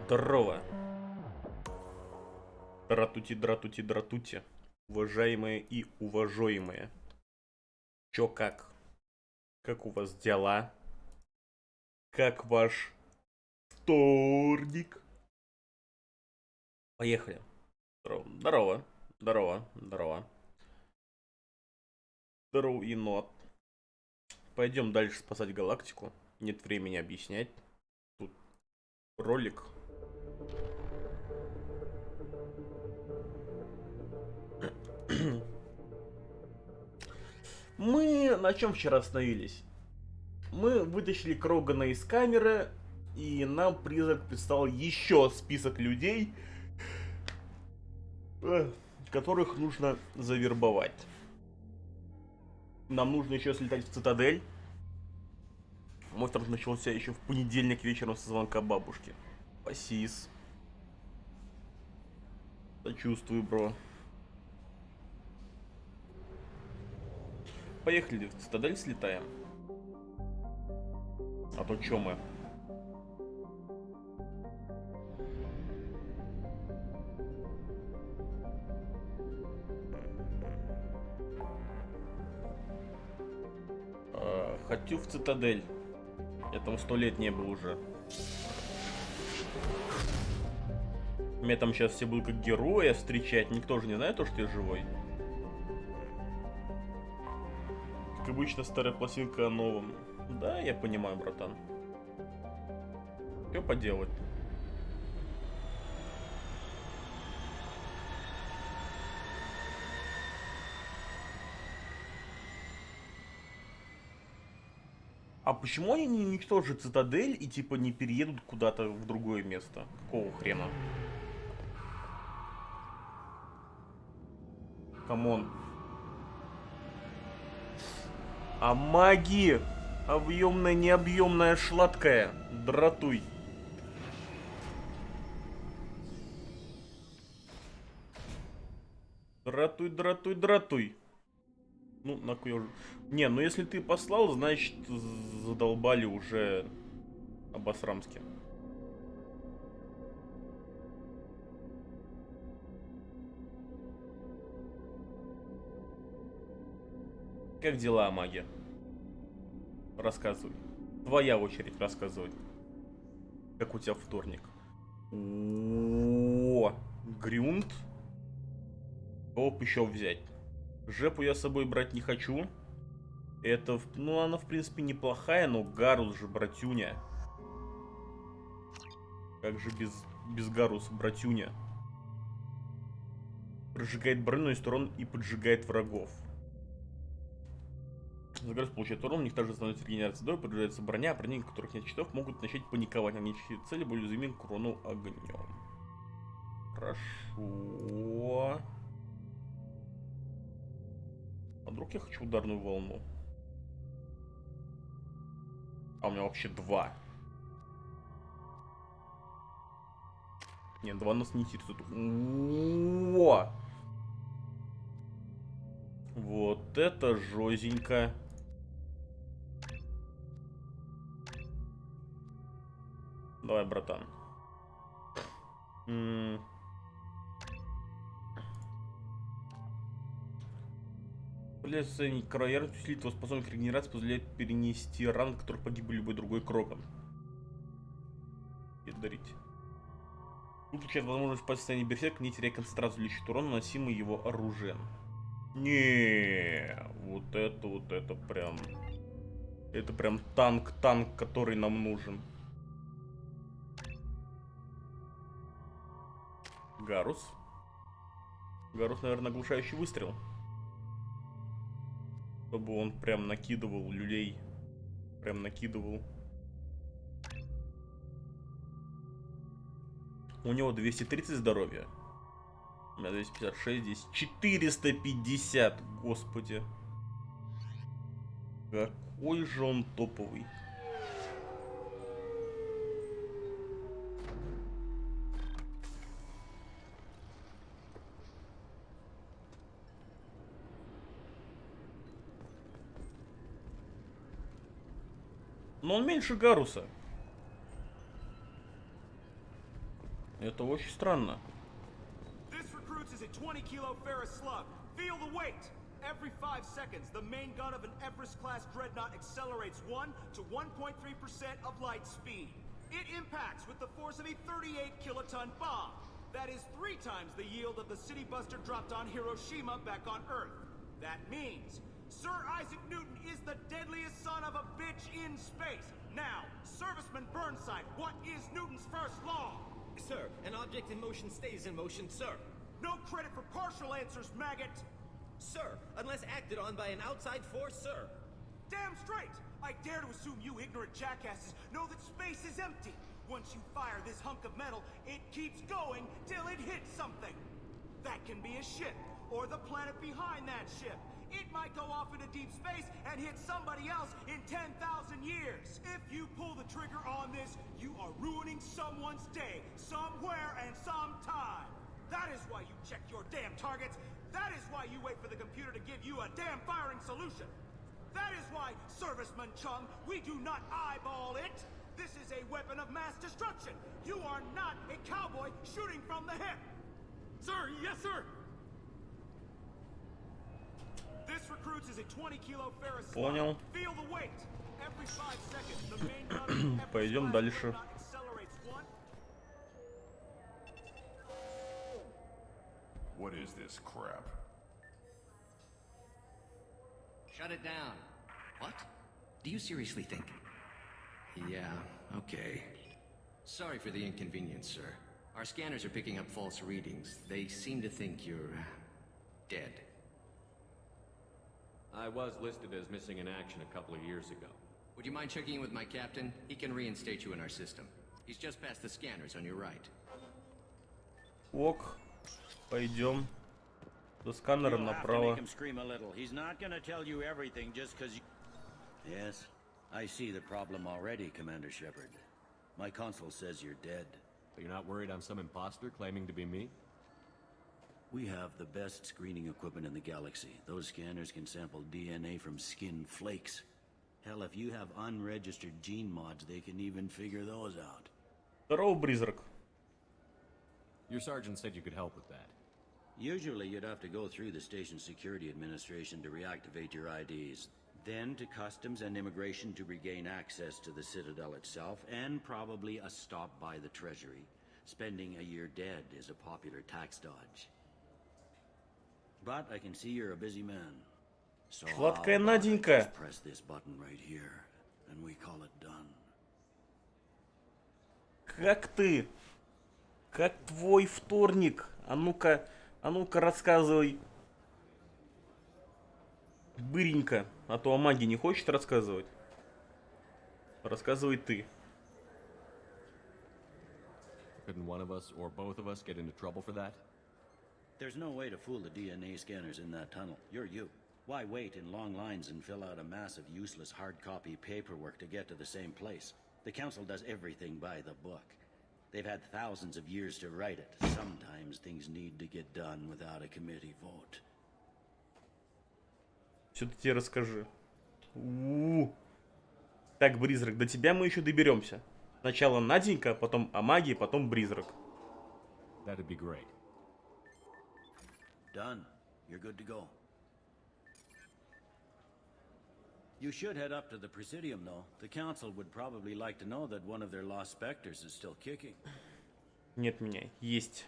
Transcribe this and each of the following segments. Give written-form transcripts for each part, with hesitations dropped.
Здорово. Дратути, дратути, дратути. Уважаемые и уважаемые. Чё как? Как у вас дела? Как ваш вторник? Поехали. Здорово. Здорово. Здорово. Здорово. Здорово, енот. Пойдем дальше спасать галактику. Нет времени объяснять. Тут ролик. Мы на чем вчера остановились? Мы вытащили Крогана из камеры, и нам призрак представил еще список людей, которых нужно завербовать. Нам нужно еще слетать в цитадель. Мой старт начался еще в понедельник вечером со звонка бабушки. Пасис. Сочувствую, бро. Поехали в цитадель слетаем. А то чё мы? Хочу в цитадель. Я там 100 лет не был уже. Меня там сейчас все будут как героя встречать. Никто же не знает то, что я живой. Как обычно, старая пластинка о новом. Да, я понимаю, братан. Что поделать? А почему они не уничтожат цитадель и типа не переедут куда-то в другое место? Какого хрена? Камон. А маги! Объемная, необъемная, шладкая. Дратуй. Дратуй, дратуй, дратуй. Ну, нахуй я уже... Не, ну если ты послал, значит задолбали уже обосрамски. Как дела, маги? Рассказывай. Твоя очередь рассказывать. Как у тебя вторник? О, Грюнд. Кого бы еще взять? Жепу я с собой брать не хочу. Это, ну, она в принципе неплохая, но Гарус же братюня. Как же без Гаруса братюня? Прожигает броню из сторон и поджигает врагов. За Гарус получает урон, у них также становится регенерация здоровья, поджигается броня, а противники, у которых нет щитов, могут начать паниковать. Они цели более уязвимы к урону огнем. Хорошо. А вдруг я хочу ударную волну? А у меня вообще два. Нет, два нас не интересует. О! Вот это жозенько. Давай, братан. Позволяет состояние кровоярность усилит его способность к регенерации, позволяет перенести ран, от которых погиб любой другой Кроган. И дарить. Тут получает возможность спать в состоянии берсерка, не теряя концентрацию, лечит урон, наносимый его оружием. Не, вот это прям... Это прям танк, который нам нужен. Гарус. Гарус, наверное, оглушающий выстрел. Чтобы он прям накидывал люлей. Прям накидывал. У него 230 здоровья. У меня 256, здесь 450. Господи. Какой же он топовый. Но он меньше Гаруса. Это очень странно. This recruits is a 20-kilo ferrous slug. Feel the weight. Every 5 seconds, the main gun of an Everest-class dreadnought accelerates 1 to 1.3% of light speed. It impacts with the force of a 38-kiloton bomb. That is 3 times the yield of the city buster dropped on Hiroshima back on Earth. That means Sir Isaac Newton is the deadliest son of a bitch in space. Now, Serviceman Burnside, what is Newton's first law? Sir, an object in motion stays in motion, sir. No credit for partial answers, maggot. Sir, unless acted on by an outside force, sir. Damn straight! I dare to assume you ignorant jackasses know that space is empty. Once you fire this hunk of metal, it keeps going till it hits something. That can be a ship, or the planet behind that ship. It might go off into deep space and hit somebody else in 10,000 years. If you pull the trigger on this, you are ruining someone's day, somewhere and sometime. That is why you check your damn targets. That is why you wait for the computer to give you a damn firing solution. That is why, Serviceman Chung, we do not eyeball it. This is a weapon of mass destruction. You are not a cowboy shooting from the hip. Sir, yes, sir. This recruits is a 20-kilo ferrous slug. Понял. Feel the weight. Every 5 seconds, the main gun of an Пойдем дальше. accelerates 1. What is this crap? Shut it down. What? Do you seriously think? Yeah, okay. Sorry for the inconvenience, sir. Our scanners are picking up false readings. They seem to think you're dead. I was listed as missing in action a couple of years ago. Would you mind checking in with my captain? He can reinstate you in our system. He's just past the scanners on your right. Ок. Пойдем. До сканера You'll have to направо. make him scream a little. He's not gonna tell you everything just because you... Yes, I see the problem already, Commander Shepard. My console says you're dead. But you're not worried I'm some imposter claiming to be me? We have the best screening equipment in the galaxy. Those scanners can sample DNA from skin flakes. Hell, if you have unregistered gene mods, they can even figure those out. Здорово, призрак. Your sergeant said you could help with that. Usually you'd have to go through the Station Security Administration to reactivate your IDs. Then to Customs and Immigration to regain access to the Citadel itself, and probably a stop by the Treasury. Spending a year dead is a popular tax dodge. But I can see you're a busy man. So Сладкая how about I Наденька. just press this button right here, and we call it done. Как ты? Как твой вторник? А ну-ка рассказывай. Быренько. А то о магии не хочет рассказывать. Рассказывай ты. Couldn't one of us or both of us get into trouble for that? There's no way to fool the DNA scanners in that tunnel. You're you. Why wait in long lines and fill out a massive useless hard copy paperwork to get to the same place? The Council does everything by the book. They've had thousands of years to write it. Sometimes things need to get done without a committee vote. Все ты тебе расскажи. Так, призрак, до тебя мы еще доберемся. Сначала Наденька, потом о магии, потом призрак. That'd be great. Done. You're good to go. You should head up to the Presidium, though. The Council would probably like to know that one of their lost specters is still kicking. Нет меня. Есть.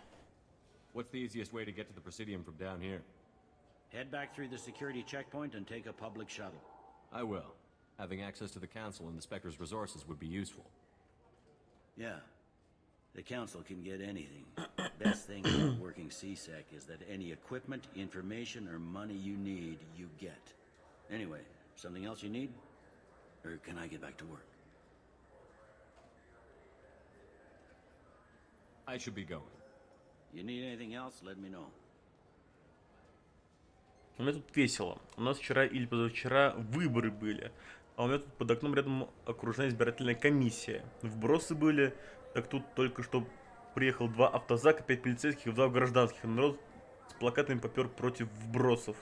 What's the easiest way to get to the Presidium from down here? Head back through the security checkpoint and take a public shuttle. I will. Having access to the Council and the Spectre's resources would be useful. Yeah. The Council can get anything. Best thing about working CSEC is that any equipment, information, or money you need, you get. Anyway, something else you need? Or can I get back to work? I should be going. You need anything else, let me know. У меня тут весело. У нас вчера или позавчера выборы были. А у меня тут под окном рядом окружная избирательная комиссия. Вбросы были. Так тут только что приехал 2 автозака, 5 полицейских и 2 гражданских. И народ с плакатами попер против вбросов.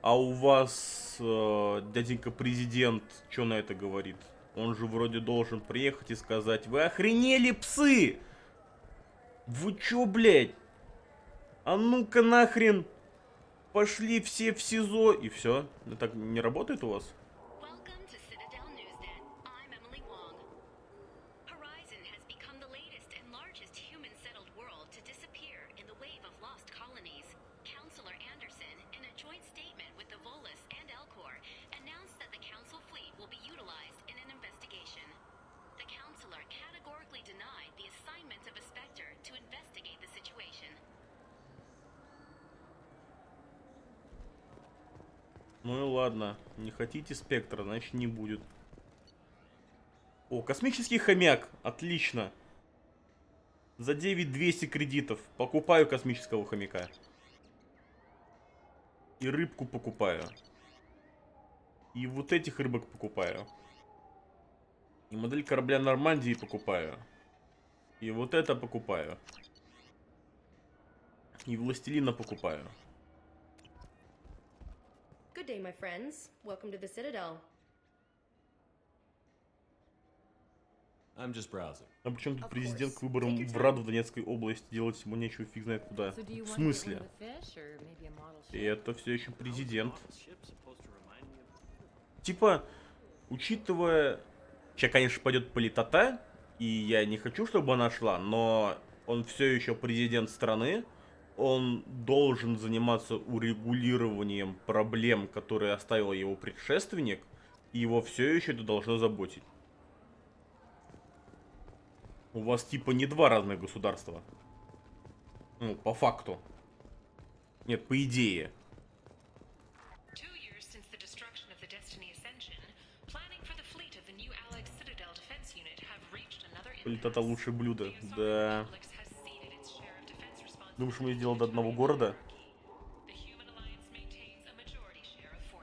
А у вас дяденька президент что на это говорит? Он же вроде должен приехать и сказать: вы охренели, псы! Вы чё, блядь? А ну-ка нахрен. Пошли все в СИЗО. И все. Так не работает у вас? Welcome to Citadel Newsnet. I'm Emily Wong. Horizon has become the latest and largest human-settled world to disappear in the wave of lost colonies. Councillor Anderson, in a joint statement with the Volus and Elcor, announced that the Council fleet will be utilized in an investigation. The Councillor categorically denied the assignment of a Spectre to investigate the situation. Ну и ладно. Не хотите спектра, значит не будет. О, космический хомяк. Отлично. За 9200 кредитов покупаю космического хомяка. И рыбку покупаю. И вот этих рыбок покупаю. И модель корабля Нормандии покупаю. И вот это покупаю. И Властелина покупаю. Good day, my friends. Welcome to the Citadel. I'm just browsing. А причем тут президент к выборам в Раду в Донецкой области, делать ему нечего, фиг знает куда. В смысле? И это все еще президент. Типа, учитывая... Сейчас, конечно, пойдет политота, и я не хочу, чтобы она шла, но он все еще президент страны. Он должен заниматься урегулированием проблем, которые оставил его предшественник, и его все еще это должно заботить. У вас типа не два разных государства. Ну, по факту. Нет, по идее. Политота лучшее блюдо. Да. Думаешь, мы сделали до одного города?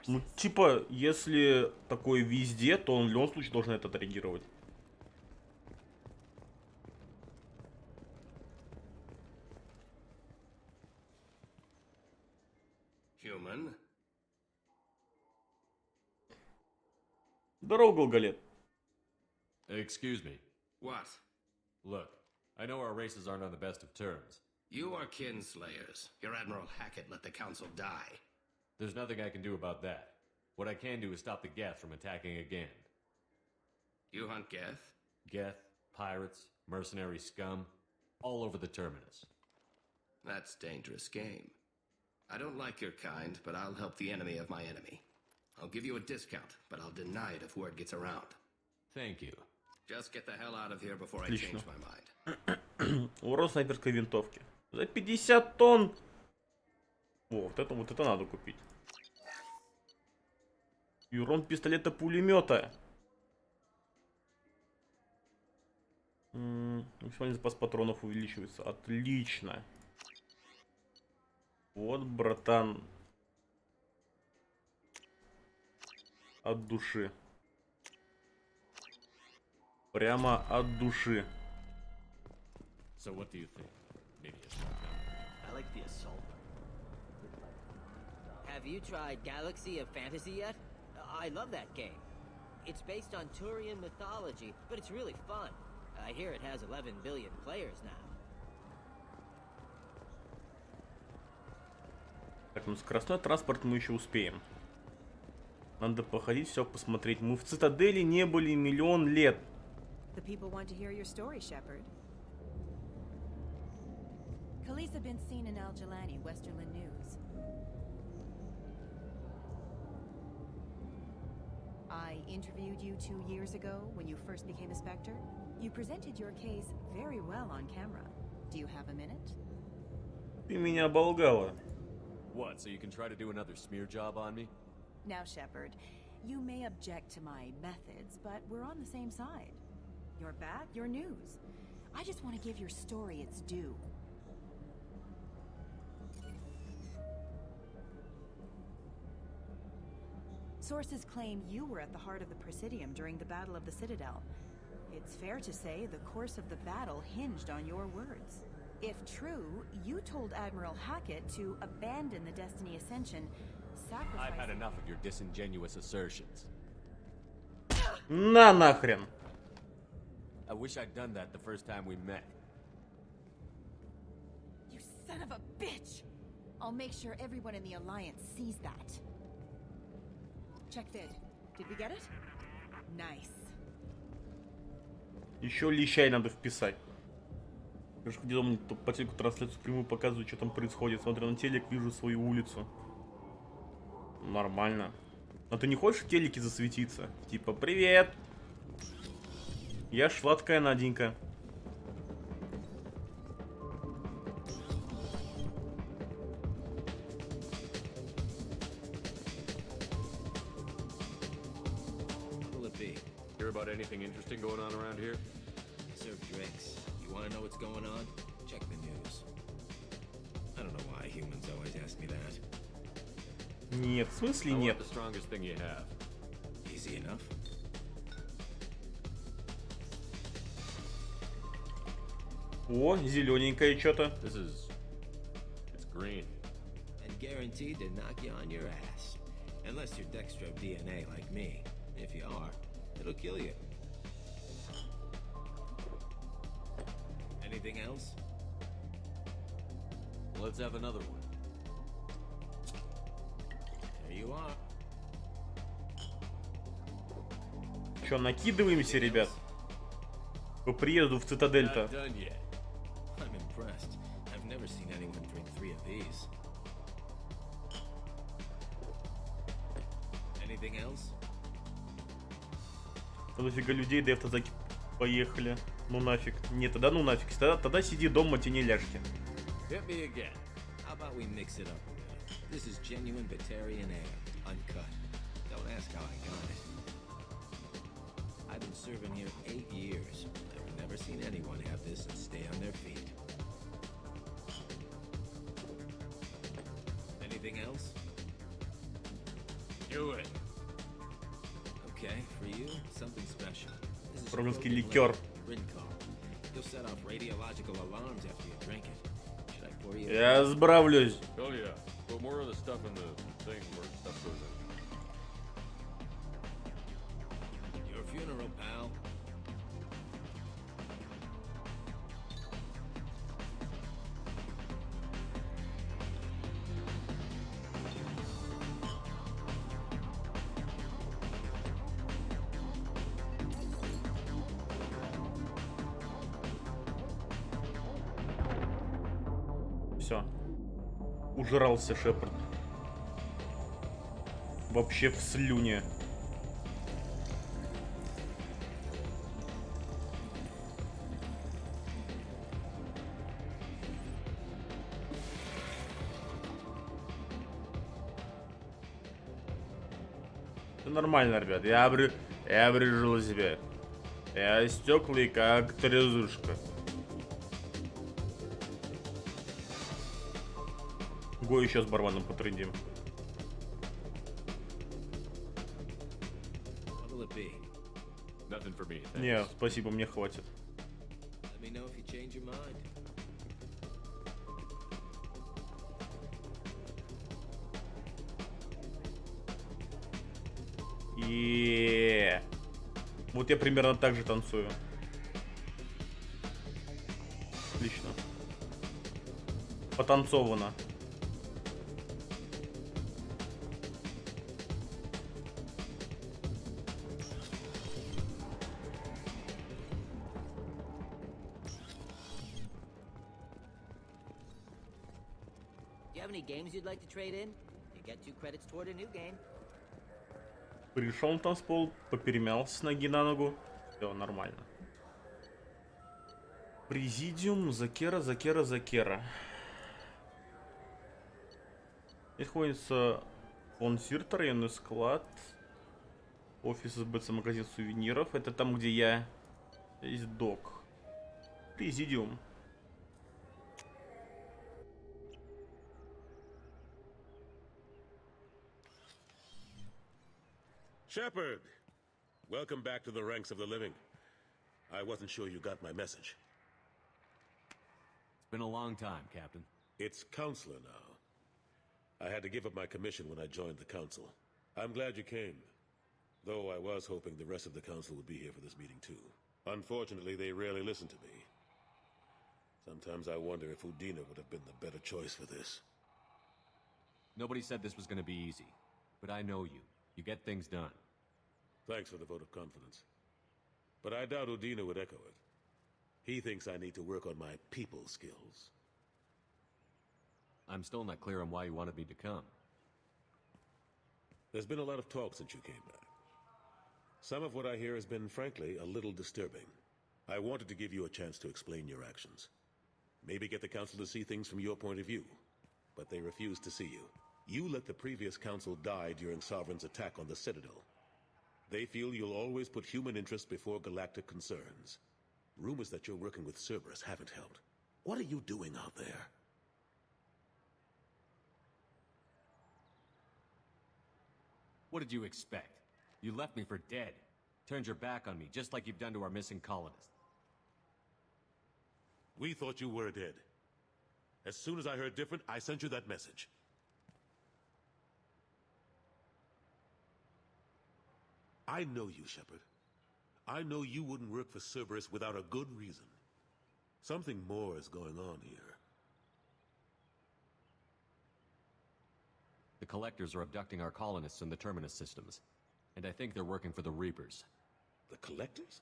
Ну, типа, если такое везде, то он в любом случае должен это отреагировать. Human? Здорово, Голголет. Excuse me. What? Look, I know our races aren't on the best of terms. You are kinslayers. Your Admiral Hackett let the Council die. There's nothing I can do about that. What I can do is stop the Geth from attacking again. You hunt Geth? Geth, pirates, mercenary scum, all over the terminus. That's dangerous game. I don't like your kind, but I'll help the enemy of my enemy. I'll give you a discount, but I'll deny it if word gets around. Thank you. Just get the hell out of here before I change my mind. Урон снайперской винтовки. За 50 тонн! О, вот это надо купить. И урон пистолета-пулемета. Максимальный запас патронов увеличивается. Отлично. Вот, братан. От души. Прямо от души. So what do you think? Maybe a shotgun. I like the assault. Have you tried Galaxy of Fantasy yet? I love that game. It's based on Turian mythology, but it's really fun. I hear it has 11 billion players now. Так, ну скоростной транспорт мы еще успеем. Надо походить, все посмотреть. Мы в Цитадели не были миллион лет. The people want to hear your story, Shepard. Khaleesa been seen in Al-Jalani, Westerland News. I interviewed you 2 years ago when you first became a Spectre. You presented your case very well on camera. Do you have a minute? Ты меня оболгала. What, so you can try to do another smear job on me? Now, Shepard, you may object to my methods, but we're on the same side. You're back, you're news. I just want to give your story its due. Sources claim you were at the heart of the Presidium during the Battle of the Citadel. It's fair to say the course of the battle hinged on your words. If true, you told Admiral Hackett to abandon the Destiny Ascension, sacrificing... I've had enough of your disingenuous assertions. На нахрен. I wish I'd done that the first time we met. Son of a bitch! I'll make sure everyone in the Alliance sees that. Check vid. Did we get it? Nice. Еще лещай надо вписать. Где-то мне по телеку трансляцию прямую показывают, что там происходит. Смотрю на телек, вижу свою улицу. Нормально. Но ты не хочешь в телеке засветиться? Типа, привет! Я сладкая Наденька. Will it be? Hear about anything interesting going on around here? Serve drinks. You want to know what's going on? Check the news. I don't know why humans always ask me that. Нет, в смысле I want нет? the strongest thing you have. Easy enough. О, зелененькое что-то. This is... it's green. And guaranteed to knock you on your ass. Unless you're dextro DNA like me. If you are, it'll kill you. Anything else? Let's have another one. There you are. Че, накидываемся, ребят? По приезду в Цитадель-то. Not done yet. I'm impressed. I've never seen anyone drink 3 of these. Anything else? Дофига людей, да и автозаки поехали. Ну нафиг. Нет, тогда ну нафиг. Тогда сиди дома, тяни ляжки. Hit me again. How about we mix it up a little? This is genuine Batarian ale, uncut. Don't ask how I got it. I've been serving here 8 years. I've never seen anyone have this and stay on their feet. Anything else? Do it. Okay, for you, something special. This is Броменский broken ликер. blend, Rinco. You'll set off radiological alarms after you drink it. Should I pour you? Я справлюсь. Oh yeah. Put more of the stuff in the thing where stuff goes in. Your funeral, pal. Все. Ужрался Шепард. Вообще в слюне. Все нормально, ребят. Я обрежу себя. Я стеклый, как трезушка. Го еще с барменом потрындим. What will it be? Nothing for me. Thanks. Не, спасибо, мне хватит. Let me know if you change your mind. И вот я примерно так же танцую. Отлично. Потанцовано. Do you have any games you'd like to trade in? You get 2 credits toward a new game. Пришел на танцпол, поперемялся с ноги на ногу. Все нормально. Президиум, Закера. Здесь находится фон Сирт, районный склад. Офис СБЦ, магазин сувениров. Это там, где я... Здесь док. Президиум. Shepard! Welcome back to the ranks of the living. I wasn't sure you got my message. It's been a long time, Captain. It's Counselor now. I had to give up my commission when I joined the Council. I'm glad you came. Though I was hoping the rest of the Council would be here for this meeting too. Unfortunately, they rarely listen to me. Sometimes I wonder if Udina would have been the better choice for this. Nobody said this was gonna be easy. But I know you. You get things done. Thanks for the vote of confidence. But I doubt Udina would echo it. He thinks I need to work on my people skills. I'm still not clear on why you wanted me to come. There's been a lot of talk since you came back. Some of what I hear has been, frankly, a little disturbing. I wanted to give you a chance to explain your actions. Maybe get the Council to see things from your point of view. But they refused to see you. You let the previous Council die during Sovereign's attack on the Citadel. They feel you'll always put human interests before galactic concerns. Rumors that you're working with Cerberus haven't helped. What are you doing out there? What did you expect? You left me for dead. Turned your back on me, just like you've done to our missing colonists. We thought you were dead. As soon as I heard different, I sent you that message. I know you, Shepard. I know you wouldn't work for Cerberus without a good reason. Something more is going on here. The Collectors are abducting our colonists in the Terminus systems. And I think they're working for the Reapers. The Collectors?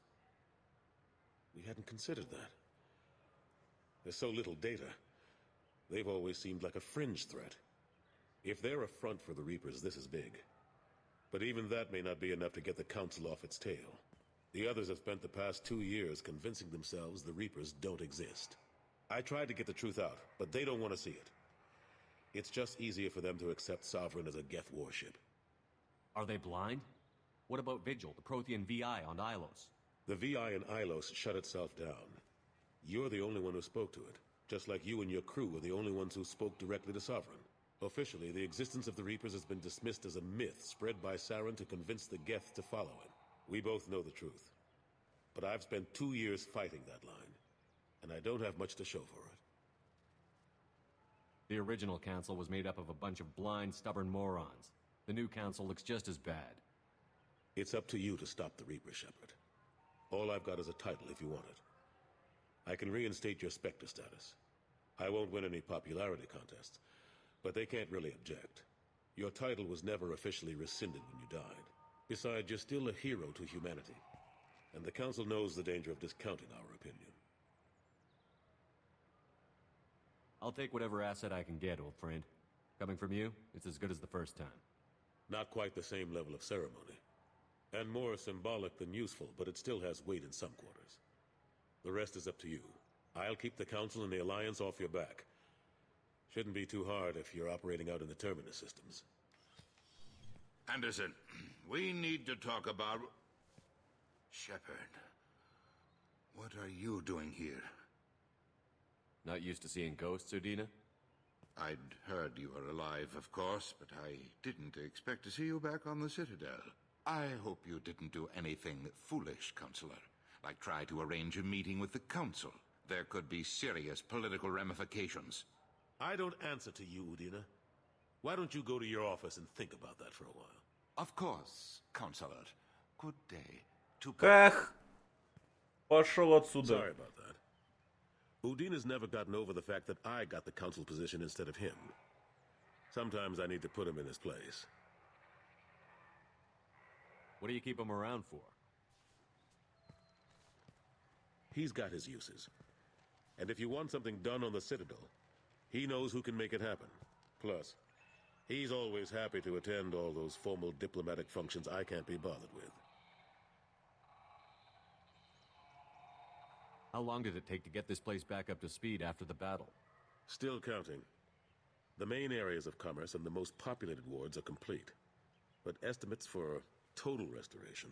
We hadn't considered that. There's so little data. They've always seemed like a fringe threat. If they're a front for the Reapers, this is big. But even that may not be enough to get the Council off its tail. The others have spent the past 2 years convincing themselves the Reapers don't exist. I tried to get the truth out, but they don't want to see it. It's just easier for them to accept Sovereign as a Geth warship. Are they blind? What about Vigil, the Prothean VI on Ilos? The VI in Ilos shut itself down. You're the only one who spoke to it, just like you and your crew were the only ones who spoke directly to Sovereign. Officially, the existence of the Reapers has been dismissed as a myth spread by Saren to convince the Geth to follow it. We both know the truth. But I've spent 2 years fighting that line, and I don't have much to show for it. The original council was made up of a bunch of blind, stubborn morons. The new council looks just as bad. It's up to you to stop the Reaper, Shepard. All I've got is a title if you want it. I can reinstate your Spectre status. I won't win any popularity contests, but they can't really object. Your title was never officially rescinded when you died. Besides, you're still a hero to humanity. And the Council knows the danger of discounting our opinion. I'll take whatever asset I can get, old friend. Coming from you, it's as good as the first time. Not quite the same level of ceremony. And more symbolic than useful, but it still has weight in some quarters. The rest is up to you. I'll keep the Council and the Alliance off your back. Shouldn't be too hard if you're operating out in the Terminus systems. Anderson, we need to talk about... Shepard. What are you doing here? Not used to seeing ghosts, Udina? I'd heard you were alive, of course, but I didn't expect to see you back on the Citadel. I hope you didn't do anything foolish, Counselor, like try to arrange a meeting with the Council. There could be serious political ramifications. I don't answer to you, Udina. Why don't you go to your office and think about that for a while? Of course, Counselor. Good day. Эх, пошел отсюда. Sorry about that. Udina's never gotten over the fact that I got the Council position instead of him. Sometimes I need to put him in his place. What do you keep him around for? He's got his uses. And if you want something done on the Citadel, he knows who can make it happen. Plus, he's always happy to attend all those formal diplomatic functions I can't be bothered with. How long did it take to get this place back up to speed after the battle? Still counting. The main areas of commerce and the most populated wards are complete. But estimates for total restoration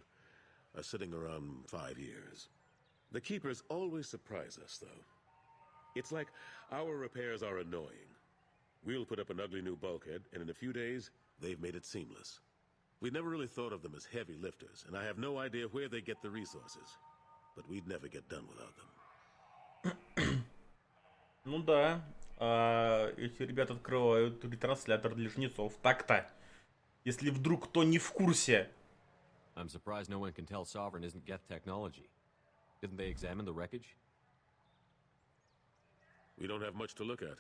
are sitting around 5 years. The Keepers always surprise us, though. It's like our repairs are annoying. We'll put up an ugly new bulkhead, and in a few days, they've made it seamless. We never really thought of them as heavy lifters, and I have no idea where they get the resources. But we'd never get done without them. Ну да, эти ребята открывают ретранслятор для жнецов. Так-то, если вдруг кто не в курсе. I'm surprised no one can tell Sovereign isn't Geth technology. Didn't they examine the wreckage? We don't have much to look at.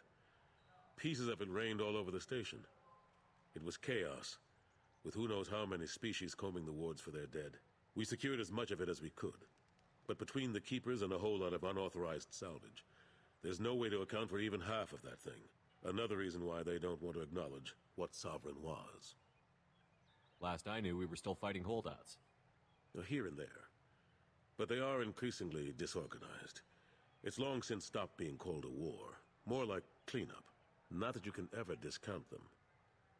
Pieces of it rained all over the station. It was chaos, with who knows how many species combing the wards for their dead. We secured as much of it as we could. But between the keepers and a whole lot of unauthorized salvage, there's no way to account for even half of that thing. Another reason why they don't want to acknowledge what Sovereign was. Last I knew, we were still fighting holdouts. Here and there. But they are increasingly disorganized. It's long since stopped being called a war. More like cleanup. Not that you can ever discount them.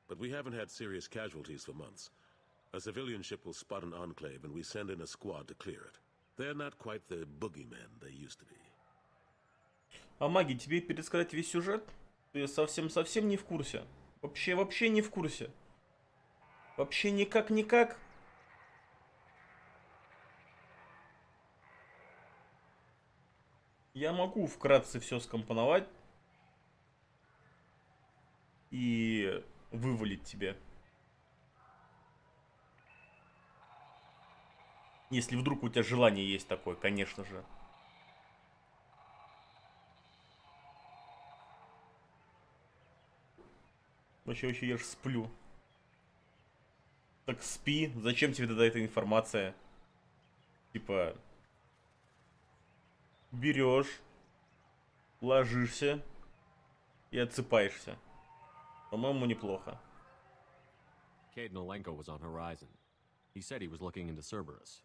But we haven't had serious casualties for months. A civilian ship will spot an enclave and we send in a squad to clear it. They're not quite the boogeymen they used to be. А маги, тебе пересказать весь сюжет? Ты совсем не в курсе. Вообще не в курсе. Вообще никак. Я могу вкратце все скомпоновать и вывалить тебе. Если вдруг у тебя желание есть такое, конечно же. Вообще я же сплю. Так спи, зачем тебе тогда эта информация? Типа, берешь, ложишься и отсыпаешься. По-моему, неплохо. Cade Nolenko was on Horizon. He said he was looking into Cerberus.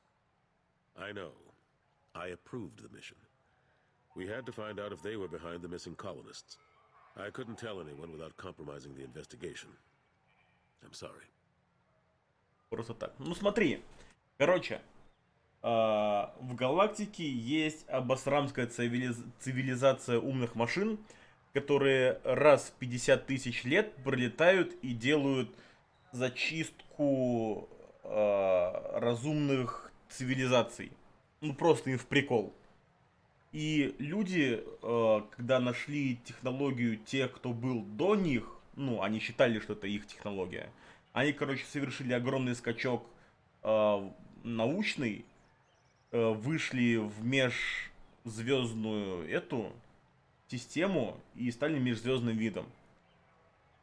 I know. I approved the mission. We had to find out if they were behind the missing colonists. I couldn't tell anyone without compromising the investigation. I'm sorry. Просто так. Ну смотри. Короче, в галактике есть обосрамская цивилизация умных машин, которые раз в 50 тысяч лет пролетают и делают зачистку разумных цивилизаций. Ну просто им в прикол. И люди, когда нашли технологию тех, кто был до них, ну, они считали, что это их технология, они, короче, совершили огромный скачок научный, вышли в межзвездную эту систему и стали межзвездным видом.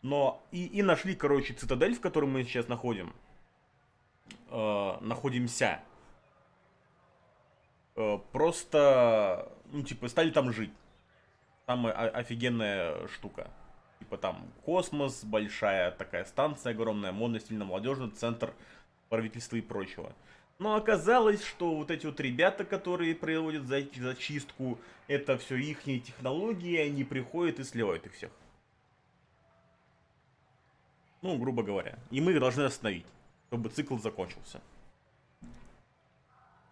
Но и нашли, короче, цитадель, в которой мы сейчас находимся. Просто, ну, типа, стали там жить. Там офигенная штука. Типа там космос, большая такая станция огромная, модно, стильно, молодежный центр правительства и прочего. Но оказалось, что вот эти вот ребята, которые проводят зачистку, это все ихние технологии, они приходят и сливают их всех. Ну, грубо говоря. И мы их должны остановить, чтобы цикл закончился.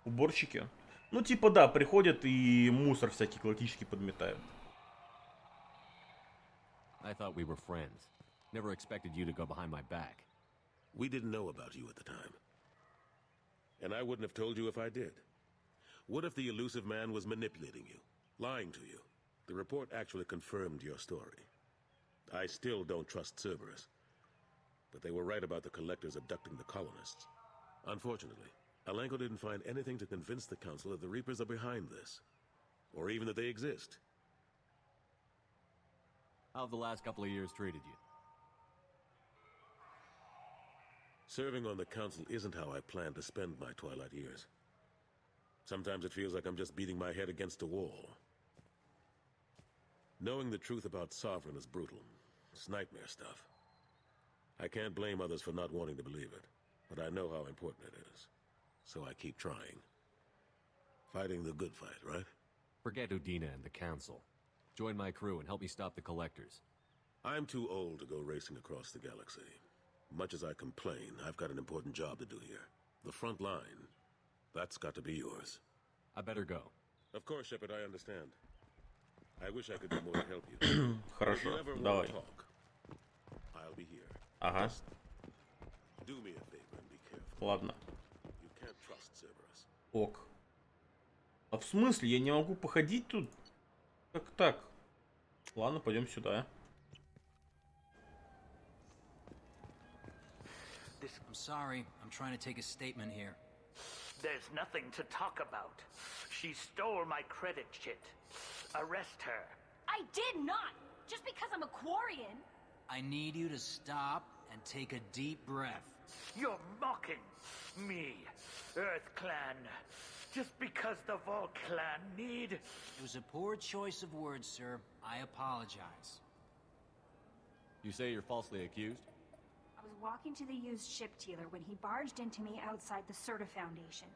Уборщики. Ну, типа, да, приходят и мусор всякий галактический подметают. I thought we were friends. Never expected you to go behind my back. We didn't know about you at the time. And I wouldn't have told you if I did. What if the elusive man was manipulating you, lying to you? The report actually confirmed your story. I still don't trust Cerberus. But they were right about the collectors abducting the colonists. Unfortunately, Alenko didn't find anything to convince the Council that the Reapers are behind this. Or even that they exist. How have the last couple of years treated you? Serving on the Council isn't how I plan to spend my twilight years. Sometimes it feels like I'm just beating my head against a wall. Knowing the truth about Sovereign is brutal. It's nightmare stuff. I can't blame others for not wanting to believe it, but I know how important it is. So I keep trying. Fighting the good fight, right? Forget Udina and the Council. Join my crew and help me stop the collectors. I'm too old to go racing across the galaxy. Much as I complain, I've got an important job to do here. The front line. That's got to be yours. I better go. Of course, Shepard, I understand. I wish I could do more to help you. Хорошо, If you ever давай. want to talk, I'll be here. Ага, Just do me a favor and be careful. ладно. You can't trust Cerberus. Ок. А в смысле? Я не могу походить тут? Как так? Ладно, пойдем сюда. I'm sorry. I'm trying to take a statement here. There's nothing to talk about. She stole my credit chit. Arrest her. I did not! Just because I'm a Quarian. I need you to stop and take a deep breath. You're mocking me, Earth Clan. Just because the Vol Clan need... It was a poor choice of words, sir. I apologize. You say you're falsely accused? I was walking to the used ship dealer when he barged into me outside the Serta Foundation.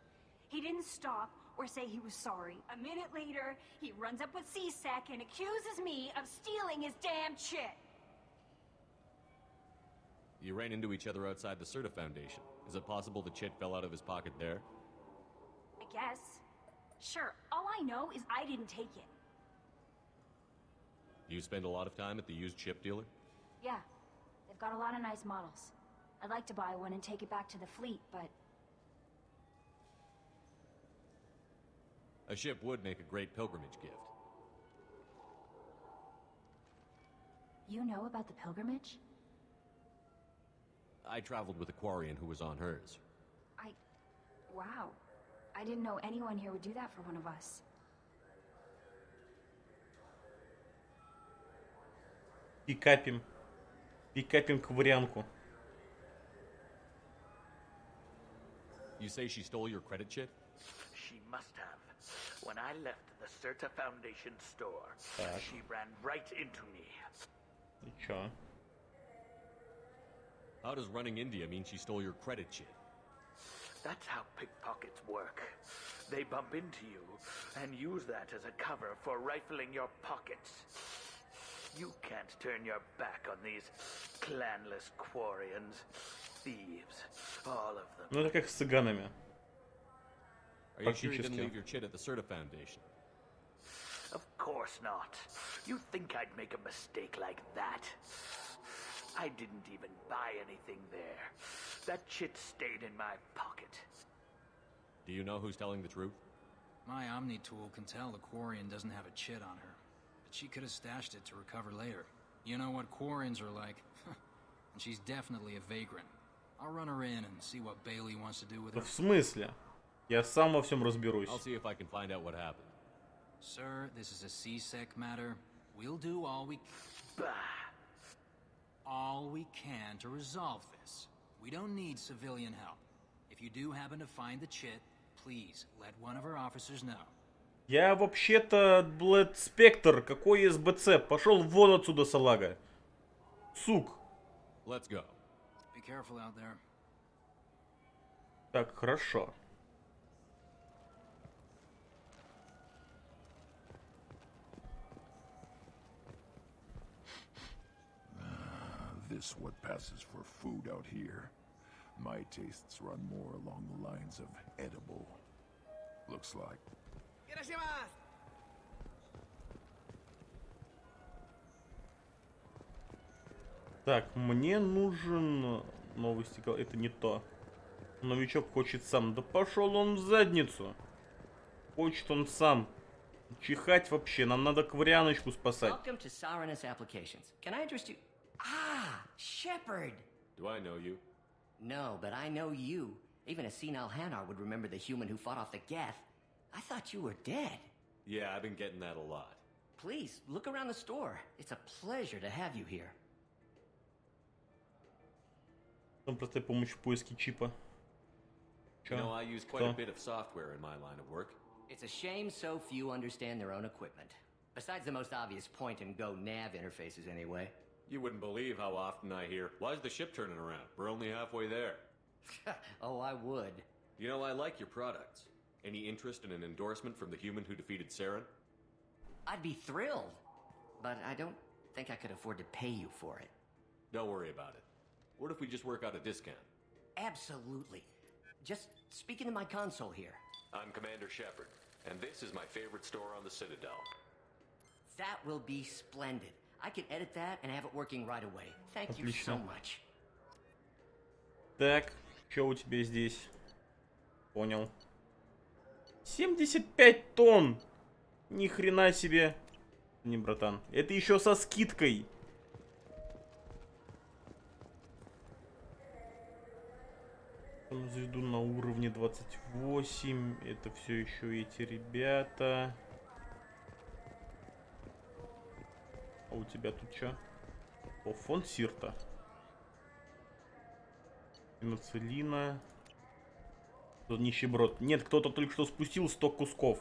He didn't stop or say he was sorry. A minute later, he runs up with C-Sec and accuses me of stealing his damn chit. You ran into each other outside the Serta Foundation. Is it possible the chit fell out of his pocket there? I guess. Sure, all I know is I didn't take it. You spend a lot of time at the used ship dealer? Yeah, they've got a lot of nice models. I'd like to buy one and take it back to the fleet, but... A ship would make a great pilgrimage gift. You know about the pilgrimage? I traveled with a Quarian who was on hers. Wow. I didn't know anyone here would do that for one of us. Пикапим. Пикапим ковырянку. You say she stole your credit chit? She must have. When I left the Serta Foundation store, she ran right into me. И чё? How does running India mean she stole your credit chit? That's how pickpockets work. They bump into you and use that as a cover for rifling your pockets. You can't turn your back on these clanless Quarians. Thieves. All of them. Ну это как с цыганами. Are you sure you didn't leave your chit at the Serta Foundation? Of course not. You think I'd make a mistake like that? I didn't even buy anything there. That chit stayed in my pocket. Do you know who's telling the truth? My Omni tool can tell the Quarian doesn't have a chit on her, but she could have stashed it to recover later. You know what Quarians are like. And she's definitely a vagrant. I'll run her in and see what Bailey wants to do with her. В смысле? Я сам во всем разберусь. I'll see if I can find out what happened. Sir, this is a C-Sec matter. We'll do all we can to resolve this. We don't need civilian help. If you do happen to find the chit, please let one of our officers know. Я вообще-то Блэд Спектр. Какой СБЦ? Пошел вон отсюда, салага. Сук. Let's go. Be careful out there. Так, хорошо. This what passes for food out here. My tastes run more along the lines of edible. Looks like. Так, мне нужен новый стекол. Это не то. Новичок хочет сам. Да пошел он в задницу. Хочет он сам. Чихать вообще. Нам надо кваряночку спасать. Welcome to Saranus Applications. Can I interest you? Ah, Shepard. Do I know you? No, but I know you. Even a senile Hanar would remember the human who fought off the Geth. I thought you were dead. Yeah, I've been getting that a lot. Please, look around the store. It's a pleasure to have you here. Там простая помощь в поиске чипа. You know, I use quite a bit of software in my line of work. It's a shame so few understand their own equipment. Besides the most obvious point-and-go nav interfaces, anyway. You wouldn't believe how often I hear, "Why's the ship turning around? We're only halfway there." Oh, I would. You know, I like your products. Any interest in an endorsement from the human who defeated Saren? I'd be thrilled. But I don't think I could afford to pay you for it. Don't worry about it. What if we just work out a discount? Absolutely. Just speak into my console here. I'm Commander Shepard, and this is my favorite store on the Citadel. That will be splendid. I can edit that and have it working right away. Thank you so much. Так, что у тебя здесь? Понял. 75 тонн! Ни хрена себе. Не, братан. Это еще со скидкой. Заведу на уровне 28. Это все еще эти ребята. А у тебя тут что? О, фонд Сирта. Пенициллина. Тут нищеброд. Нет, кто-то только что спустил 100 кусков.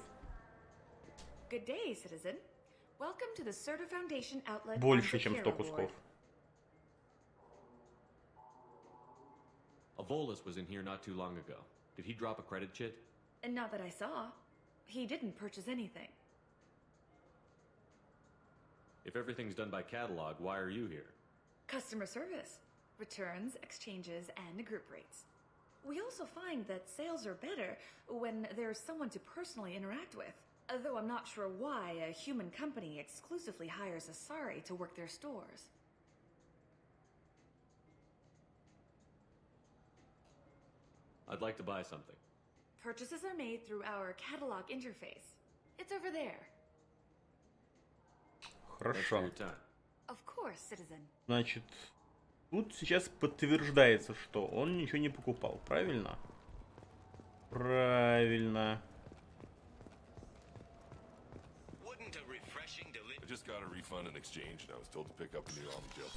Good day, citizen. Welcome to the Serta Foundation outlet. Больше, чем 100 кусков. A Volus was in here not too long ago. Did he drop a credit chit? And not that I saw. He didn't purchase anything. If everything's done by catalog, why are you here? Customer service. Returns, exchanges, and group rates. We also find that sales are better when there's someone to personally interact with. Though I'm not sure why a human company exclusively hires Asari to work their stores. I'd like to buy something. Purchases are made through our catalog interface. It's over there. Хорошо. Of course, citizen. Значит, тут сейчас подтверждается, что он ничего не покупал, правильно? Правильно.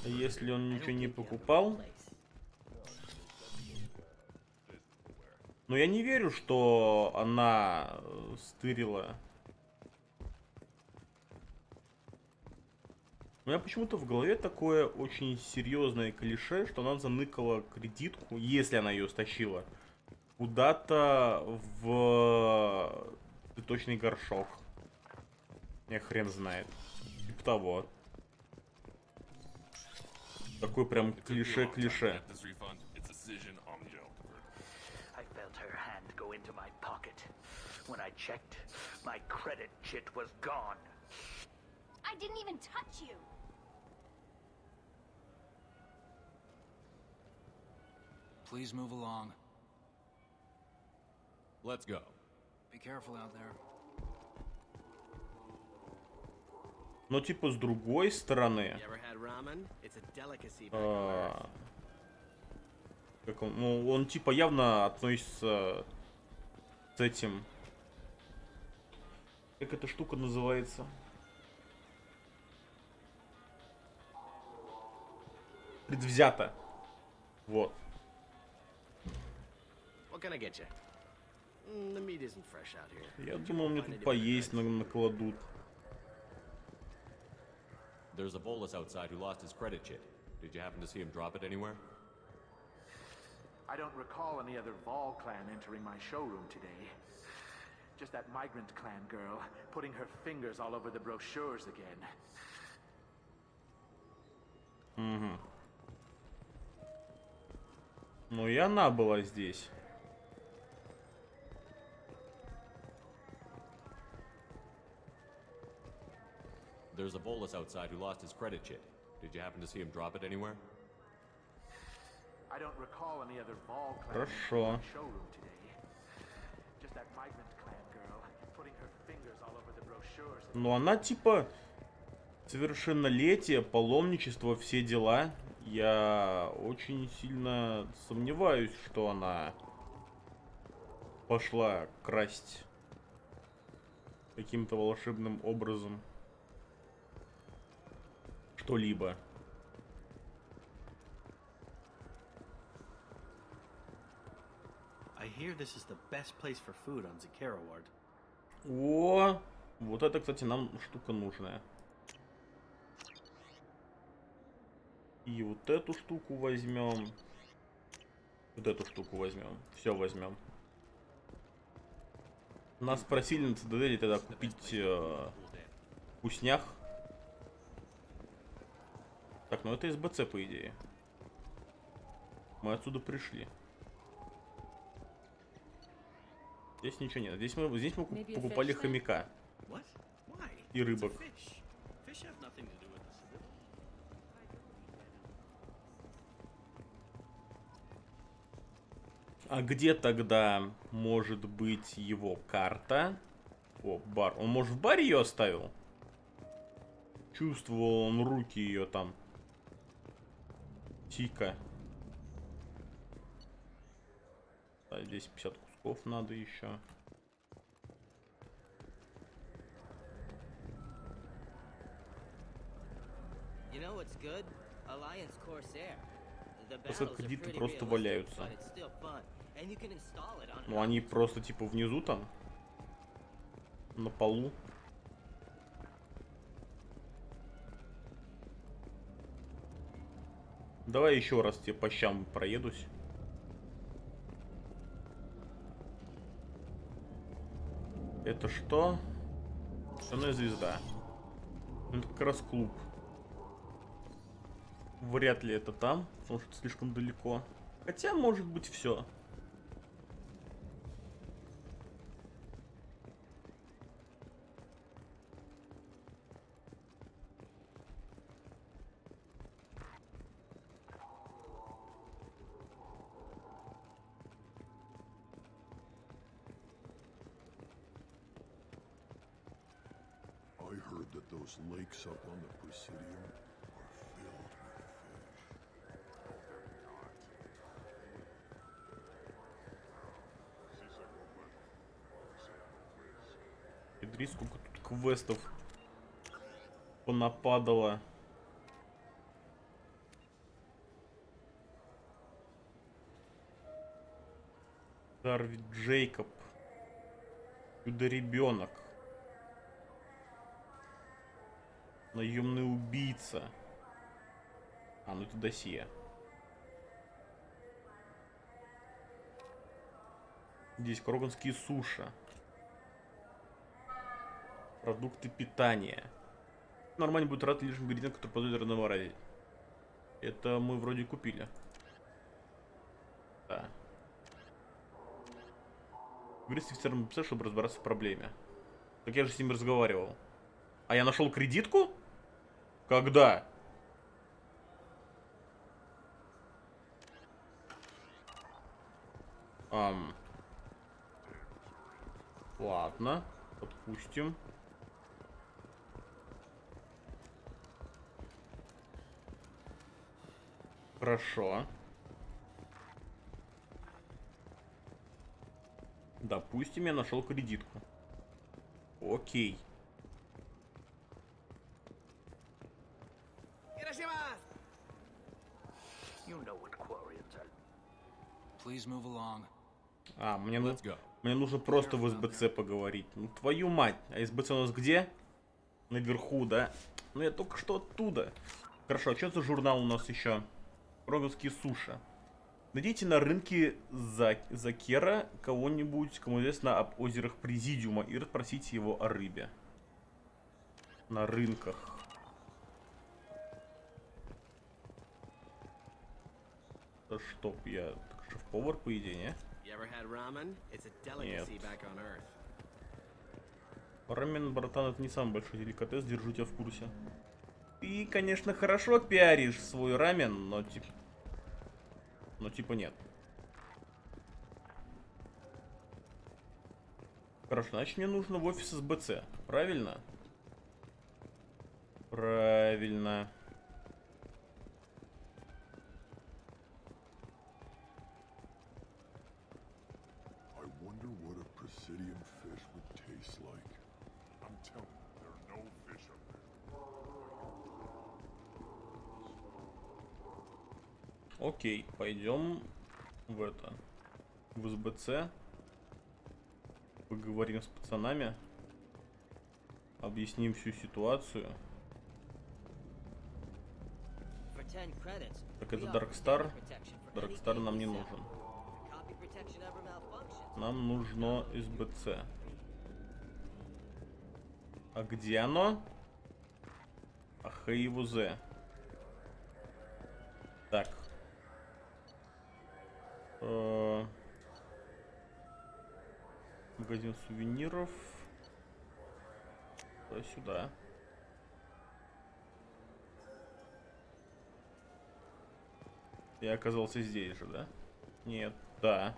Если он ничего не покупал... Но я не верю, что она стырила. У меня почему-то в голове такое очень серьезное клише, что она заныкала кредитку, если она ее стащила, куда-то в цветочный горшок. Я хрен знает. Типа того. Такой прям клише-клише. Into my pocket. When I checked, my credit chit was gone. I didn't even touch you. Please move along. Let's go. Be careful out there. Но типа с другой стороны. Как он, ну, он типа явно относится с этим. Как эта штука называется? Предвзято. Вот. Я думал, мне тут поесть накладут. There's a Volus outside who lost his credit chit. Did you happen to see him drop it anywhere? I don't recall any other Vol clan entering my showroom today. Just that migrant clan girl putting her fingers all over the brochures again. Угу. Ну и она была здесь. There's a Volus outside who lost his credit chit. Did you happen to see him drop it anywhere? I don't recall any other Vol clan Хорошо. showroom today. Just that migrant clan girl putting her fingers all over the brochures. Ну она типа совершеннолетие, паломничество, все дела. Я очень сильно сомневаюсь, что она пошла красть каким-то волшебным образом что-либо. I hear this is the best place for food on Zakera Ward. О, вот это, кстати, нам штука нужная. И вот эту штуку возьмем. Вот эту штуку возьмем. Все возьмем. Нас просили на Цитадели тогда купить вкуснях. Так, ну это СБЦ, по идее. Мы отсюда пришли. Здесь ничего нет. Здесь мы покупали хомяка. И рыбок. А где тогда может быть его карта? О, бар. Он, может, в баре ее оставил? Чувствовал он руки ее там. Тика. Да, здесь 50 кусков надо еще. You know what's good? Alliance Corsair. The Просто battles are кредиты pretty просто realistic, валяются. but it's still fun. And you can install it on Ну они просто типа внизу там. На полу. Давай еще раз тебе по щам проедусь. Это что? Сонная звезда. Это как раз клуб. Вряд ли это там, потому что это слишком далеко. Хотя, может быть, все. I heard that those lakes up on the Presidium are filled Идрис, сколько тут квестов понападало. Дарви Джейкоб. Чудо-ребенок. Наемный убийца. А, ну это досье. Здесь кроганские суши. Продукты питания. Нормально будет рад лишь ингредиент, который позволит разнообразить. Это мы вроде купили. Да. Говорит с офицером МПС, чтобы разбираться в проблеме. Так я же с ним разговаривал. А я нашел кредитку? Когда? Ладно, подпустим. Хорошо. Допустим, я нашел кредитку. Окей. Please move along. А, мне нужно просто в СБЦ поговорить. Ну, твою мать. А СБЦ у нас где? Наверху, да? Ну, я только что оттуда. Хорошо, а что за журнал у нас еще? Кроганские суши. Найдите на рынке Закера кого-нибудь, кому известно об озерах Президиума, и расспросите его о рыбе. На рынках. Да чтоб я... Так, шеф-повар, по идее, не? Нет. Рамен, братан, это не самый большой деликатес, держу тебя в курсе. Ты, конечно, хорошо пиаришь свой рамен, но типа... Но типа нет. Хорошо, значит мне нужно в офис СБЦ, правильно? Правильно. I wonder what a Presidium fish would taste like. I'm telling you, there are no fish up there. Окей, пойдем в это, в СБЦ, поговорим с пацанами, объясним всю ситуацию. Так это Даркстар. Даркстар нам не нужен. Нам нужно СБЦ. А где оно? Ахаевузе. Так. Магазин сувениров. Сюда. Я оказался здесь же, да? Нет, да.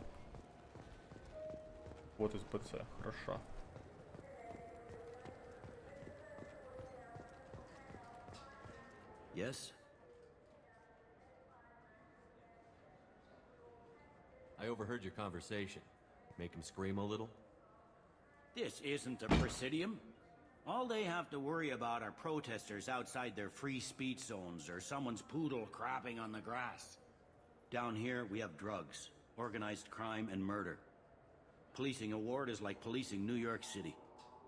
Вот СБЦ, хорошо. Yes? I overheard your conversation. Make him scream a little? This isn't a Presidium. All they have to worry about are protesters outside their free speech zones or someone's poodle crapping on the grass. Down here, we have drugs, organized crime, and murder. Policing a ward is like policing New York City.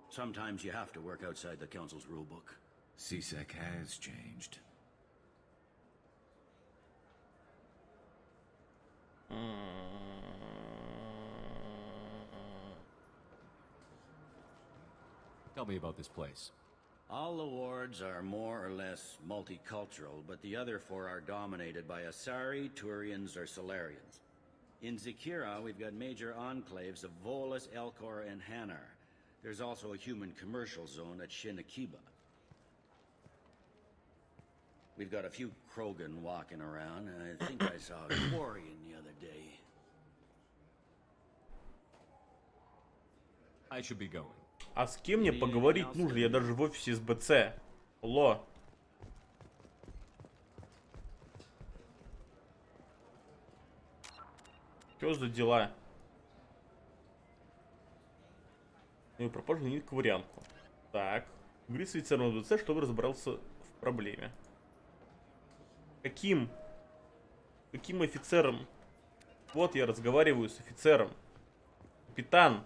Sometimes you have to work outside the council's rulebook. CSEC has changed. Tell me about this place. All the wards are more or less multicultural, but the other four are dominated by Asari, Turians, or Solarians. In Zakira, we've got major enclaves of Volus, Elcor, and Hanar. There's also a human commercial zone at Shinakiba. We've got a few Krogan walking around, and I think I saw a Quarian the other day. I should be going. А с кем мне поговорить нужно? Я даже в офисе СБЦ. Алло. Что за дела? Ну и пропажу не ковырянку. Так. Говорит с офицером СБЦ, чтобы разобрался в проблеме. Каким офицером? Вот я разговариваю с офицером. Капитан.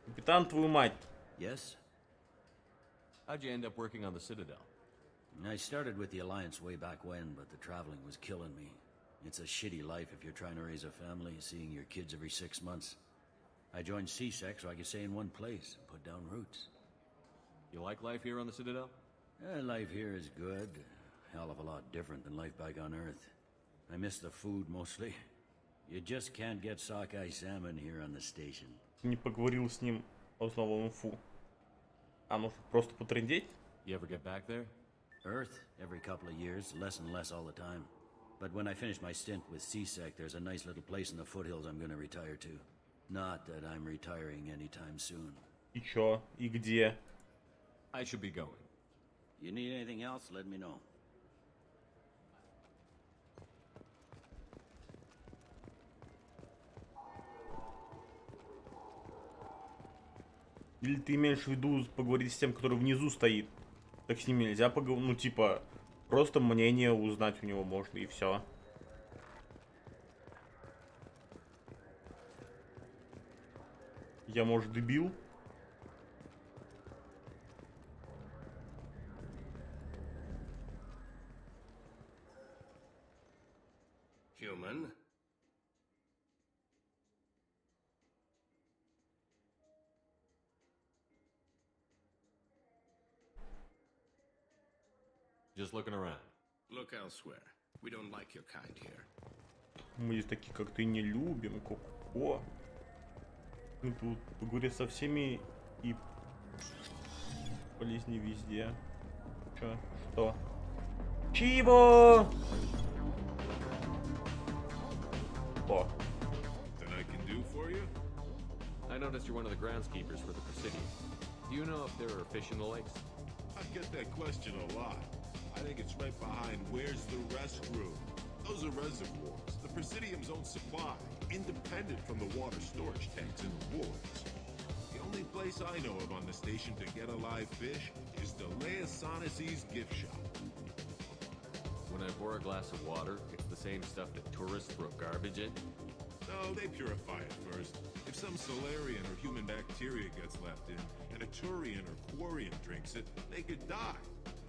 Капитан, твою мать. Yes? How'd you end up working on the Citadel? I started with the Alliance way back when, but the traveling was killing me. It's a shitty life if you're trying to raise a family, seeing your kids every 6 months. I joined CSEC so I could stay in one place and put down roots. You like life here on the Citadel? Life here is good. Hell of a lot different than life back on Earth. I miss the food mostly. You just can't get sockeye salmon here on the station. Не поговорил с ним, узнал инфу. А может просто потрындеть? You ever get back there? Earth, every couple of years, less and less all the time. But when I finish my stint with CSEC, there's a nice little place in the foothills I'm gonna retire to. Not that I'm retiring anytime soon. И чё? И где? I should be going. You need anything else, let me know. Или ты имеешь в виду поговорить с тем, который внизу стоит? Так с ним нельзя поговорить, ну типа, просто мнение узнать у него можно и все. Я, может, дебил? Human? Just looking around. Look elsewhere. We don't like your kind here. Мы здесь такие, как ты, не любим. О! Мы тут поговорим со всеми и болезни везде. Чё? Что? Чего? О. That I can do for you? I noticed you're one of the groundskeepers for the Presidium. Do you know if there are fish in the lakes? I get that question a lot. I think it's right behind where's the restroom. Those are reservoirs, the Presidium's own supply, independent from the water storage tanks in the wards. The only place I know of on the station to get a live fish is Delea Sonesi's gift shop. When I pour a glass of water, it's the same stuff that tourists throw garbage in? No, they purify it first. If some Solarian or human bacteria gets left in, and a Turian or Quarian drinks it, they could die.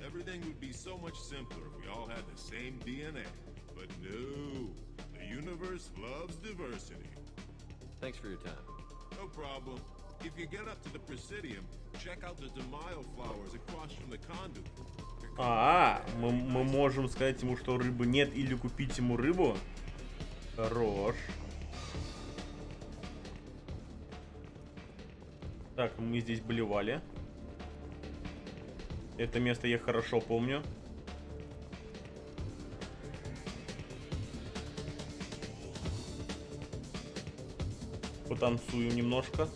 Everything would be so much simpler if we all had the same DNA. But no, the universe loves diversity. Thanks for your time. No problem. If you get up to the Presidium, check out the Demaio flowers across from the conduit. Мы можем сказать ему, что рыбы нет, или купить ему рыбу? Хорош. Так, мы здесь блевали. Это место я хорошо помню. Потанцуем немножко.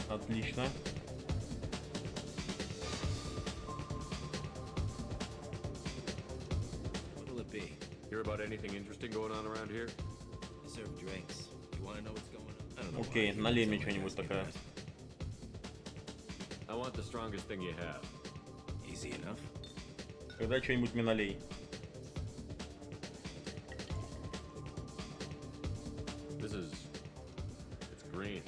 Отлично. What'll it be? Hear about anything interesting going on around here? serve drinks. You want to know what's going on? I don't know. Окей, налей мне что-нибудь такое. I want the strongest thing you have. Easy enough. Когда что-нибудь мне налей. This is... it's green.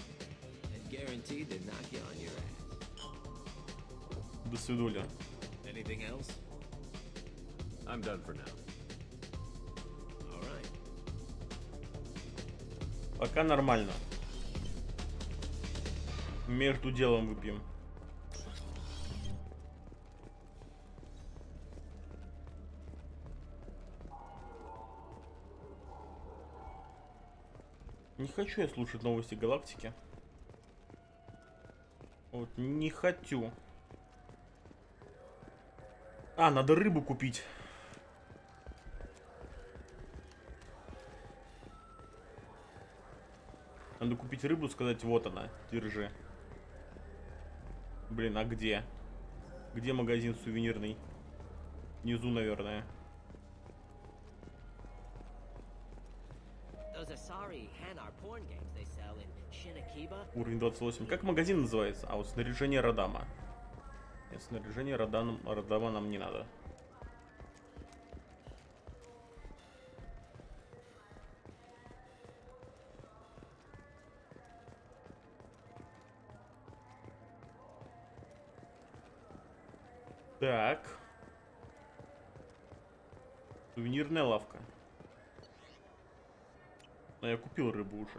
And guaranteed to knock you on your ass. До свидуля. Anything else? I'm done for now. All right. Пока нормально. Между делом выпьем. Не хочу я слушать новости галактики. Вот, не хочу. А, надо рыбу купить. Надо купить рыбу, сказать, вот она, держи. Блин, а где? Где магазин сувенирный? Внизу, наверное. Уровень 28. Как магазин называется? А вот снаряжение Радама. Нет, снаряжение Радама нам не надо. Так. Сувенирная лавка. Но я купил рыбу уже.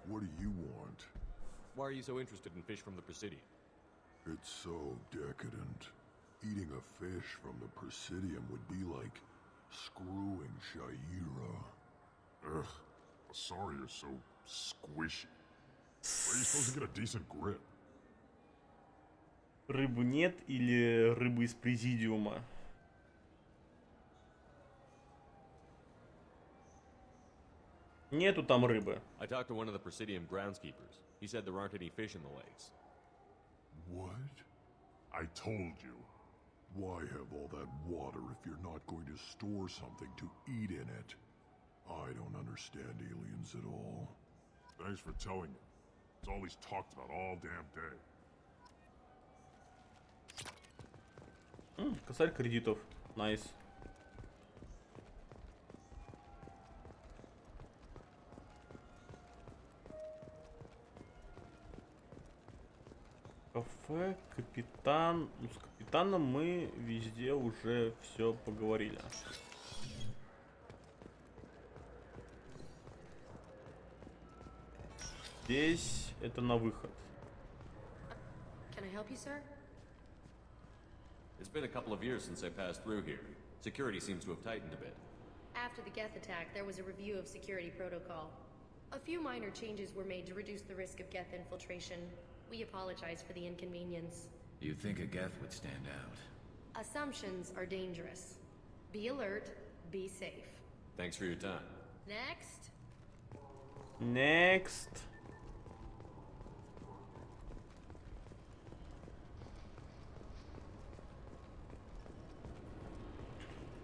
What do you want? Why are you so interested in fish from the Presidium? It's so decadent. Eating a fish from the Presidium would be like screwing Shaira. Ugh, sorry you're so squishy. Where are you supposed to get a decent grip? Рыбы нет или рыбы из Президиума? Нету там рыбы. I talked to one of the Presidium groundskeepers. He said there aren't any fish in the lakes. What? I told you. Why have all that water if you're not going to store something to eat in it? I don't understand aliens at all. Thanks for telling me. It's all he's talked about all damn day. Косарь кредитов. Найс. Кафе, капитан. Ну, с капитаном мы везде уже все поговорили. Здесь это на выход. Can I help you, sir? It's been a couple of years since I passed through here. Security seems to have tightened a bit. After the Geth attack, there was a review of security protocol. A few minor changes were made to reduce the risk of Geth infiltration. We apologize for the inconvenience. You'd think a Geth would stand out. Assumptions are dangerous. Be alert, be safe. Thanks for your time. Next. Next.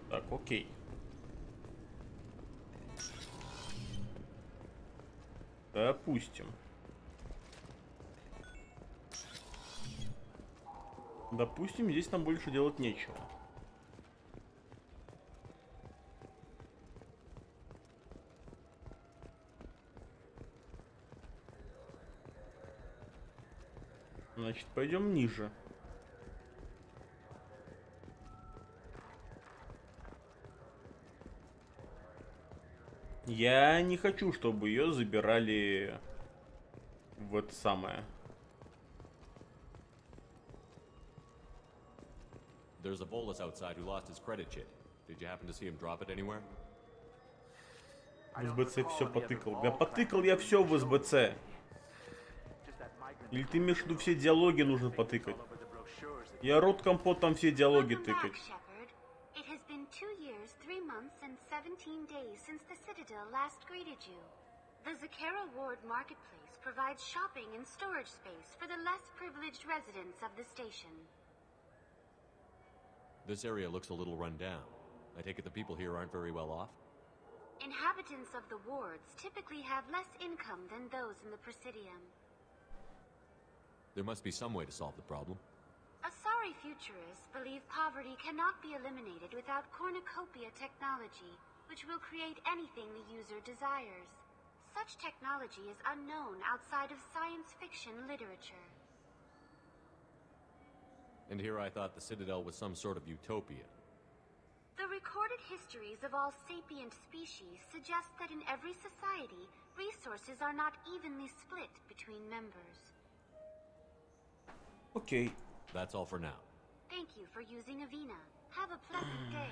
Так, окей. Допустим. Допустим, здесь нам больше делать нечего. Значит, пойдем ниже. Я не хочу, чтобы ее забирали в это самое. There's a bolus outside who lost his credit chit. Did you happen to see him drop it anywhere? В СБЦ все потыкал. Да потыкал я все в СБЦ. Или ты имеешь в виду все диалоги нужно потыкать? Я рот компот там все диалоги тыкать. Shepard. It has been 2 years, 3 months, and 17 days since the Citadel last greeted you. The Zakera Ward Marketplace provides shopping and storage space for the less privileged residents of the station. This area looks a little run down. I take it the people here aren't very well off? Inhabitants of the wards typically have less income than those in the Presidium. There must be some way to solve the problem. Asari futurists believe poverty cannot be eliminated without cornucopia technology, which will create anything the user desires. Such technology is unknown outside of science fiction literature. And here I thought the Citadel was some sort of utopia. The recorded histories of all sapient species suggest that in every society, resources are not evenly split between members. Окей. That's all for now. Thank you for using Avina. Have a pleasant day.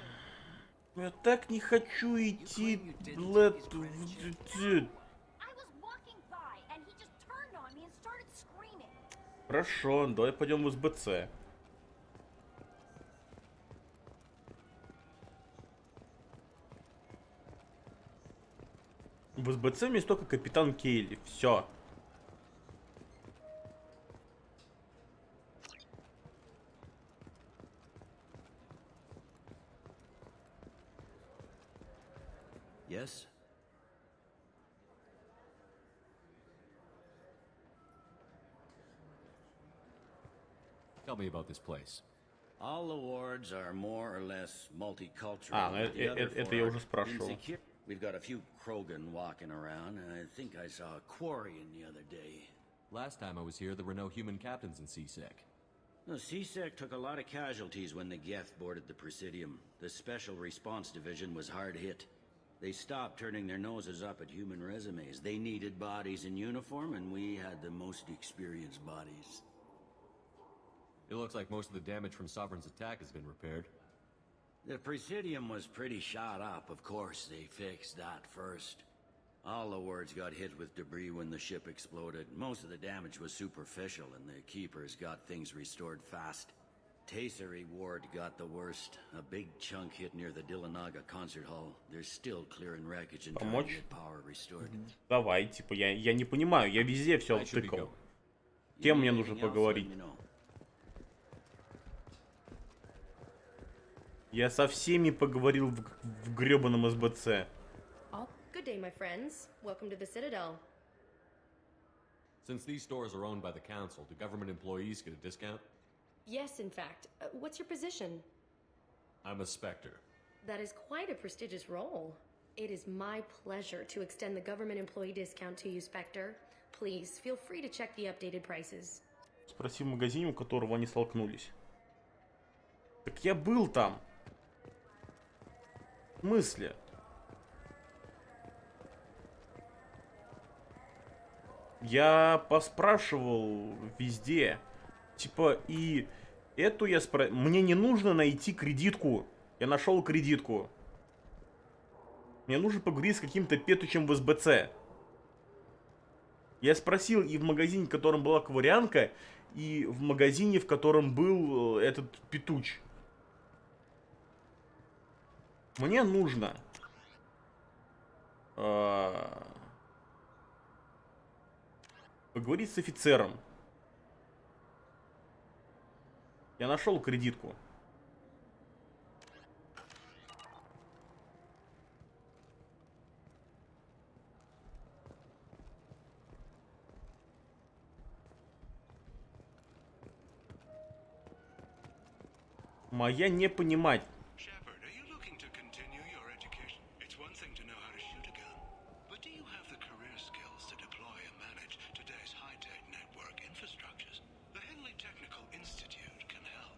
Я так не хочу идти, блядь. I was walking by and he just turned on me and started screaming. Хорошо, давай пойдем в СБЦ. В СБЦ есть только капитан Кейли. Все. Yes? Tell me about this place. All the wards are more or less multicultural. Это я уже спрашивал. We've got a few Krogan walking around, and I think I saw a Quarian the other day. Last time I was here, there were no human captains in CSEC. The CSEC took a lot of casualties when the Geth boarded the Presidium. The Special Response Division was hard hit. They stopped turning their noses up at human resumes. They needed bodies in uniform, and we had the most experienced bodies. It looks like most of the damage from Sovereign's attack has been repaired. The Presidium was pretty shot up. Of course, they fixed that first. All the wards got hit with debris when the ship exploded. Most of the damage was superficial, and the Keepers got things restored fast. Tasery Ward got the worst. A big chunk hit near the Dillanaga concert hall. They're still clearing wreckage and trying to get power restored. Давай, типа, я не понимаю, я везде все втыкал. Кем мне нужно поговорить? Я со всеми поговорил в грёбаном СБЦ. Good day, my friends. Welcome to the Citadel. Since these stores are owned by the council, do government employees get a discount? Yes, in fact. What's your position? I'm a Spectre. That is quite a prestigious role. It is my pleasure to extend the government employee discount to you, Spectre. Please, feel free to check the updated prices. Спроси в магазине, у которого они столкнулись. Так я был там. В смысле? Я поспрашивал везде. Типа, и эту я спросил. Мне не нужно найти кредитку. Я нашел кредитку. Мне нужно поговорить с каким-то петучем в СБЦ. Я спросил и в магазине, в котором была кварианка, и в магазине, в котором был этот петуч. Мне нужно поговорить с офицером. Я нашел кредитку. Моя не понимать. Shepard, are you looking to continue your education? It's one thing to know how to shoot a gun, but do you have the career skills to deploy and manage today's high-tech network infrastructures? The Henley Technical Institute can help.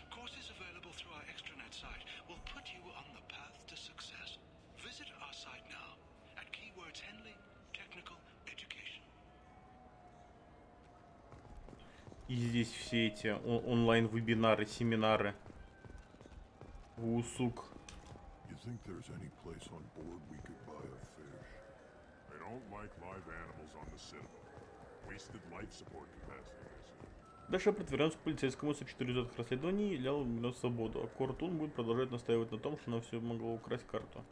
Courses available through our extranet site will put you on the path to success. Visit our site now at keywords Henley Technical Education. И здесь все эти онлайн-вебинары, семинары. Усук. You think there's any place on board we could buy a fish? They don't like live animals on the Citadel. Wasted life support capacity, they say. Да, Шепард вернется к полицейскому сообщить о результатах расследований и Лял вернет свободу. А Кортун будет продолжать настаивать на том, что она все могла украсть карту.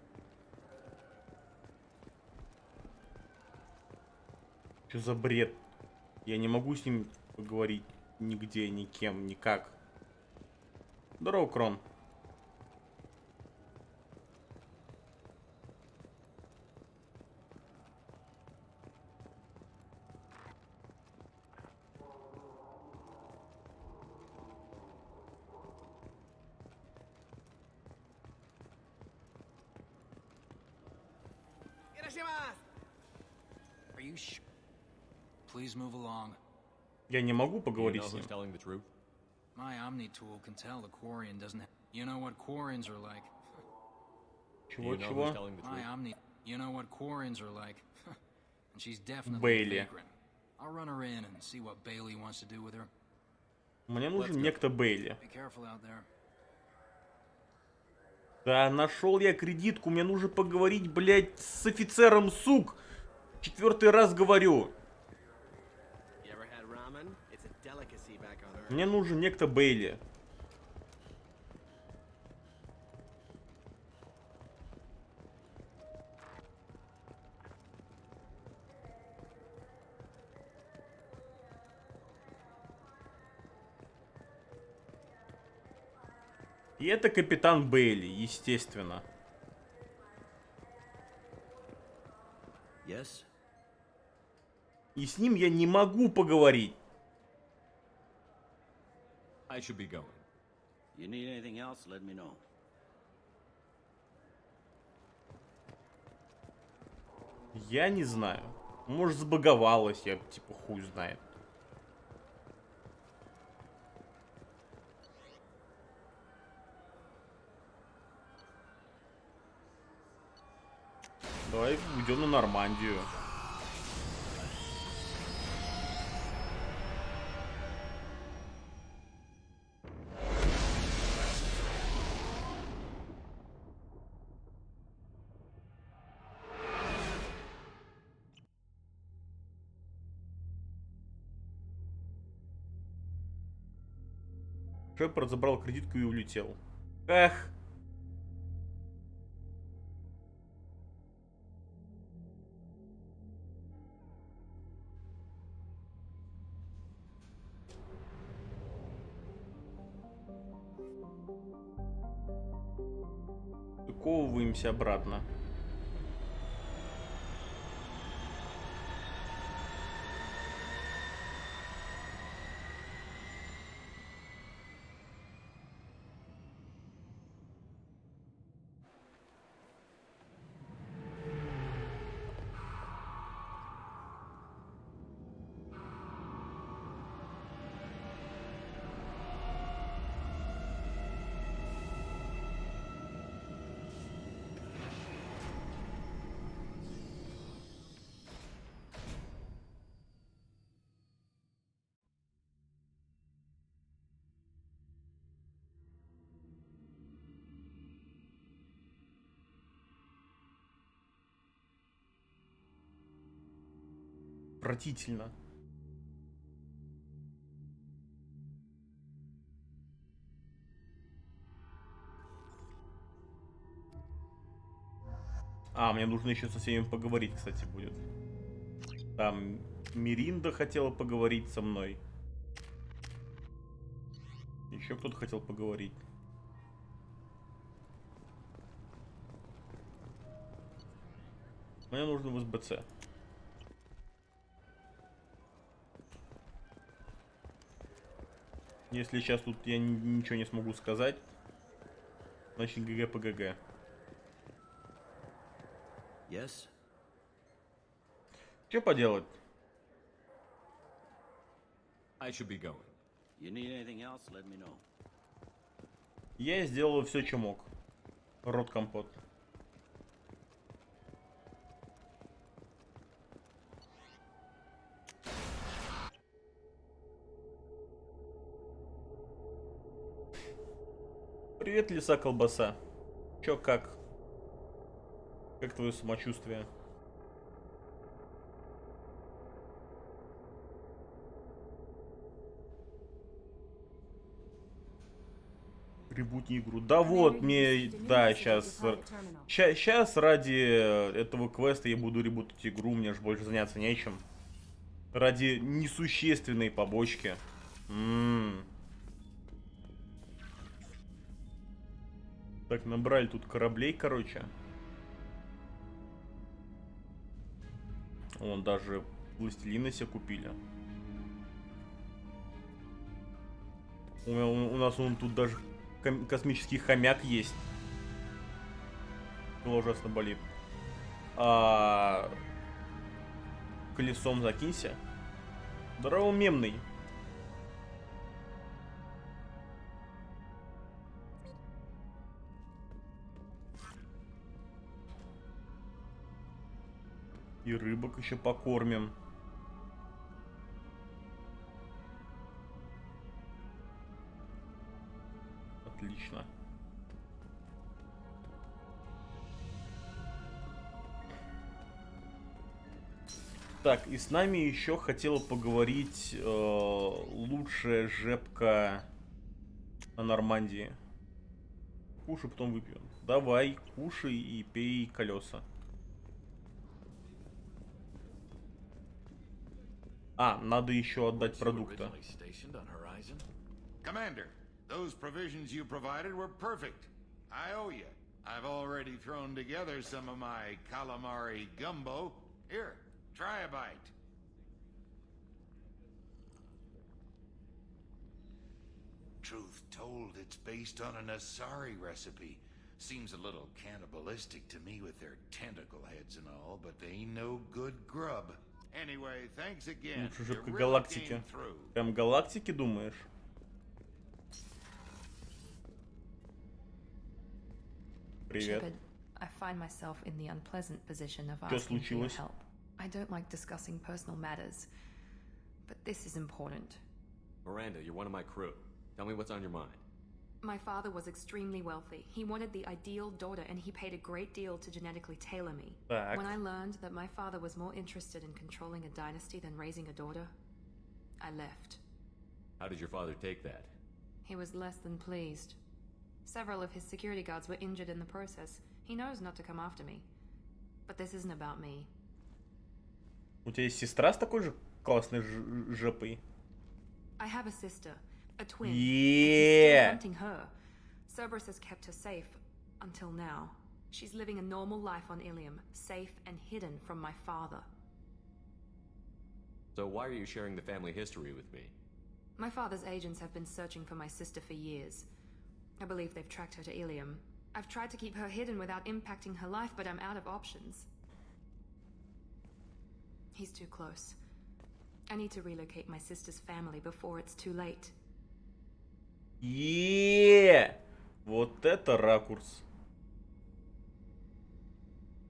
Что за бред? Я не могу с ним поговорить нигде, никем, никак. Здорово, Крон. Are you sure? Please move along. Я не могу поговорить с ним. My Omni tool can tell the Quarian doesn't. You know what Quarians are like. Чего, чего? My Omni. You know what Quarians are like. And she's definitely Бейли. a vagrant. I'll run her in and see what Bailey wants to do with her. Мне нужен некто Бейли. Be careful out there. Да, нашел я кредитку, мне нужно поговорить, блядь, с офицером, сук. 4-й раз говорю. Мне нужен некто Бейли. И это капитан Бейли, естественно. Yes? И с ним я не могу поговорить. I should be going. You need anything else, let me know. Я не знаю. Может, забаговалась, я типа хуй знает. Давай уйдем на Нормандию. Шепард забрал кредитку и улетел. Эх! Выковываемся обратно. Отвратительно. А, мне нужно еще со всеми поговорить, кстати, будет. Там Миринда хотела поговорить со мной. Еще кто-то хотел поговорить. Мне нужно в СБЦ. Если сейчас тут я ничего не смогу сказать, значит ГГ по ГГ. Yes? Что поделать? I should be going. You need anything else, let me know. Я сделал все, что мог. Рот компот. Привет, лиса колбаса. Чё, как? Как твое самочувствие? Ребутни игру. Да вот, мне... Да, сейчас ради этого квеста я буду ребутать игру, мне же больше заняться нечем. Ради несущественной побочки. Так, набрали тут кораблей, короче. Вон даже властелины себе купили. У нас вон тут даже космический хомяк есть. Было ужасно болит. Колесом закинься. Здорово, мемный. И рыбок еще покормим. Отлично. Так, и с нами еще хотела поговорить лучшая жепка на Нормандии. Кушай, потом выпью. Давай, кушай и пей колеса. А, надо еще отдать продукта. Commander, those provisions you provided were perfect. I owe you. I've already thrown together some of my calamari gumbo. Here, try a bite. Truth told, it's based on an Asari recipe. Seems a little cannibalistic to me with their tentacle heads and all, but they ain't no good grub. Anyway, thanks again. Лучше жепка галактики. Прям галактики, думаешь? Привет. Shepard, I find myself in the unpleasant position of asking for your help. I don't like discussing personal matters, but this is important. Miranda, you're one of my crew. Tell me what's on your mind. My father was extremely wealthy. He wanted the ideal daughter, and he paid a great deal to genetically tailor me. When I learned that my father was more interested in controlling a dynasty than raising a daughter, I left. How did your father take that? He was less than pleased. Several of his security guards were injured in the process. He knows not to come after me. But this isn't about me. У тебя есть сестра с такой же классной жопой? I have a sister, a twin. Yeah. And he's still hunting her. Cerberus has kept her safe until now. She's living a normal life on Ilium, safe and hidden from my father. So why are you sharing the family history with me? My father's agents have been searching for my sister for years. I believe they've tracked her to Ilium. I've tried to keep her hidden without impacting her life, but I'm out of options. He's too close. I need to relocate my sister's family before it's too late. Yeah! Вот это ракурс.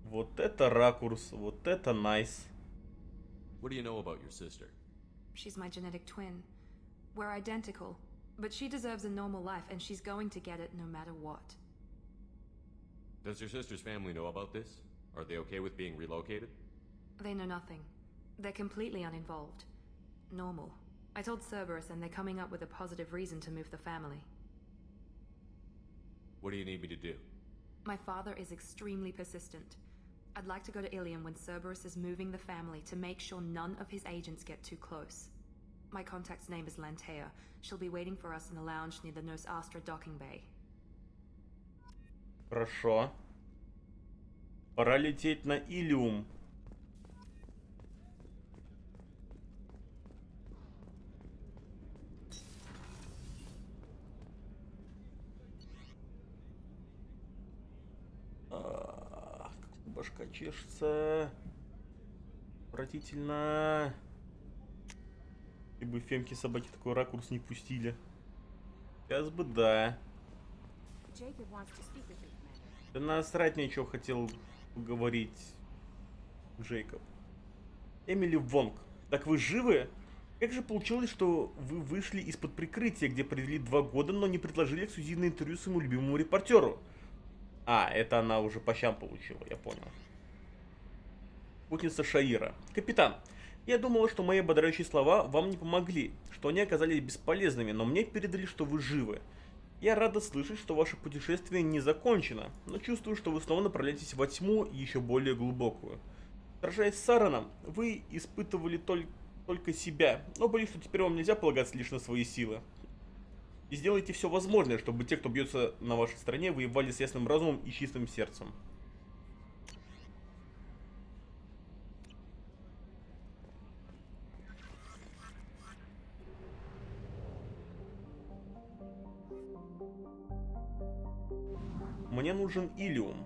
Вот это ракурс. Вот это nice. What do you know about your sister? She's my genetic twin. We're identical, but she deserves a normal life, and she's going to get it no matter what. Does your sister's family know about this? Are they okay with being relocated? They know nothing. They're completely uninvolved. Normal. I told Cerberus, and they're coming up with a positive reason to move the family. What do you need me to do? My father is extremely persistent. I'd like to go to Ilium when Cerberus is moving the family to make sure none of his agents get too close. My contact's name is Lantea. She'll be waiting for us in the lounge near the Nos Astra docking bay. Хорошо. Пора лететь на Илиум. Башка чешется. Отвратительно. И бы фемки собаки такой ракурс не пустили. Сейчас бы да. Да насрать мне, что хотел поговорить Джейкоб. Эмили Вонг. Так вы живы? Как же получилось, что вы вышли из-под прикрытия, где провели 2 года, но не предложили эксклюзивное интервью своему любимому репортеру? А, это она уже по щам получила, я понял. Путница Шаира. Капитан, я думала, что мои ободряющие слова вам не помогли, что они оказались бесполезными, но мне передали, что вы живы. Я рада слышать, что ваше путешествие не закончено, но чувствую, что вы снова направляетесь во тьму еще более глубокую. Сражаясь с Сараном, вы испытывали только себя, но боюсь, что теперь вам нельзя полагаться лишь на свои силы. И сделайте все возможное, чтобы те, кто бьется на вашей стороне, воевали с ясным разумом и чистым сердцем. Мне нужен Илиум.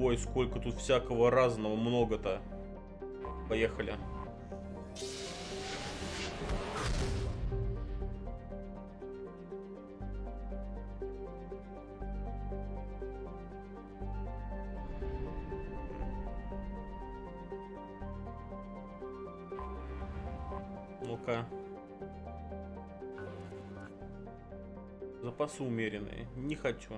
Ой, сколько тут всякого разного, много-то. Поехали. Ну-ка. Запасы умеренные. Не хочу.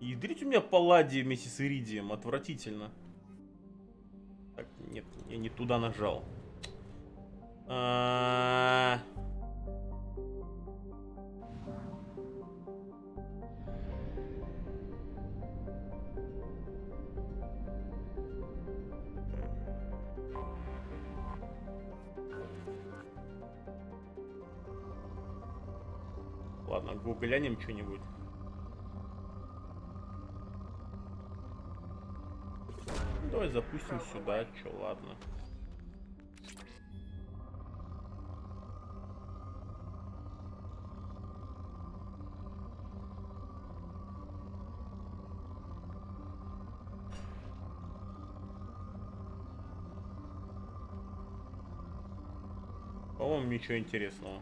Ядрить у меня палладий вместе с иридием. Отвратительно. Так, нет, я не туда нажал. Ладно, глянем что-нибудь. Давай запустим сюда, чё, ладно. По-моему, ничего интересного.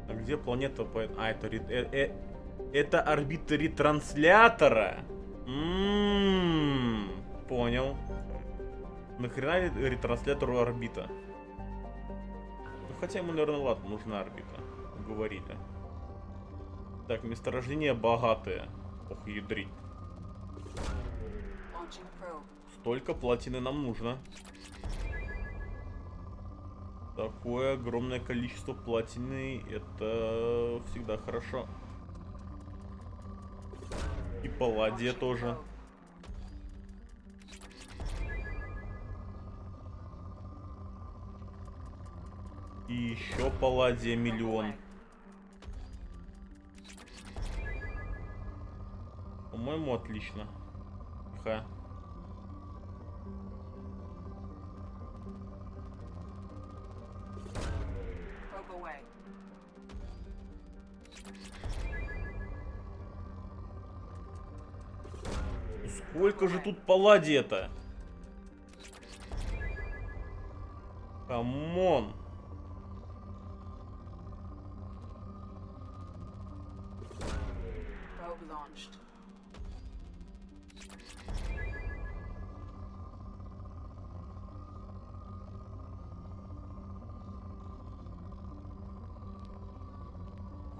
А где планета по... А, это орбита ретранслятора? Понял. Нахрена ретранслятору орбита? Ну, хотя ему, наверное, ладно, нужна орбита. Говорили. Так, месторождения богатые. Ох, ядрить. Столько платины нам нужно. Такое огромное количество платины, это всегда хорошо. И палладия тоже. И еще палладия миллион. По-моему, отлично. Тихо. Сколько же тут палладия-то? Камон.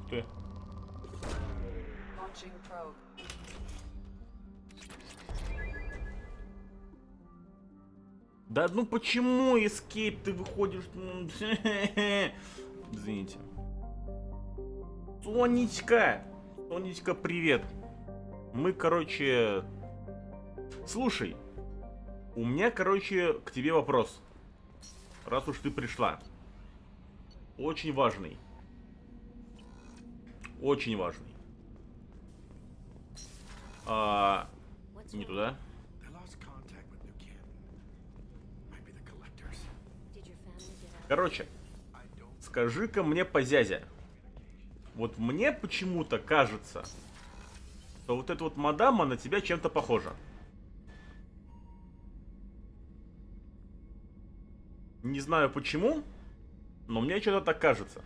Ух ты. Да ну почему, Escape, ты выходишь? Извините. Сонечка! Сонечка, привет. Мы, короче... Слушай, у меня, короче, к тебе вопрос. Раз уж ты пришла. Очень важный. Очень важный. Не туда. Короче, скажи-ка мне, позязя. Вот мне почему-то кажется, что вот эта вот мадама на тебя чем-то похожа. Не знаю почему, но мне что-то так кажется.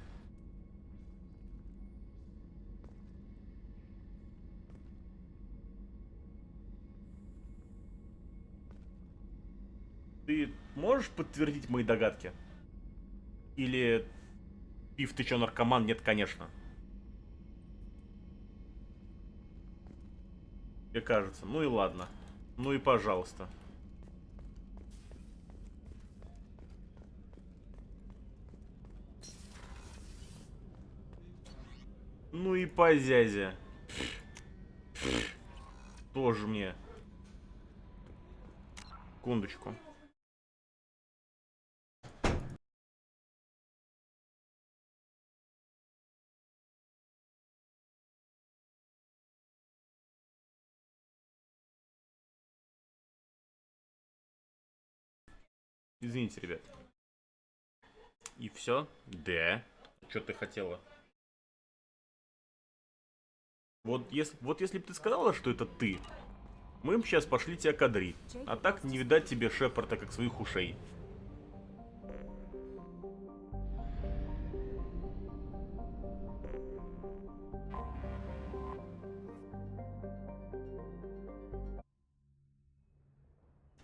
Ты можешь подтвердить мои догадки? Или... Пив, ты чё, наркоман? Нет, конечно. Мне кажется. Ну и ладно. Ну и пожалуйста. Ну и позязя. Тоже мне. Секундочку. Извините, ребят. И все? Да. Что ты хотела? Вот если бы ты сказала, что это ты, мы бы сейчас пошли тебя кадрить. А так не видать тебе Шепарда как своих ушей.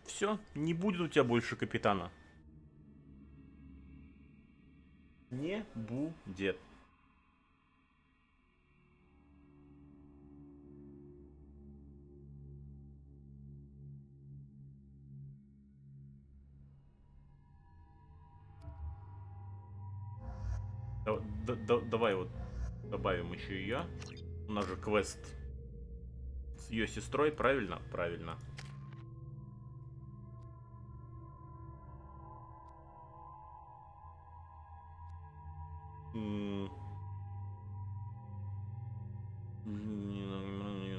Все, не будет у тебя больше капитана. Не будет. Давай вот добавим еще ее. У нас же квест с ее сестрой, правильно? Правильно.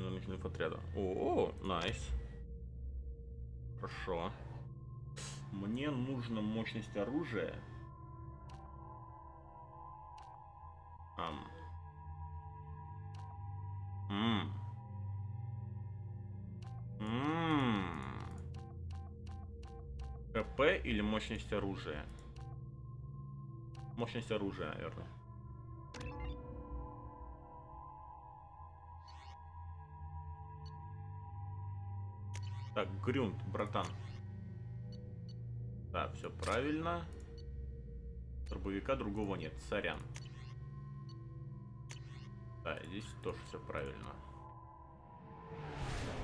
Научных отряда. О, найс. Хорошо. Мне нужна мощность оружия. КП или мощность оружия? Мощность оружия, наверное. Так, Грюнт, братан. Да, все правильно. Дробовика другого нет, сорян. Да, здесь тоже все правильно.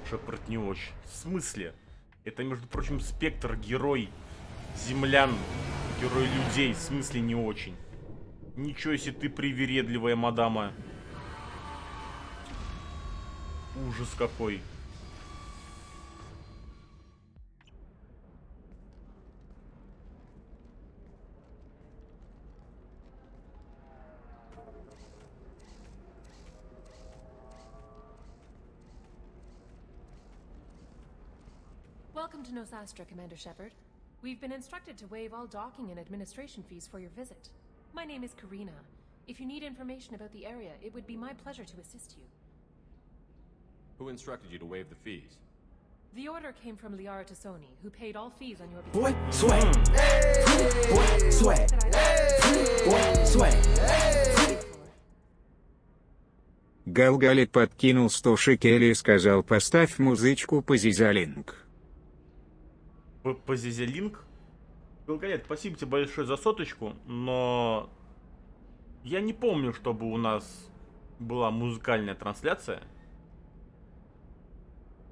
Шепард не очень. В смысле? Это, между прочим, Спектр, герой землян, герой людей. В смысле не очень. Ничего себе ты привередливая мадама. Ужас какой. Welcome to Nosastra, Commander Shepard. We've been instructed to waive all docking and administration fees for your visit. My name is Karina. If you need information about the area, it would be my pleasure to assist you. Who instructed you to waive the fees? The order came from Liara Tassoni, who paid all fees on your Boy, behalf. swag. Boy, swag. Boy, swag. Галгали подкинул 100 шекелей и сказал: поставь музычку по Зизалинг. По Зизалинг? Галгалет, спасибо тебе большое за соточку, но я не помню, чтобы у нас была музыкальная трансляция.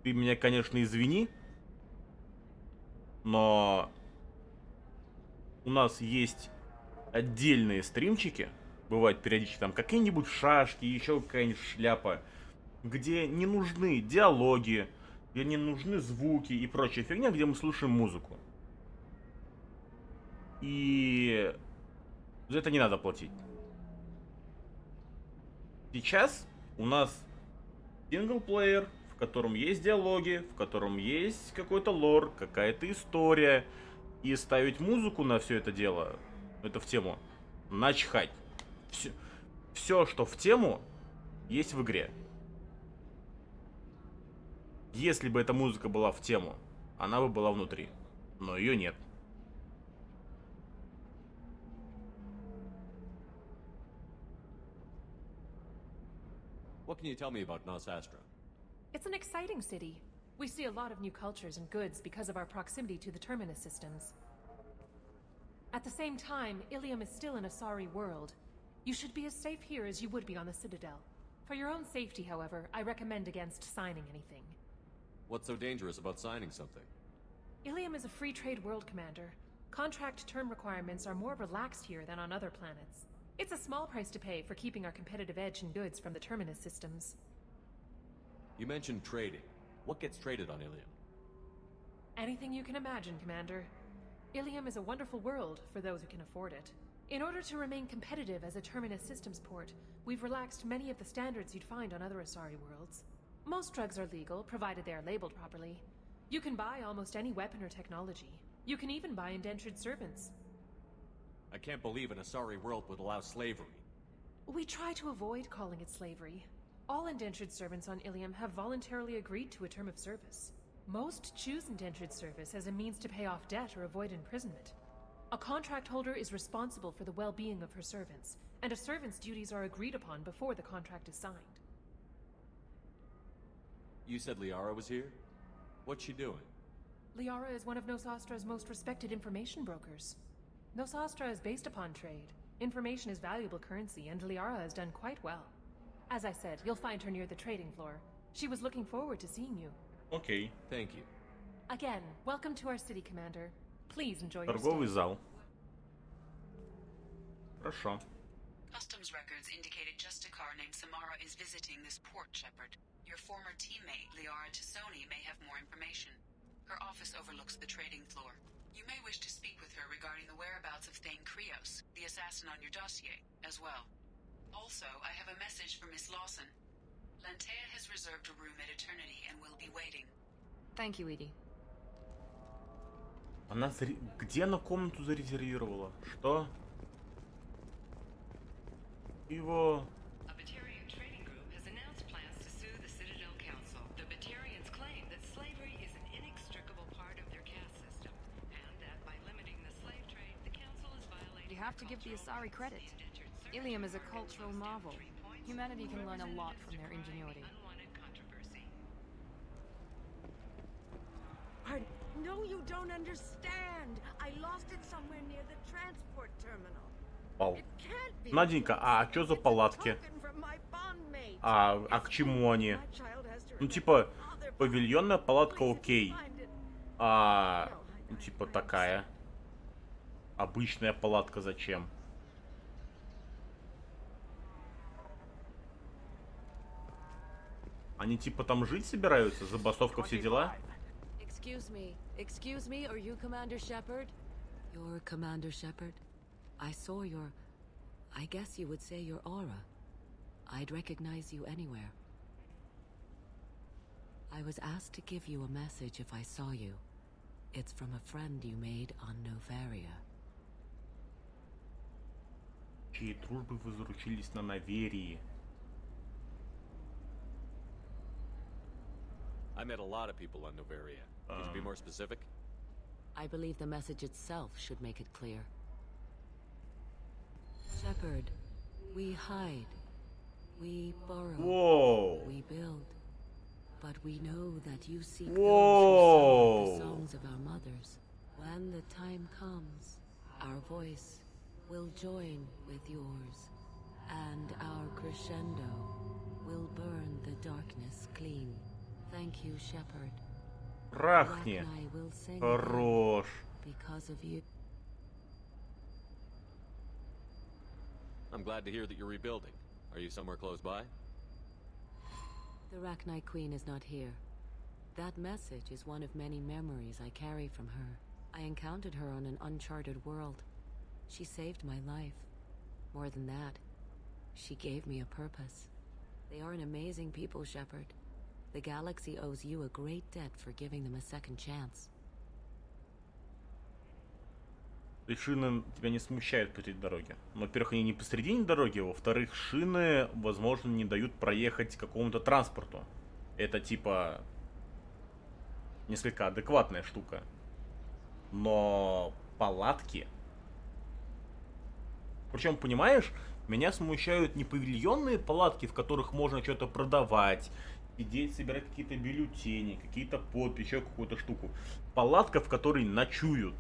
Ты меня, конечно, извини, но у нас есть отдельные стримчики, бывают периодически там какие-нибудь шашки, еще какая-нибудь шляпа, где не нужны диалоги, где не нужны звуки и прочая фигня, где мы слушаем музыку. И за это не надо платить. Сейчас у нас синглплеер, в котором есть диалоги, в котором есть какой-то лор, какая-то история. И ставить музыку на все это дело, это в тему, начхать. Все, что в тему, есть в игре. Если бы эта музыка была в тему, она бы была внутри. Но ее нет. What can you tell me about Nosastra? It's an exciting city. We see a lot of new cultures and goods because of our proximity to the Terminus systems. At the same time, Ilium is still an Asari world. You should be as safe here as you would be on the Citadel. For your own safety, however, I recommend against signing anything. What's so dangerous about signing something? Ilium is a free trade world, Commander. Contract term requirements are more relaxed here than on other planets. It's a small price to pay for keeping our competitive edge in goods from the Terminus systems. You mentioned trading. What gets traded on Ilium? Anything you can imagine, Commander. Ilium is a wonderful world for those who can afford it. In order to remain competitive as a Terminus systems port, we've relaxed many of the standards you'd find on other Asari worlds. Most drugs are legal, provided they are labeled properly. You can buy almost any weapon or technology. You can even buy indentured servants. I can't believe an Asari world would allow slavery. We try to avoid calling it slavery. All indentured servants on Ilium have voluntarily agreed to a term of service. Most choose indentured service as a means to pay off debt or avoid imprisonment. A contract holder is responsible for the well-being of her servants, and a servant's duties are agreed upon before the contract is signed. You said Liara was here? What's she doing? Liara is one of Nosastra's most respected information brokers. Nosastra is based upon trade. Information is valuable currency, and Liara has done quite well. As I said, you'll find her near the trading floor. She was looking forward to seeing you. Окей. Thank you. Again, welcome to our city, Commander. Please enjoy your Торговый stay. зал. Хорошо. Customs records indicate a Justicar named Samara is visiting this port, Shepard. Your former teammate, Liara Tassoni, may have more information. Her office overlooks the trading floor. You may wish to speak with her regarding the whereabouts of Thane Krios, the assassin on your dossier, as well. Also, I have a message for Miss Lawson. Lantea has reserved a room at Eternity and will be waiting. Thank you, Edie. Она где она комнату зарезервировала? Что? Его... A Batarian trading group has announced plans to sue the Citadel Council. The Batarians claim that slavery is an inextricable part of their caste system, and that by limiting the slave trade, the council is violating... You have to give the Asari credit. Ilium is a cultural marvel. Humanity can learn a lot from their ingenuity. No, you don't understand. I lost it somewhere near the transport terminal. Вау. Наденька, а что за палатки? А к чему они? Ну, типа, павильонная палатка окей. Ну, типа, такая. Обычная палатка зачем? Они типа там жить собираются? Забастовка, все дела? Excuse me, are you Commander Shepard? You're Commander Shepard? I saw your... I guess you would say your aura. I'd recognize you anywhere. I was asked to give you a message if I saw you. It's from a friend you made on Novaria. Чьи дружбы вы заручились на Наверии? I met a lot of people on Novaria. Could you be more specific? I believe the message itself should make it clear. Shepard, we hide. We borrow. Whoa. We build. But we know that you seek Whoa. those who sang the songs of our mothers. When the time comes, our voice will join with yours. And our crescendo will burn the darkness clean. Thank you, Shepard. Рахни. Хорош. Because of you. I'm glad to hear that you're rebuilding. Are you somewhere close by? The Rachni Queen is not here. That message is one of many memories I carry from her. I encountered her on an uncharted world. She saved my life. More than that, she gave me a purpose. They are an amazing people, Shepard. The galaxy owes you a great debt for giving them a second chance. Шины тебя не смущают по этой дороге. Во-первых, они не посередине дороги, во-вторых, шины, возможно, не дают проехать какому-то транспорту. Это типа несколько адекватная штука. Но палатки... Причем, понимаешь, меня смущают не павильонные палатки, в которых можно что-то продавать, сидеть, собирать какие-то бюллетени, какие-то подписи, еще какую-то штуку. Палатка, в которой ночуют.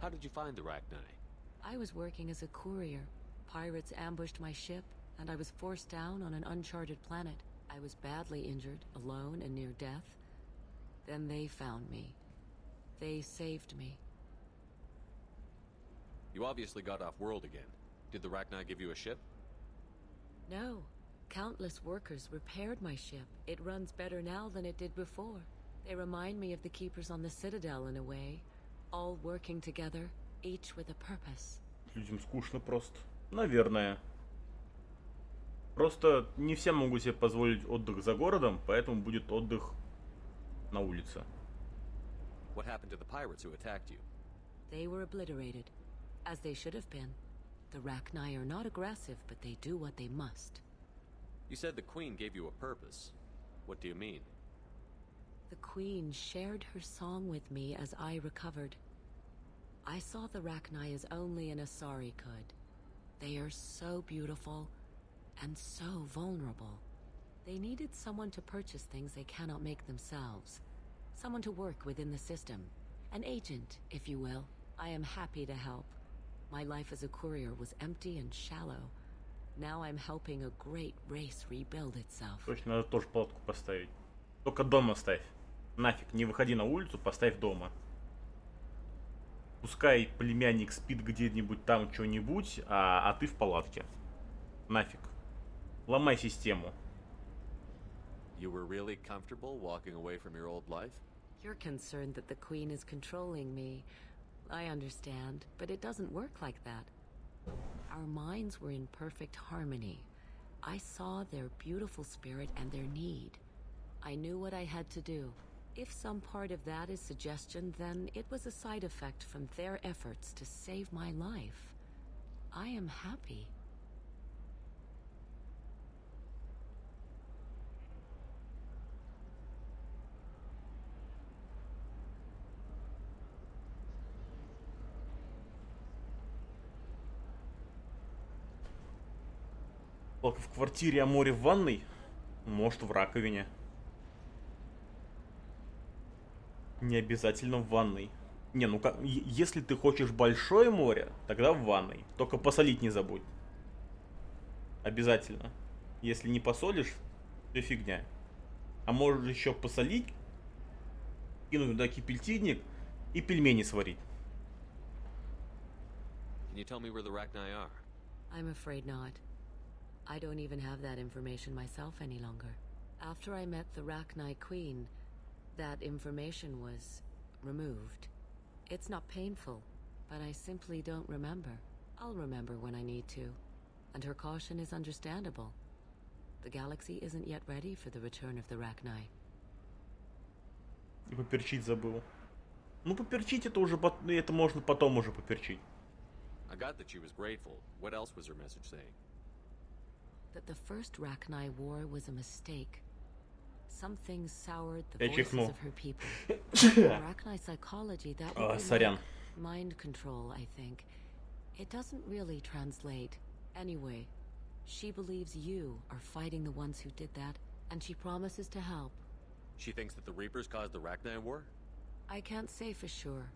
How did you find the Rachni? I was working as a courier. Pirates ambushed my ship, and I was forced down on an uncharted planet. I was badly injured, alone and near death. Then they found me. They saved me. You obviously got off world again. Did the Rachni give you a ship? No. Countless workers repaired my ship. It runs better now than it did before. They remind me of the Keepers on the Citadel in a way. All working together, each with a purpose. Людям скучно просто. Наверное. Просто не все могут себе позволить отдых за городом, поэтому будет отдых на улице. What happened to the pirates who attacked you? They were obliterated, as they should have been. The Rachni are not aggressive, but they do what they must. You said the Queen gave you a purpose. What do you mean? The Queen shared her song with me as I recovered. I saw the Rachni as only an Asari could. They are so beautiful and so vulnerable. They needed someone to purchase things they cannot make themselves. Someone to work within the system. An agent, if you will. I am happy to help. My life as a courier was empty and shallow. Now I'm helping a great race rebuild itself. Точно, надо тоже палатку поставить. Только дома ставь. Нафиг, не выходи на улицу, поставь дома. Пускай племянник спит где-нибудь там что-нибудь, а ты в палатке. Нафиг. Ломай систему. You were really comfortable walking away from your old life? You're concerned that the Queen is controlling me. I understand, but it doesn't work like that. Our minds were in perfect harmony. I saw their beautiful spirit and their need. I knew what I had to do. If some part of that is suggestion, then it was a side effect from their efforts to save my life. I am happy. Только в квартире, а море в ванной? Может, в раковине. Не обязательно в ванной. Не, ну как, если ты хочешь большое море, тогда в ванной. Только посолить не забудь. Обязательно. Если не посолишь, то фигня. А можешь еще посолить, кинуть туда кипятильник и пельмени сварить. Can you tell me where the Rachni are? I'm afraid not. I don't even have that information myself any longer. After I met the Rachni Queen, that information was removed. It's not painful, but I simply don't remember. I'll remember when I need to. And her caution is understandable. The galaxy isn't yet ready for the return of the Rachni. И поперчить забыл. Ну, поперчить это уже, это можно потом уже поперчить. I got that she was grateful. What else was her message saying? That the first Rachni war was a mistake. Something soured the voices of her people. Rachni psychology, that would be like mind control, I think. It doesn't really translate. Anyway, she believes you are fighting the ones who did that, and she promises to help. She thinks that the Reapers caused the Rachni war? I can't say for sure,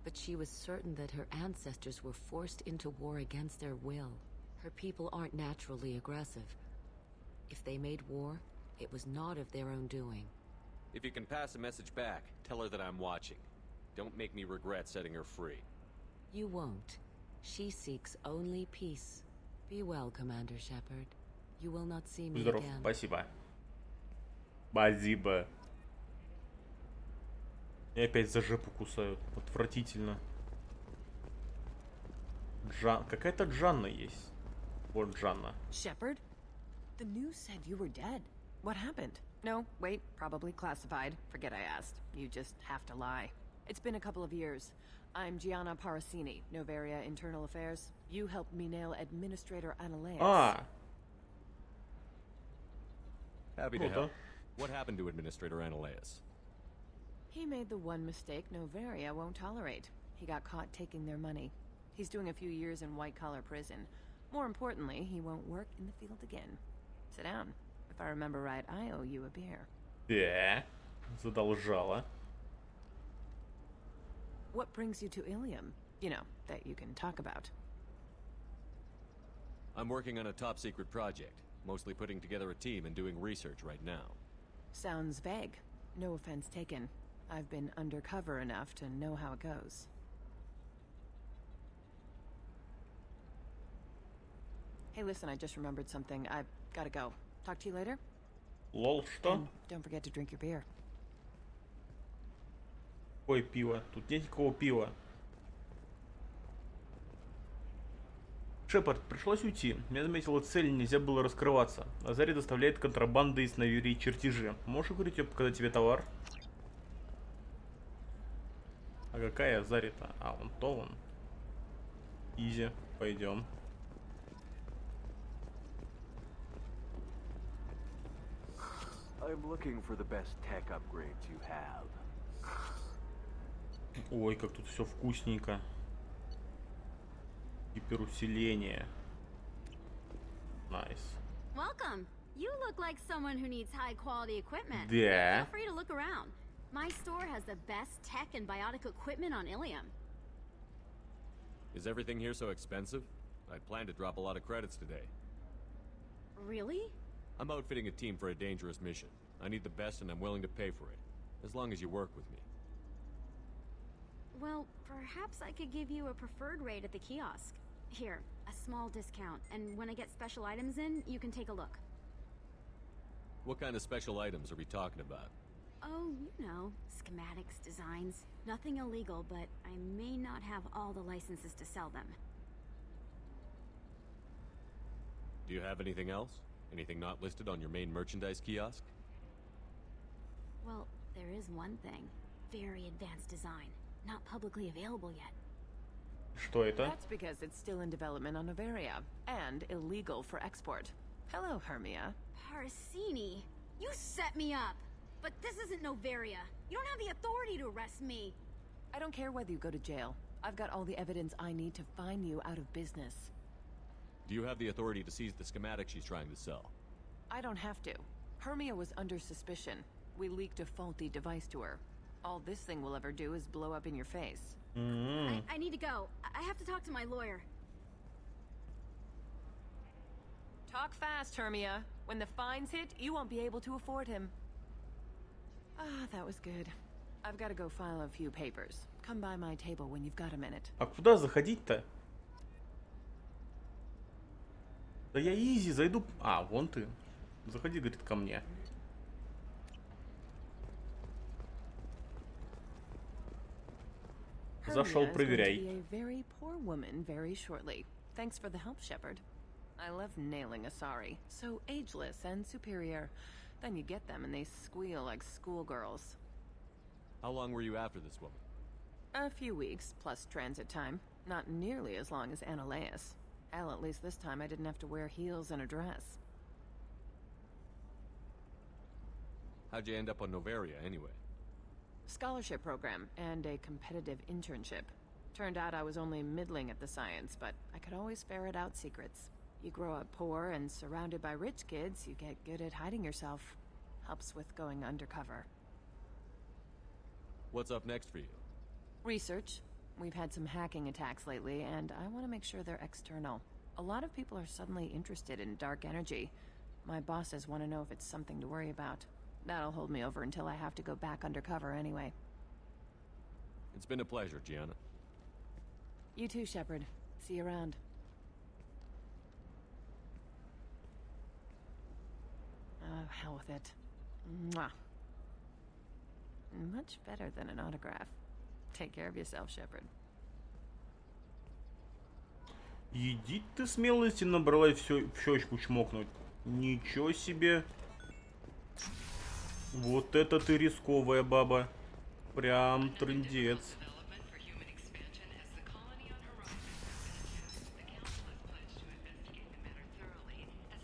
but she was certain that her ancestors were forced into war against their will. Her people aren't naturally aggressive. If they made war, it was not of their own doing. If you can pass a message back, tell her that I'm watching. Don't make me regret setting her free. You won't. She seeks only peace. Be well, Commander Shepard. You will not see me Здоров, again. спасибо. Спасибо. И опять за жопу кусают. Отвратительно. Какая-то Джанна есть. Вот Джанна. Shepard? The news said you were dead. What happened? No, wait, probably classified. Forget I asked. You just have to lie. It's been a couple of years. I'm Gianna Parasini, Novaria Internal Affairs. You helped me nail Administrator Analeas. Ah. Happy to help. What happened to Administrator Analeas? He made the one mistake Novaria won't tolerate. He got caught taking their money. He's doing a few years in white-collar prison. More importantly, he won't work in the field again. Sit down. If I remember right, I owe you a beer. Да, задолжала. What brings you to Ilium? You know, that you can talk about. I'm working on a top-secret project. Mostly putting together a team and doing research right now. Sounds vague. No offense taken. I've been undercover enough to know how it goes. Hey, listen, I just remembered something. I've gotta go. Talk to you later? Лол, что? And don't forget to drink your beer. Какое пиво? Тут нет никакого пива. Шепард, пришлось уйти. Я заметила цель, нельзя было раскрываться. Азари доставляет контрабандой из Наверии чертежи. Можешь говорить, показать тебе товар? А какая Азари-то? А, вон то вон. Изи, пойдем. I'm looking for the best tech upgrades you have. Ой, как тут все вкусненько. Гиперусиление. Nice. Welcome. You look like someone who needs high quality equipment. Yeah. Feel free to look around. My store has the best tech and biotic equipment on Ilium. Is everything here so expensive? I plan to drop a lot of credits today. Really? I'm outfitting a team for a dangerous mission. I need the best and I'm willing to pay for it. As long as you work with me. Well, perhaps I could give you a preferred rate at the kiosk. Here, a small discount, and when I get special items in, you can take a look. What kind of special items are we talking about? Oh, you know, schematics, designs. Nothing illegal, but I may not have all the licenses to sell them. Do you have anything else? Anything not listed on your main merchandise kiosk? Well, there is one thing. Very advanced design. Not publicly available yet. Что это? That's because it's still in development on Noveria, and illegal for export. Hello, Hermia. Parasini, you set me up! But this isn't Noveria. You don't have the authority to arrest me. I don't care whether you go to jail. I've got all the evidence I need to find you out of business. Do you have the authority to seize the schematic she's trying to sell? I don't have to. Hermia was under suspicion. We leaked a faulty device to her. All this thing will ever do is blow up in your face. I need to go. I have to talk to my lawyer. Talk fast, Hermia. When the fines hit, you won't be able to afford him. Ah, that was good. I've got to go file a few papers. Come by my table when you've got a minute. А куда заходить-то? Да я изи, зайду... А, вон ты. Заходи, говорит, ко мне. Зашел, проверяй. Hermia is going to be a very poor woman very shortly. Thanks for the help, Shepard. I love nailing Asari. So ageless and superior. Then you get them and they squeal like schoolgirls. How long were you after this woman? A few weeks, plus transit time. Not nearly as long as Annaleus. Hell, at least this time I didn't have to wear heels and a dress. How'd you end up on Noveria, anyway? Scholarship program and a competitive internship. Turned out I was only middling at the science, but I could always ferret out secrets. You grow up poor and surrounded by rich kids, you get good at hiding yourself. Helps with going undercover. What's up next for you? Research. We've had some hacking attacks lately, and I want to make sure they're external. A lot of people are suddenly interested in dark energy. My bosses want to know if it's something to worry about. That'll hold me over until I have to go back undercover anyway. It's been a pleasure, Gianna. You too, Shepard. See you around. Oh, hell with it. Mwah. Much better than an autograph. Take care of yourself, Shepard. Иди ты смелости набралась все в щечку чмокнуть. Ничего себе. Вот это ты рисковая баба. Прям трындец.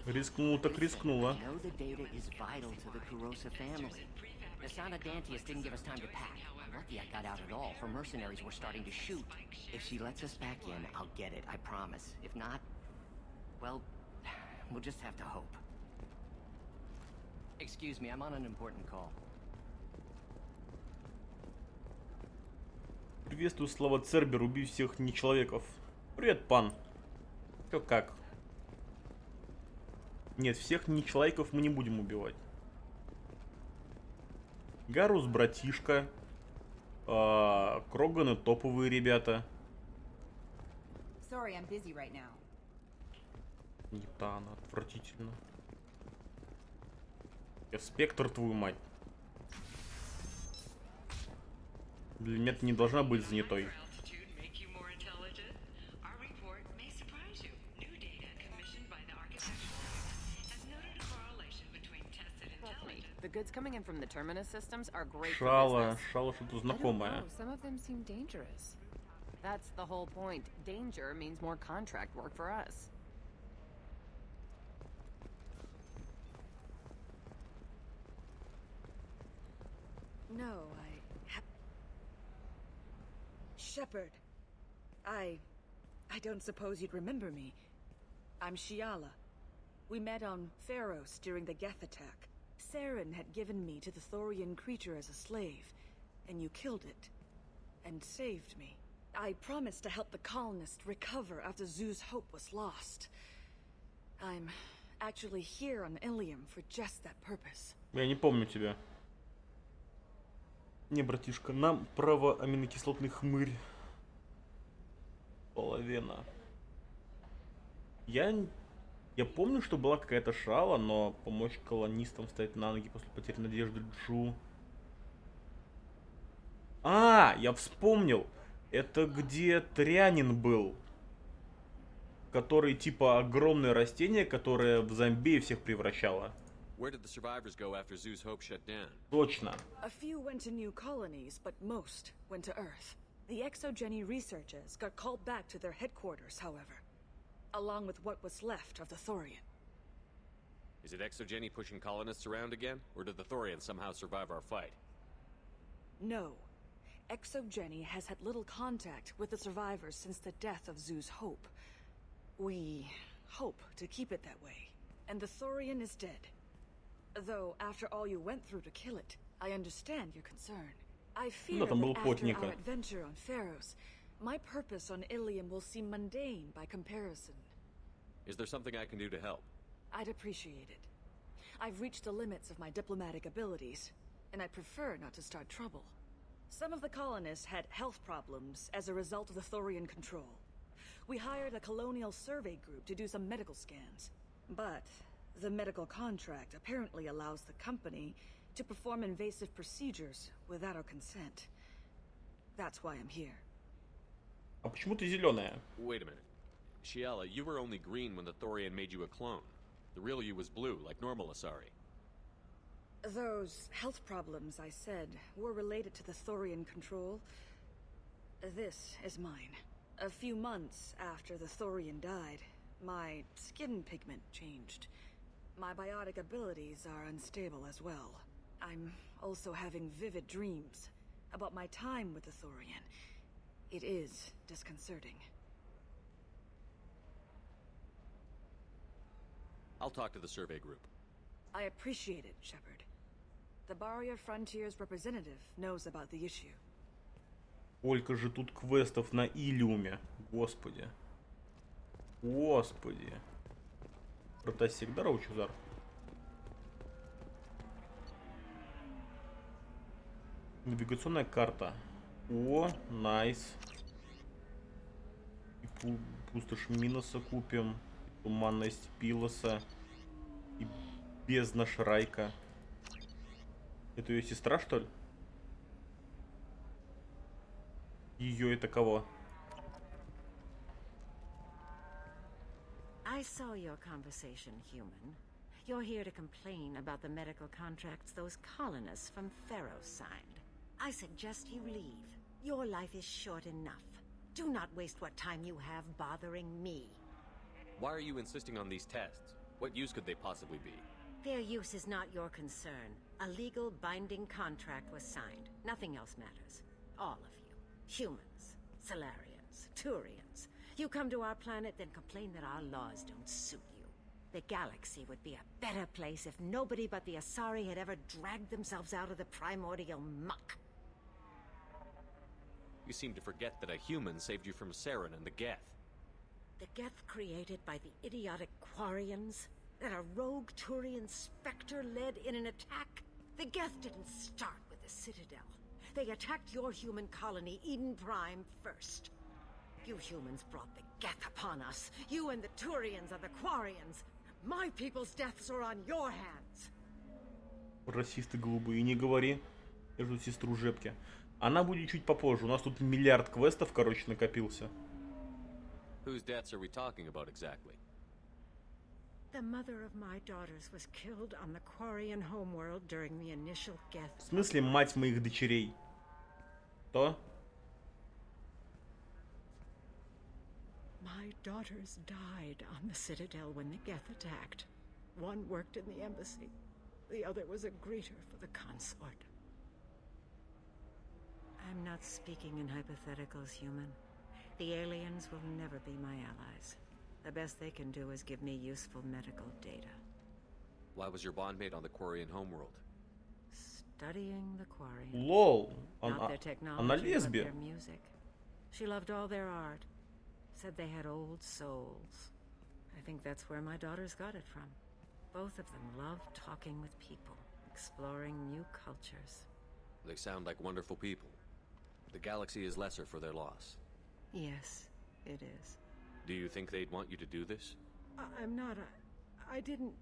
Рискнула так рискнула. I know the data is vital to the Kurosa family. Asana Dantius didn't give us time to pack. I'm lucky I got out at all. Her mercenaries were starting to shoot. If she lets us back in, I'll get it, I promise. If not, well, we'll just have to hope. Excuse me, I'm on an important call. Приветствую, слава Цербер, убей всех нечеловеков. Привет, пан. Чё как? Нет, всех нечеловеков мы не будем убивать. Гарус, братишка. Кроганы топовые ребята. Sorry, I'm busy right now. Не-то она отвратительно. Я спектр, твою мать. Для меня ты не должна быть занятой. Our report may surprise you. The goods coming in from the terminus systems are great for Шала, business. Шала что-то I don't знакомое. know. Some of them seem dangerous. That's the whole point. Danger means more contract work for us. No, Shepard. I don't suppose you'd remember me. I'm Shiala. We met on Pharos during the Geth attack. Saren had given me to the Thorian creature as a slave, and you killed it. And saved me. I promised to help the colonists recover after Zeus' hope was lost. I'm actually here on Ilium for just that purpose. Я не помню тебя. Не, братишка, нам право аминокислотный хмырь. Половина. Я помню, что была какая-то шала, но помочь колонистам встать на ноги после потери надежды Джу. А, я вспомнил. Это где Трянин был. Который типа огромное растение, которое в зомби всех превращало. Where did the survivors go after Zeus' hope shut down? Точно. A few went to new colonies, but most went to Earth. The Exogeny researchers got called back to their headquarters, however, along with what was left of the Thorian. Is it Exogeny pushing colonists around again? Or did the Thorians somehow survive our fight? No. Exogeny has had little contact with the survivors since the death of Zeus' hope. We hope to keep it that way. And the Thorian is dead. Though, after all you went through to kill it, I understand your concern. I fear that after our adventure on Pharos, my purpose on Ilium will seem mundane by comparison. Is there something I can do to help? I'd appreciate it. I've reached the limits of my diplomatic abilities, and I prefer not to start trouble. Some of the colonists had health problems as a result of the Thorian control. We hired a colonial survey group to do some medical scans. But the medical contract apparently allows the company to perform invasive procedures without our consent. That's why I'm here. А почему ты зеленая? Wait a minute. Shiala, you were only green when the Thorian made you a clone. The real you was blue, like normal Asari. Those health problems I said were related to the Thorian control. This is mine. A few months after the Thorian died, my skin pigment changed. My biotic abilities are unstable as well. I'm also having vivid dreams about my time with the Thorian. It is disconcerting. I'll talk to the survey group. I appreciate it, Shepard. The Barrier Frontiers representative knows about the issue. Сколько же тут квестов на Илиуме. Господи. Господи. Протасик, здорово, Чузар. Навигационная карта. О, найс. И пустошь Миноса купим. Туманность Пилоса. И бездна Шрайка. Это ее сестра, что ли? Ее это кого? I saw your conversation, human. You're here to complain about the medical contracts those colonists from Pharos signed. I suggest you leave. Your life is short enough. Do not waste what time you have bothering me. Why are you insisting on these tests? What use could they possibly be? Their use is not your concern. A legal binding contract was signed. Nothing else matters. All of you. Humans, Solarians, Turians. You come to our planet, then complain that our laws don't suit you. The galaxy would be a better place if nobody but the Asari had ever dragged themselves out of the primordial muck. You seem to forget that a human saved you from Saren and the Geth. The Geth created by the idiotic Quarians? That a rogue Turian specter led in an attack? The Geth didn't start with the Citadel. They attacked your human colony, Eden Prime, first. You humans brought the Geth upon us. You and the Turians and the Quarians. My people's deaths are on your hands. Расисты голубые, не говори. Я жду сестру Жепки. Она будет чуть попозже. У нас тут миллиард квестов, короче, накопился. Whose deaths are we talking about exactly? The mother of my daughters was killed on the Quarian homeworld during the initial Geth. В смысле мать моих дочерей? То? My daughters died on the Citadel when the Geth attacked. One worked in the embassy. The other was a greeter for the consort. I'm not speaking in hypotheticals, human. The aliens will never be my allies. The best they can do is give me useful medical data. Why was your bondmate on the Quarian homeworld? Studying the Quarians. Lol. Not their Она technology, but лесбия. their music. She loved all their art. Said they had old souls. I think that's where my daughters got it from. Both of them love talking with people, exploring new cultures. They sound like wonderful people. The galaxy is lesser for their loss. Yes, it is. Do you think they'd want you to do this? I'm not. I didn't.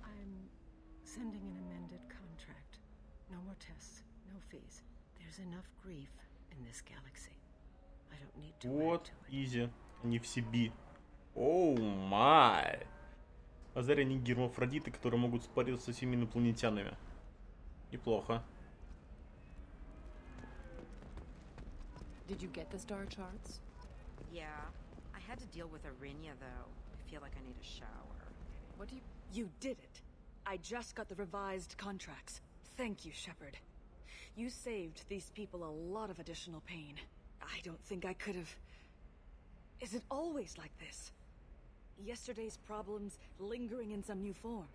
I'm sending an amended contract. No more tests, no fees. There's enough grief in this galaxy. I don't need to. Вот, изи. Они все би. Оу май. Азари они гермафродиты, которые могут спариться со всеми инопланетянами. Неплохо. Did you get the star charts? Yeah. I had to deal with Arinya, though. I feel like I need a shower. What do you... You did it. I just got the revised contracts. Thank you, Shepard. You saved these people a lot of additional pain. I don't think I could have... Is it always like this? Yesterday's problems lingering in some new form.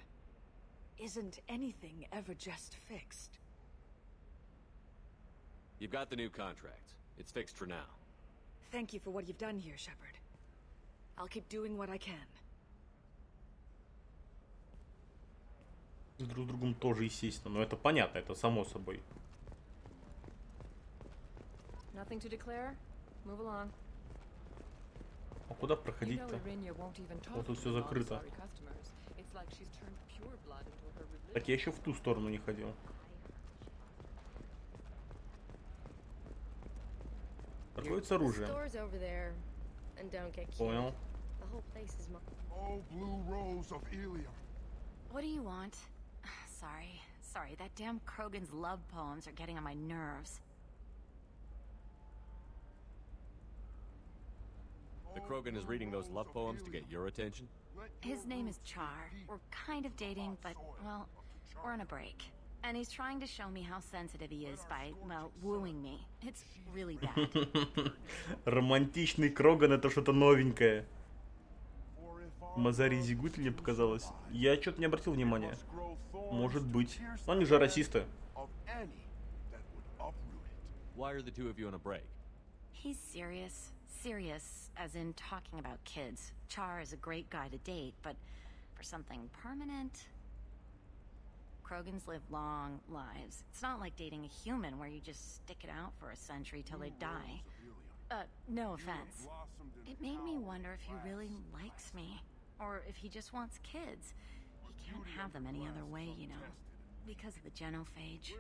Isn't anything ever just fixed? You've got the new contract. It's fixed for now. Thank you for what you've done here, Shepard. I'll keep doing what I can. Друг с другом тоже, естественно. Но это понятно, это само собой. Nothing to declare? Move along. А куда проходить-то? Вот тут все закрыто. Так я еще в ту сторону не ходил. Торговец оружием. Понял. What do you want? Sorry, that damn Krogan's love poems are getting on my nerves. The Krogan is reading those love poems to get your attention? His name is Char. We're kind of dating, but, well, we're on a break. And he's trying to show me how sensitive he is by, well, wooing me. It's really bad. Романтичный Кроган — это что-то новенькое. Мазари Зигут мне показалось. Я что-то не обратил внимания. Может быть. Но они же расисты. Why are the two of you on a break? He's serious. Serious, as in talking about kids. Char is a great guy to date, but for something permanent... Krogans live long lives. It's not like dating a human where you just stick it out for a century till they die. No offense. It made me wonder if he really likes me. Or if he just wants kids. He can't have them any other way, you know. Because of the genophage.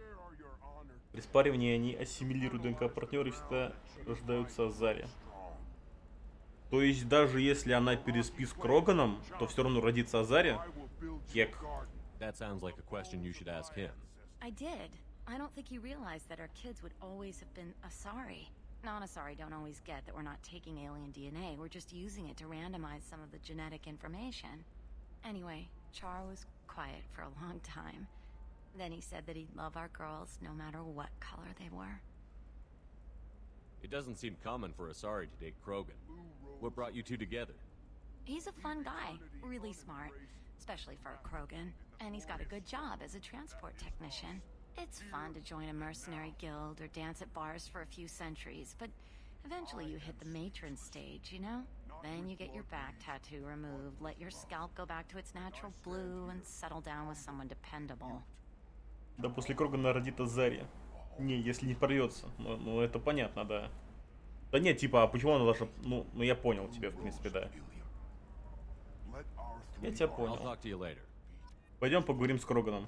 При спаривании они ассимилируют ДНК-партнеры и всегда рождаются Азари. То есть даже если она переспит с Кроганом, то все равно родится Азари? Кек. That sounds like a question you should ask him. I did. I don't think he realized that our kids would always have been Asari. Non-Asari don't always get that we're not taking alien DNA, we're just using it to randomize some of the genetic information. Anyway, Char was quiet for a long time. Then he said that he'd love our girls no matter what color they were. It doesn't seem common for Asari to date Krogan. What brought you two together? He's a fun guy, really smart, especially for a Krogan. And he's got a good job as a transport technician. It's fun to join a mercenary guild or dance at bars for a few centuries, but eventually you hit the matron stage, you know? Then you get your back tattoo removed, let your scalp go back to its natural blue, and settle down with someone dependable. Да после Крогана родит Азари. Не, если не порвется. Ну это понятно, да. Да нет, типа, а почему она должна... Ну я понял тебя, в принципе, да. Я тебя I'll понял. talk to you later. Пойдем поговорим с Кроганом.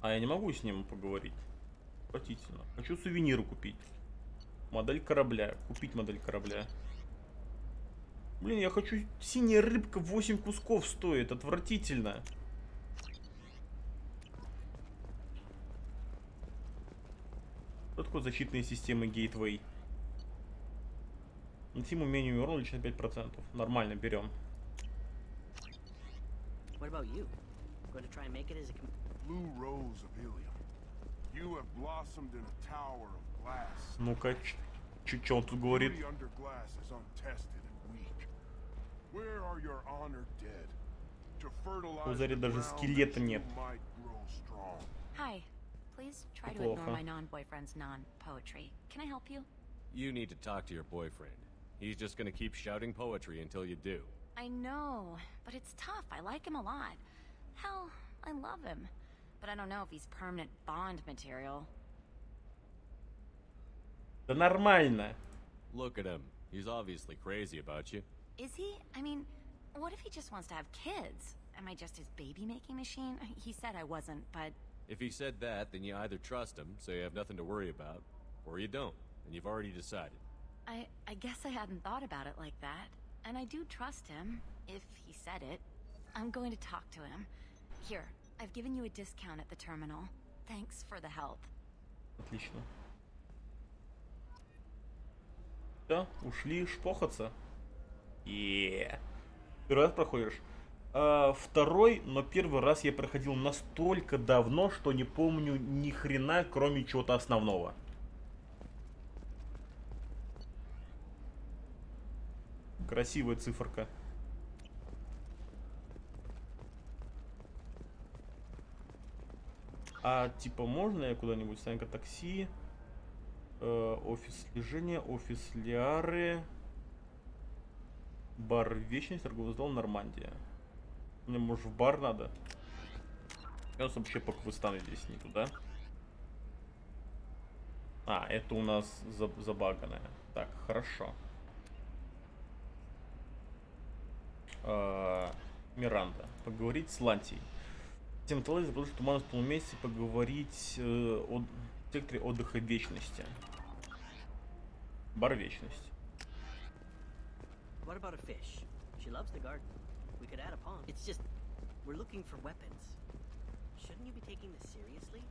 А я не могу с ним поговорить. Отвратительно. Хочу сувениры купить. Модель корабля. Купить модель корабля. Блин, я хочу... Синяя рыбка 8 кусков стоит. Отвратительно. Что такое защитные системы Gateway? Интим умению урона лично 5%. Нормально, берем. What about you? Going to try and make it as a Blue Rose of Ilium. You have blossomed in a tower of glass. Ну-ка, чё он тут говорит? Beauty under glass is untested and weak. Where are your honored dead? To fertilize У Зари the даже ground скелета that you нет. might grow strong. Hi. Please try to Плохо. ignore my non-boyfriend's non-poetry. Can I help you? You need to talk to your boyfriend. He's just gonna keep shouting poetry until you do. I know, but it's tough. I like him a lot. Hell, I love him. But I don't know if he's permanent Bond material. Да нормально. Look at him. He's obviously crazy about you. Is he? I mean, what if he just wants to have kids? Am I just his baby-making machine? He said I wasn't, but... If he said that, then you either trust him, so you have nothing to worry about, or you don't, and you've already decided. I guess I hadn't thought about it like that. And I do trust him, if he said it. I'm going to talk to him. Here, I've given you a discount at the terminal. Thanks for the help. Отлично. Все, ушли шпохаться. Первый раз проходишь. Второй, но первый раз я проходил настолько давно, что не помню ни хрена, кроме чего-то основного. Красивая циферка. А типа можно я куда-нибудь? Станка такси. Офис слежения, офис Лиары. Бар Вечность, торговый зал Нормандия. Мне, может, в бар надо? У нас вообще по квестам здесь не туда. А, это у нас забаганное. Так, хорошо. Миранда. Поговорить с Лантией. Тем Талай заплатил туман в полумесяце поговорить о секторе отдыха Вечности. Бар Вечность. What about a fish? She loves the garden. We could add a pond. It's just, we're looking for weapons. Shouldn't you be taking this seriously?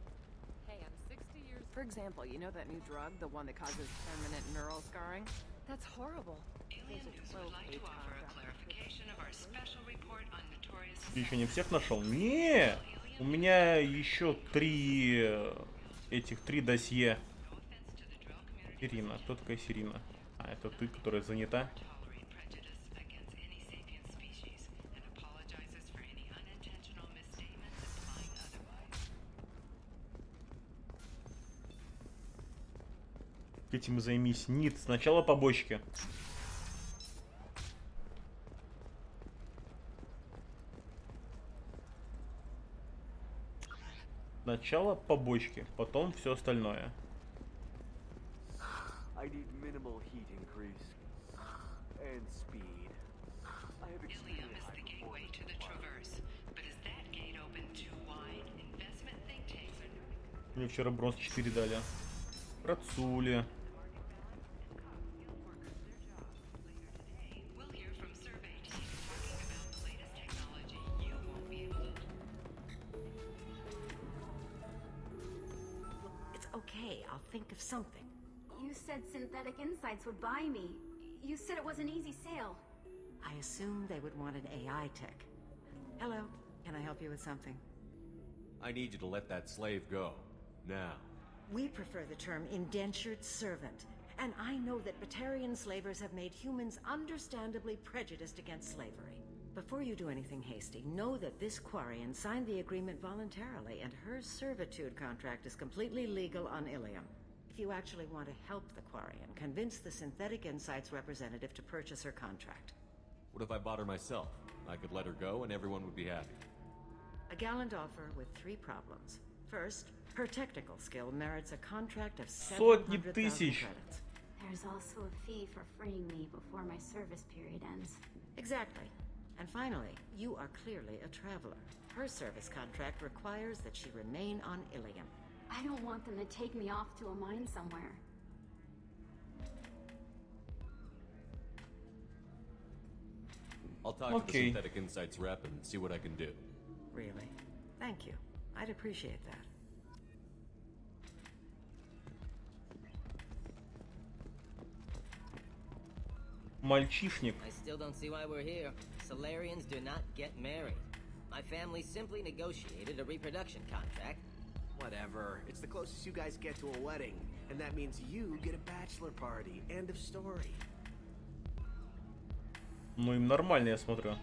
Hey, I'm 60 years... For example, you know that new drug, the one that causes permanent neural scarring? That's horrible. Alien News would like to offer a clarification of our special report on notorious... Ты еще не всех нашел? Не! У меня еще три досье. Сирина. Кто такая Сирина? А, это ты, которая занята? Этим и займись. Нет, сначала побочки. Сначала побочки, потом все остальное. I need minimal heat increase and speed. I have Ilium is the gateway to the Traverse, but is that gate open too wide? Investment think tanks are... Мне вчера бронз 4 дали. Рацули. We'll hear from survey team talking about the latest technology you won't be able to... It's okay. I'll think of something. You said Synthetic Insights would buy me. You said it was an easy sale. I assumed they would want an AI tech. Hello. Can I help you with something? I need you to let that slave go. Now. We prefer the term indentured servant. And I know that Batarian slavers have made humans understandably prejudiced against slavery. Before you do anything hasty, know that this Quarian signed the agreement voluntarily, and her servitude contract is completely legal on Ilium. If you actually want to help the Quarian, convince the Synthetic Insights representative to purchase her contract. What if I bought her myself? I could let her go and everyone would be happy. A gallant offer with 3 problems. First, her technical skill merits a contract of 700,000 credits. There's also a fee for freeing me before my service period ends. Exactly. And finally, you are clearly a traveler. Her service contract requires that she remain on Ilium. I don't want them to take me off to a mine somewhere. I'll talk to the Synthetic Insights rep and see what I can do. Really? Thank you. I'd appreciate that. Мальчишник. I still don't see why we're here. Solarians do not get married. My family simply negotiated a reproduction contract. Whatever. It's the closest you guys get to a wedding. And that means you get a bachelor party. End of story. Ну им нормально, я смотрю.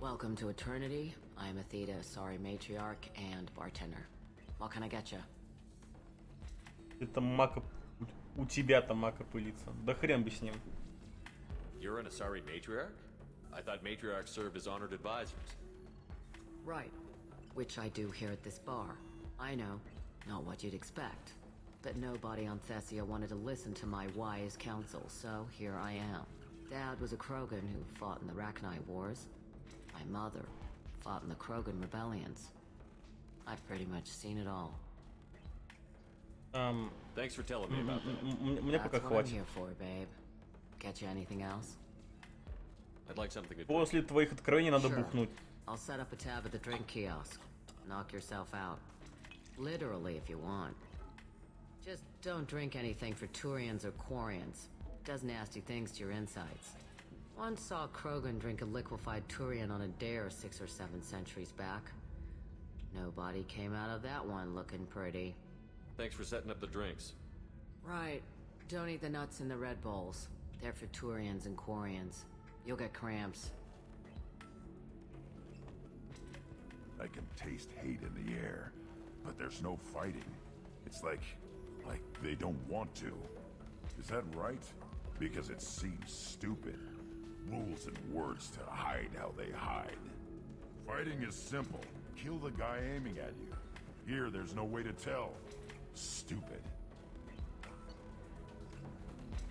Welcome to Eternity. I'm a Theta Asari matriarch and bartender. What can I get you? Это мака... У тебя-то мака пылится. Да хрен бы с ним. You're an Asari matriarch? I thought matriarchs served as honored advisors. Right. Which I do here at this bar. I know. Not what you'd expect. But nobody on Thessia wanted to listen to my wise counsel, so here I am. Dad was a Krogan who fought in the Rachni Wars. My mother fought in the Krogan rebellions. I've pretty much seen it all. Thanks for telling me about that. Мне пока That's what I'm хватит. here for, babe. Get you anything else? I'd like something to drink. После твоих откровений надо Sure. бухнуть. I'll set up a tab at the drink kiosk. Knock yourself out. Literally, if you want. Just don't drink anything for Turians or Quarians. Does nasty things to your insides. Once saw Krogan drink a liquefied Turian on a dare 6 or 7 centuries back. Nobody came out of that one looking pretty. Thanks for setting up the drinks. Right. Don't eat the nuts in the Red Bowls. They're for Turians and Quarians. You'll get cramps. I can taste hate in the air, but there's no fighting. It's like they don't want to. Is that right? Because it seems stupid. Rules and words to hide how they hide. Fighting is simple. Kill the guy aiming at you. Here, there's no way to tell. Stupid.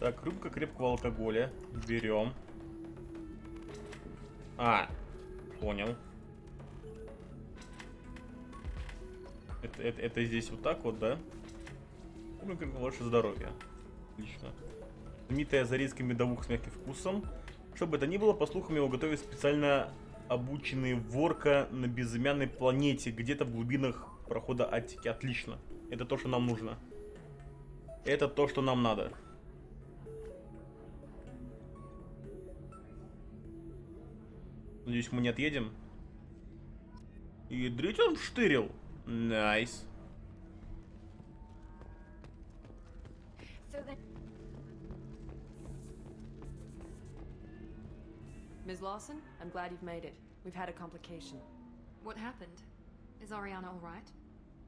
Так, рюмка крепкого алкоголя. Берем. А, понял. Это здесь вот так вот, да? Ну, как ваше здоровье. Отлично. Знаменитая зарезка медовух с мягким вкусом. Что бы это ни было, по слухам, его готовят специально обученные ворка на безымянной планете, где-то в глубинах прохода Аттики. Отлично. Это то, что нам нужно. Это то, что нам надо. Надеюсь, мы не отъедем. И дрить он штырил. Найс. Ms. Lawson, I'm glad you've made it. We've had a complication. What happened? Is Ariana all right?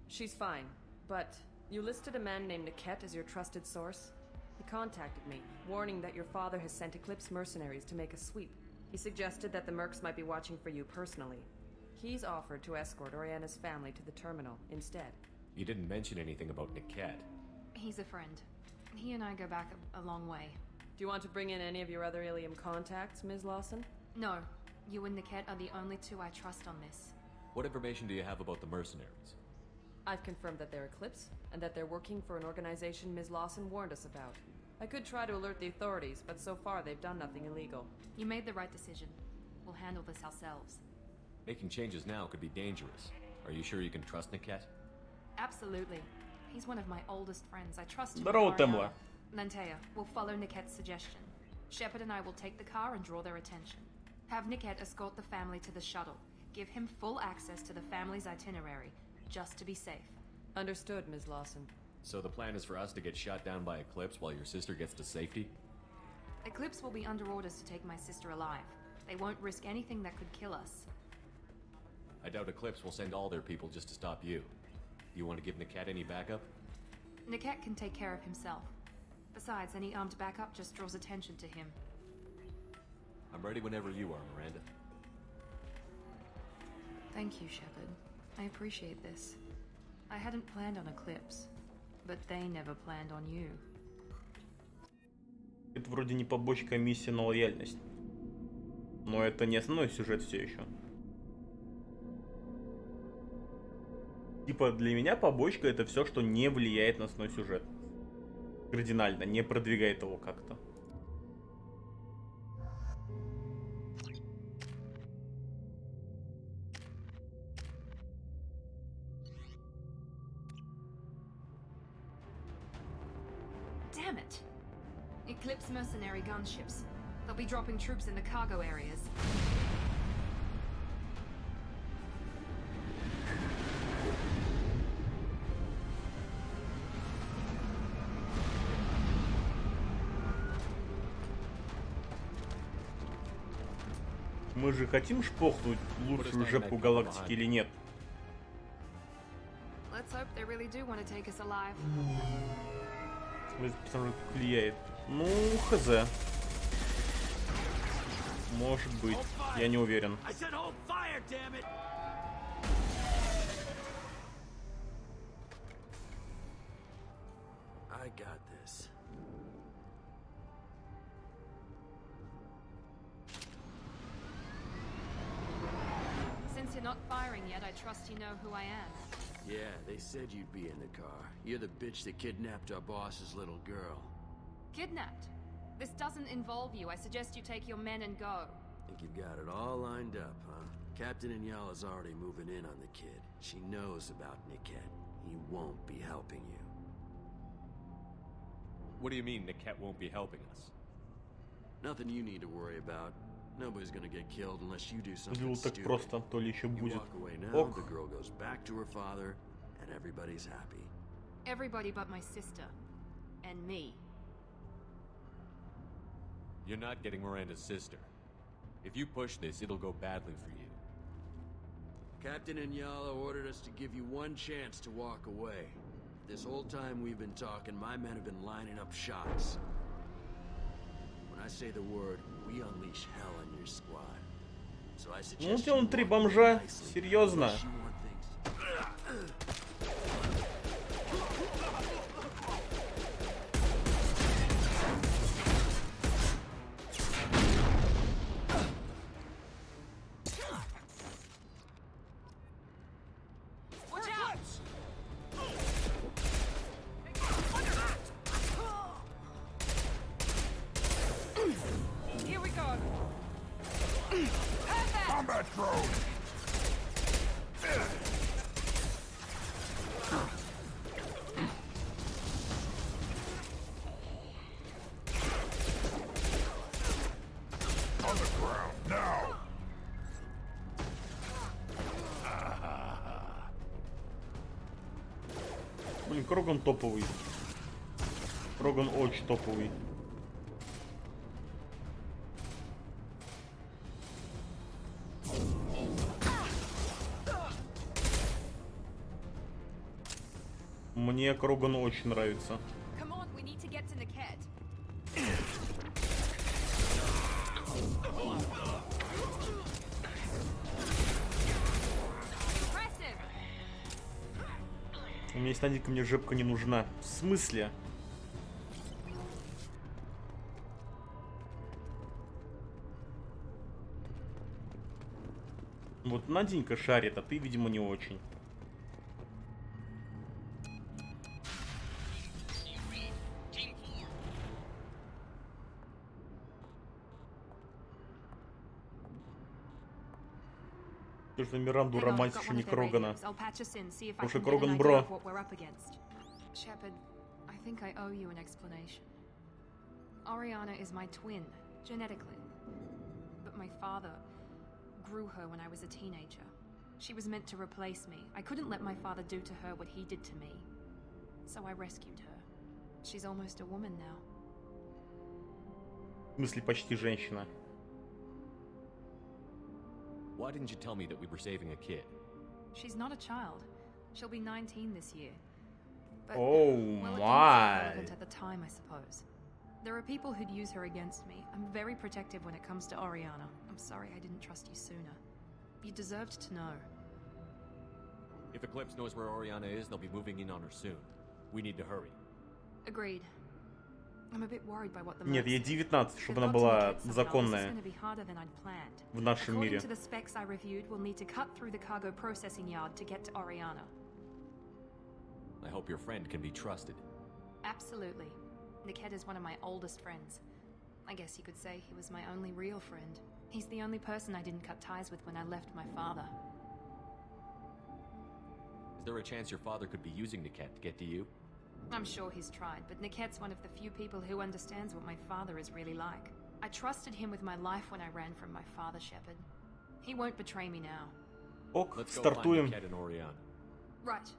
She's fine, but you listed a man named Niket as your trusted source. He contacted me, warning that your father has sent Eclipse mercenaries to make a sweep. He suggested that the Mercs might be watching for you personally. He's offered to escort Oriana's family to the terminal instead. You didn't mention anything about Niket. He's a friend. He and I go back a long way. Do you want to bring in any of your other Ilium contacts, Ms. Lawson? No. You and Niket are the only two I trust on this. What information do you have about the mercenaries? I've confirmed that they're Eclipse, and that they're working for an organization Ms. Lawson warned us about. I could try to alert the authorities, but so far they've done nothing illegal. You made the right decision. We'll handle this ourselves. Making changes now could be dangerous. Are you sure you can trust Niket? Absolutely. He's one of my oldest friends. I trust him. Здорово, with Темла. Ariana. Lantea, we'll follow Niket's suggestion. Shepard and I will take the car and draw their attention. Have Niket escort the family to the shuttle. Give him full access to the family's itinerary, just to be safe. Understood, Ms. Lawson. So the plan is for us to get shot down by Eclipse while your sister gets to safety? Eclipse will be under orders to take my sister alive. They won't risk anything that could kill us. I doubt Eclipse will send all their people just to stop you. You want to give Niket any backup? Niket can take care of himself. Besides, any armed backup just draws attention to him. I'm ready whenever you are, Miranda. Thank you, Shepard. I appreciate this. I hadn't planned on Eclipse, but they never planned on you. Это вроде не побочка, а миссия на лояльность. Но это не основной сюжет все еще. Типа для меня побочка это все, что не влияет на основной сюжет. Кардинально, не продвигает его как-то. Damn it! Eclipse mercenary gunships. They'll be dropping troops in the cargo areas. Мы же хотим шпохнуть лучшую жепку галактики или нет? Let's hope they really do want to take us alive. Этот персонаж влияет. Ну, хз. Может быть. Я не уверен. I got this. Since you're not firing yet, I trust you know who I am. Yeah, they said you'd be in the car. You're the bitch that kidnapped our boss's little girl. Kidnapped? This doesn't involve you. I suggest you take your men and go. Think you've got it all lined up, huh? Captain Inyala's already moving in on the kid. She knows about Niket. He won't be helping you. What do you mean Niket won't be helping us? Nothing you need to worry about. Nobody's gonna get killed unless you do something Выглядело так stupid. просто, то ли еще You будет. walk away now, Ок. the girl goes back to her father, and everybody's happy. Everybody but my sister. And me. You're not getting Miranda's sister. If you push this, it'll go badly for you. Captain Inyala ordered us to give you one chance to walk away. This whole time we've been talking, my men have been lining up shots. When I say the word, we unleash hell on your squad. So I Ну, suggest он you три walk бомжа. nicely, Серьезно. unless you want things to- Watch out! Here we go. Perfect! Combat drone! On the ground, now! Блин, Кроган топовый. Кроган очень топовый. Мне Кроган очень нравится. Come on, we need to get to Niket. Impressive! У меня есть надежда, мне жепка не нужна. В смысле? Вот Наденька шарит, а ты, видимо, не очень. Ты же на Миранду Hang on, I've романтишь, got а one не of their Крогана. radios. I'll patch us in, see if I Потому что can get an Кроган idea бро. of what we're up against. Shepard, I think I owe you an explanation. Oriana is my twin, genetically. But my father grew her when I was a teenager. She was meant to replace me. I couldn't let my father do to her what he did to me. So I rescued her. She's almost a woman now. В смысле, почти женщина. Why didn't you tell me that we were saving a kid? She's not a child. She'll be 19 this year. But, Oh well, it didn't seem my. relevant at the time, I suppose. There are people who'd use her against me. I'm very protective when it comes to Oriana. I'm sorry I didn't trust you sooner. You deserved to know. If Eclipse knows where Oriana is, they'll be moving in on her soon. We need to hurry. Agreed. I'm a bit worried by what the Нет, mercs ей did. 19, If чтобы they've она got to была Niket somehow, this is законная gonna be harder than I'd planned. в нашем According мире. to the specs I reviewed, we'll need to cut through the cargo processing yard to get to Oriana. I hope your friend can be trusted. Absolutely. Niket is one of my oldest friends. I guess you could say he was my only real friend. He's the only person I didn't cut ties with when I left my father. Is there a chance your father could be using Niket to get to you? I'm sure he's tried, but Niket's one of the few people who understands what my father is really like. I trusted him with my life when I ran from my father, Shepard. He won't betray me now. Ок, Let's go стартуем. find Niket and Oriana. Right.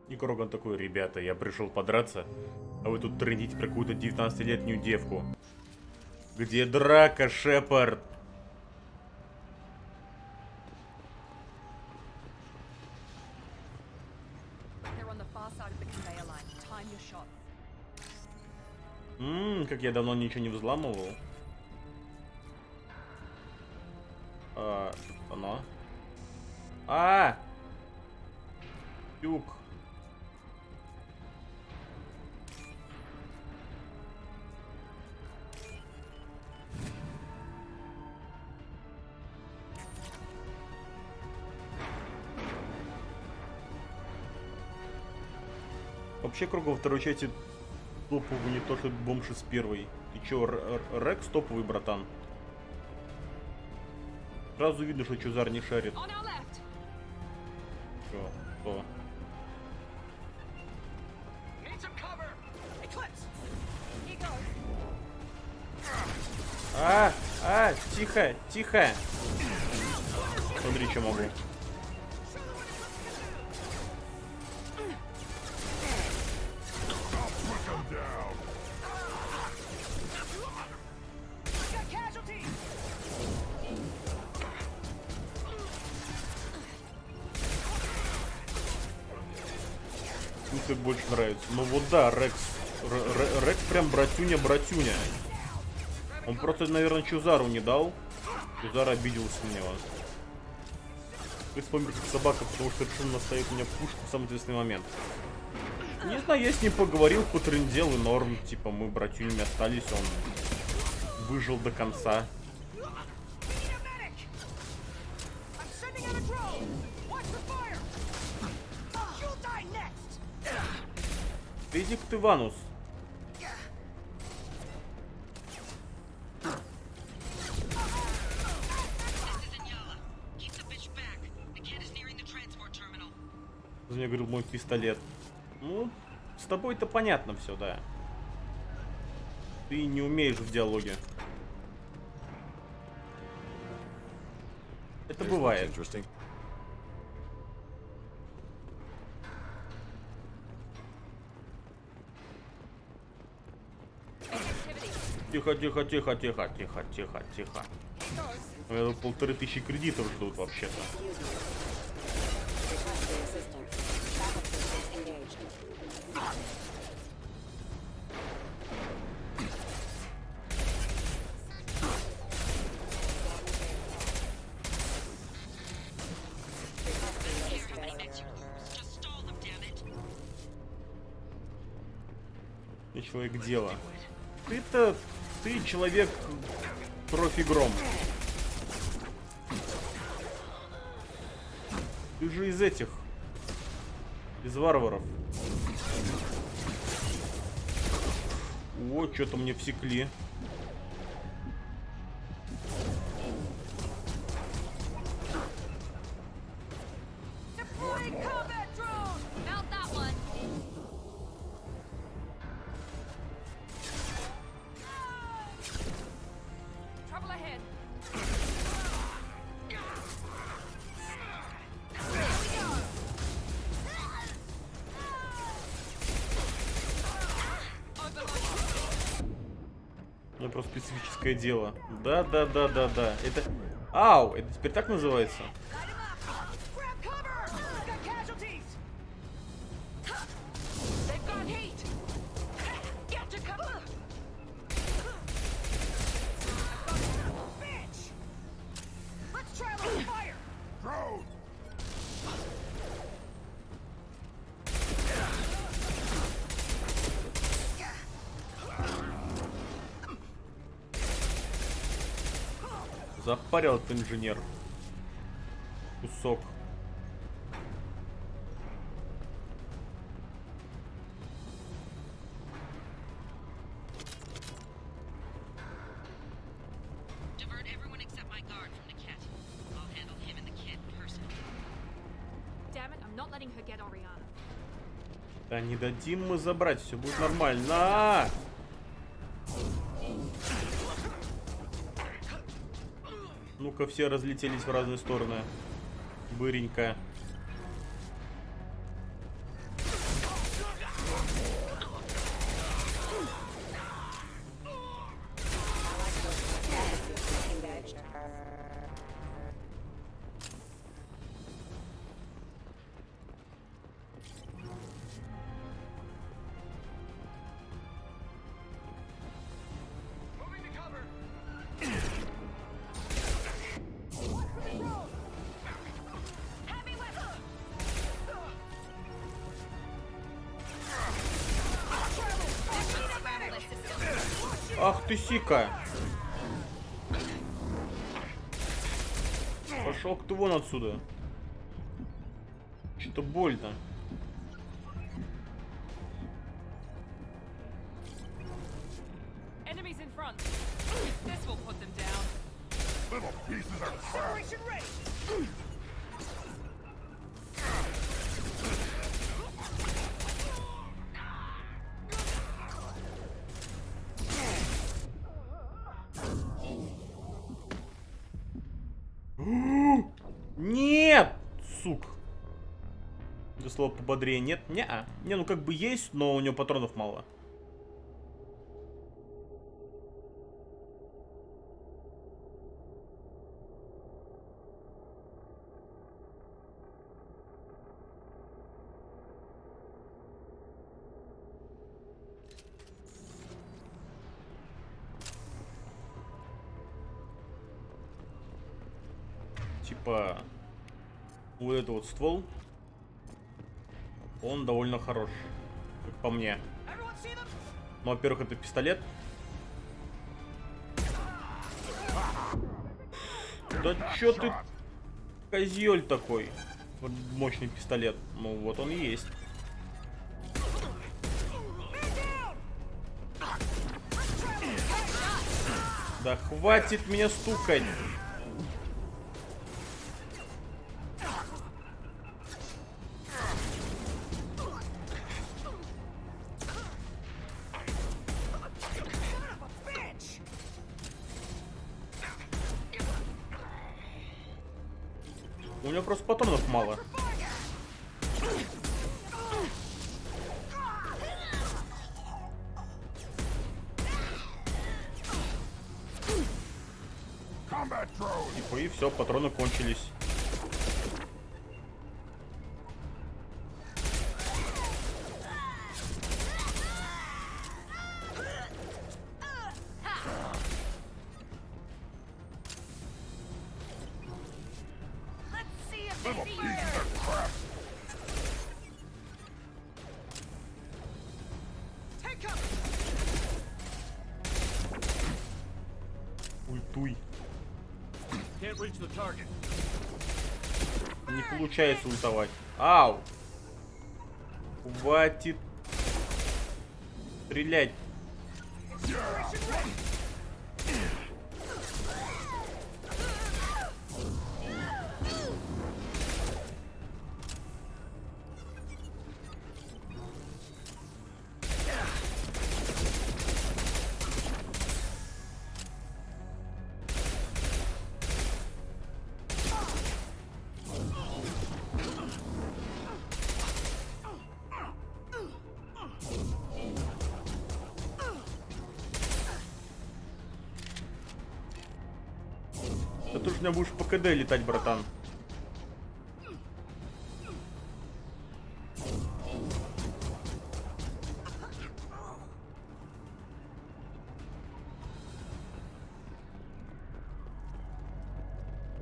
И Кроган такой: ребята, я пришел подраться, а вы тут трындите про какую-то 19-летнюю девку. Где драка, Шепард? Как я давно ничего не взламывал. Оно. Юг. Вообще, Кругом, во второй части топовый не то, что бомж из первой. Ты чё, Рекс топовый, братан? Сразу видно, что Чузар не шарит. Чё? Что? Тихо, тихо. Смотри, что могу. Мне как больше нравится. Ну вот да, Рекс. Рекс прям братюня-братюня. Он просто, наверное, Чузару не дал. Чузар обиделся на него. Ты вспомнил, как собака, потому что решил наставить меня пушку в самый ответственный момент. Не знаю, я с ним поговорил, потрындел и норм. Типа мы братюнями остались, он выжил до конца. Иди-ка ты, Ванус. Мне говорил мой пистолет. Ну, с тобой-то понятно все, да. Ты не умеешь в диалоге. Это бывает. Тихо, тихо, тихо, тихо, тихо, тихо, тихо. Это 1500 кредитов ждут вообще-то. И человек дела. Ты человек профи-гром. Ты же из этих. Из варваров. О, что-то мне всекли. У меня просто специфическое дело. Да. Это... Ау! Это теперь так называется? Запарил этот инженер. Кусок. Divert everyone except my guard from the kit. I'll handle him and the kid personally. Damn it, I'm not letting her get Oriana. Да не дадим мы забрать, все будет нормально. Ну-ка, все разлетелись в разные стороны. Быренько. Ах ты сика! Пошел-ка ты вон отсюда. Что-то больно. Enemies in front. This will put them down. Little pieces of crap. Нет, сук. Это слово пободрее нет. Не-а. Не, ну как бы есть, но у него патронов мало. Типа, вот этот вот ствол, он довольно хорош, как по мне. Ну, во-первых, это пистолет. Да чё ты, козёль такой? Вот мощный пистолет. Ну, вот он и есть. Да хватит меня стукать. У меня просто патронов мало. Типа и все, патроны кончились. Ультуй. Не получается ультовать. Ау! Хватит стрелять. Да ты ж у меня будешь по КД летать, братан.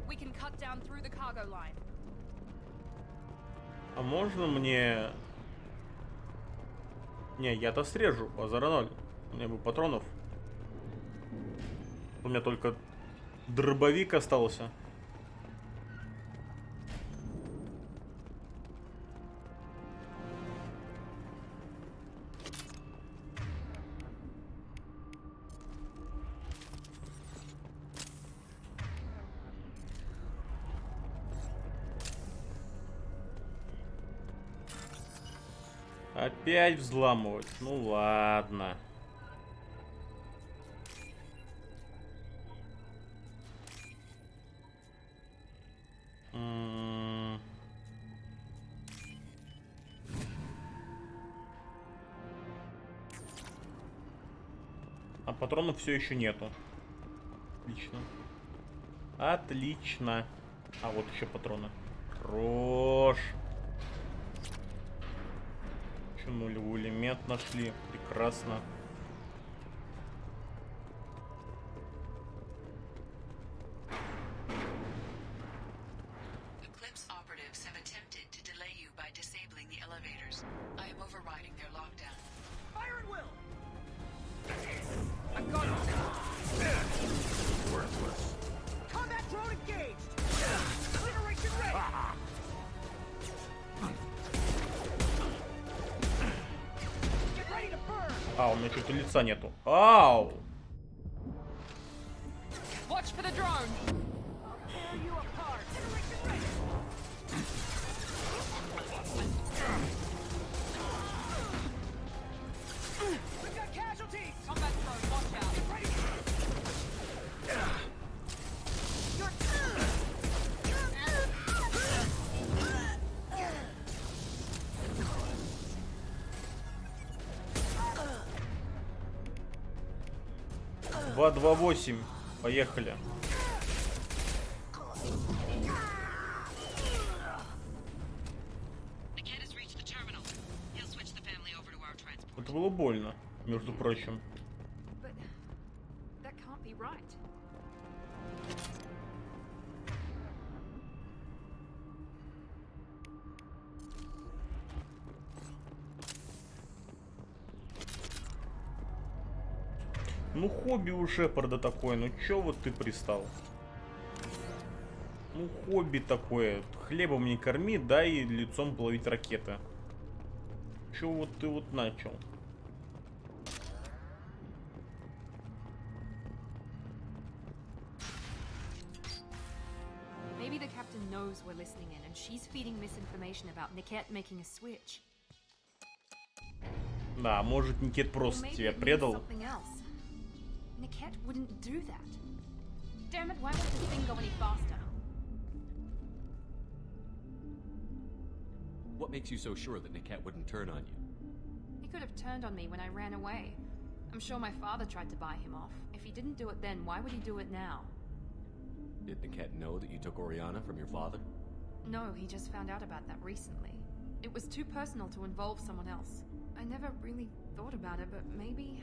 We can cut down through the cargo line. А можно мне... Не, я-то срежу, базара ноль. У меня бы патронов. У меня только Дробовик остался. Опять взламывать. Ну ладно. А патронов все еще нету. Отлично. Отлично. А вот еще патроны. Хорош. Еще нулевой элемент нашли. Прекрасно. Eclipse operatives have attempted to delay you by disabling the elevators. I am overriding their lockdown. Fire at will! I've got him! Worthless. Combat drone engaged! Incineration ready! Get ready to burn! А, у меня что-то лица нету. Ау! Watch for the drone! Tear you apart! Incineration ready! We've got casualties! Combat drone, watch out! Get ready! Два, 2-8. Поехали. Это было больно, между прочим. But that can't be right. Ну хобби у Шепарда такое, ну чё вот ты пристал? Ну хобби такое, хлебом не корми, дай и лицом плавить ракеты. Чё вот ты вот начал? Maybe the captain knows we're listening in and she's feeding misinformation about Niket making a switch. Да, может Никет просто Or maybe тебя it means предал. something else. Niket wouldn't do that. Damn it, why won't this thing go any faster? What makes you so sure that Niket wouldn't turn on you? He could have turned on me when I ran away. I'm sure my father tried to buy him off. If he didn't do it then, why would he do it now? Did Niket know that you took Oriana from your father? No, he just found out about that recently. It was too personal to involve someone else. I never really thought about it, but maybe...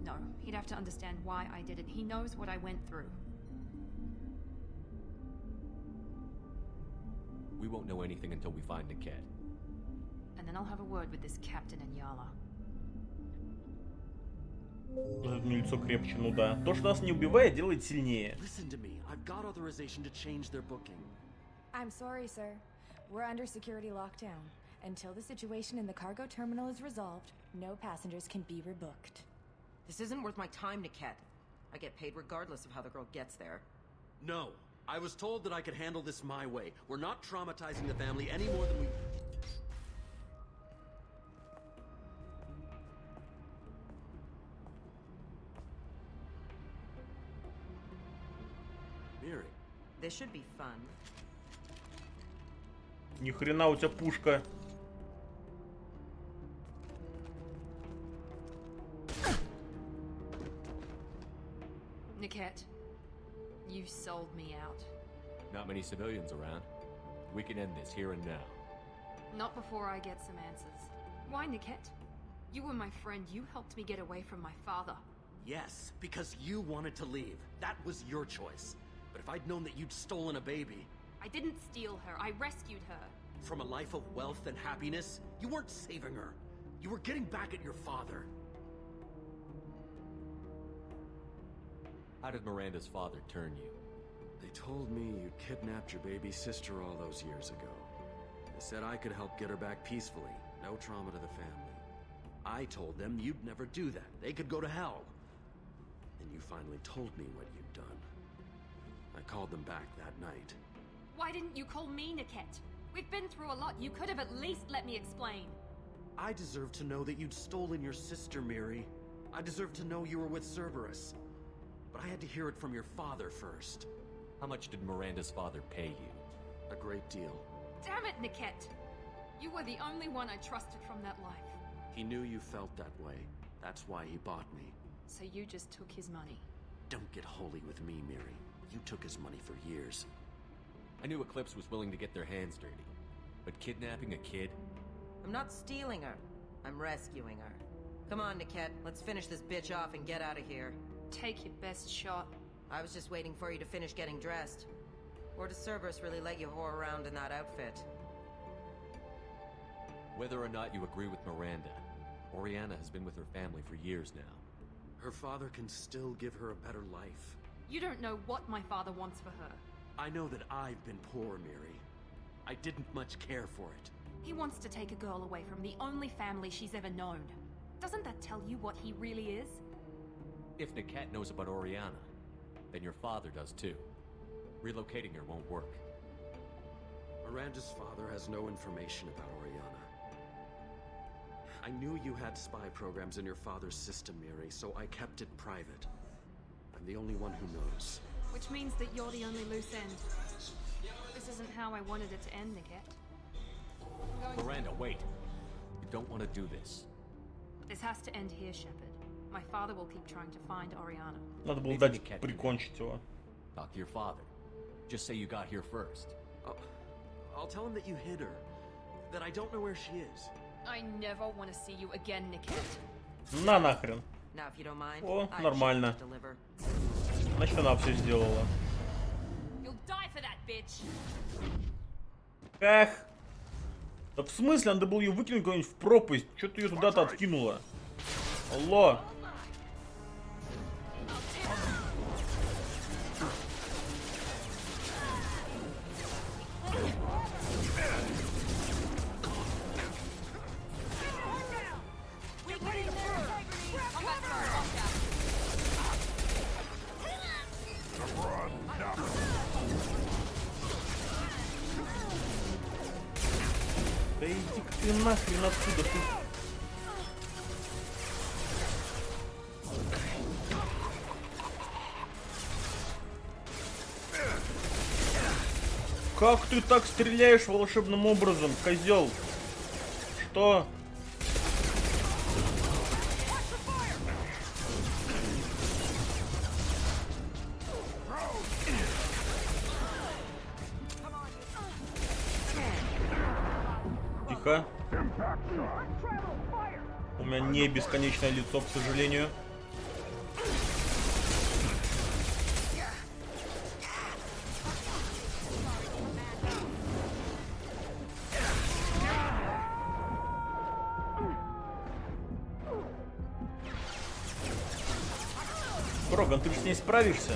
No, he'd have to understand why I did it. He knows what I went through. We won't know anything until we find Niket. And then I'll have a word with this captain in Yala. Лицо крепче, ну да. То, что нас не убивает, делает сильнее. Listen to me. I've got authorization to change their booking. I'm sorry, sir. We're under security lockdown. Until the situation in the cargo terminal is resolved, no passengers can be rebooked. This isn't worth my time, Niket. I get paid regardless of how the girl gets there. No. I was told that I could handle this my way. We're not traumatizing the family any more than we... Miri. This should be fun. Ни хрена у тебя пушка. Niket, you sold me out. Not many civilians around. We can end this here and now. Not before I get some answers. Why, Niket? You were my friend. You helped me get away from my father. Yes, because you wanted to leave. That was your choice. But if I'd known that you'd stolen a baby... I didn't steal her. I rescued her. From a life of wealth and happiness, you weren't saving her. You were getting back at your father. How did Miranda's father turn you? They told me you kidnapped your baby sister all those years ago. They said I could help get her back peacefully. No trauma to the family. I told them you'd never do that. They could go to hell. And you finally told me what you'd done. I called them back that night. Why didn't you call me, Niket? We've been through a lot. You could have at least let me explain. I deserve to know that you'd stolen your sister, Miri. I deserve to know you were with Cerberus. But I had to hear it from your father first. How much did Miranda's father pay you? A great deal. Damn it, Niket! You were the only one I trusted from that life. He knew you felt that way. That's why he bought me. So you just took his money. Don't get holy with me, Miri. You took his money for years. I knew Eclipse was willing to get their hands dirty. But kidnapping a kid? I'm not stealing her. I'm rescuing her. Come on, Niket. Let's finish this bitch off and get out of here. Take your best shot. I was just waiting for you to finish getting dressed. Or does Cerberus really let you whore around in that outfit? Whether or not you agree with Miranda, Oriana has been with her family for years now. Her father can still give her a better life. You don't know what my father wants for her. I know that I've been poor, Miri. I didn't much care for it. He wants to take a girl away from the only family she's ever known. Doesn't that tell you what he really is? If Niket knows about Oriana, then your father does too. Relocating her won't work. Miranda's father has no information about Oriana. I knew you had spy programs in your father's system, Miri, so I kept it private. I'm the only one who knows. Which means that you're the only loose end. This isn't how I wanted it to end, Niket. Miranda, wait. You don't want to do this. This has to end here, Shepard. My father will keep trying to find Oriana. Надо было дать прикончить его. Talk to your father. Just say you got here first. I'll tell him that you hid her. That I don't know where she is. I never want to see you again, Niket. На нахрен. Now, if you don't mind, О, I нормально. should deliver. Значит, она все сделала. You'll die for that, bitch. Эх. Да в смысле? Надо было ее выкинуть куда-нибудь в пропасть. Что ты ее туда-то откинула? Алло. Да иди-ка ты нахрен отсюда, ты. Как ты так стреляешь волшебным образом, козел? Что? Тихо. У меня не бесконечное лицо, к сожалению. Кроган, ты же с ней справишься?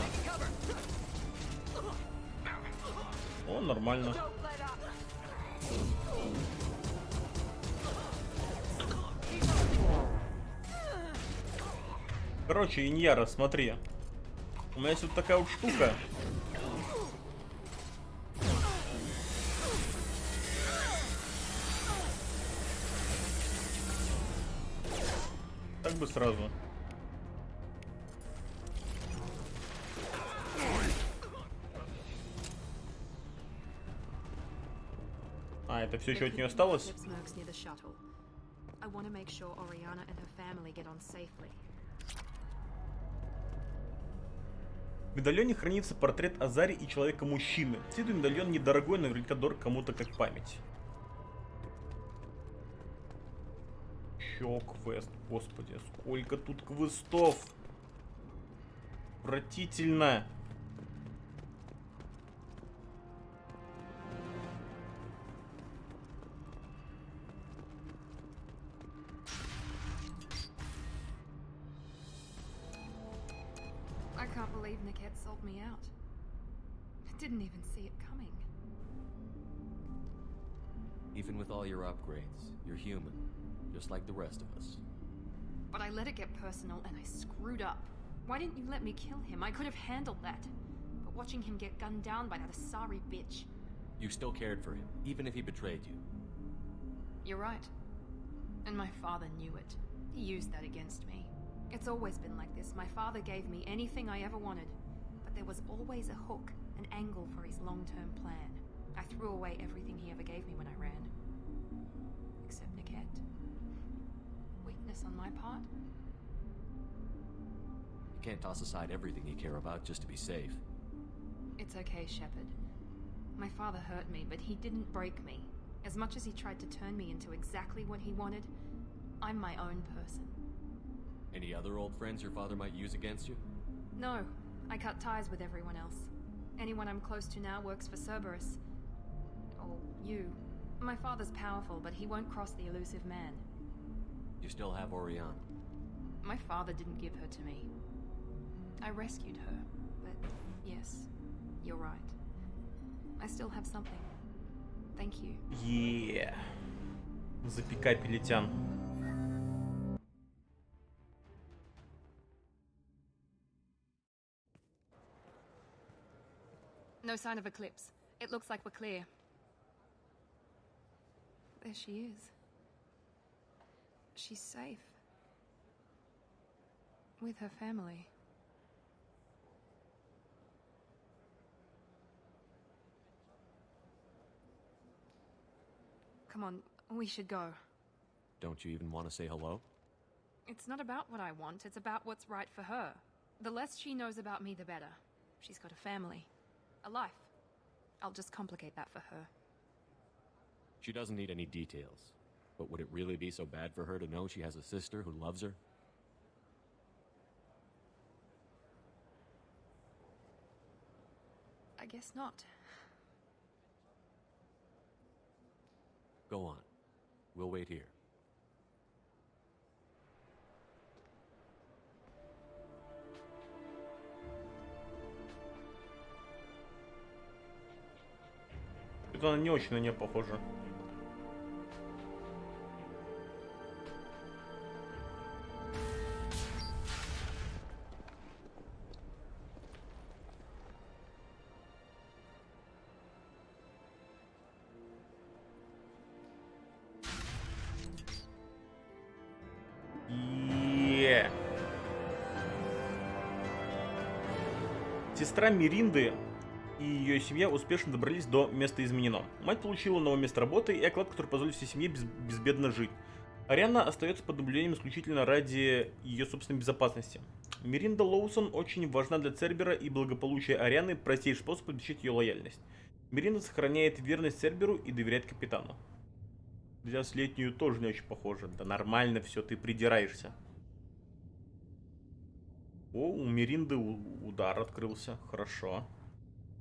О, нормально. Короче, Иньяра, смотри. У меня есть вот такая вот штука. Так бы сразу. А, это все, что от нее осталось? В медальоне хранится портрет Азари и Человека-мужчины. С виду медальон недорогой, наверняка дорог кому-то как память. Чё квест? Господи, сколько тут квестов! Отвратительно! can't believe Niket sold me out. I didn't even see it coming. Even with all your upgrades, you're human, just like the rest of us. But I let it get personal and I screwed up. Why didn't you let me kill him? I could have handled that. But watching him get gunned down by that Asari bitch... You still cared for him, even if he betrayed you. You're right. And my father knew it. He used that against me. It's always been like this. My father gave me anything I ever wanted. But there was always a hook, an angle for his long-term plan. I threw away everything he ever gave me when I ran. Except Niket. Weakness on my part? You can't toss aside everything you care about just to be safe. It's okay, Shepard. My father hurt me, but he didn't break me. As much as he tried to turn me into exactly what he wanted, I'm my own person. Any other old friends your father might use against you? No, I cut ties with everyone else. Anyone I'm close to now works for Cerberus. Or you. My father's powerful, but he won't cross the elusive man. You still have Orion. My father didn't give her to me. I rescued her, but yes, you're right. I still have something. Thank you. Yeah. Запекай пелетян. No sign of Eclipse. It looks like we're clear. There she is. She's safe. With her family. Come on, we should go. Don't you even want to say hello? It's not about what I want, it's about what's right for her. The less she knows about me, the better. She's got a family. A life. I'll just complicate that for her. She doesn't need any details. But would it really be so bad for her to know she has a sister who loves her? I guess not. Go on. We'll wait here. Это она не очень на нее похожа. Сестра Миринды и ее семья успешно добрались до места изменено. Мать получила новое место работы и оклад, который позволит всей семье безбедно жить. Ариана остается под наблюдением исключительно ради ее собственной безопасности. Миринда Лоусон очень важна для Цербера, и благополучие Арианы – простейший способ обеспечить ее лояльность. Миринда сохраняет верность Церберу и доверяет капитану. Для Летнюю тоже не очень похоже. Да нормально все, ты придираешься. О, у Миринды удар открылся. Хорошо.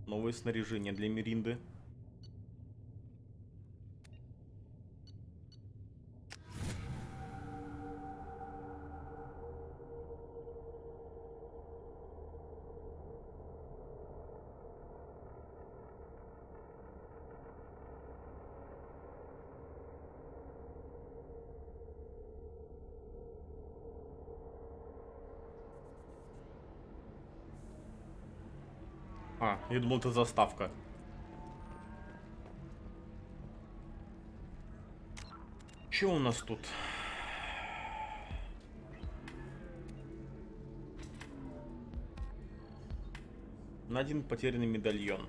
Новое снаряжение для Миринды. А, я думал, это заставка. Что у нас тут? На один потерянный медальон.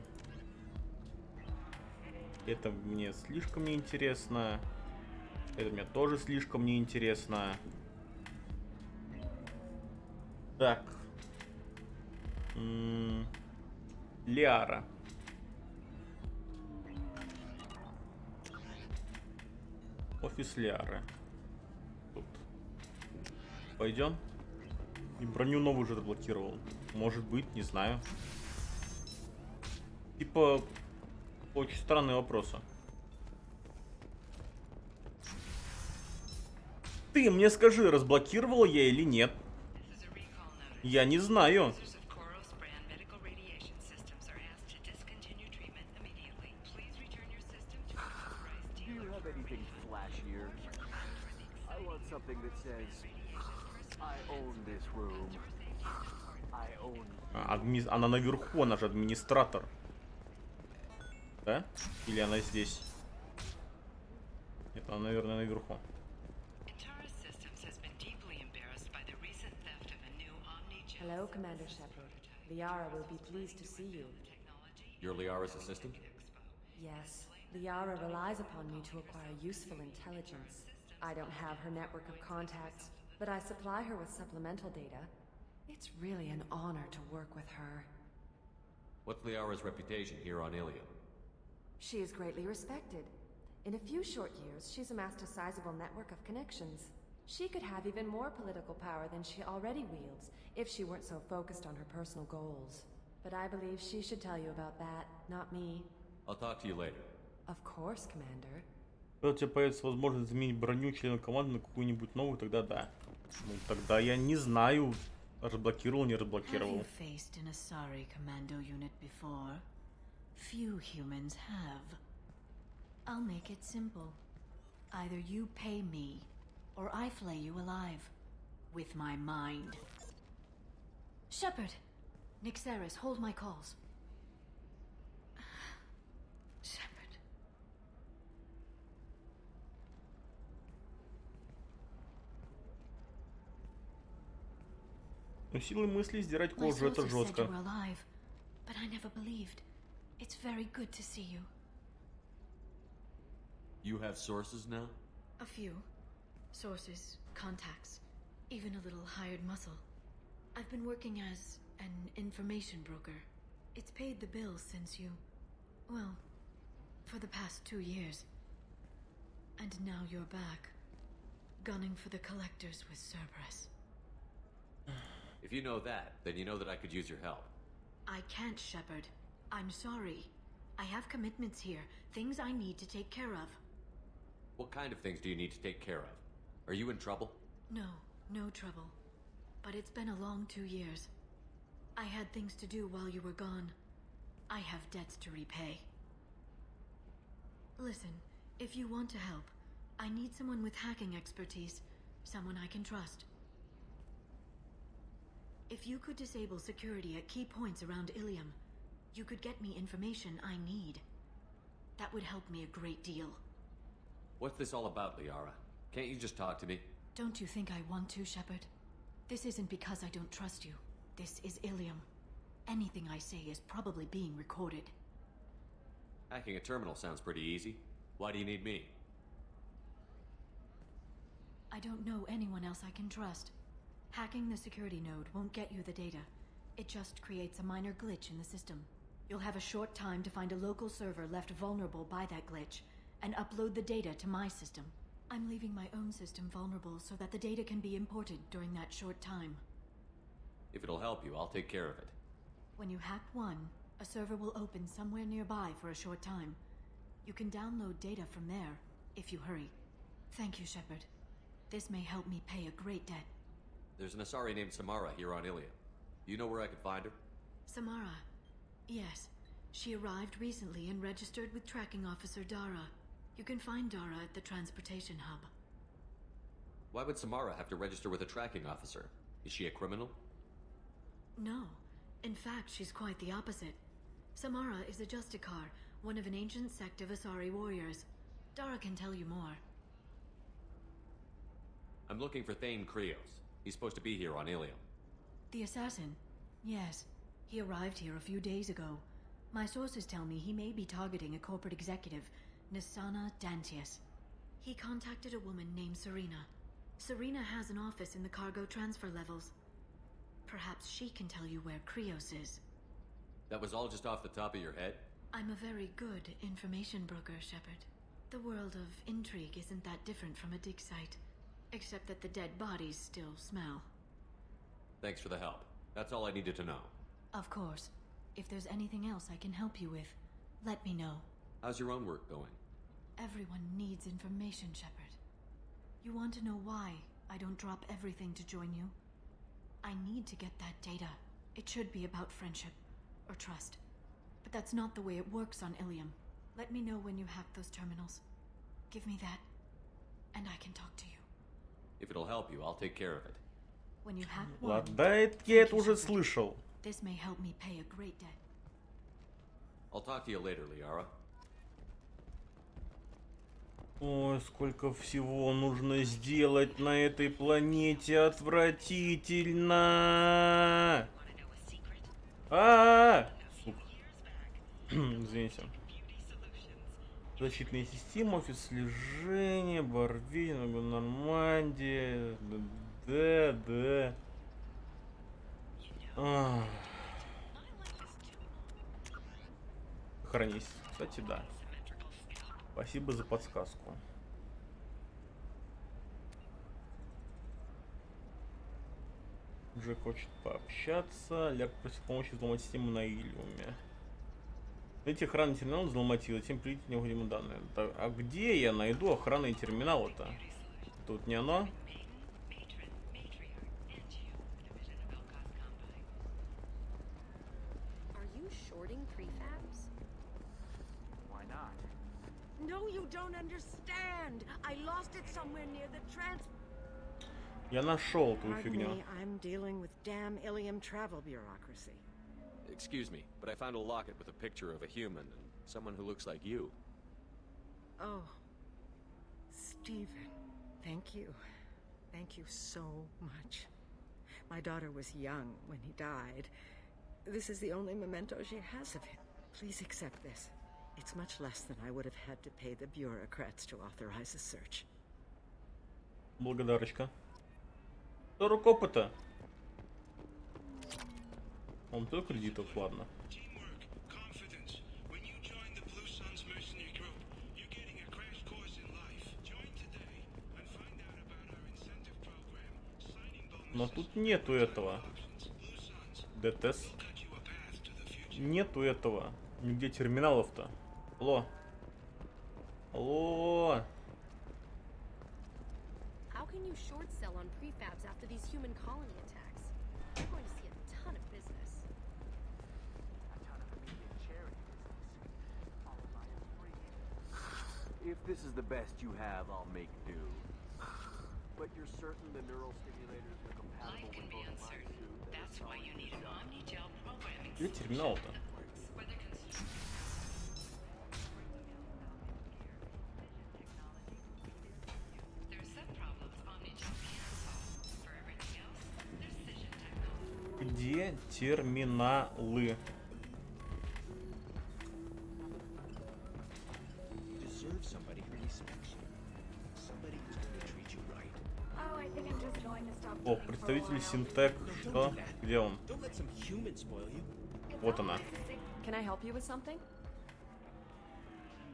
Это мне слишком неинтересно. Это мне тоже слишком неинтересно. Так. Лиара. Офис Лиары. Тут. Пойдем. И броню новую уже заблокировал. Может быть, не знаю. Типа, очень странные вопросы. Ты мне скажи, разблокировала я или нет? Я не знаю. something that says, I own this room. I own... Она наверху, она же администратор. Да? Или она здесь? Это она, наверное, наверху. Hello, Commander Shepard. Liara will be pleased to see you. You're Liara's assistant? Yes. Liara relies upon me to acquire useful intelligence. I don't have her network of contacts, but I supply her with supplemental data. It's really an honor to work with her. What's Liara's reputation here on Ilium? She is greatly respected. In a few short years, she's amassed a sizable network of connections. She could have even more political power than she already wields, if she weren't so focused on her personal goals. But I believe she should tell you about that, not me. I'll talk to you later. Of course, Commander. Когда у тебя появится возможность заменить броню члена команды на какую-нибудь новую, тогда да. Ну, тогда я не знаю, разблокировал, не разблокировал. Have you faced an Asari commando unit before? Few humans have. I'll make it simple. Either you pay me, or I flay you alive. With my mind. Shepard! Nixeris, hold my calls. Shepard. Но силой мысли сдирать My кожу — это sources said жестко. you were alive, but I never believed. It's very good to see you. You have sources now? A few. Sources, contacts, even a little hired muscle. I've been working as an information broker. It's paid the bills since you... well, for the past 2 years. And now you're back, gunning for the collectors with Cerberus. If you know that, then you know that I could use your help. I can't, Shepard. I'm sorry. I have commitments here, things I need to take care of. What kind of things do you need to take care of? Are you in trouble? No, no trouble. But it's been a long 2 years. I had things to do while you were gone. I have debts to repay. Listen, if you want to help, I need someone with hacking expertise. Someone I can trust. If you could disable security at key points around Ilium, you could get me information I need. That would help me a great deal. What's this all about, Liara? Can't you just talk to me? Don't you think I want to, Shepard? This isn't because I don't trust you. This is Ilium. Anything I say is probably being recorded. Hacking a terminal sounds pretty easy. Why do you need me? I don't know anyone else I can trust. Hacking the security node won't get you the data. It just creates a minor glitch in the system. You'll have a short time to find a local server left vulnerable by that glitch, and upload the data to my system. I'm leaving my own system vulnerable so that the data can be imported during that short time. If it'll help you, I'll take care of it. When you hack one, a server will open somewhere nearby for a short time. You can download data from there, if you hurry. Thank you, Shepard. This may help me pay a great debt. There's an Asari named Samara here on Ilium. You know where I could find her? Samara. Yes. She arrived recently and registered with Tracking Officer Dara. You can find Dara at the transportation hub. Why would Samara have to register with a tracking officer? Is she a criminal? No. In fact, she's quite the opposite. Samara is a Justicar, one of an ancient sect of Asari warriors. Dara can tell you more. I'm looking for Thane Krios. He's supposed to be here on Ilium. The assassin? Yes. He arrived here a few days ago. My sources tell me he may be targeting a corporate executive, Nisana Dantius. He contacted a woman named Serena. Serena has an office in the cargo transfer levels. Perhaps she can tell you where Krios is. That was all just off the top of your head? I'm a very good information broker, Shepard. The world of intrigue isn't that different from a dig site. Except that the dead bodies still smell. Thanks for the help. That's all I needed to know. Of course. If there's anything else I can help you with, let me know. How's your own work going? Everyone needs information, Shepard. You want to know why I don't drop everything to join you? I need to get that data. It should be about friendship, or trust. But that's not the way it works on Ilium. Let me know when you hack those terminals. Give me that, and I can talk to you. If it'll help you, I'll take care of it. When you have one, Ладно, да, я это уже слышал. this may help me pay a great debt. I'll talk to you later, Liara. Ой, сколько всего нужно сделать на этой планете. Отвратительно. Сука. Извините. Защитные системы, офис слежения, Барвин, Нормандия. Да. Хранись. Кстати, да. Спасибо за подсказку. Джек хочет пообщаться. Ляг просит помощи взломать систему на Илиуме. Эти охранный терминал взломать, затем прилететь необходимые данные. Так, а где я найду охранные терминалы-то? Тут не оно? No, you don't understand. I lost it somewhere near the Я нашел твою фигню. I'm dealing with damn Ilium travel bureaucracy. Excuse me, but I found a locket with a picture of a human and someone who looks like you. Oh, Stephen, thank you. Thank you so much. My daughter was young when he died. This is the only memento she has of him. Please accept this. It's much less than I would have had to pay the bureaucrats to authorize a search. Благодарочка. 40 опыта. Он только кредитов, ладно. Но тут нету этого. ДТС. Нету этого. Нигде терминалов-то. Алло. Алло. How can you short sell on prefabs after these human colony attacks? You're going to see a ton of business. If this is the best you have, I'll make do. But you're certain the neural stimulators are compatible with both lines too? That's why you need an omni-gel programming Где терминал-то? Где терминалы? О, представитель Синтек. Что? Где он? Вот она. Can I help you with something?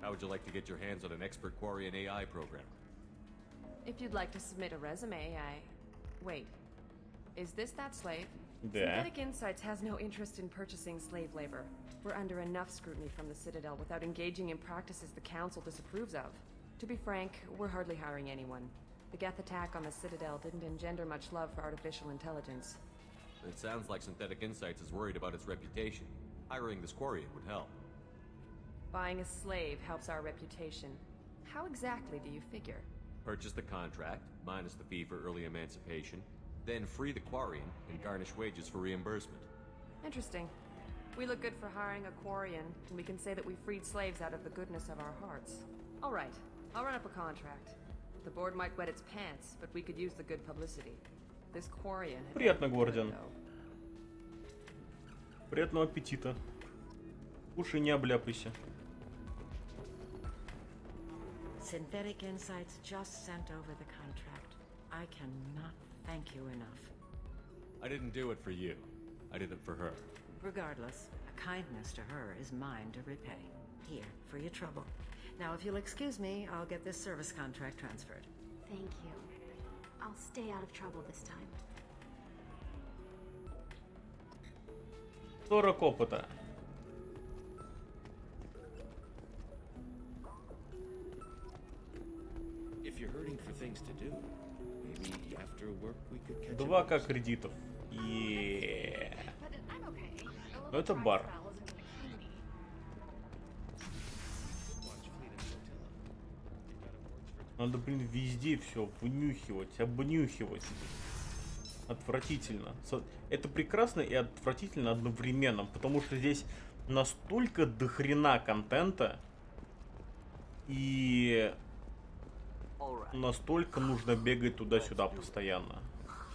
How would you like to get your hands on an expert Quarian AI programmer? If you'd like to submit a resume, Wait. Is this that slave? Да. Synthetic Insights has no interest in purchasing slave labor. We're under enough scrutiny from the Citadel without engaging in practices the Council disapproves of. To be frank, we're hardly hiring anyone. The Geth attack on the Citadel didn't engender much love for artificial intelligence. It sounds like Synthetic Insights is worried about its reputation. Hiring this Quarian would help. Buying a slave helps our reputation. How exactly do you figure? Purchase the contract, minus the fee for early emancipation, then free the Quarian and garnish wages for reimbursement. Interesting. We look good for hiring a Quarian, and we can say that we freed slaves out of the goodness of our hearts. All right, I'll run up a contract. The board might wet its pants, but we could use the good publicity. This Quarian... Приятно, Гордон. Приятного аппетита. Кушай, не обляпайся. Synthetic Insights just sent over the contract. I cannot thank you enough. I didn't do it for you. I did it for her. Regardless, a kindness to her is mine to repay. Here, for your trouble. Now, if you'll excuse me, I'll get this service contract transferred. Thank you. I'll stay out of trouble this time. 40 опыта. If you're hurting for things to do, maybe after work we could catch 2К кредитов. Еее. Ну это бар. Надо, блин, везде все вынюхивать, обнюхивать. Отвратительно. Это прекрасно и отвратительно одновременно, потому что здесь настолько дохрена контента и настолько нужно бегать туда-сюда постоянно.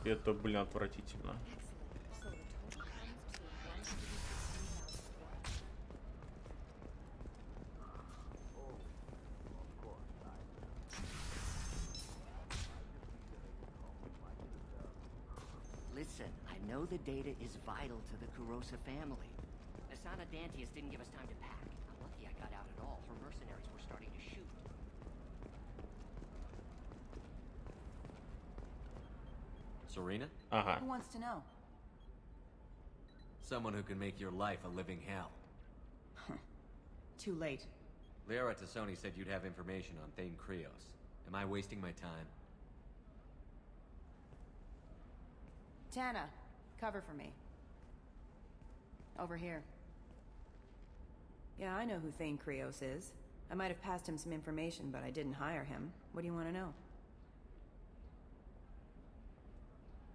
Это, блин, отвратительно. Listen, I know the data is vital to the Kurosa family. Asana Dantius didn't give us time to pack. I'm lucky I got out at all. Her mercenaries were starting to shoot. Serena? Ага. Who wants to know? Someone who can make your life a living hell. Too late. Liara Tassoni said you'd have information on Thane Krios. Am I wasting my time? Tana, cover for me. Over here. Yeah, I know who Thane Krios is. I might have passed him some information, but I didn't hire him. What do you want to know?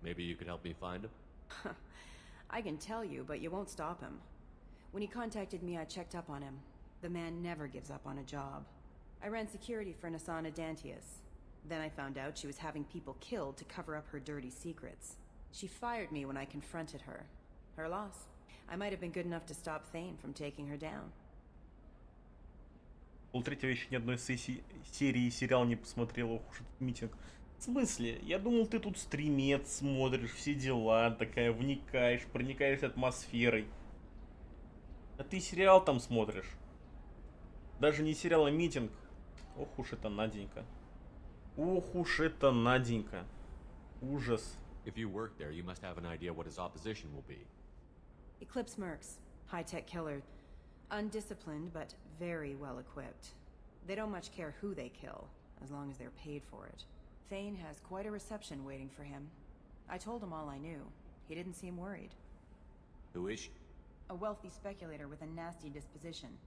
Maybe you could help me find him? I can tell you, but you won't stop him. When he contacted me, I checked up on him. The man never gives up on a job. I ran security for Asana Dantius. Then I found out she was having people killed to cover up her dirty secrets. She fired me when I confronted her. Her loss. I might have been good enough to stop Thane from taking her down. Третьего еще ни одной серии сериал не посмотрел, ох уж этот митинг. В смысле? Я думал, ты тут стримец смотришь, все дела, такая, вникаешь, проникаешь атмосферой. А ты сериал там смотришь. Даже не сериал, а митинг. Ох уж это Наденька. Ох уж это Наденька. Ужас. If you work there, you must have an idea what his opposition will be. Eclipse Mercs. High-tech killer. Undisciplined, but very well equipped. They don't much care who they kill, as long as they're paid for it. Thane has quite a reception waiting for him. I told him all I knew. He didn't seem worried. Who is she? A wealthy speculator with a nasty disposition.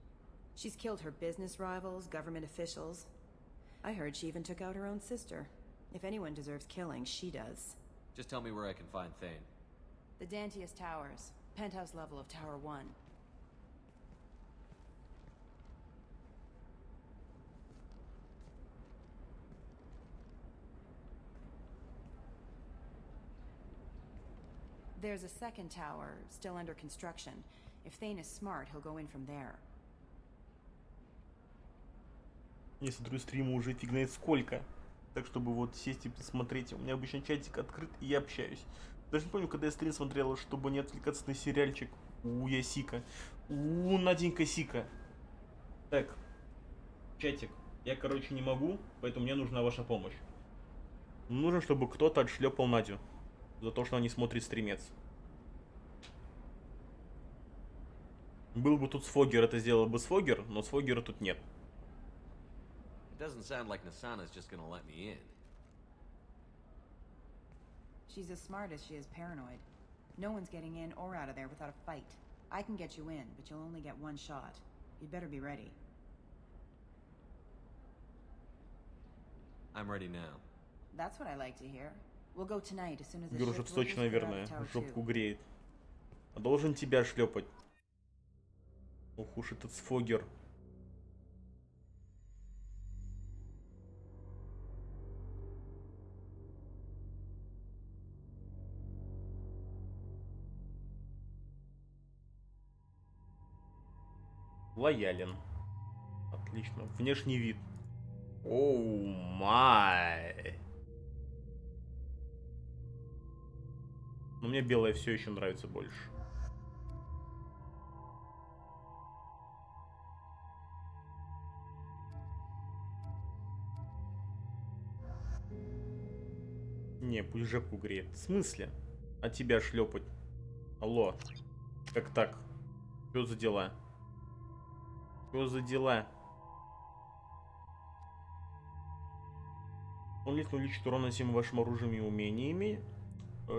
She's killed her business rivals, government officials. I heard she even took out her own sister. If anyone deserves killing, she does. Just tell me where I can find Thane. The Dantius Towers. Penthouse level of Tower 1. There's a second tower, still under construction. If Thane is smart, he'll go in from there. Я смотрю стримы уже фиг знает сколько. Так, чтобы вот сесть и посмотреть. У меня обычно чатик открыт, и я общаюсь. Даже не помню, когда я стрим смотрел, чтобы не отвлекаться на сериальчик. Я Сика. Наденька Сика. Так. Чатик. Я, короче, не могу, поэтому мне нужна ваша помощь. Нужно, чтобы кто-то отшлепал Надю. За то, что она не смотрит стримец. Был бы тут Сфогер, это сделал бы Сфогер, но Сфогера тут нет. It doesn't sound like Nasana's just gonna let me in. She's as smart as she is paranoid. No one's getting in or out of there without a fight. I can get you in, but you'll only get one shot. You'd better be ready. I'm ready now. That's what I like to hear. We'll go tonight as soon as the Гюрушев shift точно, will clear out наверное, of Tower 2. жопку греет. А должен тебя шлепать. Ох уж этот Сфогер. Лоялен. Отлично. Внешний вид. Оу май. Но мне белое все еще нравится больше. Не, пусть жопку греет. В смысле? А тебя шлепать? Алло. Как так? Что за дела? Что за дела? Дополнительно увеличит урон, наносимый вашим оружием и умениями.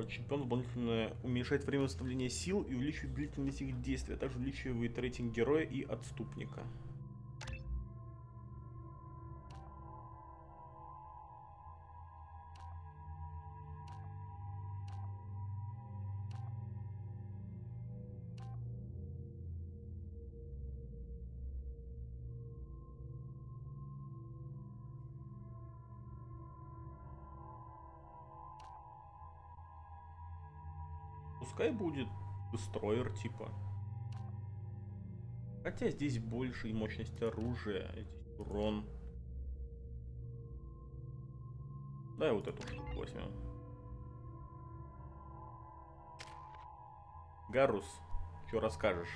Чемпион дополнительно уменьшает время восстановления сил и увеличивает длительность их действия, а также увеличивает рейтинг героя и отступника. Пускай будет дестройер типа. Хотя здесь больше и мощность оружия, здесь урон. Давай вот эту штуку возьмем. Гарус, что расскажешь?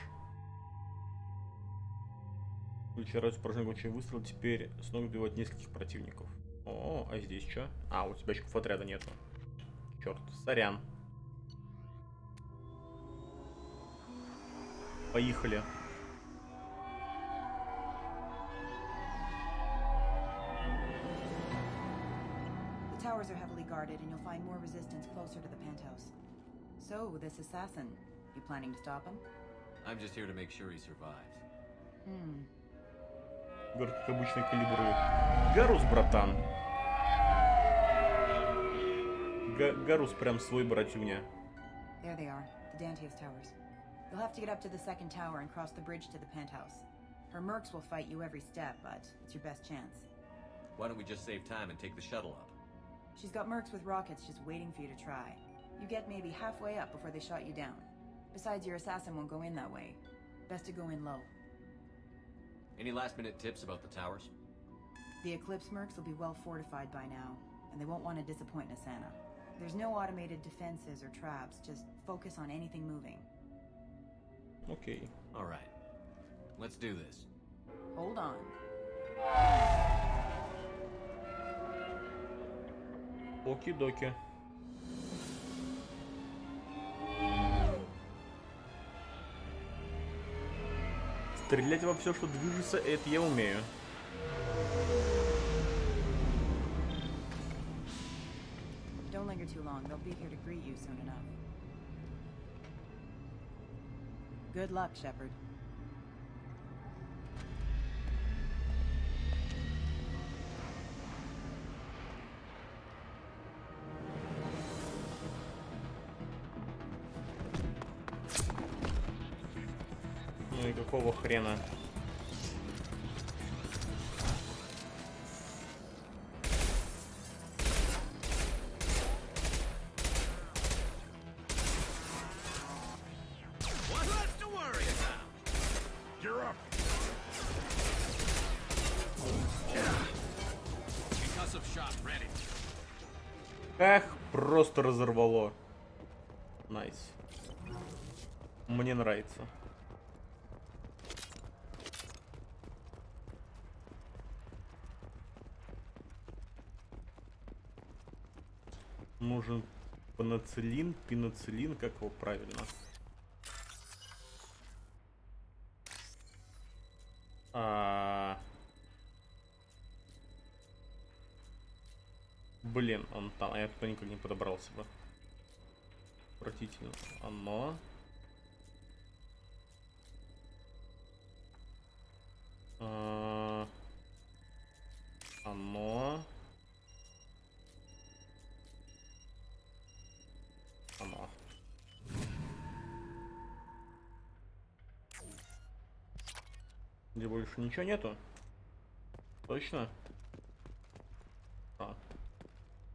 Ключи раз поражение очень выстрел, теперь с ног сбивать нескольких противников. О, а здесь что? А, у тебя очков отряда нету. Черт, сорян. Поехали. The towers are heavily guarded, and you'll find more resistance closer to the penthouse. So, this assassin, you planning to stop him? I'm just here to make sure he survives. Говорит, как обычно, калибрует. Гарус, братан. Гарус прям свой братюня. There they are, the Dantius towers. You'll have to get up to the second tower and cross the bridge to the penthouse. Her mercs will fight you every step, but it's your best chance. Why don't we just save time and take the shuttle up? She's got mercs with rockets just waiting for you to try. You get maybe halfway up before they shot you down. Besides, your assassin won't go in that way. Best to go in low. Any last-minute tips about the towers? The Eclipse mercs will be well fortified by now, and they won't want to disappoint Nasana. There's no automated defenses or traps, just focus on anything moving. Okay. All right. Let's do this. Hold on. Оки-доки. Стрелять во все, что движется, это я умею. Don't linger too long. They'll be here to greet you soon enough. Good luck, Shepard. Ну и какого хрена? Эх, просто разорвало. Найс. Мне нравится. Нужен пенициллин, как его правильно? Блин, он там, а я туда никак не подобрался бы. Отвратительно. Оно. Оно. Оно. Где больше ничего нету? Точно?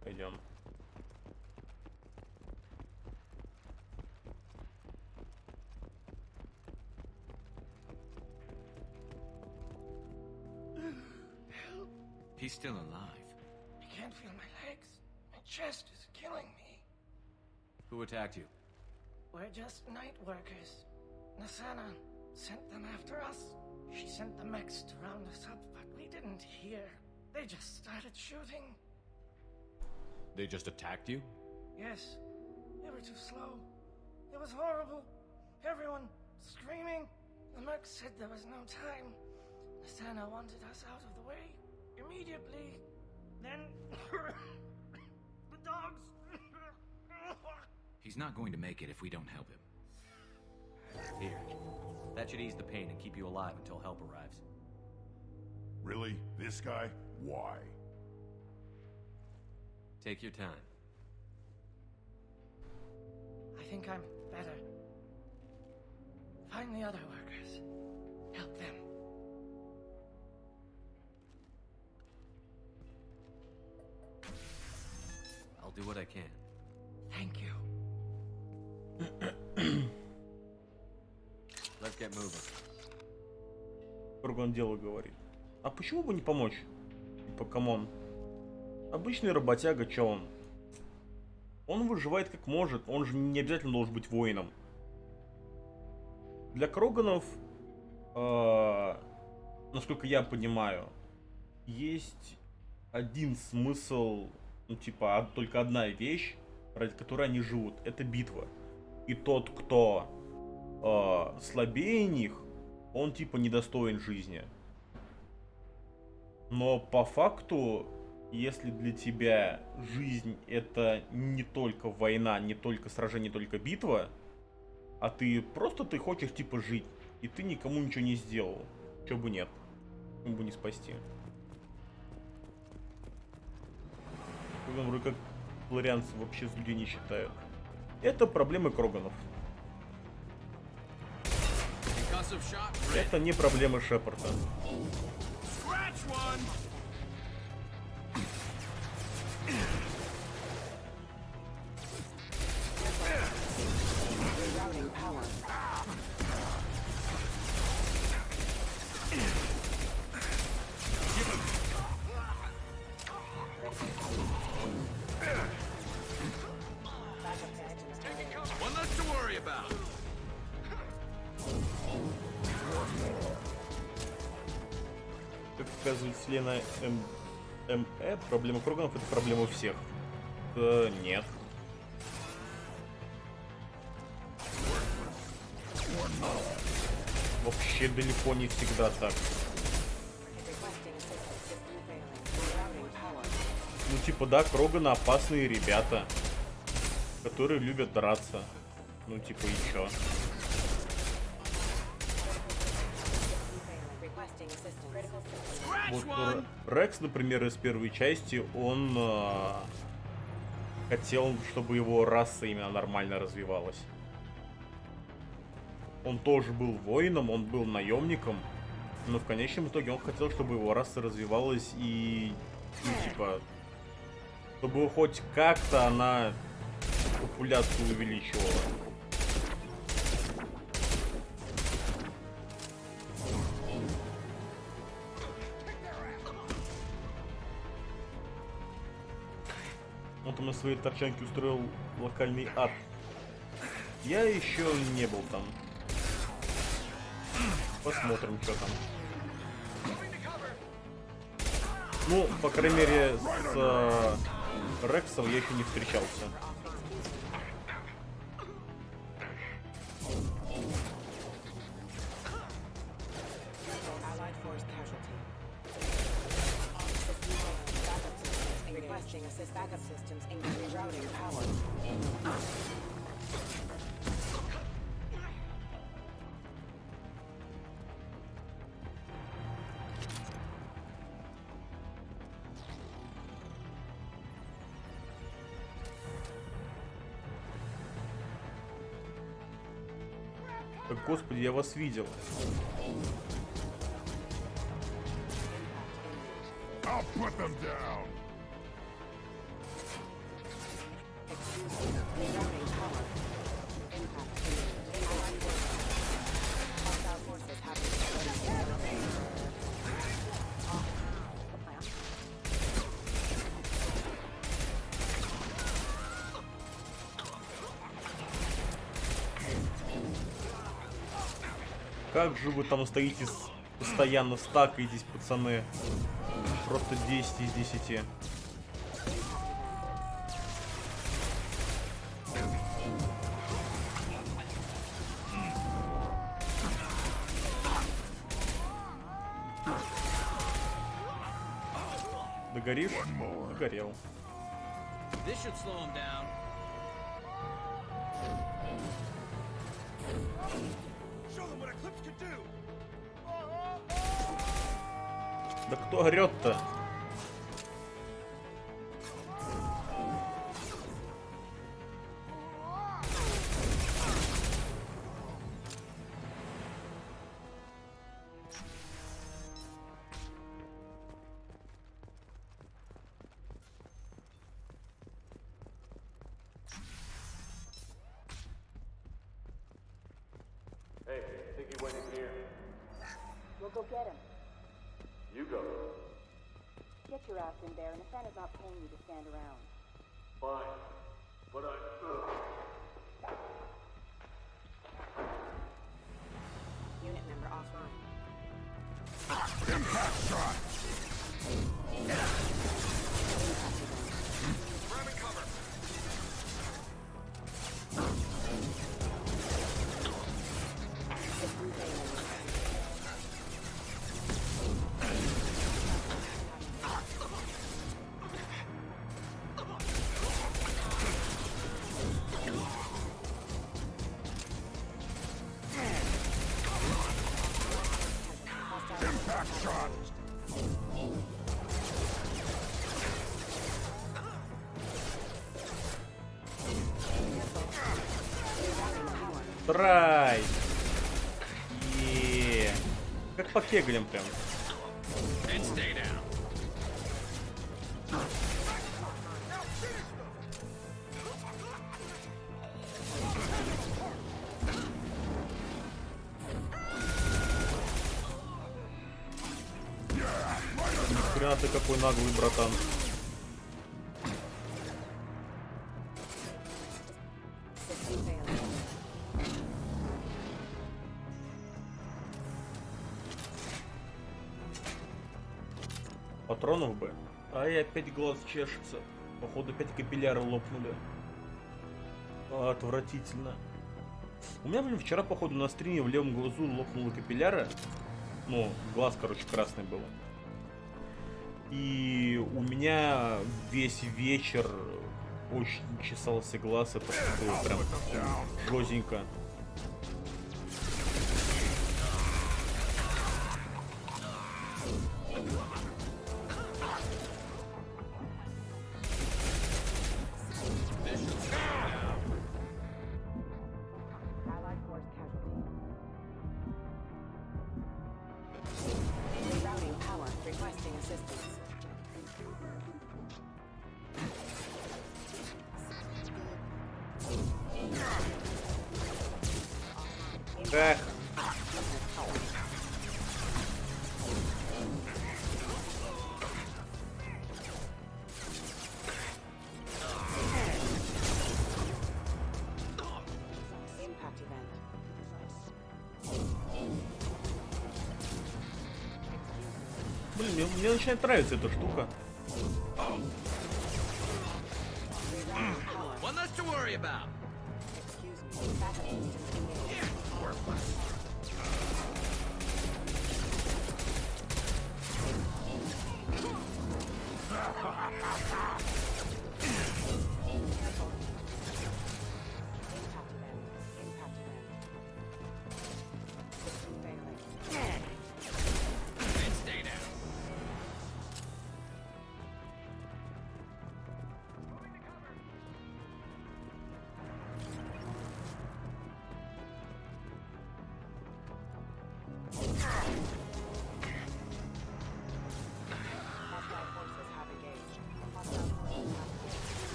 Пойдем. He's still alive. I can't feel my legs. My chest is killing me. Who attacked you? We're just night workers. Nasana sent them after us. She sent the mechs to round us up, but we didn't hear. They just started shooting. They just attacked you? Yes. They were too slow. It was horrible. Everyone screaming. The mercs said there was no time. Nasana wanted us out of the way. Immediately. Then... the dogs... He's not going to make it if we don't help him. Here. That should ease the pain and keep you alive until help arrives. Really? This guy? Why? Take your time. I think I'm better. Find the other workers. Help them. I'll do what I can. Thank you. Let's get moving. Кругом дело говорит. А почему бы не помочь? Типа, камон. Обычный работяга, чё он? Он выживает как может, он же не обязательно должен быть воином. Для Кроганов, насколько я понимаю, есть один смысл, ну типа, только одна вещь, ради которой они живут. Это битва. И тот, кто слабее них, он типа недостоин жизни. Но по факту, если для тебя жизнь это не только война, не только сражение, не только битва, а ты хочешь типа жить, и ты никому ничего не сделал, чё бы нет, почему бы не спасти. Вроде как флорианцы вообще с людей не считают. Это проблемы Кроганов. Это не проблемы Шепарда. Как показывает вселенная МЭ, проблема Кроганов это проблема всех. Нет. Вообще далеко не всегда так. Ну типа да, Кроганы опасные ребята, которые любят драться. Ну типа и чё? Вот Рекс, например, из первой части, он хотел, чтобы его раса именно нормально развивалась. Он тоже был воином, он был наемником, но в конечном итоге он хотел, чтобы его раса развивалась и, ну, типа, чтобы хоть как-то она популяцию увеличивала. Он там на своей торчанке устроил локальный ад. Я еще не был там. Посмотрим, что там. Ну, по крайней мере, с Рексом я еще не встречался. Господи, я вас видел. I'll put them down. Как же вы там стоите, постоянно стакаетесь, пацаны. Просто 10 из 10. Догоришь? Догорел. Да кто орёт-то? go get him. You go. Get your ass in there, and Nathana's not paying you to stand around. Fine. But Unit member offline. Impact shot! grabbing cover. Impact shot! Трай! Еее. Как по кеглям прям. Нихрена ты какой наглый, братан. Патронов бы. Ай, опять глаз чешется. Походу опять капилляры лопнули. Отвратительно. У меня, блин, вчера, походу, на стриме в левом глазу лопнула капилляра. Ну, глаз, короче, красный был. И у меня весь вечер очень чесался глаз. Это было прям жестенько. Эх. Блин, мне начинает нравиться эта штука. One less to worry about.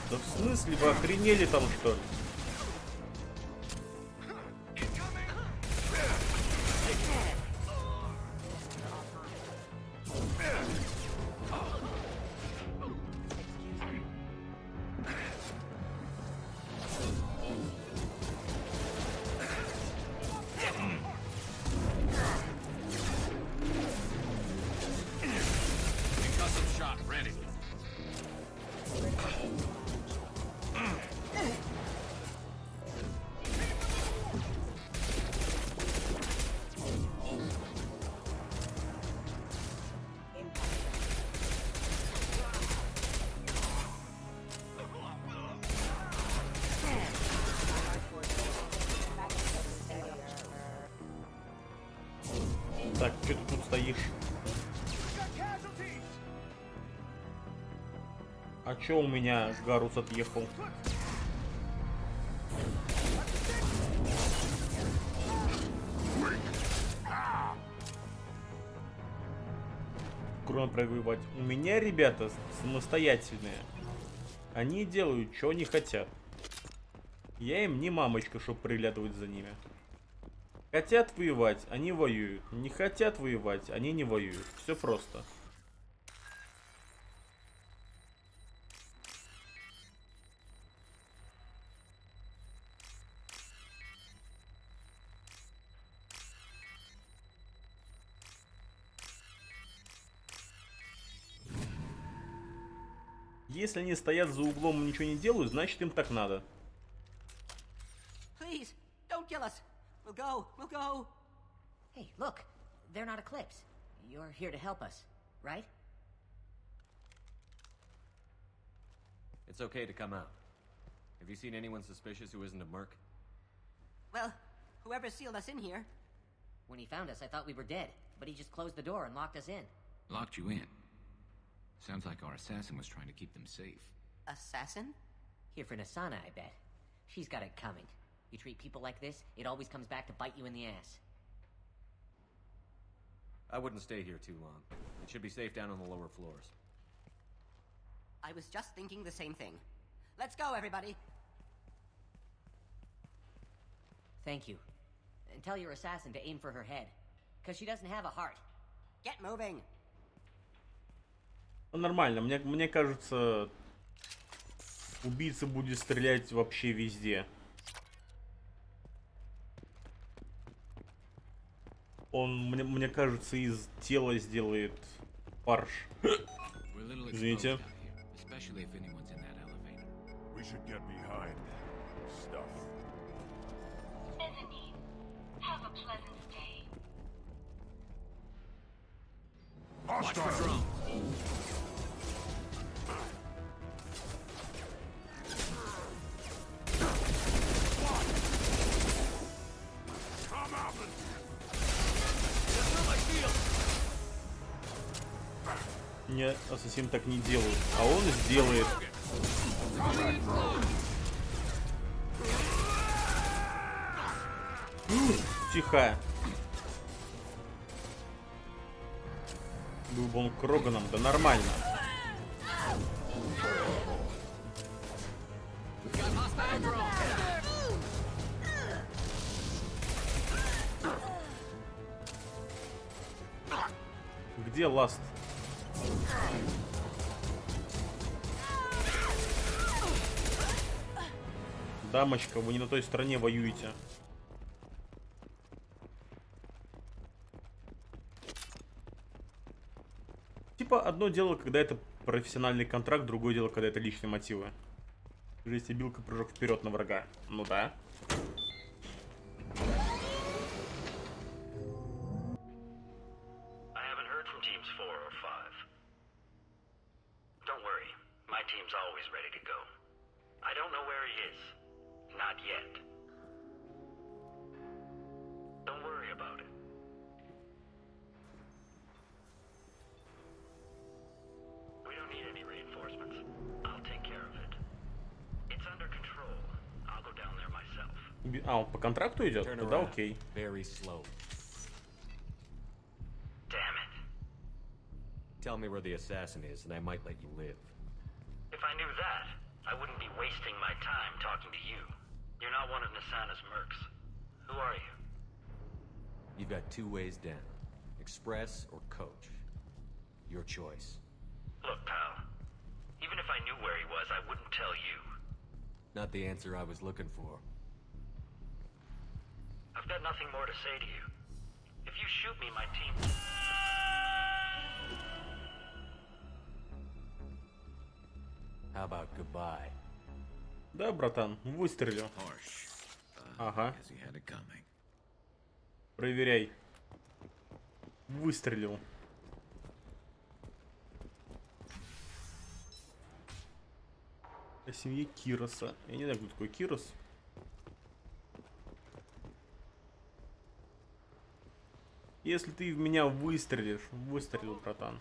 Да в смысле, вы охренели там, что ли? Concussive shot ready. Так, что ты тут стоишь? А чё у меня Гарус отъехал? скоро надо воевать. У меня ребята самостоятельные. Они делают, что они хотят. Я им не мамочка, чтобы приглядывать за ними. Хотят воевать, они воюют. Не хотят воевать, они не воюют. Все просто. Если они стоят за углом и ничего не делают, значит им так надо. Please, don't kill us. We'll go. We'll go. Hey, look. They're not Eclipse. You're here to help us, right? It's okay to come out. Have you seen anyone suspicious who isn't a merc? Well, whoever sealed us in here. When he found us, I thought we were dead, but he just closed the door and locked us in. Locked you in. Sounds like our assassin was trying to keep them safe. Assassin? Here for Nasana, I bet. She's got it coming. You treat people like this, it always comes back to bite you in the ass. I wouldn't stay here too long. It should be safe down on the lower floors. I was just thinking the same thing. Let's go, everybody! Thank you. And tell your assassin to aim for her head. Because she doesn't have a heart. Get moving! Нормально, мне кажется, убийца будет стрелять вообще везде. Он, мне кажется, из тела сделает фарш. Извините. Не, ассасин так не делает, а он сделает. Тихо. Был бы он Кроганом, да нормально. Где Ласт? Дамочка, вы не на той стороне воюете. Типа, одно дело, когда это профессиональный контракт, другое дело, когда это личные мотивы. Жесть и билка, прыжок вперед на врага. Ну да. А, он по контракту идет? Тогда окей. Tell me where the assassin is, and I might let you live. If I knew that, I wouldn't be wasting my time talking to you. You're not one of Nasana's mercs. Who are you? You've got two ways down. Express or coach. Your choice. Look, pal. Even if I knew where he was, I wouldn't tell you. Not the answer I was looking for. I've got nothing more to say to you. If you shoot me, my team... How about goodbye? Да, братан, выстрелю. Ага. Проверяй. Выстрелил. О семье Кироса. Я не знаю, кто такой Кирос. Если ты в меня выстрелишь, выстрелил, братан.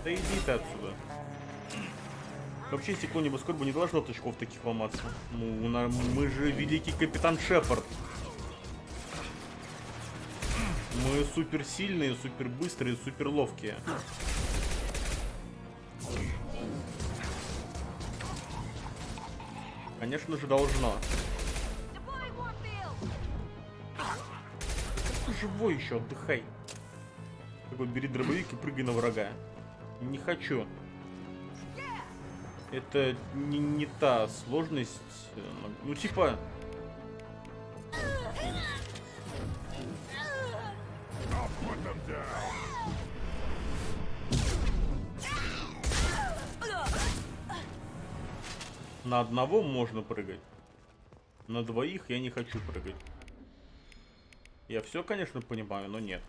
Да иди ты отсюда. Вообще стекло небоскреба не должно от очков таких ломаться. Ну, мы же великий капитан Шепард. Мы супер сильные, супер быстрые, супер ловкие. Конечно же, должно. Ты живой еще, отдыхай. Такой, бери дробовик и прыгай на врага. Не хочу. Это не та сложность. Ну, типа... На одного можно прыгать. На двоих я не хочу прыгать. Я все, конечно, понимаю, но нет.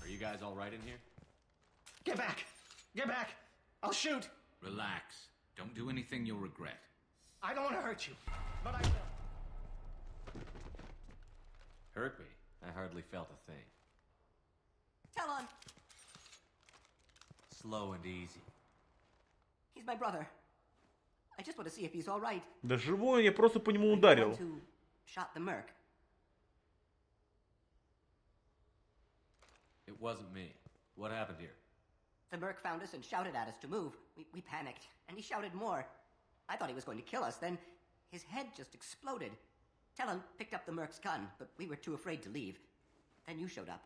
You guys all right in here? Get back! Get back! I'll shoot! Relax. Don't do anything you'll regret. I don't want to hurt you, but I will. Hurt me? I hardly felt a thing. Tell on. Slow and easy. He's my brother. I just want to see if he's all right. Да живой, я просто по нему ударил. Who shot the merc? It wasn't me. What happened here? The merc found us and shouted at us to move. We panicked, and he shouted more. I thought he was going to kill us, then his head just exploded. Talon picked up the merc's gun, but we were too afraid to leave. Then you showed up.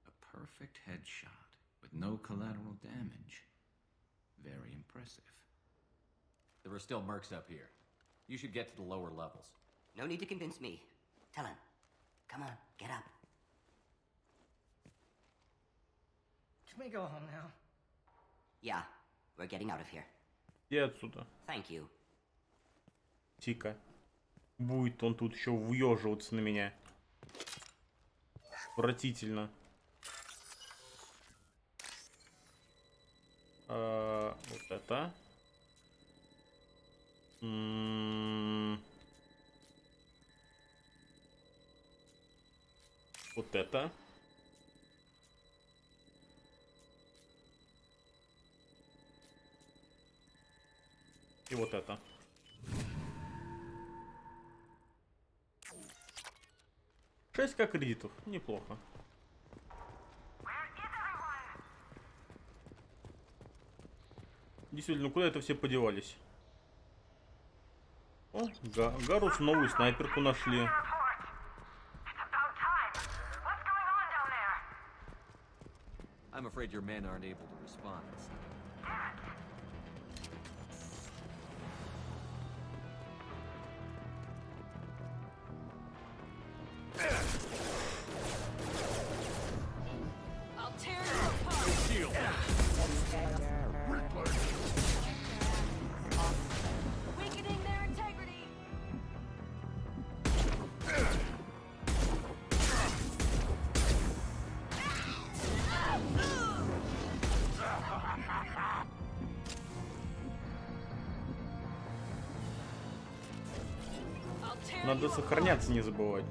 A perfect headshot with no collateral damage. Very impressive. There were still mercs up here. You should get to the lower levels. No need to convince me. Talon, come on, get up. Can we go home now? Yeah, we're getting out of here. Иди отсюда. Thank you. Тика. Будет он тут еще въеживаться на меня. Отвратительно. Вот это. Вот это. И вот это. Шесть кредитов. Неплохо. Действительно, куда это все подевались? О, Гарус новую снайперку нашли. I'm afraid your men aren't able to respond. I'll tear you apart. Shield. Weakening their integrity. Надо сохраняться, не забывать.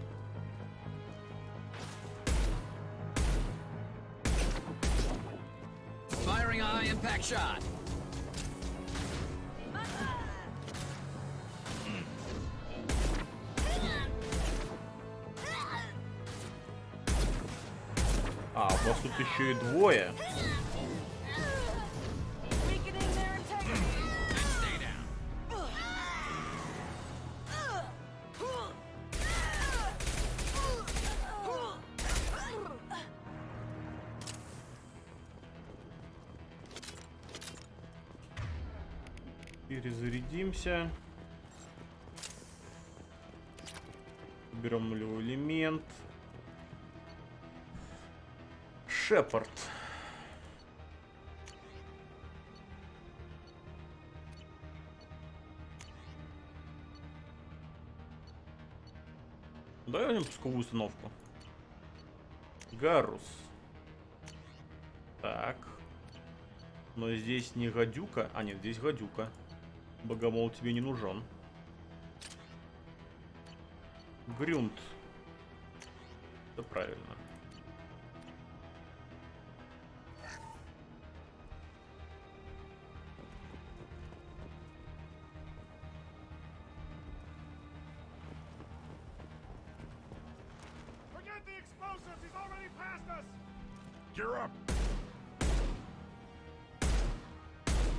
Firing a high impact shot. А, у вас тут еще и двое. Перезарядимся. Берем нулевой элемент. Шепард. Давай возьмем пусковую установку. Гарус. Так. Но здесь не гадюка. А, нет, здесь гадюка. Богомол тебе не нужен. Грюнт. Это правильно. Forget the explosives. He's already past us. Gear up.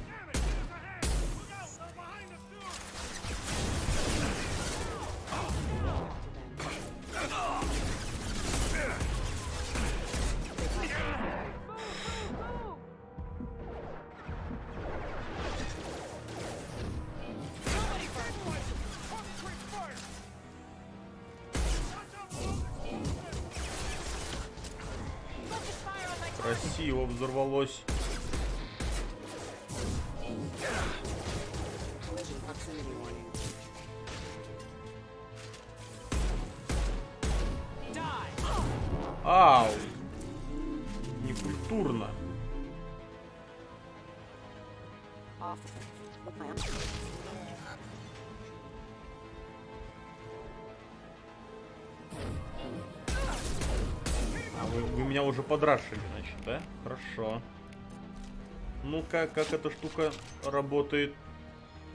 Damn it! He's ahead. Look out! They're behind us too. Красиво взорвалось. Ау! Некультурно. А вы меня уже подрашили, значит, да? Хорошо. Ну-ка, как эта штука работает?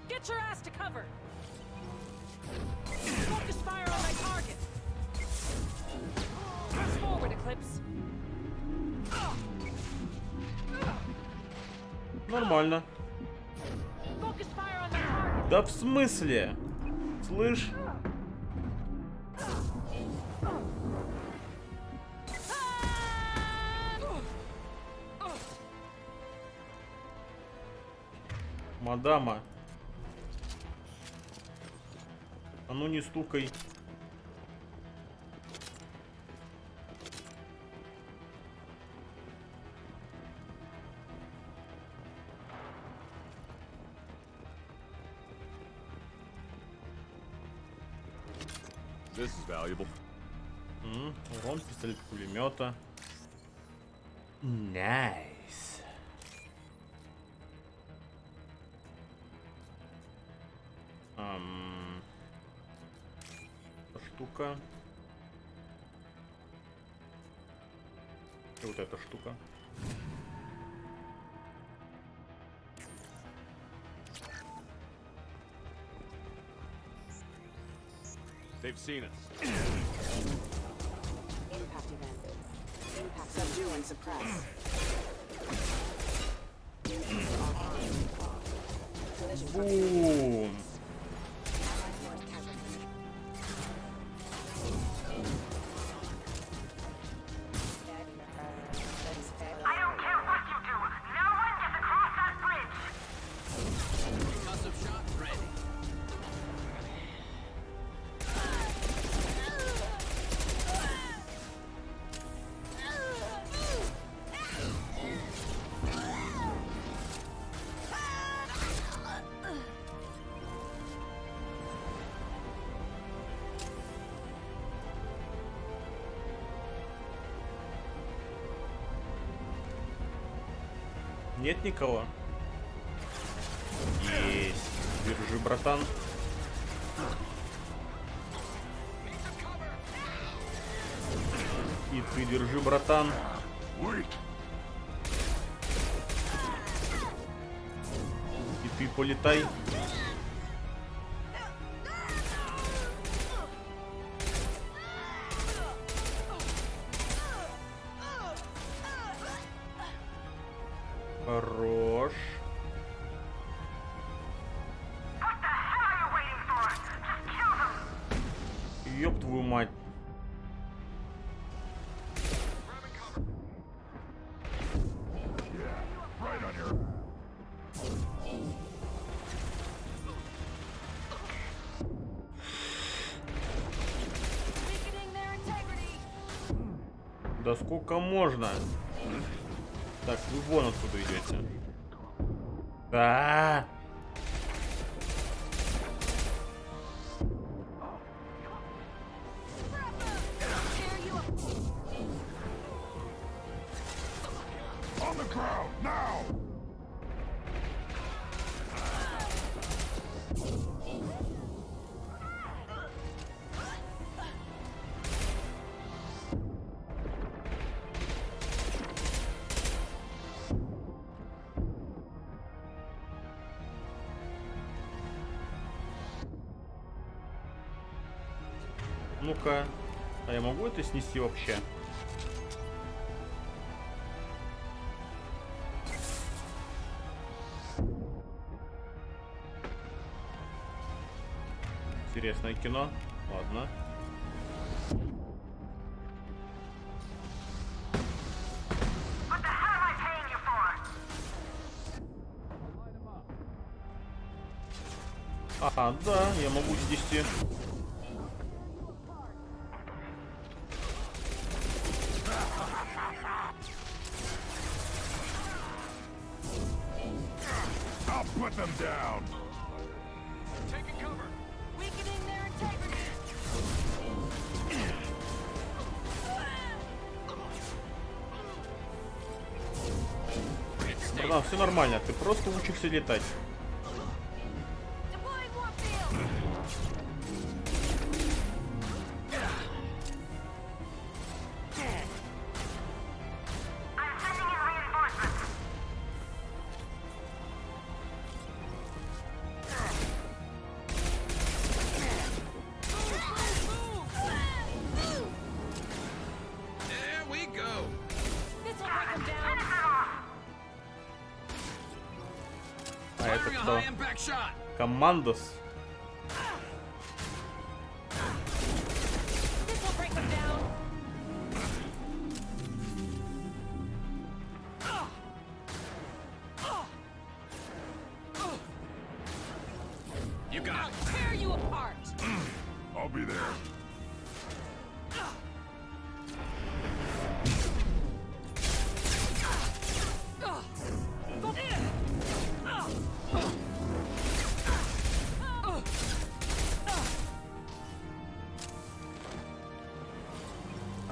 Get your ass to cover. Focus fire on my target. Press forward, Eclipse. Нормально. Focus fire on my target. Да в смысле? Слышь? Мадама. А ну не стукай. This is valuable. Урон пистолет пулемета. Nice. Штука. И вот эта штука. They've seen us. Impact event. Impact subdue and suppress. Бум! I don't care what you do. No one gets across that bridge. Concussive shot ready. Нет никого? Есть. Держи, братан. И ты держи, братан. И ты полетай. Хорош. Ёб твою мать. Да сколько можно? Так, вы вон откуда идете. А-а-а! Ну-ка. А я могу это снести вообще? Интересное кино. Ладно. А, да, я могу снести. I'll put them down. Taking cover. Weakening their integrity. Да, все нормально, ты просто учишься летать. There we go. This'll break them down. А это Firing a кто? high impact shot. Командос. This'll break them down. You got it. I'll tear you apart. I'll be there.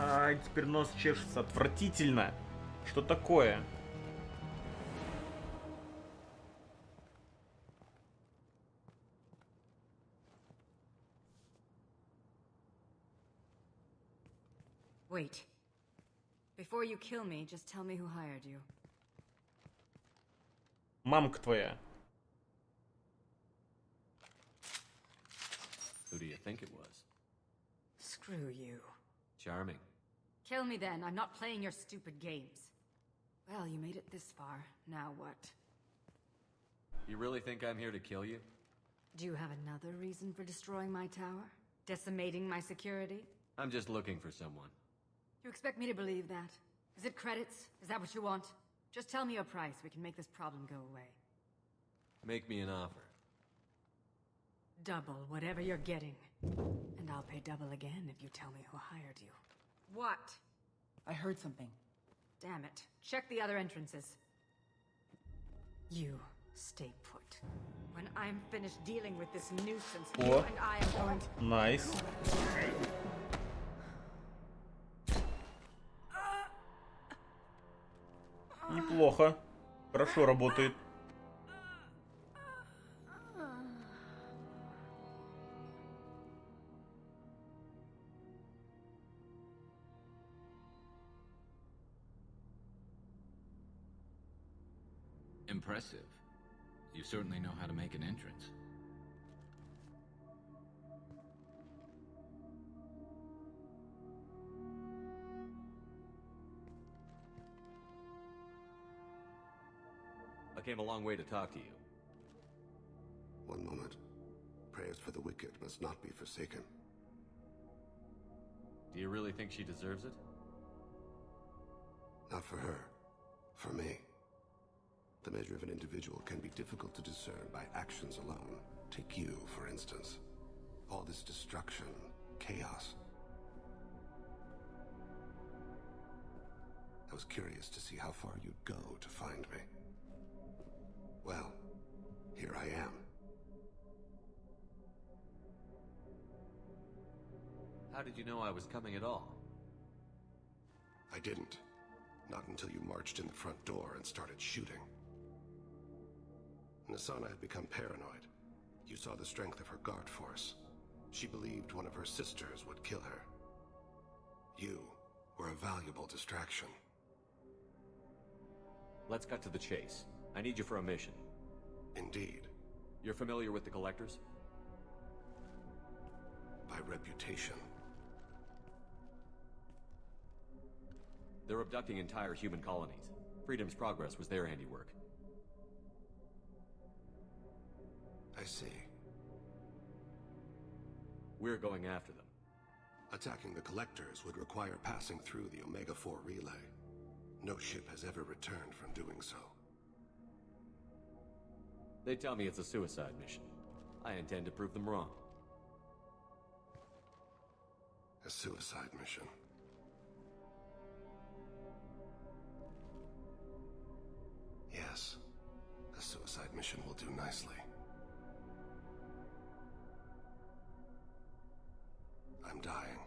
А, теперь нос чешется. Отвратительно. Что такое? Wait. Before you kill me, just tell me who hired you. Мамка твоя. Who do you think it was? Screw you. Charming. Kill me then. I'm not playing your stupid games. Well, you made it this far. Now what? You really think I'm here to kill you? Do you have another reason for destroying my tower? Decimating my security? I'm just looking for someone. You expect me to believe that? Is it credits? Is that what you want? Just tell me a price. We can make this problem go away. Make me an offer. Double whatever you're getting. And I'll pay double again if you tell me who hired you. What? I heard something. Damn it. Check the other entrances. You stay put. When I'm finished dealing with this nuisance, you О, and I are going to... найс. Неплохо. Хорошо работает. Impressive. You certainly know how to make an entrance. I came a long way to talk to you. One moment. Prayers for the wicked must not be forsaken. Do you really think she deserves it? Not for her. For me. The measure of an individual can be difficult to discern by actions alone. Take you, for instance. All this destruction, chaos. I was curious to see how far you'd go to find me. Well, here I am. How did you know I was coming at all? I didn't. Not until you marched in the front door and started shooting. Nasana had become paranoid. You saw the strength of her guard force. She believed one of her sisters would kill her. You were a valuable distraction. Let's cut to the chase. I need you for a mission. Indeed. You're familiar with the Collectors? By reputation. They're abducting entire human colonies. Freedom's Progress was their handiwork. I see. We're going after them. Attacking the Collectors would require passing through the Omega-4 relay. No ship has ever returned from doing so. They tell me it's a suicide mission. I intend to prove them wrong. A suicide mission. Yes, a suicide mission will do nicely. I'm dying.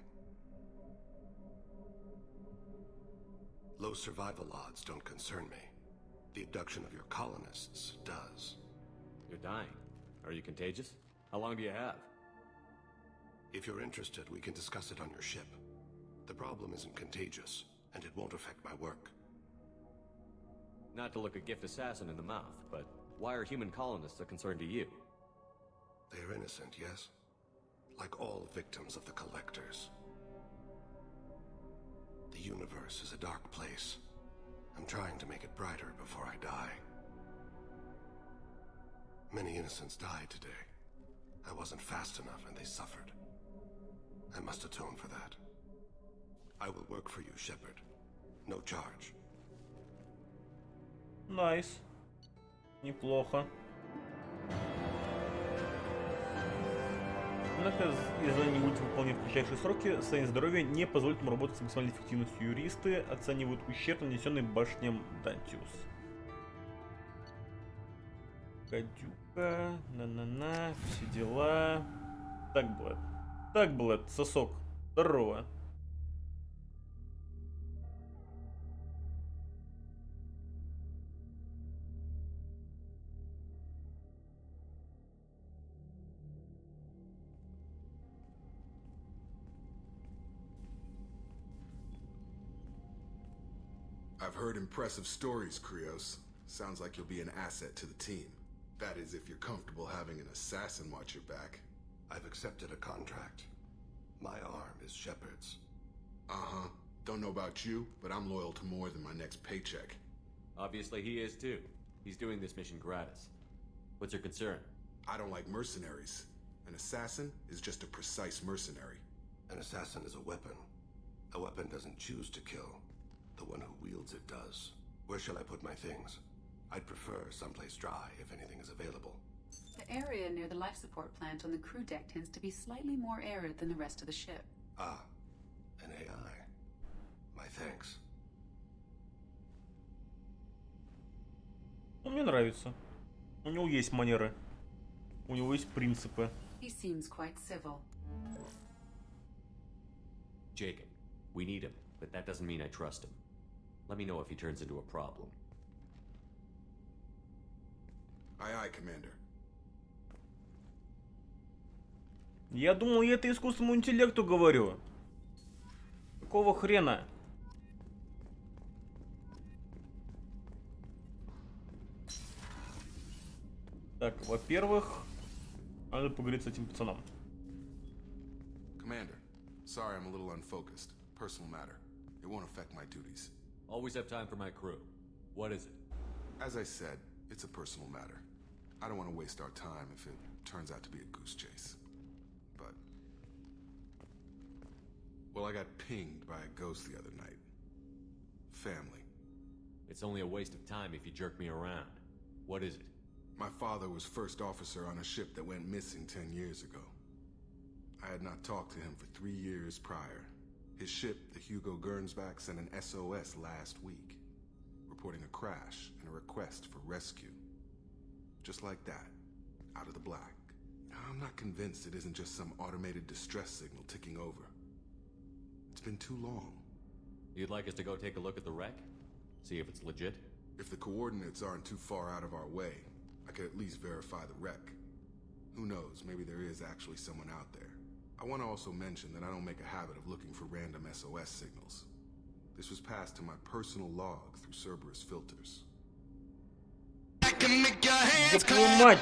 Low survival odds don't concern me. The abduction of your colonists does. You're dying. Are you contagious? How long do you have? If you're interested, we can discuss it on your ship. The problem isn't contagious, and it won't affect my work. Not to look a gift assassin in the mouth, but why are human colonists a concern to you? They are innocent, yes? Like all victims of the Collectors. The universe is a dark place. I'm trying to make it brighter before I die. Many innocents died today. I wasn't fast enough and they suffered. I must atone for that. I will work for you, Shepard. No charge. Nice. Неплохо. Однако, если не будет выполнять в кратчайшие сроки, состояние здоровья не позволит ему работать с максимальной эффективностью. Юристы оценивают ущерб, нанесенный башням Дантиус. Гадюка, на-на-на, все дела. Так, Блэд, сосок. Здорово. I've heard impressive stories, Krios. Sounds like you'll be an asset to the team. That is, if you're comfortable having an assassin watch your back. I've accepted a contract. My arm is Shepard's. Uh-huh. Don't know about you, but I'm loyal to more than my next paycheck. Obviously he is too. He's doing this mission gratis. What's your concern? I don't like mercenaries. An assassin is just a precise mercenary. An assassin is a weapon. A weapon doesn't choose to kill. The one who wields it does. Where shall I put my things? I'd prefer someplace dry if anything is available. The area near the life support plant on the crew deck tends to be slightly more arid than the rest of the ship. Ah, an AI. My thanks. Ну, мне нравится. У него есть манеры. У него есть принципы. He seems quite civil. Jacob, we need him, but that doesn't mean I trust him. Let me know if he turns into a problem. Aye, aye, Commander. Я думал, я это искусственному интеллекту говорю. Какого хрена? Так, во-первых, надо поговорить с этим пацаном. Commander, sorry I'm a little unfocused. Personal matter. It won't affect my duties. Always have time for my crew. What is it? As I said, it's a personal matter. I don't want to waste our time if it turns out to be a goose chase. But... well, I got pinged by a ghost the other night. Family. It's only a waste of time if you jerk me around. What is it? My father was first officer on a ship that went missing 10 years ago. I had not talked to him for 3 years prior. His ship, the Hugo Gernsback, sent an SOS last week, reporting a crash and a request for rescue. Just like that, out of the black. I'm not convinced it isn't just some automated distress signal ticking over. It's been too long. You'd like us to go take a look at the wreck? See if it's legit? If the coordinates aren't too far out of our way, I could at least verify the wreck. Who knows, maybe there is actually someone out there. I want to also mention that I don't make a habit of looking for random SOS signals. This was passed to my personal log through Cerberus filters. Ёб твою мать!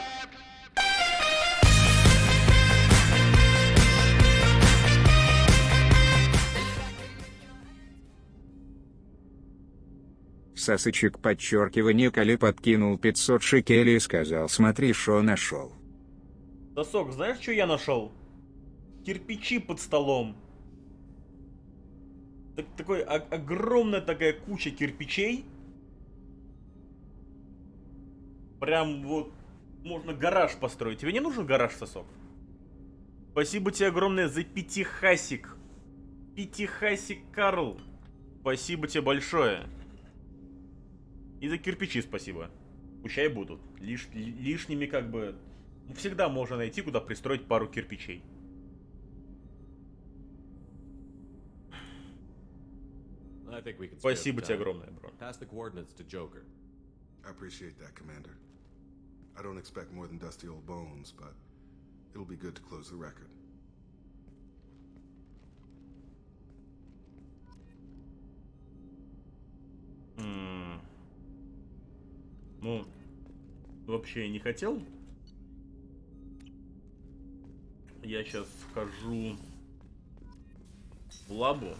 сосочек подчеркивание Коля подкинул 500 шекелей и сказал: смотри, шо нашел. Сосок, знаешь, что я нашел? Кирпичи под столом. Такой огромная такая куча кирпичей. Прям вот можно гараж построить. Тебе не нужен гараж, Сосок? Спасибо тебе огромное за пятихасик. Пятихасик, Карл. Спасибо тебе большое. И за кирпичи спасибо. Пущай будут. Лишними как бы... Всегда можно найти, куда пристроить пару кирпичей. Спасибо тебе огромное, бро. I appreciate that, Commander. I don't expect more than dusty old bones, but it'll be good to close the record. Ну, вообще я не хотел. Я сейчас вхожу в лабу.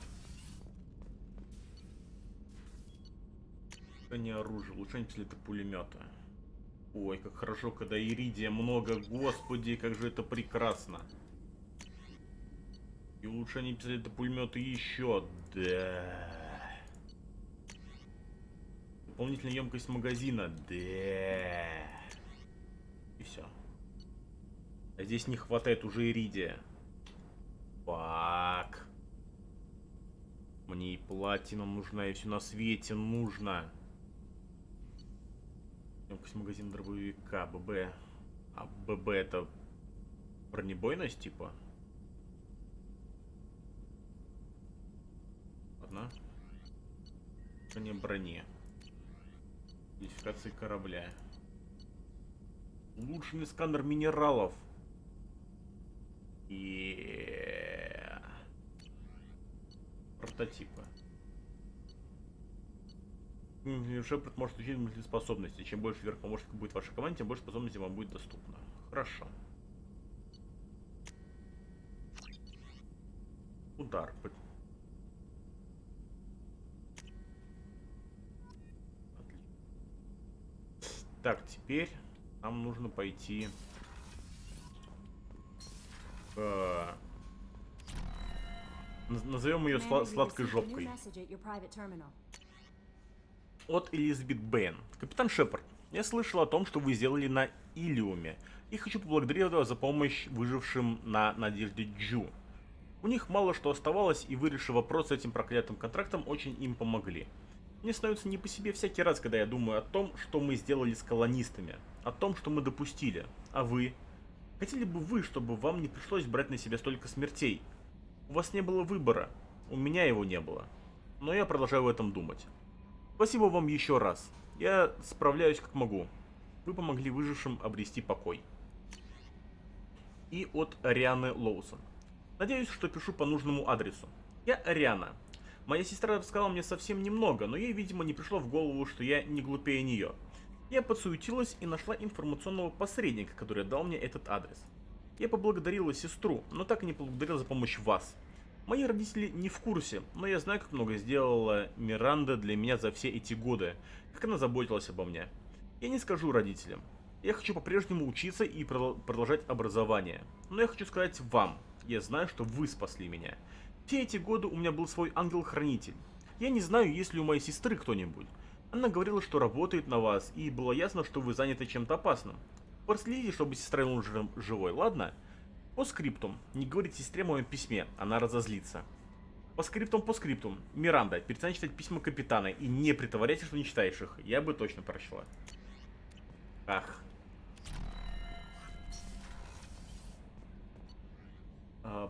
Не оружие, улучшение пистолета-пулемета. Ой, как хорошо, когда иридия много, господи, как же это прекрасно. И улучшение пистолета-пулемета еще, да. Дополнительная емкость магазина, да. И все. А здесь не хватает уже иридия. Фак. Мне и платина нужна, и все на свете нужно. Емкость магазина дробовика, ББ. А ББ это бронебойность типа? Ладно. Не брони. Идентификация корабля. Улучшенный сканер минералов. И прототипы. Шепард может учить мыслеспособности. Чем больше вверх помощников будет в вашей команде, тем больше способностей вам будет доступно. Хорошо. Удар. Так, теперь нам нужно пойти к... Назовем ее сладкой жопкой. От Элизабет Бэйн. Капитан Шепард, я слышал о том, что вы сделали на Илиуме, и хочу поблагодарить вас за помощь выжившим на Надежде Джу. У них мало что оставалось, и вы, решив вопрос с этим проклятым контрактом, очень им помогли. Мне становится не по себе всякий раз, когда я думаю о том, что мы сделали с колонистами, о том, что мы допустили. А вы? Хотели бы вы, чтобы вам не пришлось брать на себя столько смертей? У вас не было выбора, у меня его не было. Но я продолжаю в этом думать. Спасибо вам еще раз. Я справляюсь как могу. Вы помогли выжившим обрести покой. И от Арианы Лоусон. Надеюсь, что пишу по нужному адресу. Я Ариана. Моя сестра рассказала мне совсем немного, но ей, видимо, не пришло в голову, что я не глупее нее. Я подсуетилась и нашла информационного посредника, который дал мне этот адрес. Я поблагодарила сестру, но так и не поблагодарила за помощь вас. Мои родители не в курсе, но я знаю, как много сделала Миранда для меня за все эти годы, как она заботилась обо мне. Я не скажу родителям. Я хочу по-прежнему учиться и продолжать образование. Но я хочу сказать вам, я знаю, что вы спасли меня. Все эти годы у меня был свой ангел-хранитель. Я не знаю, есть ли у моей сестры кто-нибудь. Она говорила, что работает на вас, и было ясно, что вы заняты чем-то опасным. Проследите, чтобы сестра была живой, ладно? По скриптум. Не говорите сестре о моем письме, она разозлится. По скриптум. Миранда, перестань читать письма капитана и не притворяйся, что не читаешь их. Я бы точно прочла. Ах.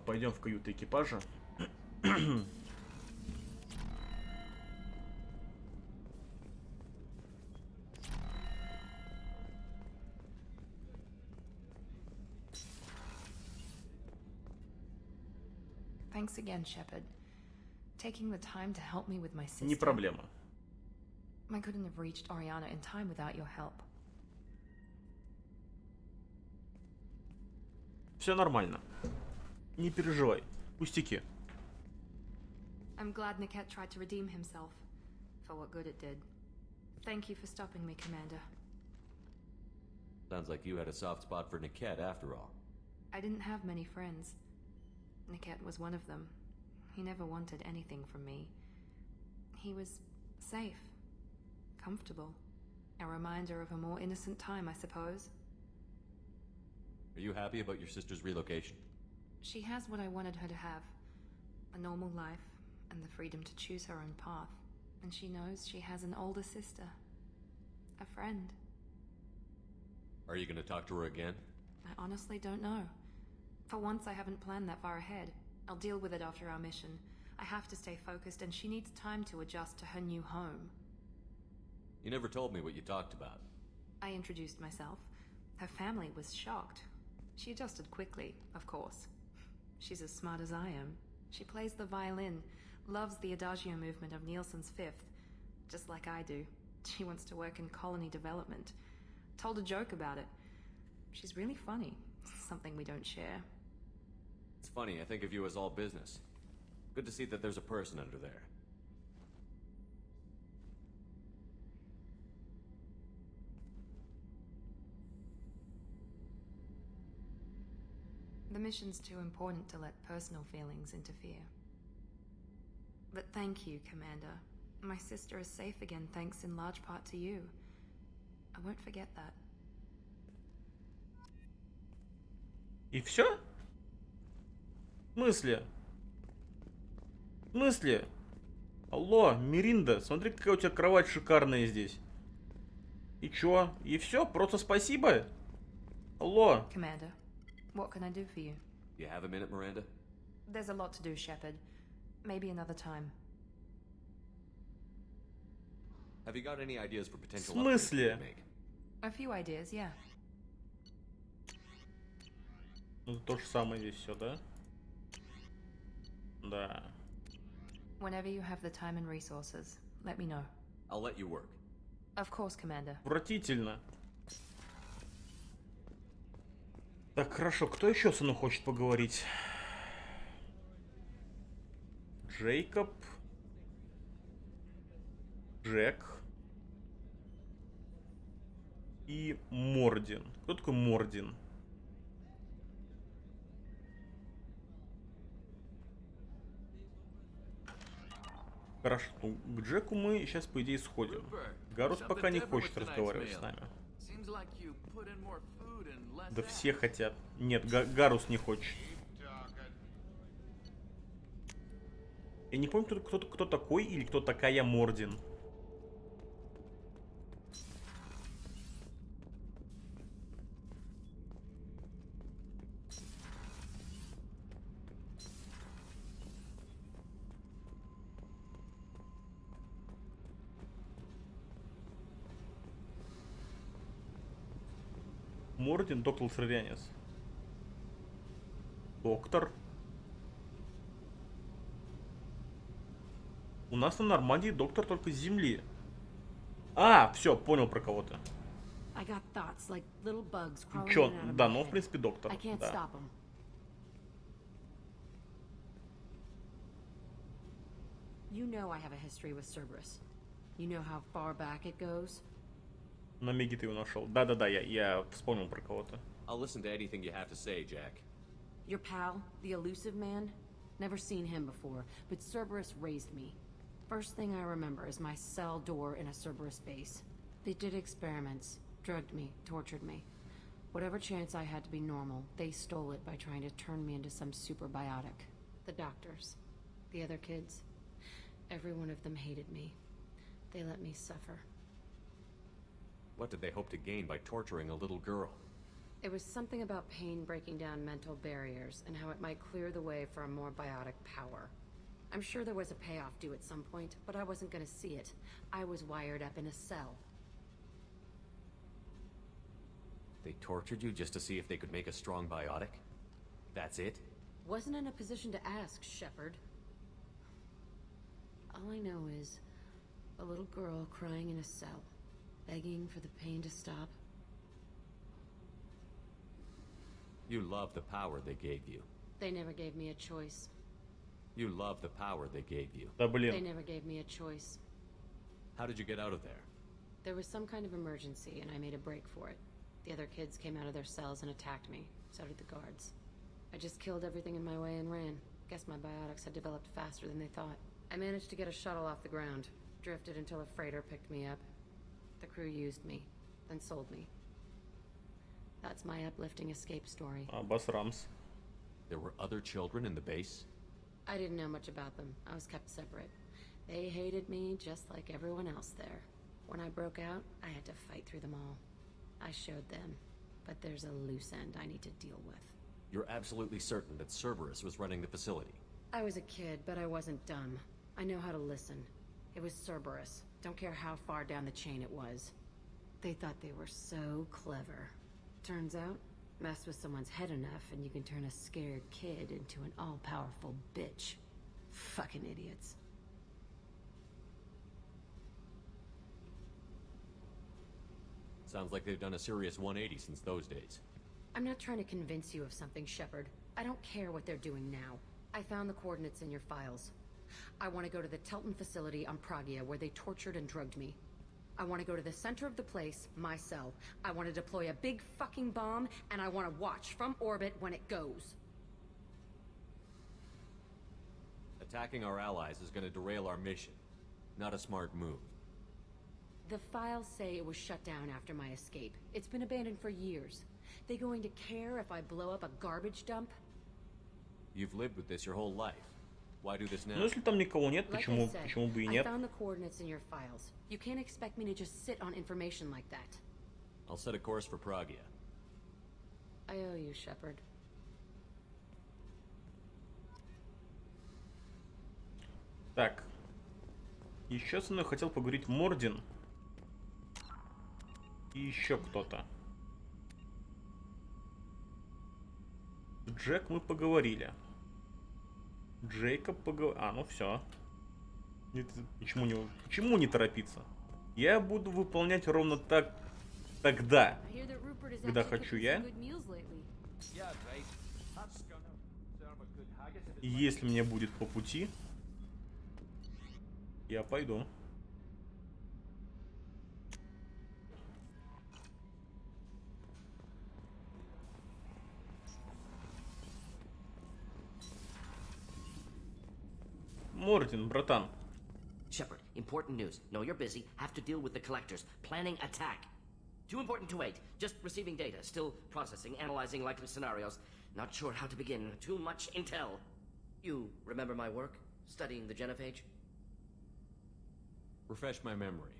Пойдем в каюту экипажа. Thanks again, Shepard. Taking the time to help me with my sister. Не проблема. I couldn't have reached Oriana in time without your help. Все нормально. Не переживай. Пустяки. I'm glad Niket tried to redeem himself, for what good it did. Thank you for stopping me, Commander. Sounds like you had a soft spot for Niket after all. I didn't have many friends. Niket was one of them. He never wanted anything from me. He was safe, comfortable. A reminder of a more innocent time, I suppose. Are you happy about your sister's relocation? She has what I wanted her to have. A normal life, and the freedom to choose her own path. And she knows she has an older sister. A friend. Are you gonna talk to her again? I honestly don't know. For once, I haven't planned that far ahead. I'll deal with it after our mission. I have to stay focused, and she needs time to adjust to her new home. You never told me what you talked about. I introduced myself. Her family was shocked. She adjusted quickly, of course. She's as smart as I am. She plays the violin, loves the adagio movement of Nielsen's Fifth, just like I do. She wants to work in colony development. Told a joke about it. She's really funny. Something we don't share. It's funny, I think of you as all business. Good to see that there's a person under there. The mission's too important to let personal feelings interfere. But thank you, Commander. My sister is safe again thanks in large part to you. I won't forget that. И все? В смысле? В смысле? Алло, Миринда, смотри, какая у тебя кровать шикарная здесь. И чё? И все? Просто спасибо? Алло. Commander, what can I do for you? You have a minute, Miranda? There's a lot to do, Shepard. Maybe another time. Have you got any ideas for potential В смысле? upgrades to make? A few ideas, yeah. Ну, то же самое здесь все, да? Да. Whenever you have the time and resources, let me know. I'll let you work. Of course, Commander. Отвратительно. Так, хорошо, кто еще со мной хочет поговорить? Джейкоб. Джек. И Мордин. Кто такой Мордин? Хорошо, ну, к Джеку мы сейчас, по идее, сходим. Гарус пока не хочет разговаривать с нами. Да все хотят. Нет, Гарус не хочет. Я не помню, кто такой или кто такая Мордин. Мордин, доктор Сырянец. Доктор. У нас на Нормандии доктор только с земли. А, все, понял про кого-то. Чё, да, ну в принципе доктор. Да. You know I have a history with Cerberus. You know how far back it goes? На Меги ты его нашел. Да-да-да, я вспомнил про кого-то. I'll listen to anything you have to say, Jack. Your pal, the elusive man? Never seen him before, but Cerberus raised me. First thing I remember is my cell door in a Cerberus base. They did experiments, drugged me, tortured me. Whatever chance I had to be normal, they stole it by trying to turn me into some superbiotic. The doctors, the other kids, every one of them hated me. They let me suffer. What did they hope to gain by torturing a little girl? It was something about pain breaking down mental barriers and how it might clear the way for a more biotic power. I'm sure there was a payoff due at some point, but I wasn't gonna see it. I was wired up in a cell. They tortured you just to see if they could make a strong biotic? That's it? Wasn't in a position to ask, Shepard. All I know is a little girl crying in a cell, begging for the pain to stop. You love the power they gave you. They never gave me a choice. You love the power they gave you. Да блин. They never gave me a choice. How did you get out of there? There was some kind of emergency, and I made a break for it. The other kids came out of their cells and attacked me. So did the guards. I just killed everything in my way and ran. Guess my biotics had developed faster than they thought. I managed to get a shuttle off the ground. Drifted until a freighter picked me up. The crew used me, then sold me. That's my uplifting escape story. Обосрамс. There were other children in the base? I didn't know much about them. I was kept separate. They hated me just like everyone else there. When I broke out, I had to fight through them all. I showed them, but there's a loose end I need to deal with. You're absolutely certain that Cerberus was running the facility? I was a kid, but I wasn't dumb. I know how to listen. It was Cerberus. Don't care how far down the chain it was. They thought they were so clever. Turns out, mess with someone's head enough and you can turn a scared kid into an all-powerful bitch. Fucking idiots. Sounds like they've done a serious 180 since those days. I'm not trying to convince you of something, Shepard. I don't care what they're doing now. I found the coordinates in your files. I want to go to the Telton facility on Pragia where they tortured and drugged me. I want to go to the center of the place, my cell. I want to deploy a big fucking bomb, and I want to watch from orbit when it goes. Attacking our allies is going to derail our mission. Not a smart move. The files say it was shut down after my escape. It's been abandoned for years. They going to care if I blow up a garbage dump? You've lived with this your whole life. Why do this now? Ну, если там никого нет, почему бы и нет? I found the coordinates in your files. You can't expect me to just sit on information like that. I'll set a course for Pragia. I owe you, Shepard. Так. Еще со мной хотел поговорить Мордин. И еще кто-то. Джек мы поговорили. Джейкоб поговорил. А, ну все. Почему не торопиться? Я буду выполнять ровно так тогда, когда хочу я. И если мне будет по пути, я пойду. Мордин, братан. Shepard, important news. Know you're busy. Have to deal with the collectors. Planning attack. Too important to wait. Just receiving data. Still processing, analyzing likely scenarios. Not sure how to begin. Too much intel. You remember my work? Studying the genophage? Refresh my memory.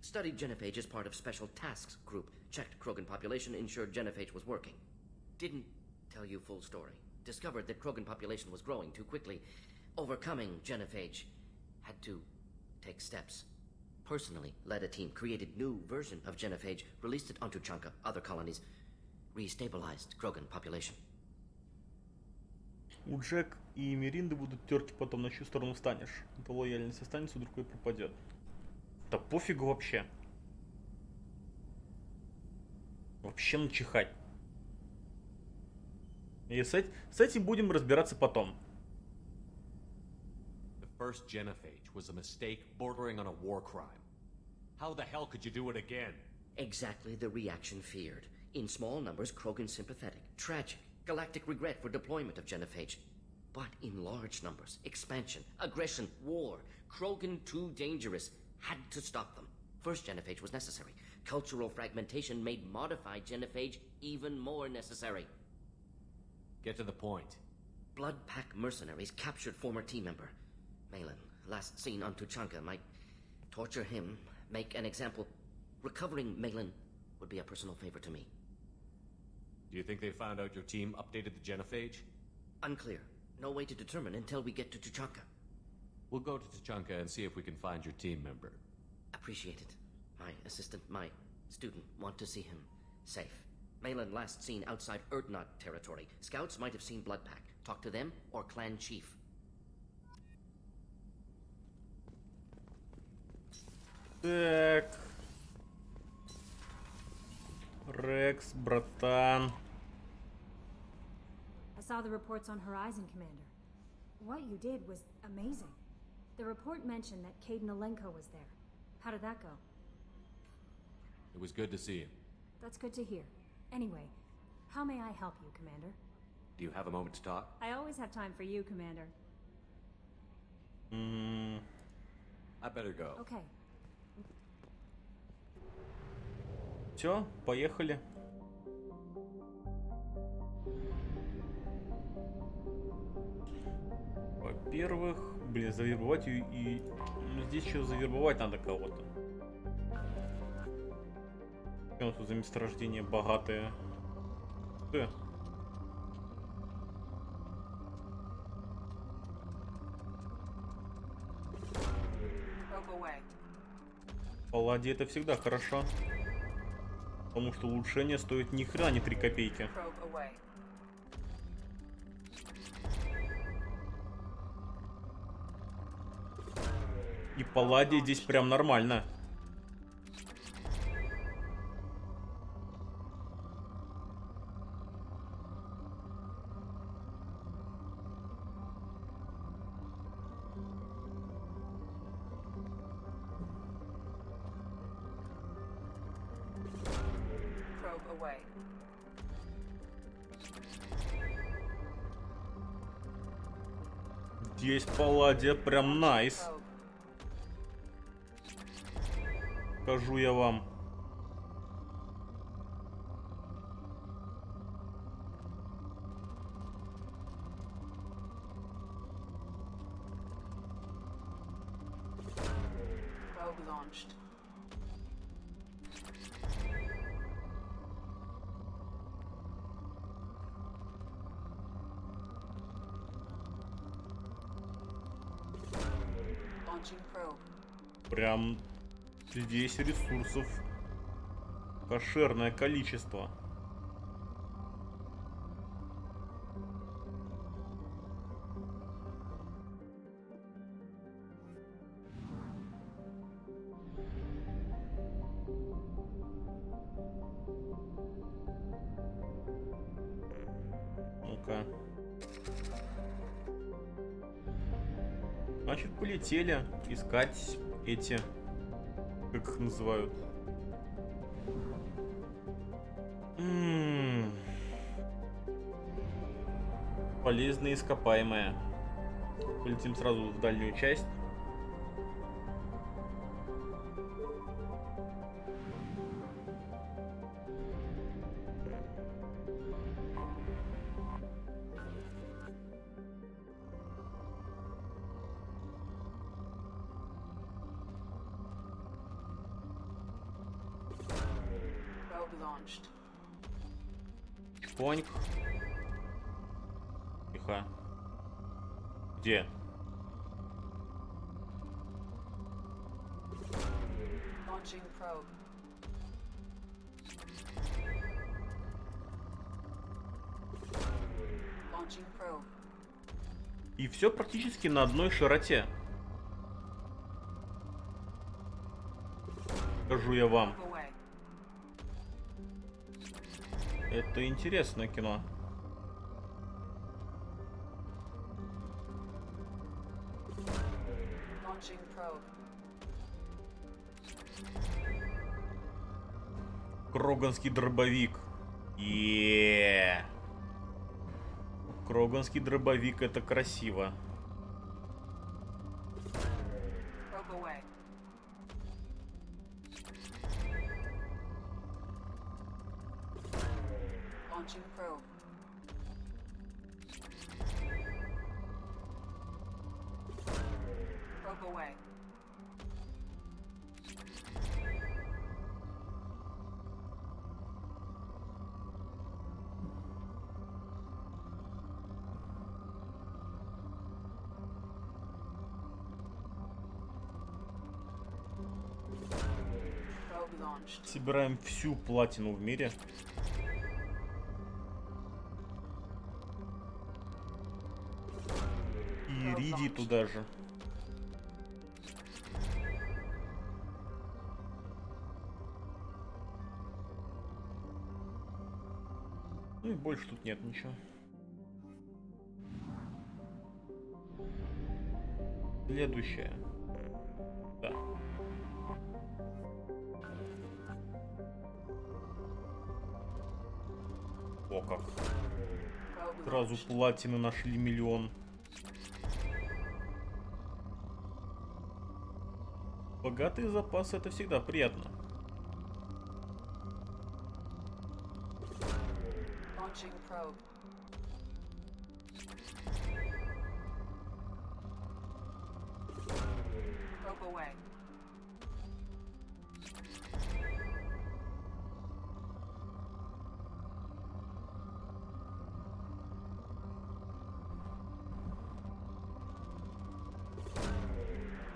Studied genophage as part of Special Tasks Group. Checked Krogan population, ensured genophage was working. Didn't tell you full story. Discovered that Krogan population was growing too quickly. Overcoming genophage. Had to take steps. Personally led a team, created new version of genophage, released it onto Chunka, other colonies. Restabilized Krogan population. У Джек и Меринды будут терки потом, на чью сторону встанешь. Это лояльность останется, у другой пропадет. Да пофигу вообще. Вообще начихать. И с этим будем разбираться потом. The first genophage was a mistake bordering on a war crime. How the hell could you do it again? Exactly the reaction feared. In small numbers, Krogan sympathetic. Tragic. Galactic regret for deployment of genophage. But in large numbers, expansion, aggression, war. Krogan too dangerous. Had to stop them. First genophage was necessary. Cultural fragmentation made modified genophage even more necessary. Get to the point. Blood Pack mercenaries captured former team member. Malin, last seen on Tuchanka, might torture him, make an example. Recovering Malin would be a personal favor to me. Do you think they found out your team updated the genophage? Unclear. No way to determine until we get to Tuchanka. We'll go to Tuchanka and see if we can find your team member. Appreciate it. My assistant, my student, want to see him safe. Malin last seen outside Erdnot territory. Scouts might have seen Bloodpack. Talk to them or clan chief. Так. Рекс, братан. I saw the reports on Horizon, Commander. What you did was amazing. The report mentioned that Caden Alenko was there. How did that go? It was good to see you. That's good to hear. Anyway, how may I help you, Commander? Do you have a moment to talk? I always have time for you, Commander. I better go. Okay. Все, поехали. Во-первых, блин, завербовать и... Ну, здесь еще завербовать надо кого-то. Что у нас тут за месторождение богатое? Что? Палладий это всегда хорошо. Потому что улучшение стоит ни хрена не 3 копейки. И палладий здесь прям нормально. Здесь палладия прям найс. Скажу я вам. Прям здесь ресурсов кошерное количество. Ну-ка. Значит, полетели искать эти, как их называют. Полезные ископаемые. Полетим сразу в дальнюю часть. Поньк. Тихо. Где? И все практически на одной широте. Скажу я вам. Это интересное кино. Кроганский дробовик. Кроганский дробовик, это красиво. Собираем всю платину в мире. И иридий туда же. Ну и больше тут нет ничего. Следующее. Да. О, как. Сразу платины нашли 1 миллион. Богатые запасы — это всегда приятно. Launching probe. Probe away.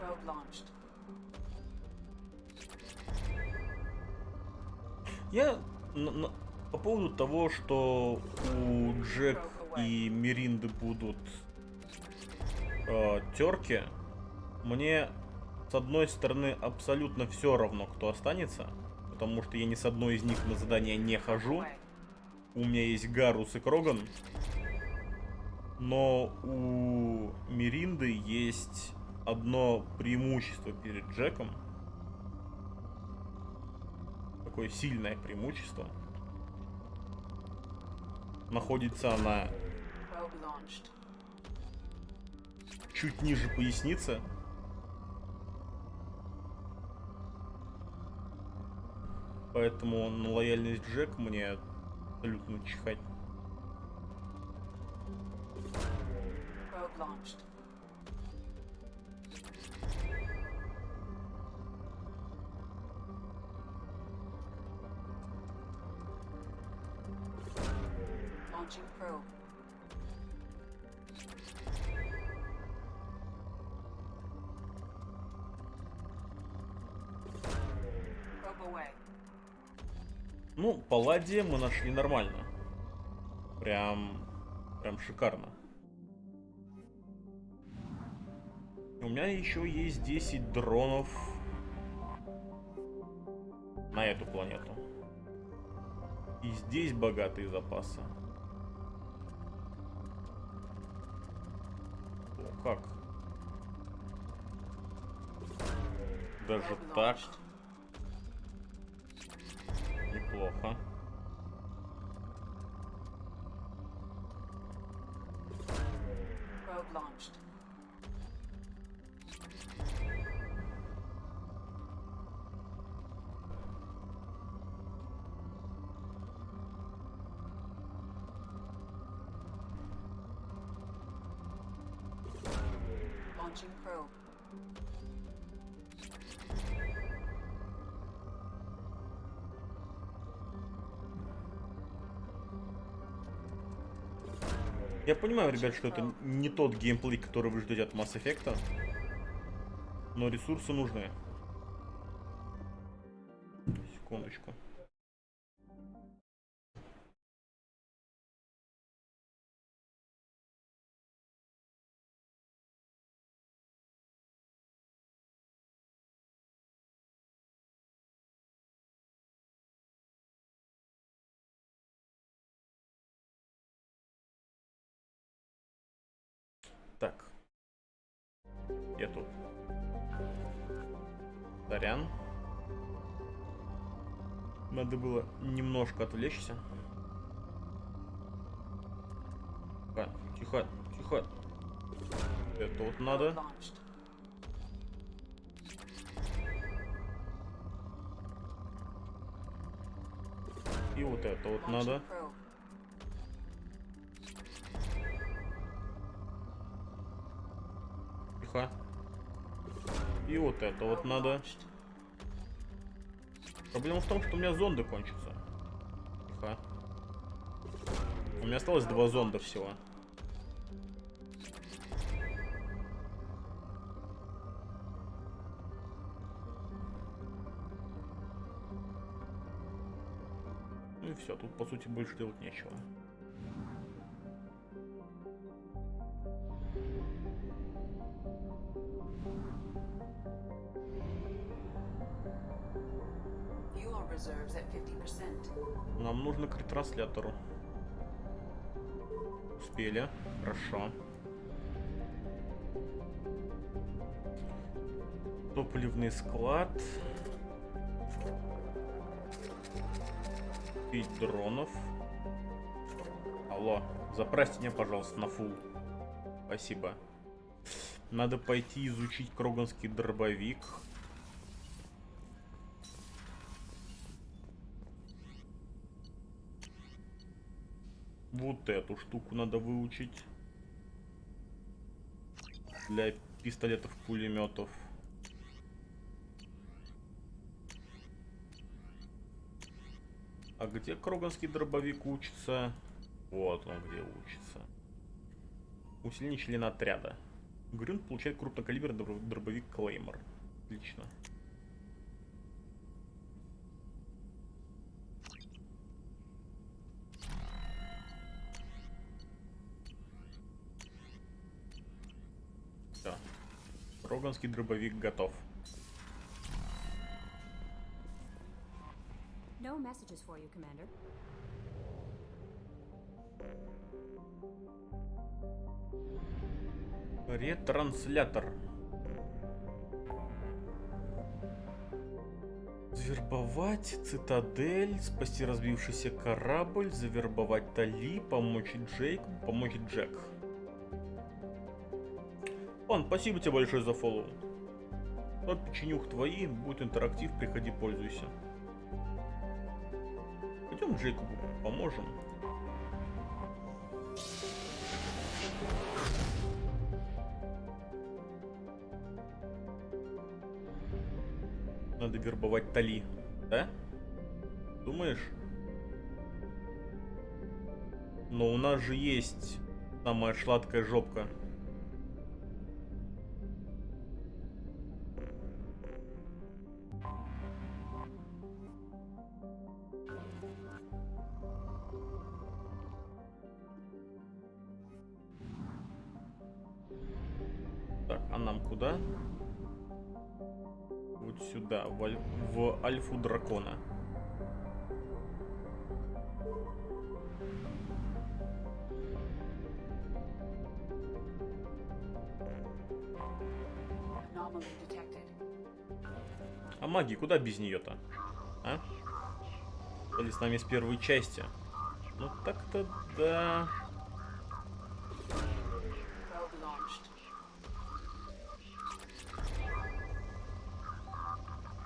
Probe launched. Я по поводу того, что у Джек и Миринды будут терки, мне с одной стороны абсолютно все равно, кто останется, потому что я ни с одной из них на задание не хожу. У меня есть Гарус и Кроган, но у Миринды есть одно преимущество перед Джеком. Такое сильное преимущество. Находится она чуть ниже поясницы. Поэтому на лояльность Джек мне абсолютно чихать. Launching probe. Probe away. Ну, Палладия мы нашли нормально. Прям шикарно. У меня еще есть 10 дронов на эту планету. И здесь богатые запасы. О, как? Даже так? Неплохо. Probe launched. Launching probe. Я понимаю, ребят, что это не тот геймплей, который вы ждете от Mass Effect, но ресурсы нужны. Секундочку. Так. Я тут. Сорян. Надо было немножко отвлечься. Тихо, тихо, тихо. Это вот надо. И вот это вот надо. Тихо. И вот это вот надо. Проблема в том, что у меня зонды кончатся. Тихо. У меня осталось 2 зонда всего. Ну и все, тут по сути больше делать нечего. Reserves at 50%. Нам нужно к ретранслятору. Успели. Хорошо. Топливный склад. 5 дронов. Алло, заправьте меня, пожалуйста, на фул. Спасибо. Надо пойти изучить кроганский дробовик. Вот эту штуку надо выучить. Для пистолетов-пулеметов. А где кроганский дробовик учится? Вот он где учится. Усиление члена отряда. Грюн получает крупнокалиберный дробовик Клеймор. Отлично. Все. Кроганский дробовик готов. No messages for you, Commander. Ретранслятор. Завербовать цитадель, спасти разбившийся корабль, завербовать Тали, помочь Джейку, помочь Джек. Пан, спасибо тебе большое за фоллоу. Тот печенюх твои, будет интерактив, приходи, пользуйся. Пойдем Джейку поможем. Надо вербовать Тали, да? Думаешь? Но у нас же есть самая сладкая жопка. Так, а нам куда? Вот сюда, в Альфу Дракона. А маги куда без нее-то? А? Были с нами с первой части. Ну так-то да.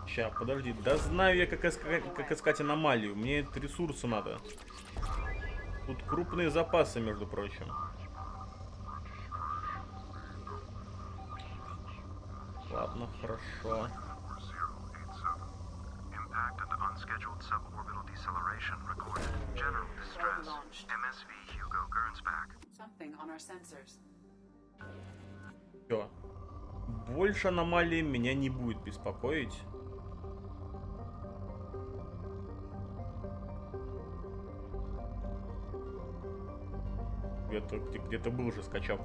Ща, подожди. Да знаю я, как искать аномалию. Мне ресурсы надо. Тут крупные запасы, между прочим. Ладно, хорошо. Все. Больше аномалий меня не будет беспокоить. Где-то был же скачок.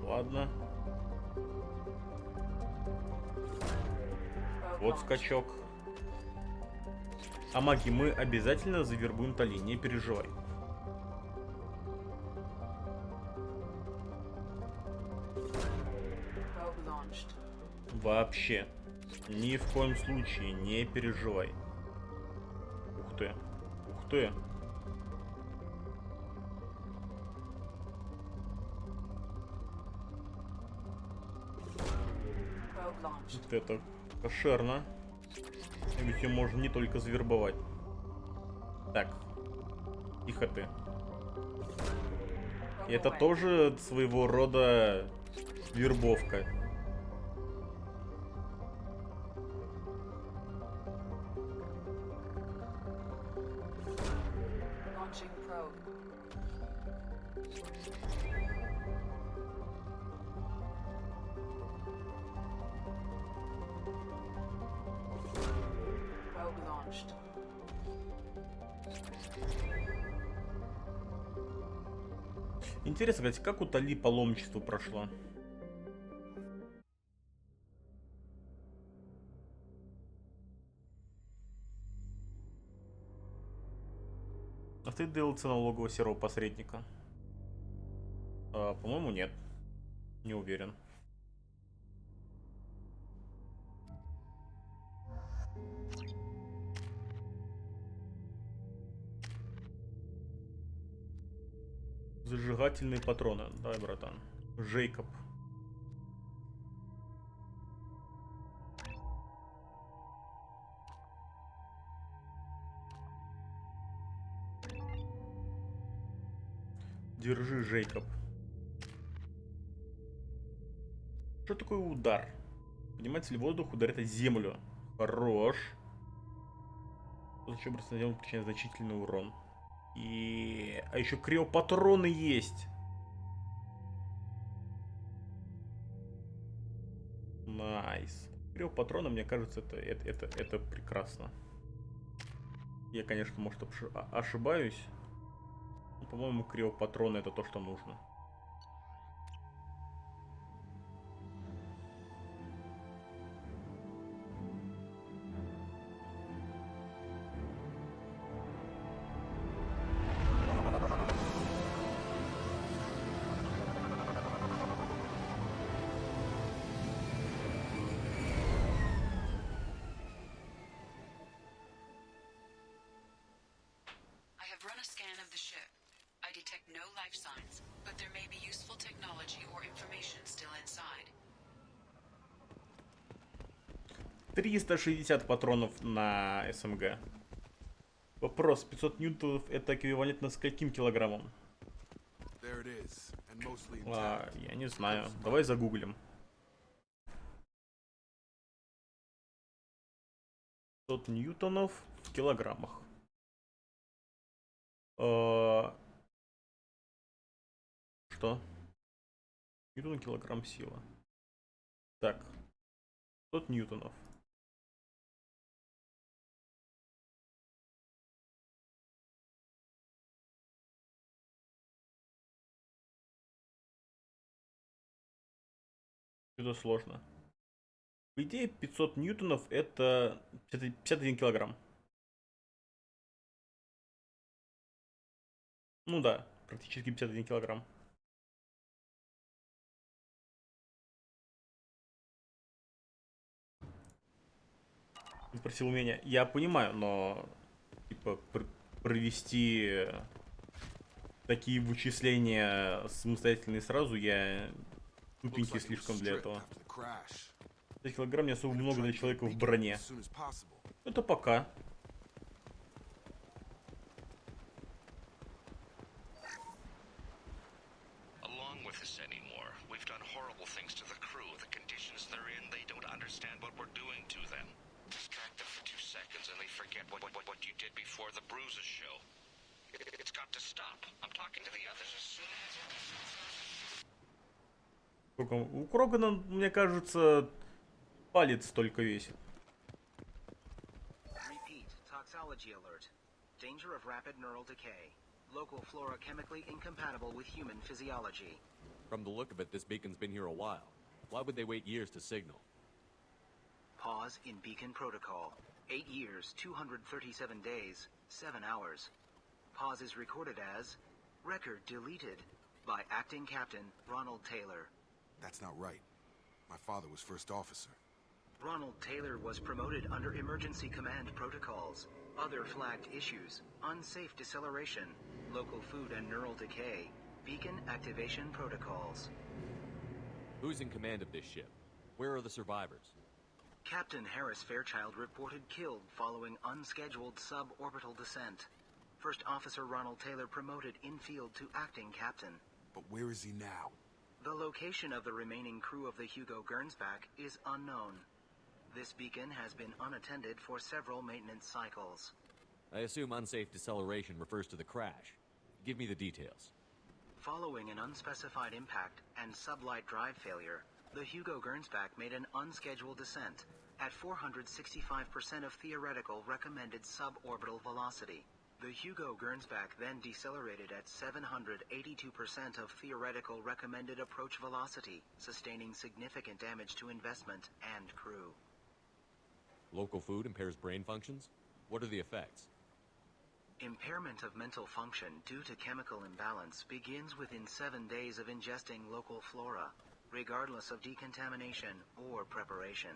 Ладно. Вот скачок. А маги мы обязательно завербуем Тали, не переживай. Вообще. Ни в коем случае не переживай. Ух ты. Ух ты. Вот это кошерно. Ведь ее можно не только завербовать. Так. Тихо ты. И это тоже своего рода вербовка. Интересно, кстати, как у Тали паломничество прошло? А ты DLC налогового серого посредника? По-моему, нет. Не уверен. Зажигательные патроны. Давай, братан. Джейкоб. Держи, Джейкоб. Что такое удар? Поднимается ли воздух, ударит о землю? Хорош. Зачем просто на землю причиняет значительный урон? А еще криопатроны есть. Найс. Криопатроны, мне кажется, это прекрасно. Я, конечно, может, ошибаюсь. Но, по-моему, криопатроны это то, что нужно. No life signs, but there may be useful technology or information still inside. 360 патронов на СМГ. Вопрос, 500 ньютонов это эквивалентно скольким килограммам? Я не знаю. Давай загуглим. 500 ньютонов в килограммах. Что? Ньютон килограмм сила. Так. 500 ньютонов. Это сложно. По идее, 500 ньютонов это 51 килограмм. Ну да, практически 51 килограмм. Спросил у меня. Я понимаю, но типа провести такие вычисления самостоятельные сразу я тупенький слишком для этого. 5 килограмм не особо много для человека в броне. Это пока. У Крогана, мне кажется, палец столько весит. Danger of rapid neural decay. Local flora chemically incompatible with human physiology. From the look of it, this beacon's been here a while. Why would they wait years to signal? Pause in beacon protocol. 8 years, 237 days, 7 hours. Pause is recorded as record deleted by acting captain Ronald Taylor. That's not right. My father was first officer. Ronald Taylor was promoted under emergency command protocols. Other flagged issues: unsafe deceleration, local food and neural decay, beacon activation protocols. Who's in command of this ship? Where are the survivors? Captain Harris Fairchild reported killed following unscheduled suborbital descent. First Officer Ronald Taylor promoted in-field to acting captain. But where is he now? The location of the remaining crew of the Hugo Gernsback is unknown. This beacon has been unattended for several maintenance cycles. I assume unsafe deceleration refers to the crash. Give me the details. Following an unspecified impact and sublight drive failure, the Hugo Gernsback made an unscheduled descent at 465% of theoretical recommended suborbital velocity. The Hugo Gernsback then decelerated at 782% of theoretical recommended approach velocity, sustaining significant damage to investment and crew. Local food impairs brain functions? What are the effects? Impairment of mental function due to chemical imbalance begins within 7 days of ingesting local flora, regardless of decontamination or preparation.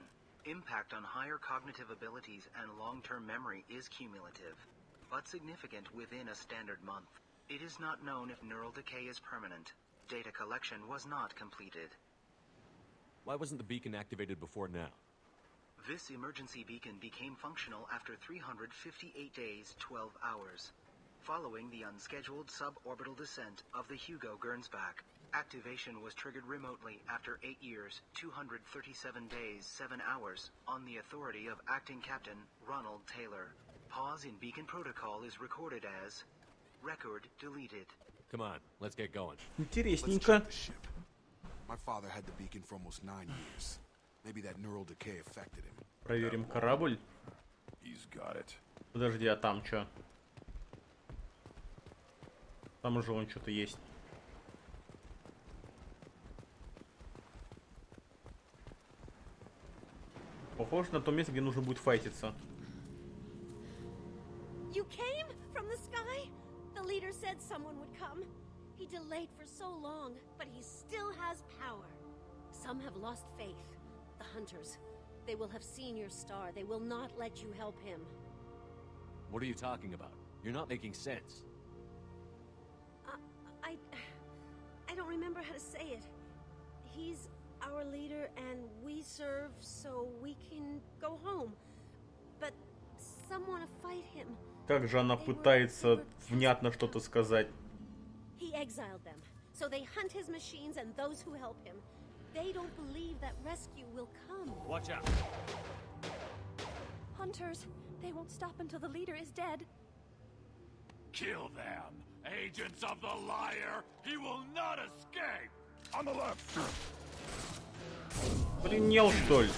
Impact on higher cognitive abilities and long-term memory is cumulative, but significant within a standard month. It is not known if neural decay is permanent. Data collection was not completed. Why wasn't the beacon activated before now? This emergency beacon became functional after 358 days, 12 hours. Following the unscheduled suborbital descent of the Hugo Gernsback, activation was triggered remotely after 8 years, 237 days, 7 hours, on the authority of Acting Captain Ronald Taylor. Pause in beacon protocol is recorded as record deleted. Come on, let's get going. Интересненько. My father had the beacon for almost 9 years. Maybe that neural decay affected him. Проверим корабль. He's got it. Подожди, а там что? Там уже он что-то есть. Похоже на то место, где нужно будет файтиться. You came from the sky? The leader said someone would come. He delayed for so long, but he still has power. Some have lost faith. The hunters. They will have seen your star. They will not let you help him. What are you talking about? You're not making sense. I don't remember how to say it. He's our leader and we serve so we can go home. But some want to fight him. Как же она пытается внятно что-то сказать. He exiled them, so they hunt his machines and those who help him. They don't believe that rescue will come. Watch out. Hunters, they won't stop until the leader is dead. Kill them! Agents of the liar! He will not escape! On the left! Охренел, что ли?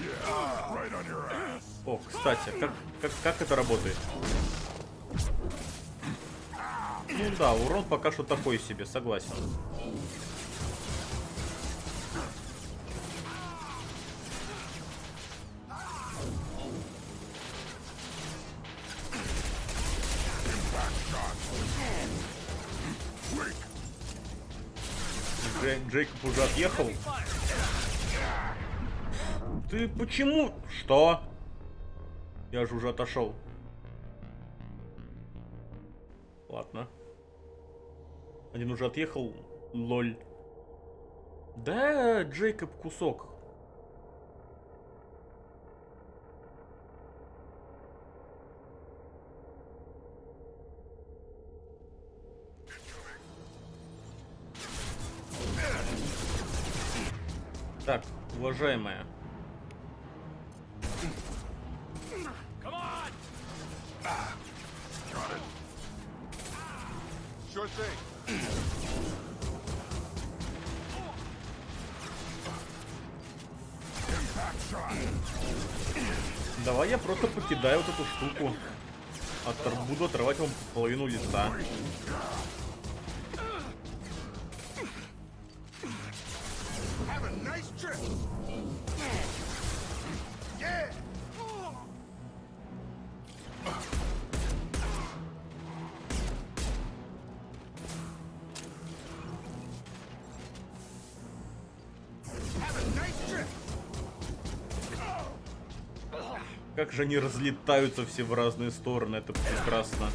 Yeah, right on your ass. О, кстати, как это работает? Ну да, урон пока что такой себе, согласен. Джейкоб уже отъехал. Ты почему? Что? Я же уже отошел. Ладно. Один уже отъехал. Лоль. Да, Джейкоб кусок. Так, уважаемая. Давай я просто покидаю вот эту штуку. Буду отрывать вам половину лица. Как же они разлетаются все в разные стороны, это прекрасно.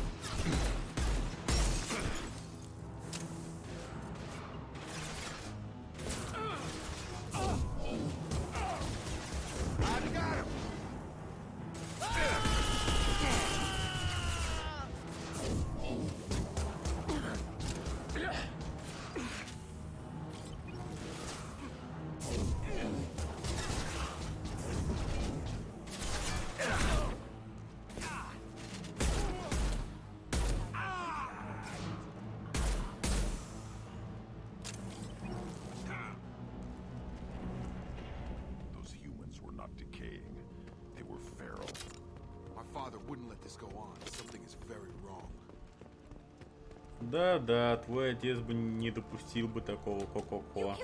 Да-да, твой отец бы не допустил бы такого ко-ко-ко.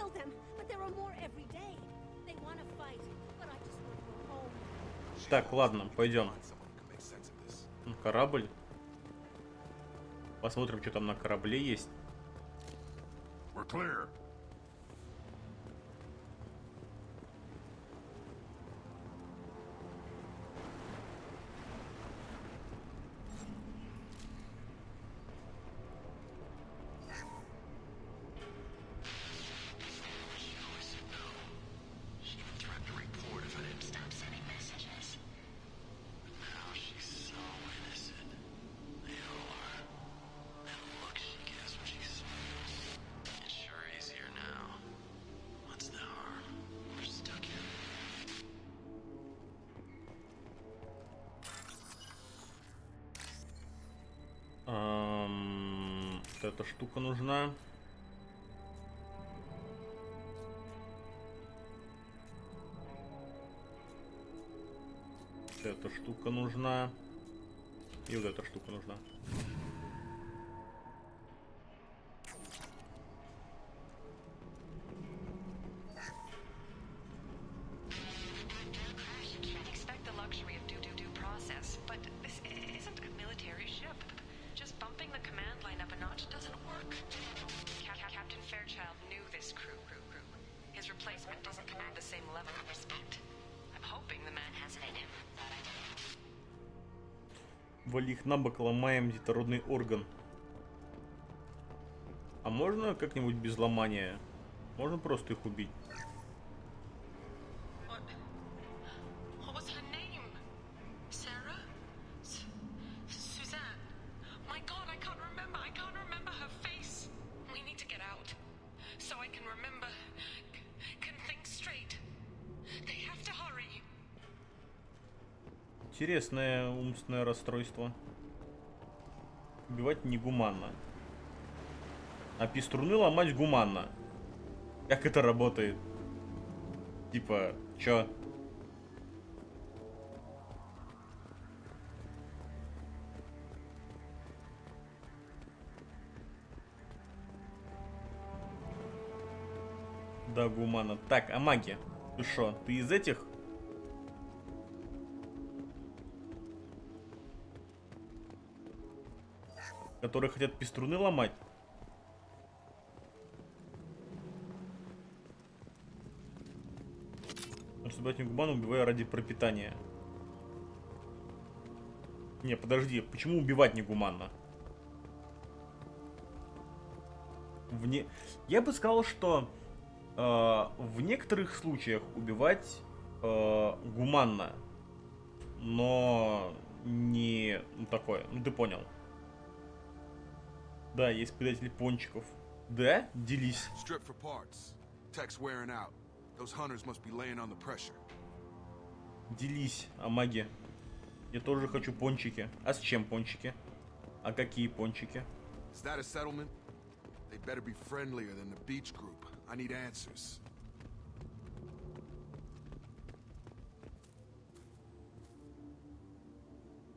Так, ладно, пойдем. Корабль. Посмотрим, что там на корабле есть. эта штука нужна. Вот эта штука нужна. И вот эта штука нужна. Expect the luxury of due process, but this isn't a military ship. Just bumping the command line up a notch doesn't work. Captain Fairchild knew this crew. His replacement doesn't command the same level of respect. I'm hoping the man has it in him. Вали их на бок, ломаем детородный орган. А можно как-нибудь без ломания? Можно просто их убить? What was her name? Sarah? Suzanne? My God, I can't remember her face. We need to get out. So I can remember. Can think straight. They have to hurry. Интересное умственное расстройство. Убивать негуманно. А пиструны ломать гуманно. Как это работает? Типа, чё? Да, гуманно. Так, а маги? Ты шо? Ты из этих? Которые хотят пиструны ломать? Чтобы этим гуманом убиваю ради пропитания. Не, подожди, почему убивать негуманно? Я бы сказал, что в некоторых случаях убивать гуманно, но не такое. Ну ты понял. Да, есть предатели пончиков. Да? Делись. Делись, амаги. Я тоже хочу пончики. А с чем пончики? А какие пончики?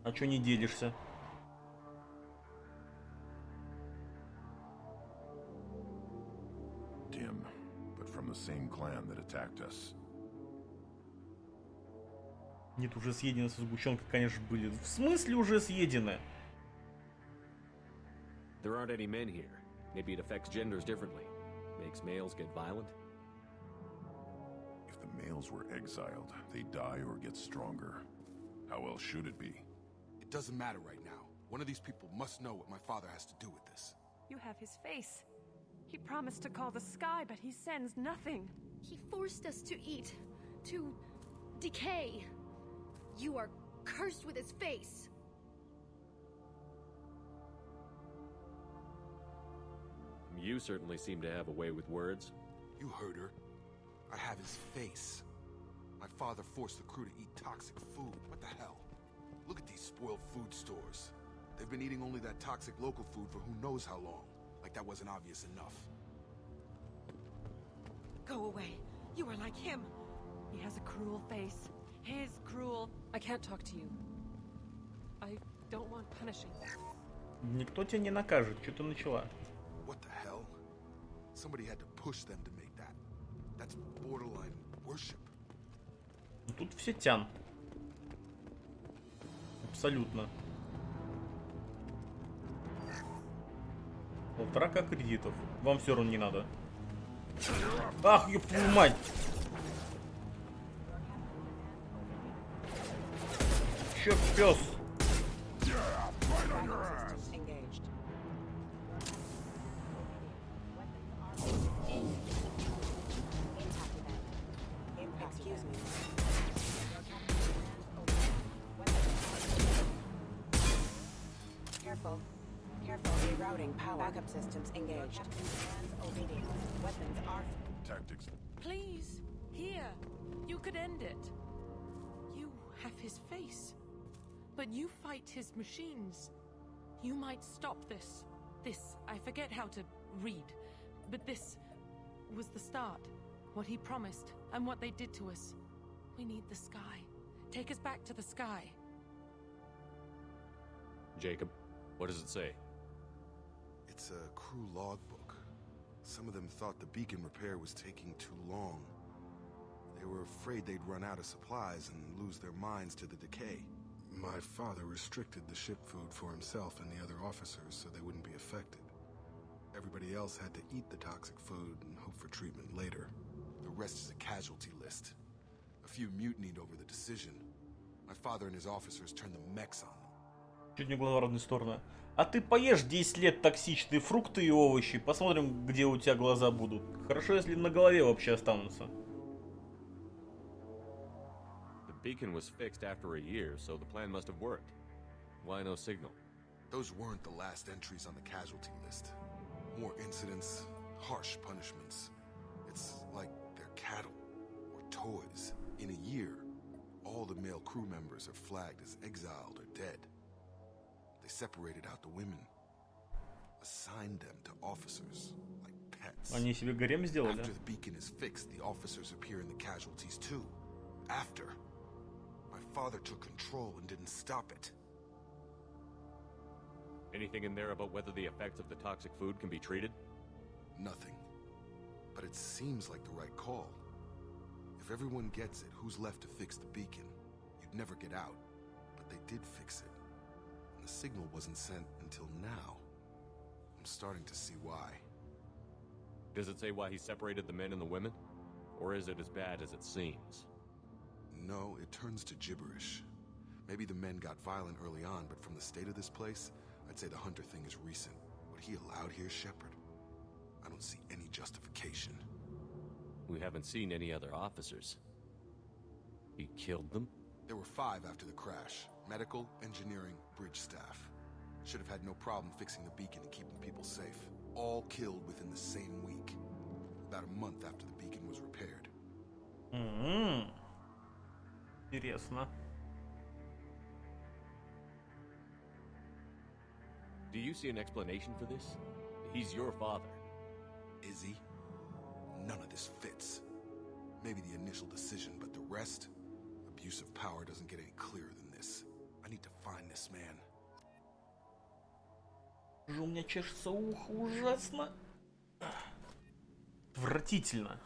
А чё не делишься? Dim, but from the same clan that attacked us. Нет, уже съедены со сгущенкой, конечно, были. В смысле уже съедены? There aren't any men here. Maybe it affects genders differently. Makes males get violent. If the males were exiled, they die or get stronger. How else should it be? It doesn't matter right now. One of these people must know what my father has to do with this. You have his face. He promised to call the sky, but he sends nothing. He forced us to eat, to decay. You are cursed with his face. You certainly seem to have a way with words. You heard her. I have his face. My father forced the crew to eat toxic food. What the hell? Look at these spoiled food stores. They've been eating only that toxic local food for who knows how long. Like that wasn't obvious enough. Go away. You are like him. He has a cruel face. His cruel... I can't talk to you. I don't want punishing. Никто тебя не накажет. Что ты начала? What the hell? Somebody had to push them to make that. That's borderline worship. Тут все тян. Абсолютно. 1,5 кредитов. Вам все равно не надо. Ах, ёб твою мать! Чё, пёс? Careful, rerouting power. Backup systems engaged. Obedience. Weapons are... Tactics. Please, here. You could end it. You have his face. But you fight his machines. You might stop this. This, I forget how to read, but this was the start. What he promised, and what they did to us. We need the sky. Take us back to the sky. Jacob, what does it say? It's a crew logbook. Some of them thought the beacon repair was taking too long. They were afraid they'd run out of supplies and lose their minds to the decay. My father restricted the ship food for himself and the other officers so they wouldn't be affected. Everybody else had to eat the toxic food and hope for treatment later. The rest is a casualty list. A few mutinied over the decision. My father and his officers turned the mechs on them. Чуть не глаза в разные стороны. А ты поешь 10 лет токсичные фрукты и овощи, посмотрим, где у тебя глаза будут. Хорошо, если на голове вообще останутся. The beacon was fixed after a year, so the plan must have worked. Why no signal? Those weren't the last entries on the casualty list. More incidents, harsh punishments. It's like they're cattle or toys. In a year, all the male crew members are flagged as exiled or dead. They separated out the women, assigned them to officers like pets. Они себе гарем сделали. After the beacon is fixed, the officers appear in the casualties too. After, my father took control and didn't stop it. Anything in there about whether the effects of the toxic food can be treated? Nothing. But it seems like the right call. If everyone gets it, who's left to fix the beacon? You'd never get out. But they did fix it. And the signal wasn't sent until now. I'm starting to see why. Does it say why he separated the men and the women? Or is it as bad as it seems? No, it turns to gibberish. Maybe the men got violent early on, but from the state of this place, I'd say the Hunter thing is recent. What he allowed here, Shepard? I don't see any justification. We haven't seen any other officers. He killed them? There were 5 after the crash. Medical, engineering, bridge staff. Should have had no problem fixing the beacon and keeping people safe. All killed within the same week. About a month after the beacon was repaired. Интересно. Do you see an explanation for this? He's your father. Is he? None of this fits. Maybe the initial decision, but the rest? Abuse of power doesn't get any clearer than this. I need to find this man. У меня чешется ухо ужасно. Отвратительно.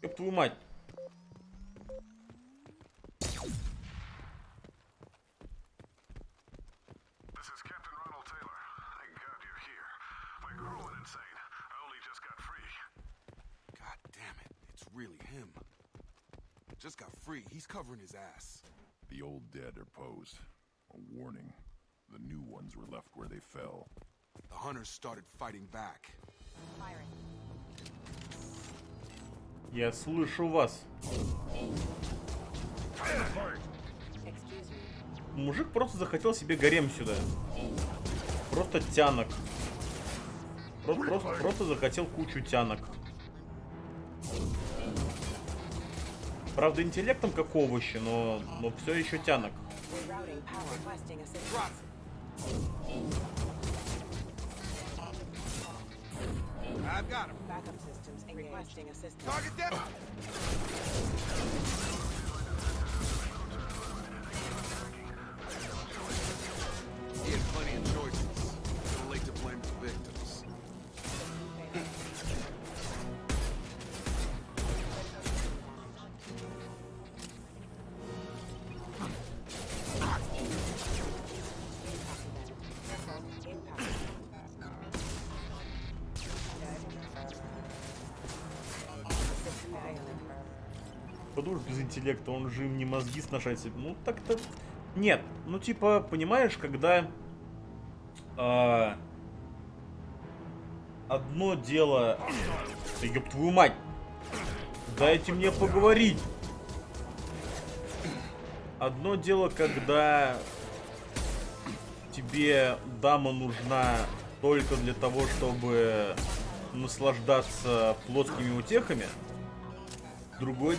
Ёб твою мать. Really him. Just got free. He's covering his ass. The old dead are posed. A warning. The new ones were left where they fell. The hunters started fighting back. Firing. Я слышу вас. Мужик просто захотел себе гарем сюда. Просто тянок. Просто захотел кучу тянок. Правда, интеллектом как овощи, но все еще тянок. I've got him. Backup systems requesting assistance. Target them. He had plenty of choices. Too late to blame the victims. Подумаешь, без интеллекта, он же им не мозги сношать себе. Ну так-то... Нет, ну типа, понимаешь, когда... одно дело Да ёб твою мать! Дайте мне поговорить! Одно дело, когда тебе дама нужна только для того, чтобы наслаждаться плотскими утехами. Другое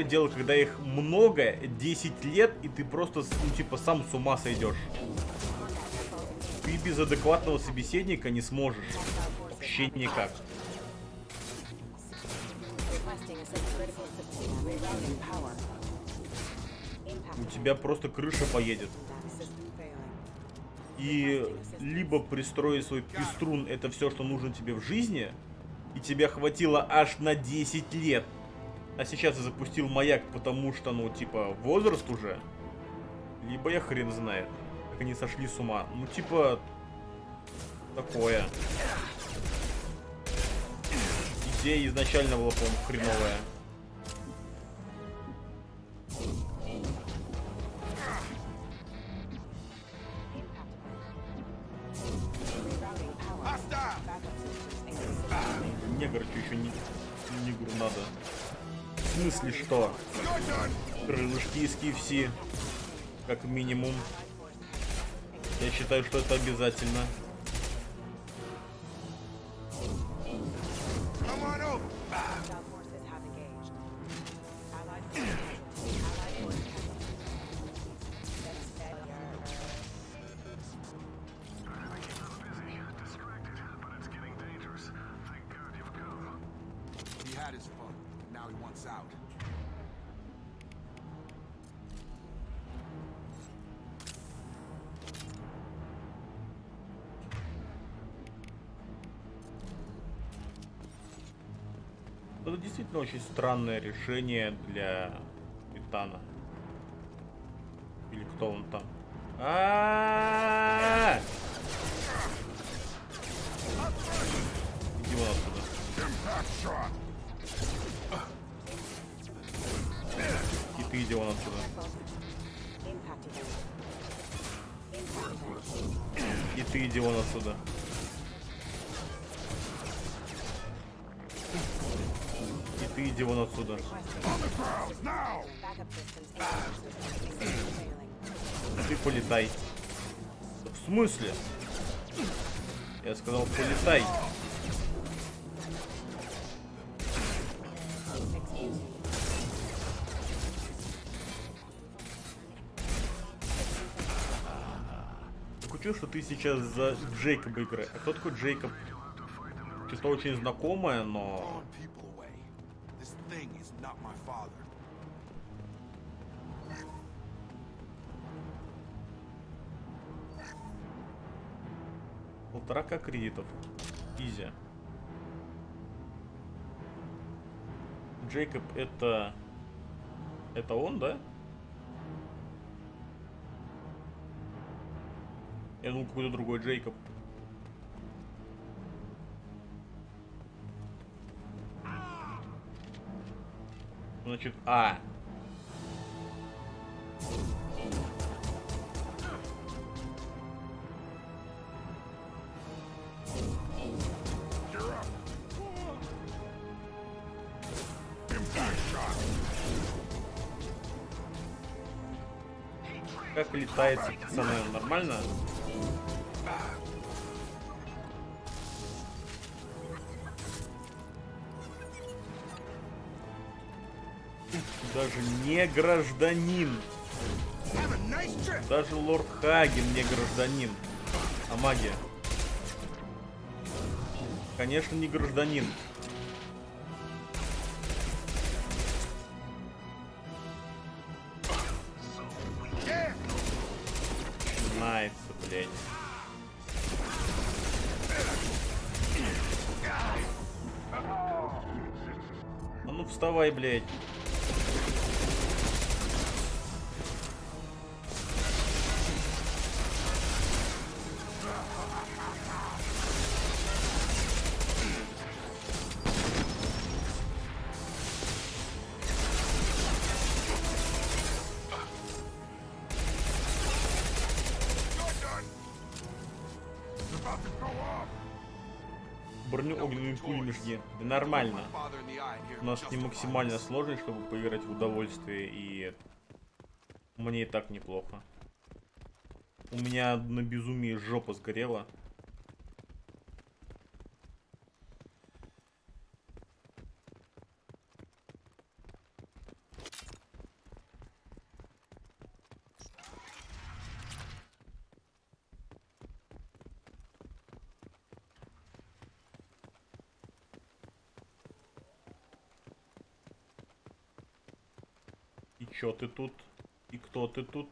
дело, когда их много, 10 лет, и ты просто, ну, типа, сам с ума сойдешь. Ты без адекватного собеседника не сможешь. Вообще никак. У тебя просто крыша поедет. И либо пристроить свой пеструн — это все, что нужно тебе в жизни, и тебя хватило аж на 10 лет. А сейчас я запустил маяк, потому что, ну, типа, возраст уже. Либо я хрен знает, как они сошли с ума. Ну, типа, такое. Идея изначально была, по-моему, хреновая. Негр, что еще не негру надо. В смысле что? Крылышки из KFC, как минимум. Я считаю, что это обязательно. Это действительно очень странное решение для Титана. Или кто он там? Иди вон отсюда. И ты иди вон отсюда. И ты иди вон отсюда. И ты иди вон отсюда. Ты полетай. В смысле? Я сказал, полетай. Такое чувство, что ты сейчас за Джейкоба играешь. А кто такой Джейкоб? Что-то очень знакомое, но... Полтора кредитов. Изи. Джейкоб это... Это он, да? Я думал, какой-то другой Джейкоб. Значит, Как летается, пацаны? Нормально? Даже не гражданин. Даже лорд Хаген не гражданин. А магия? Конечно, не гражданин. Начинается, блядь. А ну вставай, блядь. броню огненными пулями жги. Да нормально. У нас не максимально сложный, чтобы поиграть в удовольствие, и мне и так неплохо. У меня на безумии жопа сгорела. И чё ты тут? И кто ты тут?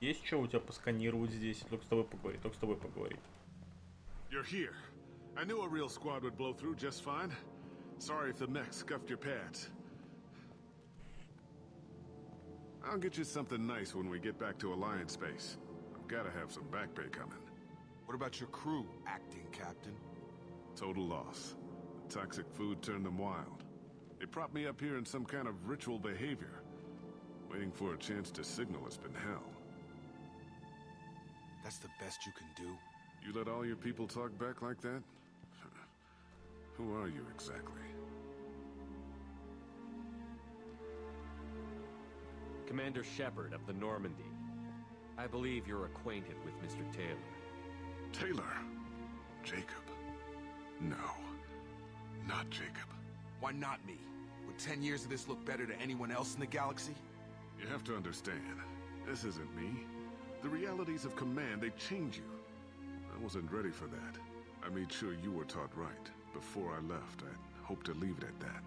Есть что у тебя посканировать здесь? Только с тобой поговорить, только с тобой поговорить. You're here. I knew a real squad would blow through just fine. Sorry if the mech scuffed your pads. I'll get you something nice when we get back to Alliance space. I've gotta have some back pay coming. What about your crew, acting captain? Total loss. The toxic food turned them wild. They propped me up here in some kind of ritual behavior. Waiting for a chance to signal has been hell. That's the best you can do? You let all your people talk back like that? Who are you exactly? Commander Shepard of the Normandy. I believe you're acquainted with Mr. Taylor. Taylor? Jacob? No. Not Jacob. Why not me? Would 10 years of this look better to anyone else in the galaxy? You have to understand, this isn't me. The realities of command, they change you. I wasn't ready for that. I made sure you were taught right. Before I left, I hoped to leave it at that.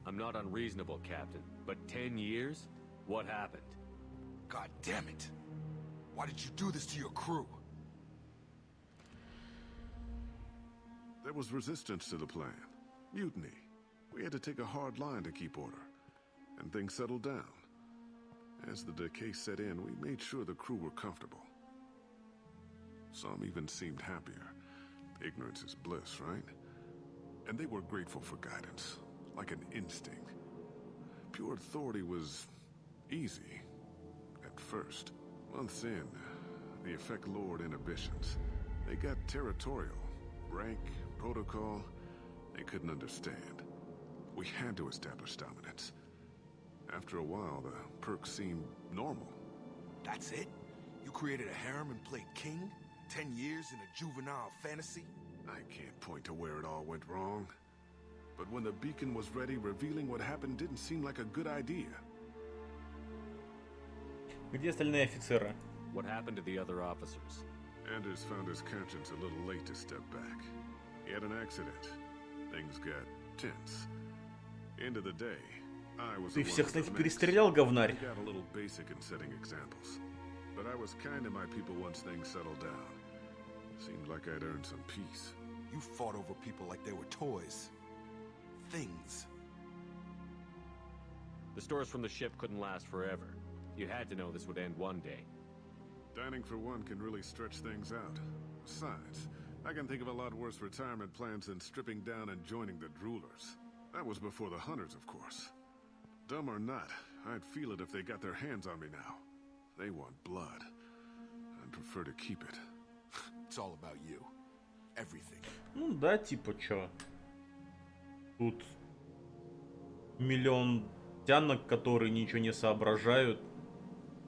I'm not unreasonable, Captain, but 10 years? What happened? God damn it! Why did you do this to your crew? There was resistance to the plan. Mutiny. We had to take a hard line to keep order. And things settled down. As the decay set in, we made sure the crew were comfortable. Some even seemed happier. Ignorance is bliss, right? And they were grateful for guidance, like an instinct. Pure authority was easy, at first. Months in, the effect lowered inhibitions. They got territorial. Rank, protocol, they couldn't understand. We had to establish dominance. After a while, the perks seemed normal. That's it? You created a harem and played king? 10 years in a juvenile fantasy? I can't point to where it all went wrong. But when the beacon was ready, revealing what happened didn't seem like a good idea. Где остальные офицеры? What happened to the other officers? Anders found his conscience a little late to step back. He had an accident. Things got tense. End of the day, I was Ты всех, кстати, перестрелял, говнарь? I got a little basic in setting examples. But I was kind to my people once things settled down. Seemed like I'd earned some peace. You fought over people like they were toys. Things. The stores from the ship couldn't last forever. You had to know this would end one day. Dining for one can really stretch things out. Besides, I can think of a lot worse retirement plans than stripping down and joining the droolers. That was before the hunters, of course. Dumb or not, I'd feel it if they got their hands on me now. They want blood. I'd prefer to keep it. It's all about you. Everything. Ну да, типа чё. Тут миллион тянок, которые ничего не соображают,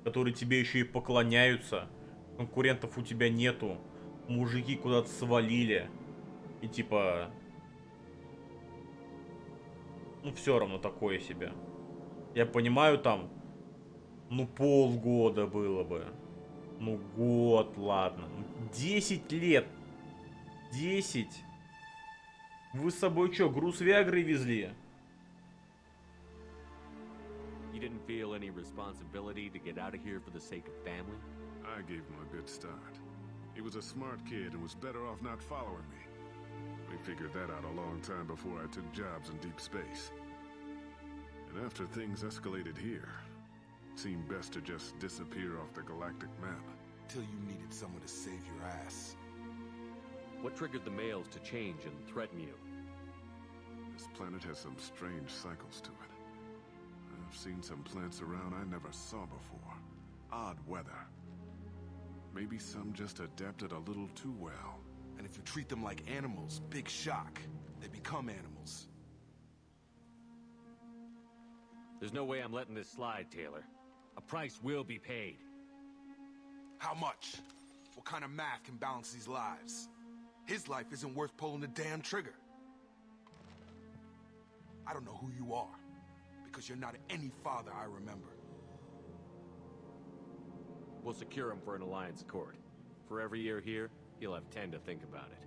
которые тебе еще и поклоняются. Конкурентов у тебя нету. Мужики куда-то свалили. И типа... Ну все равно такое себе. Я понимаю, там... Ну полгода было бы. Ну год, ладно. 10 лет. 10. Вы с собой что, груз Виагры везли? You didn't feel any responsibility to get out of here for the sake of family? I gave him a good start. He was a smart kid and was better off not following me. We figured that out a long time before I took jobs in deep space. And after things escalated here, it seemed best to just disappear off the galactic map. Till you needed someone to save your ass. What triggered the males to change and threaten you? This planet has some strange cycles to it. I've seen some plants around I never saw before. Odd weather. Maybe some just adapted a little too well. And if you treat them like animals, big shock. They become animals. There's no way I'm letting this slide, Taylor. A price will be paid. How much? What kind of math can balance these lives? His life isn't worth pulling the damn trigger. I don't know who you are, because you're not any father I remember. We'll secure him for an alliance court. For every year here, he'll have 10 to think about it.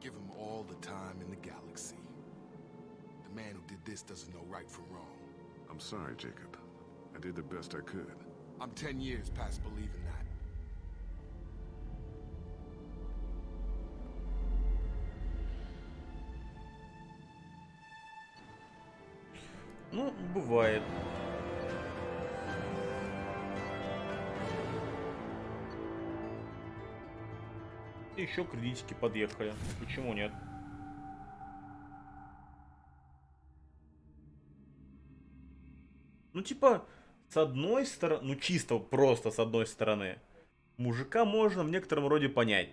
Give him all the time in the galaxy. The man who did this doesn't know right from wrong. I'm sorry, Jacob. I did the best I could. I'm 10 years past believing that. Ну, бывает. Еще кредитики подъехали. Почему нет? Ну, типа, с одной стороны, ну, чисто просто с одной стороны, мужика можно в некотором роде понять.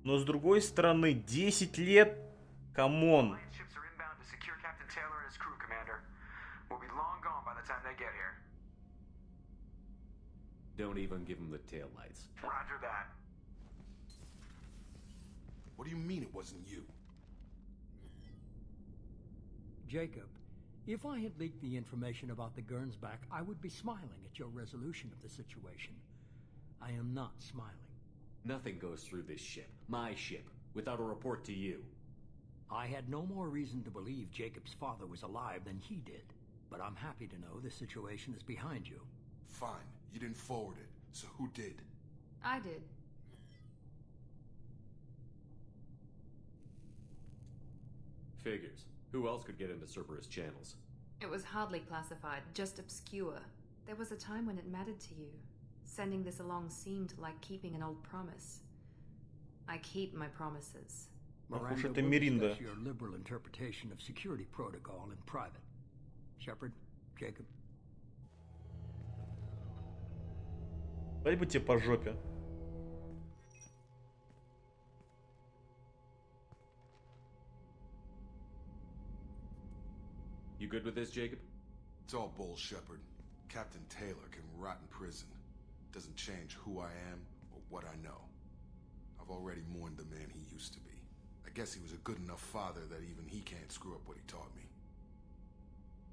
Но с другой стороны, 10 лет, камон. Don't even give him the taillights. Roger that. What do you mean it wasn't you? Jacob, if I had leaked the information about the Gernsback, I would be smiling at your resolution of the situation. I am not smiling. Nothing goes through this ship, my ship, without a report to you. I had no more reason to believe Jacob's father was alive than he did, but I'm happy to know the situation is behind you. Fine, you didn't forward it, so who did? I did. Figures. Who else could get into Cerberus channels? It was hardly classified, just obscure. There was a time when it mattered to you. Sending this along seemed like keeping an old promise. I keep my promises. Miranda, we'll discuss your liberal interpretation of security protocol in private. Shepard, Jacob. Дай бы тебе по жопе. You good with this, Jacob? It's all bull, Shepard. Captain Taylor can rot in prison. Doesn't change who I am or what I know. I've already mourned the man he used to be. I guess he was a good enough father that even he can't screw up what he taught me.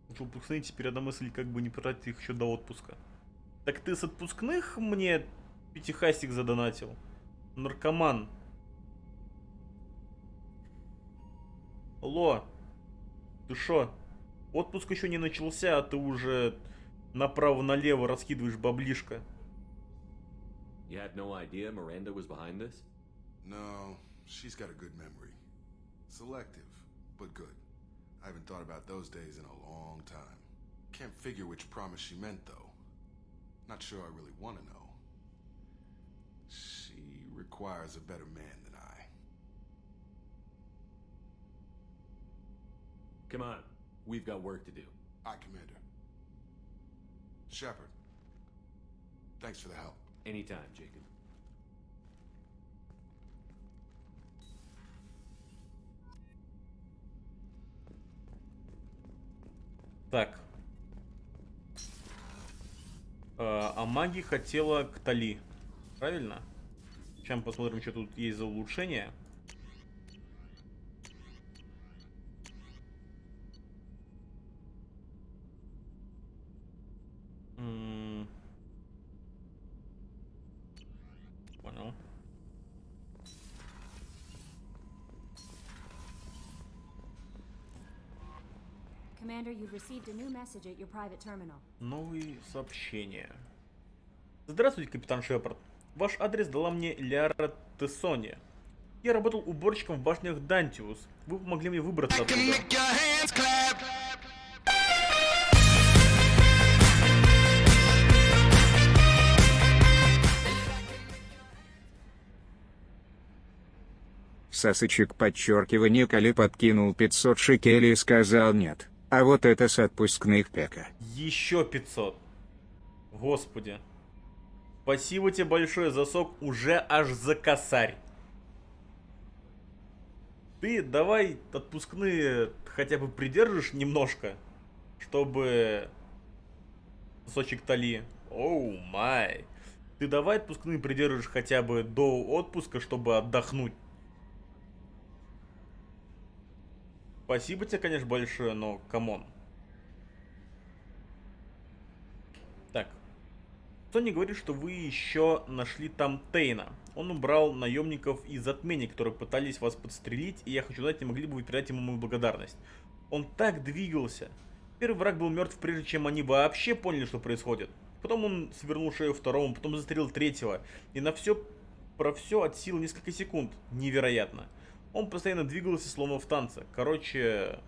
В выпускные теперь одна мысль, как бы не потратить их еще до отпуска. Так ты с отпускных мне пятихастик задонатил? Наркоман. Алло. Ты шо? Отпуск еще не начался, а ты уже направо-налево раскидываешь баблишко. You had no idea Miranda was behind this? No, she's got a good memory. Selective, but good. I haven't thought about those days in a long time. Can't figure which promise she meant, though. Not sure I really want to know. She requires a better man than I. Come on, we've got work to do. Aye, Commander. Shepard, thanks for the help. Anytime, Jacob. Так. А маги хотела к Тали. Правильно? Сейчас посмотрим, что тут есть за улучшение. Понял. Commander, you've received a new message at your private terminal. Новые сообщения. Здравствуйте, капитан Шепард. Ваш адрес дала мне Ляра Тессони. Я работал уборщиком в башнях Дантиус. Вы помогли мне выбраться оттуда. Сасычек подчеркивание Коли подкинул 500 шекелей и сказал нет. А вот это с отпускных пека. Еще 500. Господи. Спасибо тебе большое за сок уже аж за косарь. Ты давай отпускные хотя бы придержишь немножко, чтобы... Сосочек Тали. Оу май. Ты давай отпускные придержишь хотя бы до отпуска, чтобы отдохнуть. Спасибо тебе, конечно, большое, но камон. Так. Сони говорит, что вы еще нашли там Тейна. Он убрал наемников из затмения, которые пытались вас подстрелить, и я хочу знать, не могли бы вы передать ему мою благодарность. Он так двигался. Первый враг был мертв, прежде чем они вообще поняли, что происходит. Потом он свернул шею второму, потом застрелил третьего. И про все от силы несколько секунд. Невероятно. Он постоянно двигался, словно в танце. Короче,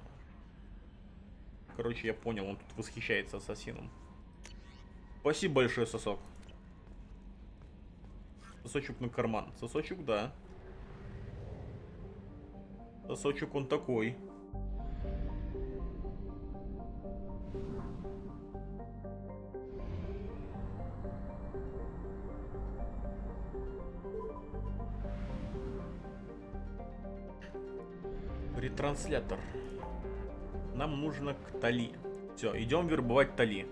я понял, он тут восхищается ассасином. Спасибо большое, сосок. Сосочек на карман. Сосочек, да. Сосочек он такой. Ретранслятор. Нам нужно к Тали. Все, идем вербовать Тали.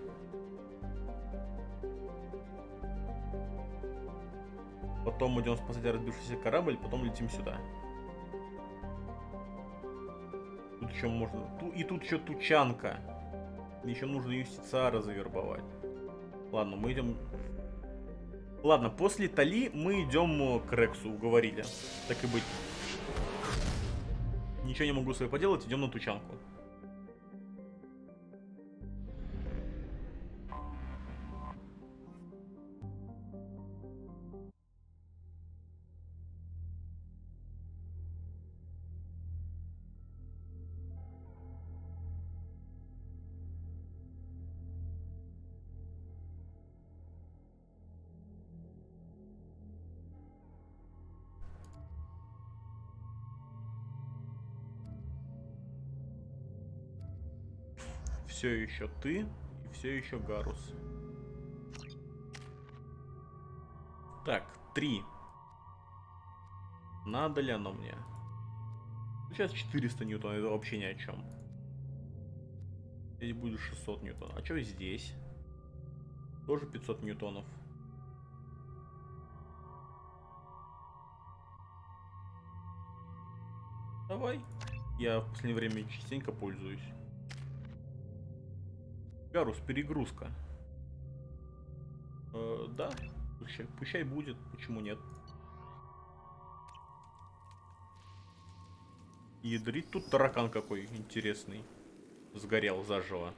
Потом идем спасать разбившийся корабль, потом летим сюда. Тут еще можно... И тут еще тучанка. Еще нужно юстициара завербовать. Ладно, мы идем... Ладно, после Тали мы идем к Рексу, уговорили. Так и быть. Ничего не могу с собой поделать, идем на тучанку. Все еще ты и все еще Гарус. Так, 3. Надо ли оно мне? Сейчас 400 ньютон, это вообще ни о чем. Здесь будет 600 ньютонов. А что здесь? Тоже 500 ньютонов. Давай. Я в последнее время частенько пользуюсь. Гарус, перегрузка. Да, пущай будет, почему нет. Ядрит, тут таракан какой интересный. Сгорел заживо.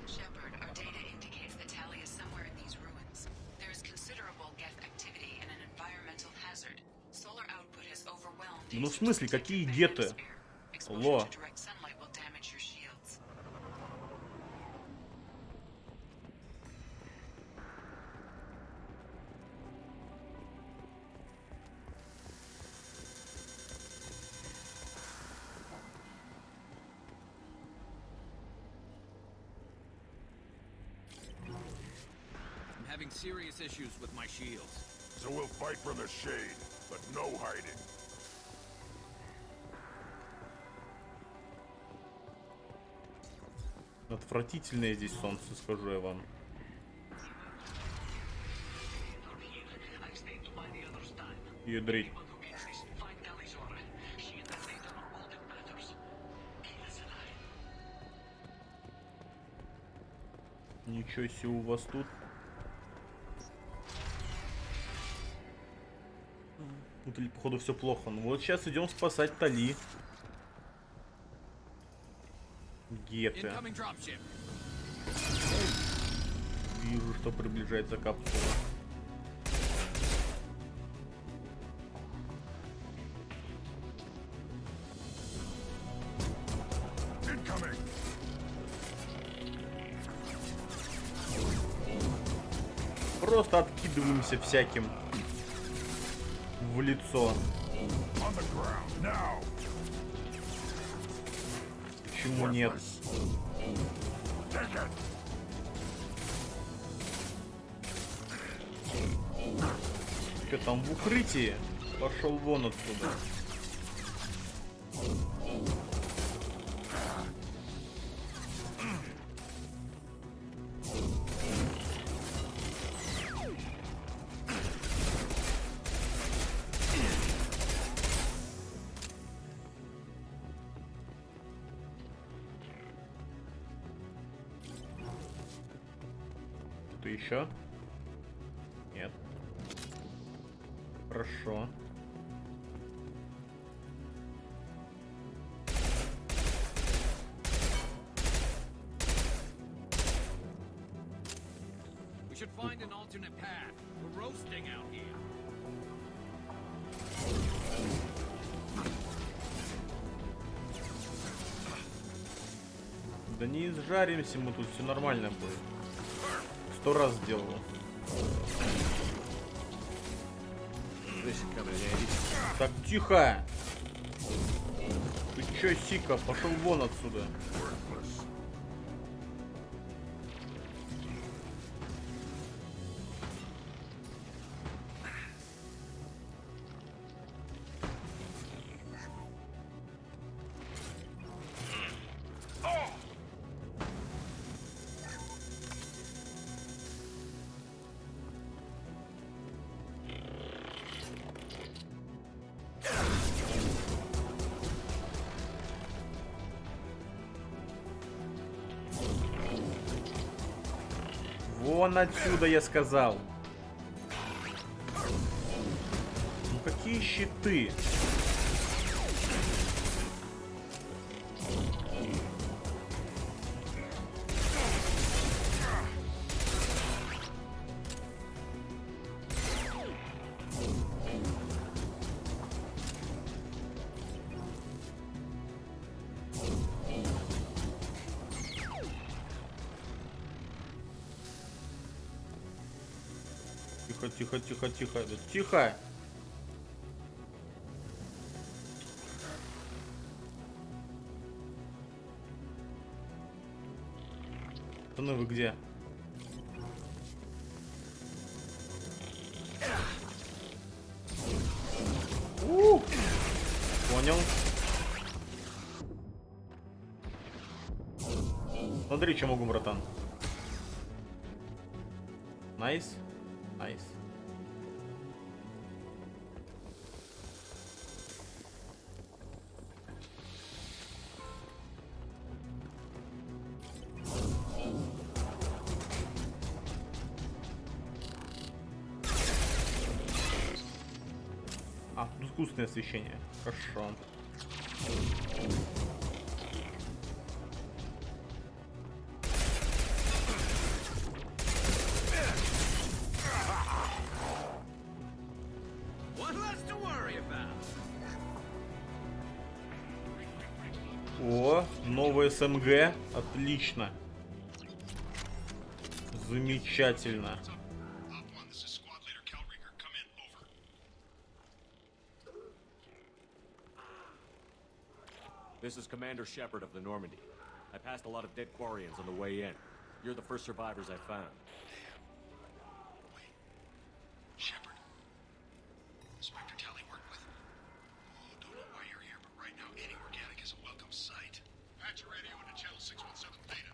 Shepard, our data indicates that Tali is somewhere in these ruins. There is considerable geth activity and an environmental hazard. Solar output has overwhelmed. Ну в смысле, какие геты? Ло. Having serious issues with my shields. So we'll fight from the shade, but no hiding. Отвратительное здесь солнце, скажу я вам. Ядрить. Ничего себе у вас тут. Тут, походу, все плохо. Ну вот сейчас идем спасать Тали. Геты. Вижу, что приближается капсула. Просто откидываемся всяким в лицо. Почему нет? Что там в укрытии? Пошел вон отсюда. Что еще? Нет. Хорошо. We should find an alternate path. We're roasting out here. Да не изжаримся мы тут, все нормально будет. 100 раз сделал. Так, тихо! Ты чё, Сика, пошел вон отсюда. Вон отсюда, я сказал. Ну какие щиты? Тихо, тихо, тихо, тихо. Да тихо! Ну вы где? Понял. Смотри, что могу, братан. Найс. Найс. А, тут искусственное освещение. Хорошо. О, новый СМГ. Отлично. Замечательно. This is Commander Shepard of the Normandy. I passed a lot of dead Quarians on the way in. You're the first survivors I found. Wait. Shepard. Inspector Tally worked with. Oh, don't know why you're here, but right now any organic is a welcome sight. Patch your radio into channel 617 Theta.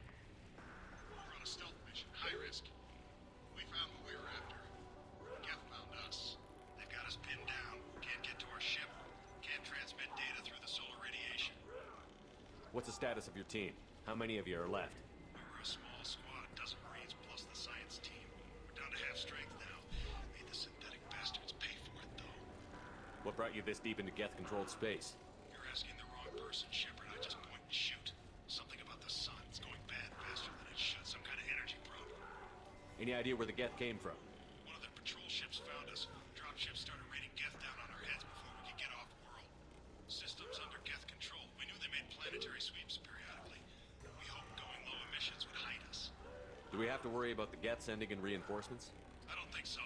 We're on a stealth mission, high risk. We found what we were after. Geth found us. They've got us pinned down. Can't get to our ship. Can't transmit data through the solar radiation. What's the status of your team? How many of you are left? We're a small squad, dozen Marines plus the science team. We're down to half strength now. Made the synthetic bastards pay for it, though. What brought you this deep into Geth-controlled space? You're asking the wrong person, Shepard. I just point and shoot. Something about the sun. It's going bad faster than it should. Some kind of energy problem. Any idea where the Geth came from? One of their patrol ships found us. Dropships started raining Geth down on our heads before we could get off-world. Systems under Geth control. We knew they made planetary sweeps periodically. We hoped going low emissions would hide us. Do we have to worry about the Geth sending in reinforcements? I don't think so.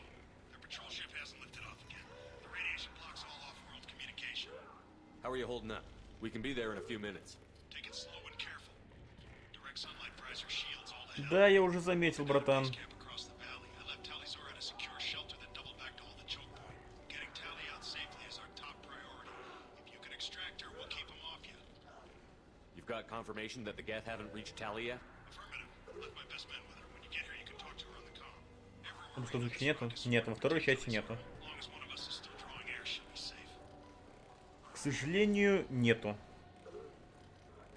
Their patrol ship hasn't lifted off again. The radiation blocks all off-world communication. How are you holding up? We can be there in a few minutes. Take it slow and careful. Direct sunlight fries your shields all to hell. Да, я уже заметил, братан. Across the valley, I left Tali'Zor at a secure shelter that doubled back to hold the choke point. Getting Tali out safely is our top priority. If you can extract her, we'll keep him off got confirmation that the Geth haven't reached Talia? Потому что звуки нету? Нет, во второй части нету. К сожалению, нету.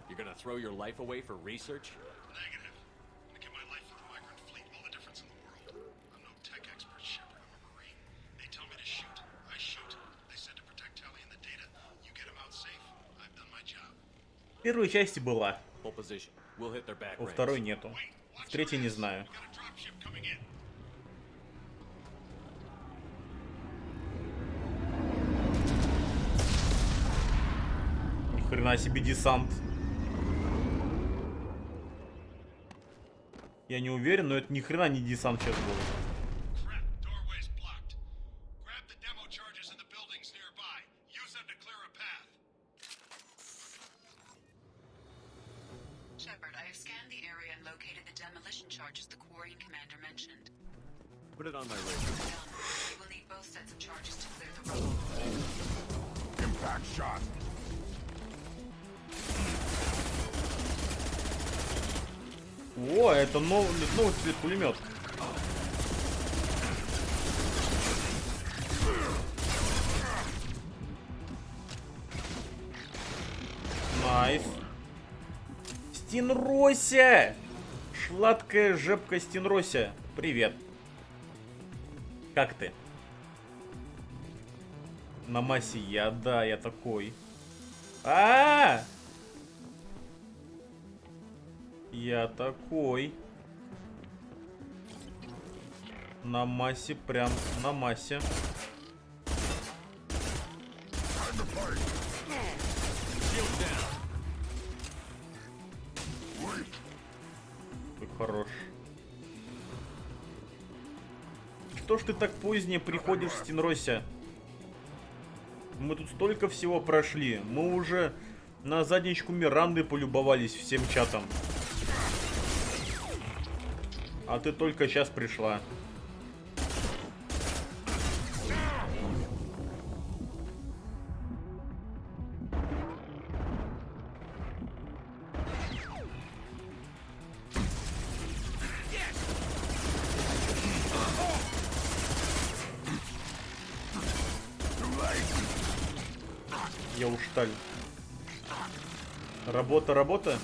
You're gonna throw your life away for research? Negative. I'm gonna give my life for the migrant fleet. All the difference in the world. I'm no tech expert, Shepard. I'm a Marine. They tell me to shoot. I shoot. They said to protect Tally and the data. You get them out safe. I've done my job. В первой части была. Full position. We'll hit their back Во range. второй нету. В третьей не знаю. Ни хрена себе десант. Я не уверен, но это ни хрена не десант сейчас был. Shepard, I have scanned the area and located the demolition charges the quarrying commander mentioned. Put it on my radar. We will need both sets of charges to clear the rubble. Impact shot. О, это новый цвет пулемет. Найс. Стенрося! Сладкая жепка Стенрося. Привет. Как ты? На массе я, да, я такой. Я такой. На массе, прям на массе. Ты хорош. Что ж ты так позднее приходишь, Стенрося? Мы тут столько всего прошли. Мы уже на задничку Миранды полюбовались всем чатом. А ты только сейчас пришла. Я устал. Работа.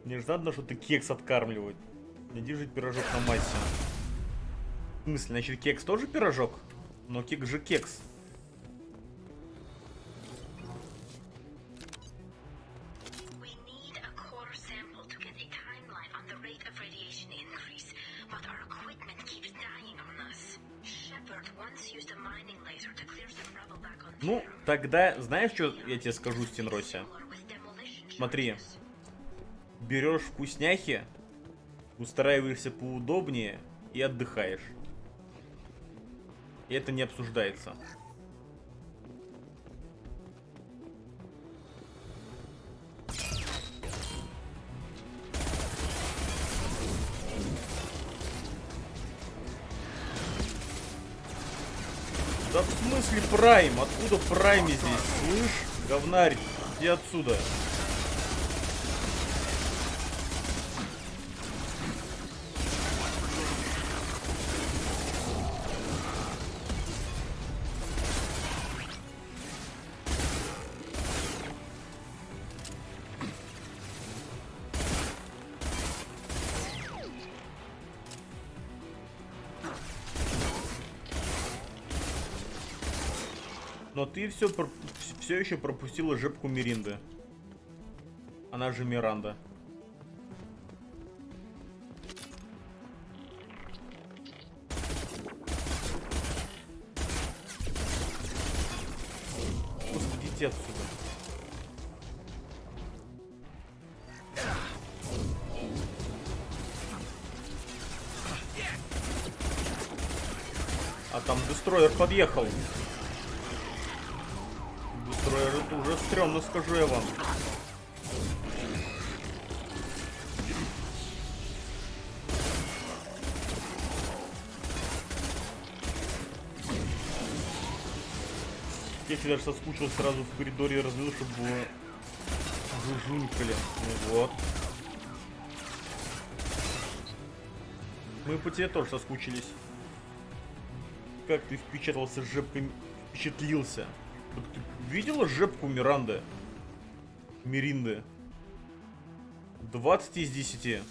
Мне же надо что-то кекс откармливать. Иди жить пирожок на массе. В смысле, значит кекс тоже пирожок? Но кекс же кекс. Ну, тогда, знаешь, что я тебе скажу, Стенрося? Смотри. Берешь вкусняхи, устраиваешься поудобнее и отдыхаешь. И это не обсуждается. Да в смысле Прайм? Откуда Прайм здесь? Слышь, говнарь, иди отсюда. Но ты все еще пропустила жепку Миринды. Она же Миранда. Господи, иди отсюда. А там дестройер подъехал. Это уже стрёмно, скажу я вам. если даже соскучился, сразу в коридоре разлил, чтобы было жужунькали. Ну вот. Мы по тебе тоже соскучились. Как ты впечатался с жепкой, впечатлился? Вот ты видела жепку Миранды? Миринды? 20 из 10.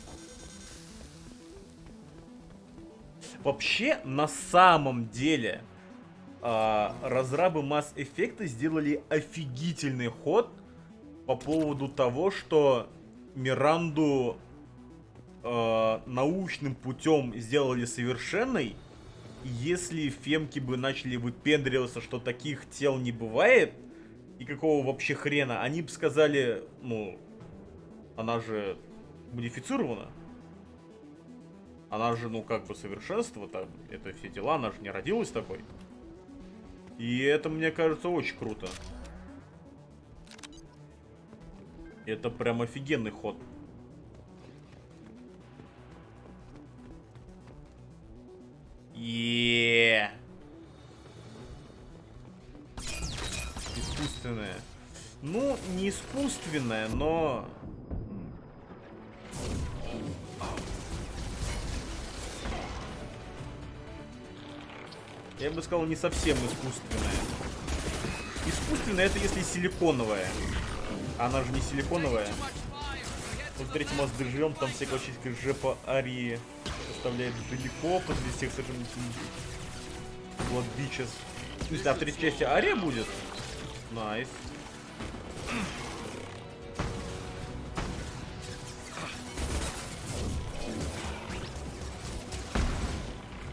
Вообще, на самом деле, разрабы Mass Effect сделали офигительный ход по поводу того, что Миранду научным путем сделали совершенной. И если фемки бы начали выпендриваться, что таких тел не бывает, и какого вообще хрена, они бы сказали, ну, она же модифицирована. Она же, ну, как бы совершенство, там, это все дела, она же не родилась такой. И это, мне кажется, очень круто. Это прям офигенный ход. Искусственное. Ну, не искусственное, но... Я бы сказал, не совсем искусственное. Искусственное это если силиконовая. Она же не силиконовая. Вот в третьем раз доживем, там всякая чистка жепа Арии оставляет далеко, после всех совершенно Blood Bitches. В смысле, а в третьей части Ария будет? Найс.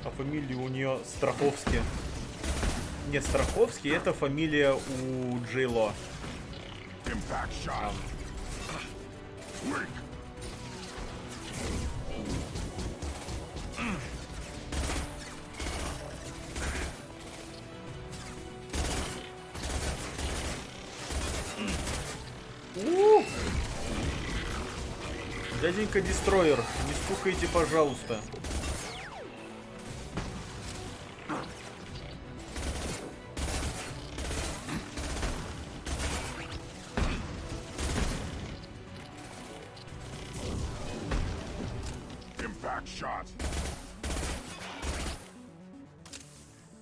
А фамилия у нее Страховский. Нет, Страховский это фамилия у Джейло. Дяденька Дестройер, не стукайте, пожалуйста.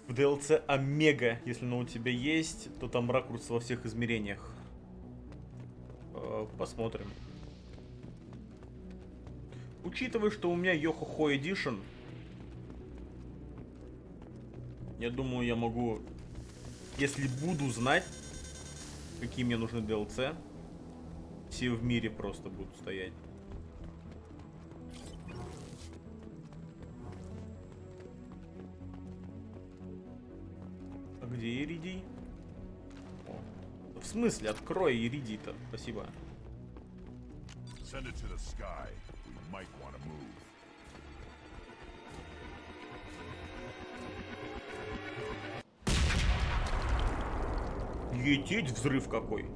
В DLC Омега, если оно у тебя есть, то там ракурс во всех измерениях. Посмотрим. Учитывая, что у меня Йохо-Хо Edition, я думаю, я могу, если буду знать, какие мне нужны DLC, все в мире просто будут стоять. А где Иридий? О. В смысле? Открой Иридий-то. Спасибо. Send it to the sky. We might want to move. Лететь, взрыв какой.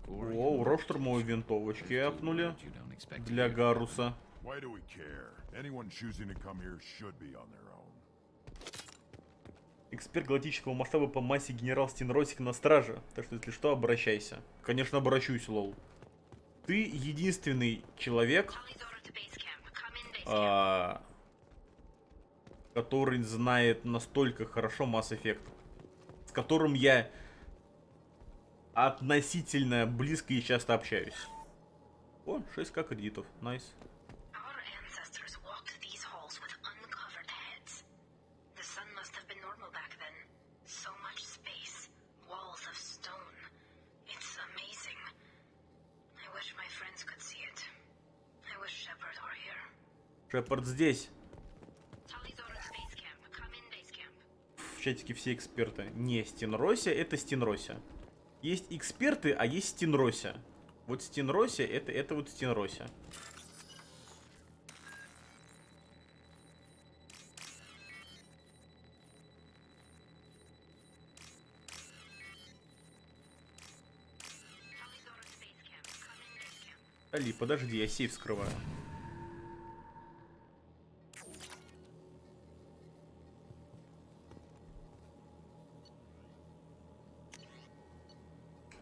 О, роштурмовые винтовочки апнули для Гаруса. Эксперт галактического масштаба по массе генерал Стенросик на страже. Так что, если что, обращайся. Конечно, обращусь, лол. Ты единственный человек, который знает настолько хорошо Mass Effect, с которым я относительно близко и часто общаюсь. О, 6к кредитов. Найс. Шепард здесь. В чатике все эксперты. Не, Стенрося это Стенрося. Есть эксперты, а есть Стенрося. Вот Стенрося это вот Стенрося. Али, подожди, я сейф скрываю.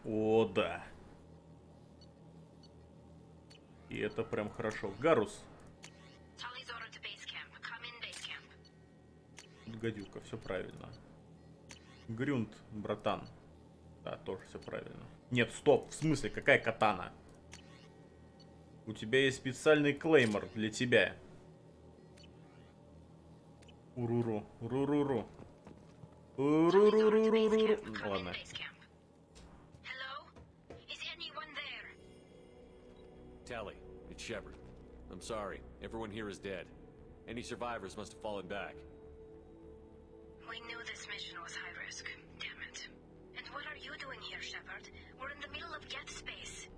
О, да. И это прям хорошо. Гарус. Тут гадюка, все правильно. Грюнд, братан. Да, тоже все правильно. Нет, стоп, в смысле, какая катана? У тебя есть специальный клеймор для тебя. Уруру, уруру. Уруру. Ладно. Tally, it's Shepard. I'm sorry, everyone here is dead. Any survivors must have fallen back. We knew this mission was high risk. Damn it. And what are you doing here, Shepard? We're in the middle of Geth space.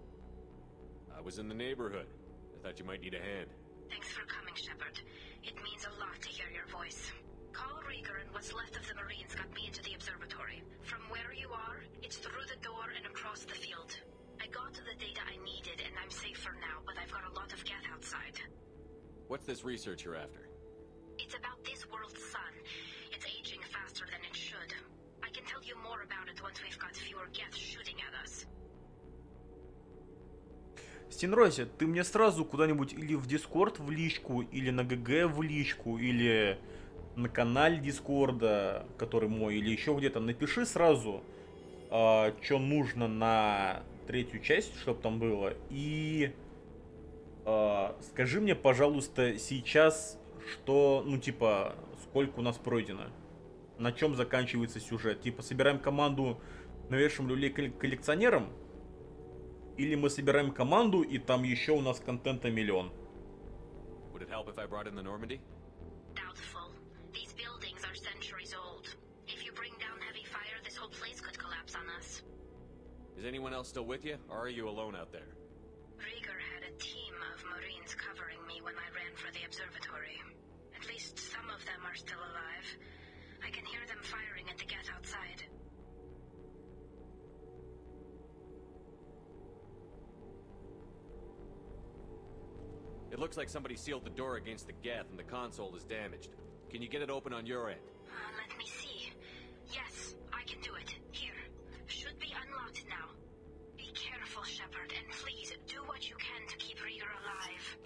I was in the neighborhood. I thought you might need a hand. Thanks for coming, Shepard. It means a lot to hear your voice. Carl Rieger and what's left of the Marines got me into the observatory. From where you are, it's through the door and across the field. I got the data I needed and I'm safe for now, but I've got a lot of Geth outside. What's this research you're after? It's about this world's sun. It's aging faster than it should. I can tell you more about it once we've got fewer Geth shooting at us. Стенрози, ты мне сразу куда-нибудь или в Дискорд в личку, или на ГГ в личку, или на канале Дискорда, который мой, или еще где-то, напиши сразу, что нужно на третью часть, чтобы там было, и скажи мне, пожалуйста, сейчас, что, ну, типа, сколько у нас пройдено, на чем заканчивается сюжет, типа, собираем команду, навешиваем люлей коллекционерам, или мы собираем команду, и там еще у нас контента миллион. Would it help if I brought in the Normandy? Doubtful. These buildings are centuries old. If you bring down heavy fire, this whole place could collapse on us. Is anyone else still with you, or are you alone out there? Rieger had a team of Marines covering me when I ran for the observatory. At least some of them are still alive. I can hear them firing at the Geth outside. It looks like somebody sealed the door against the Geth and the console is damaged. Can you get it open on your end? Let me see. Yes, I can do it. Here. Should be unlocked now. Be careful, Shepard, and please do what you can to keep Rieger alive.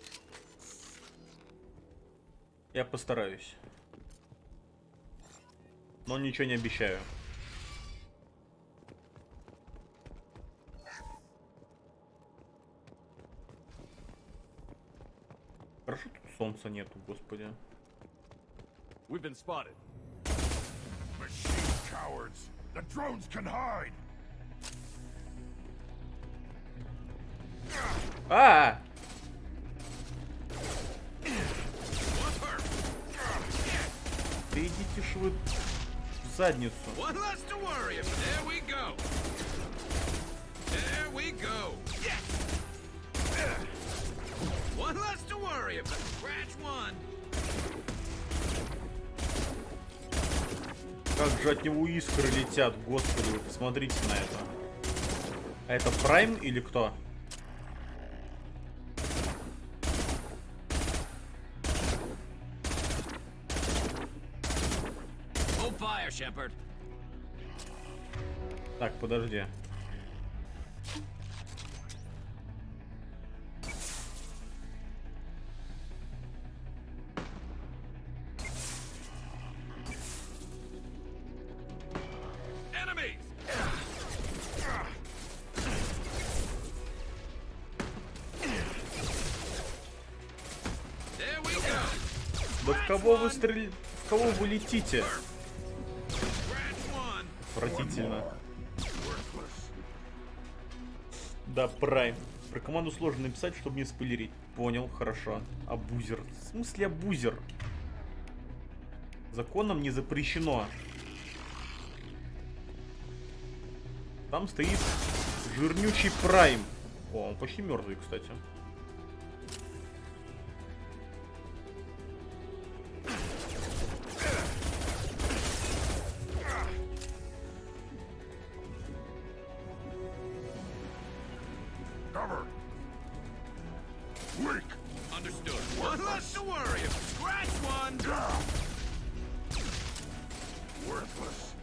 Я постараюсь. Но ничего не обещаю. Хорошо, тут солнца нету, господи. We've been spotted. Machine cowards! The drones can hide! А! Да идите ж вы в задницу. One less to worry about. There we go. There we go. One less to worry about. Scratch one. Как же от него искры летят, господи, вы посмотрите на это. А это Прайм или кто? Hold fire, Shepard. Так, подожди. Да в кого вы стреляете? В кого вы летите? Отвратительно. Да, Прайм. Про команду сложно написать, чтобы не спойлерить. Понял, хорошо. Абузер. В смысле абузер? Законом не запрещено. Там стоит жирнючий Прайм. О, он почти мертвый, кстати. Weak. Understood. One less to worry about. Scratch one! Worthless.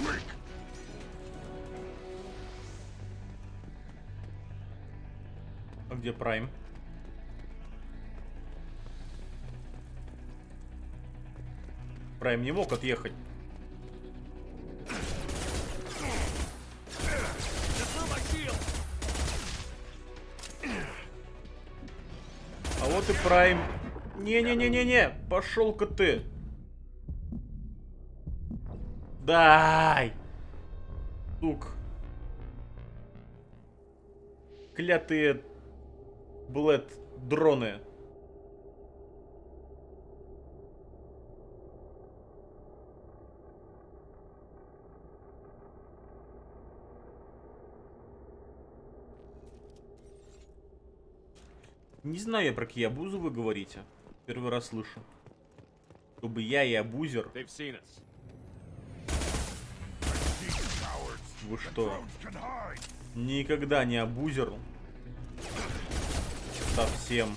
Weak. А где Прайм? Прайм не мог отъехать. А вот и Прайм. Не-не-не-не-не. Пошел-ка ты. Дай. Сук. Клятые Блэд дроны. Не знаю я, про какие абузы вы говорите. Первый раз слышу. Чтобы я и абузер. Вы что? Никогда не абузер. Совсем.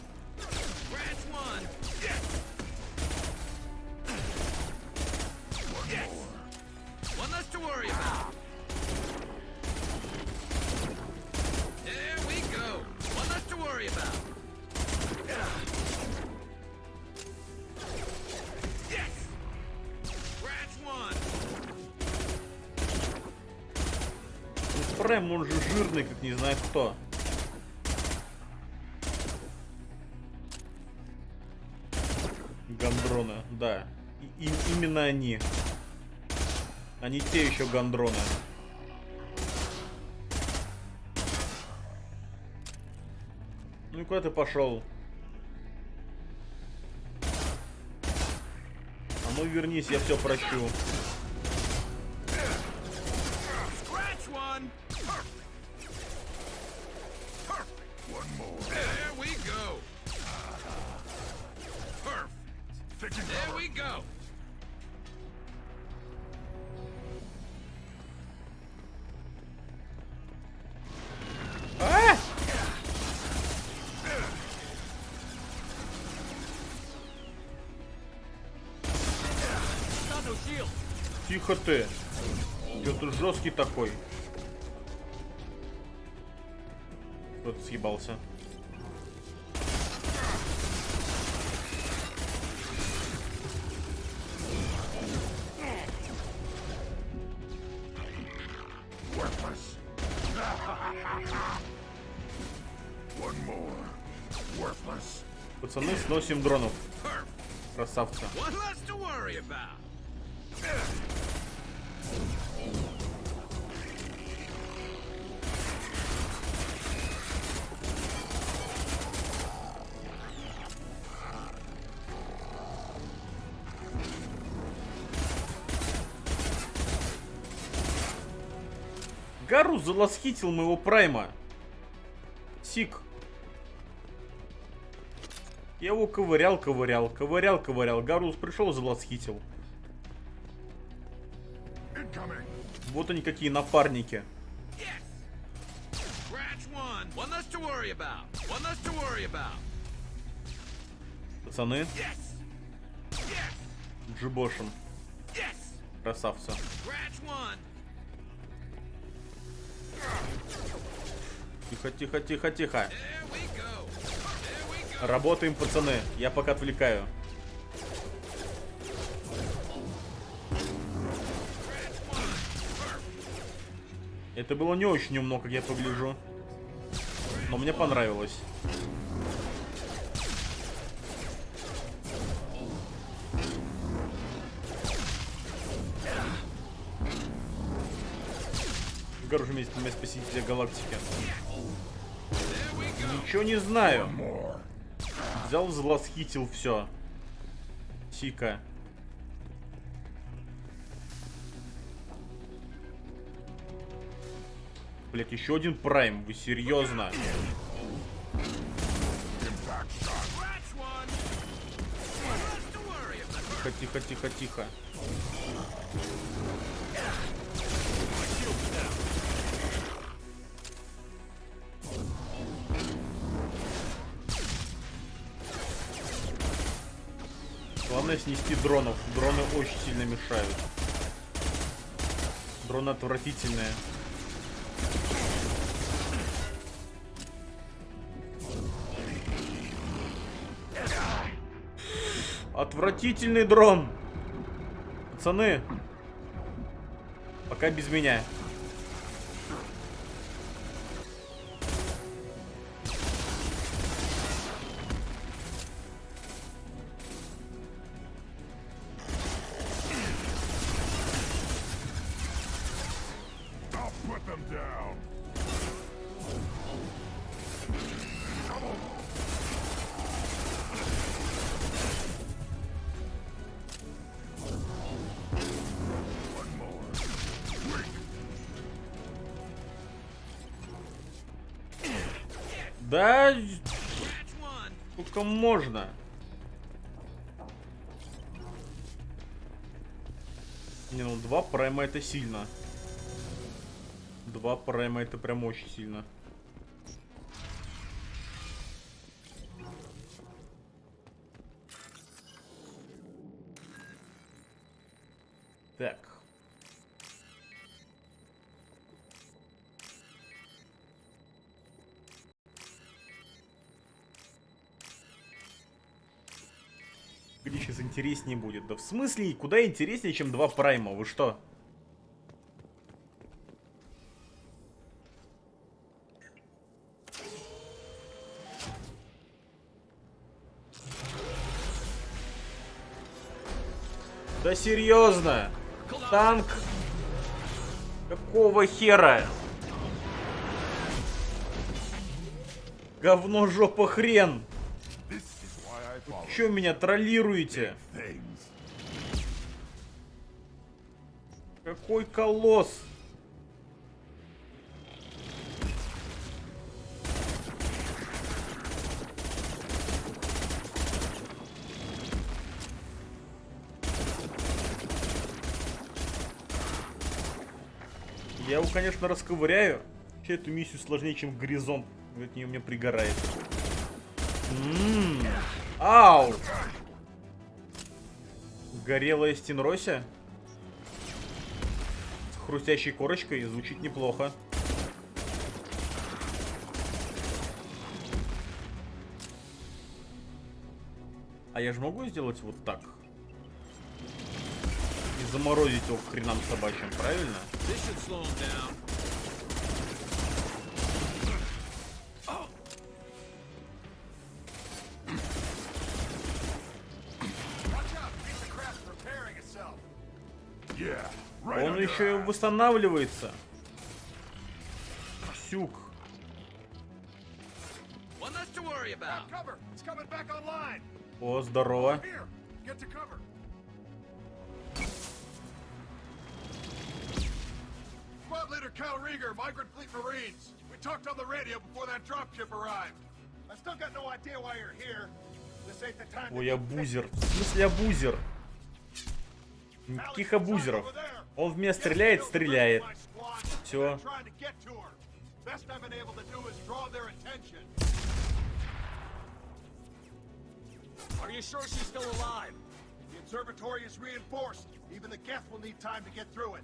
Прайм, он же жирный, как не знаю кто. Гондроны, да. Именно они. Они те еще гондроны. Ну и куда ты пошел? А ну вернись, я все прощу. Тихо ты. Чё ты жесткий такой? Кто-то съебался. Пацаны, сносим дронов. Красавцы. Гарус залосхитил моего Прайма. Сик. Я его ковырял. Гарус пришел, залосхитил. Вот они какие напарники. Пацаны. Джибошин. Красавца. Тихо. Работаем, пацаны. Я пока отвлекаю. Это было не очень умно, как я погляжу. Но мне понравилось. Гарус вместе спасителя галактики. Ничего не знаю. Взял, залосхитил все. Сика. Блять, еще один Прайм. Вы серьезно? Тихо. Главное снести дронов. Дроны очень сильно мешают. Дроны отвратительные. Отвратительный дрон. Пацаны. Пока без меня. Да, сколько можно. Не, ну 2 прайма это сильно. 2 прайма это прям очень сильно. Так. Где сейчас интереснее будет? Да в смысле, куда интереснее, чем 2 прайма? Вы что? Да серьезно? Танк? Какого хера? Говно, жопа, хрен. Вы чё меня троллируете? Какой колосс? Я его, конечно, расковыряю. Вообще эту миссию сложнее, чем горизонт. От нее у меня пригорает. Ау! Горелая стенрося. С хрустящей корочкой. Звучит неплохо. А я же могу сделать вот так? И заморозить его к хренам собачьим, правильно? Он еще и восстанавливается. Сюк. О, здорово. Squad leader Cal Rieger, Migrant Fleet Marines. We talked on the radio before that dropship arrived. I still got no idea why you're here. This ain't the time. Ой, абузер. В смысле абузер? Никаких абузеров. Он в меня стреляет, стреляет. Все. Are you sure she's still alive? The observatory is reinforced. Even the Geth will need time to get through it.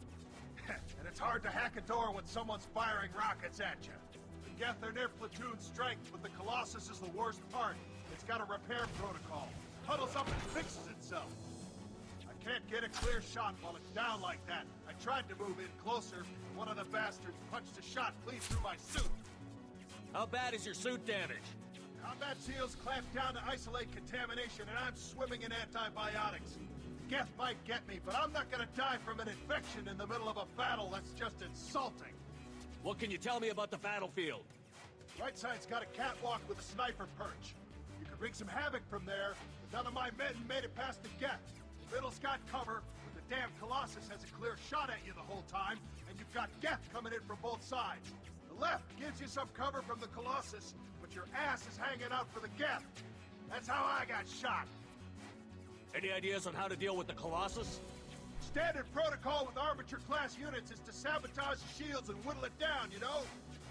And it's hard to hack a door when someone's firing rockets at you. The Geth are near platoon strength, but the Colossus is the worst part. It's got a repair protocol. Huddles up and fixes itself. I can't get a clear shot while it's down like that. I tried to move in closer, and one of the bastards punched a shot clean through my suit. How bad is your suit damaged? Combat seals clamped down to isolate contamination, and I'm swimming in antibiotics. Geth might get me, but I'm not gonna die from an infection in the middle of a battle. That's just insulting. What can you tell me about the battlefield? Right side's got a catwalk with a sniper perch. You could wreak some havoc from there, but none of my men made it past the Geth. Middle's got cover, but the damn Colossus has a clear shot at you the whole time, and you've got Geth coming in from both sides. The left gives you some cover from the Colossus, but your ass is hanging out for the Geth. That's how I got shot. Any ideas on how to deal with the Colossus? Standard protocol with armature-class units is to sabotage the shields and whittle it down, you know?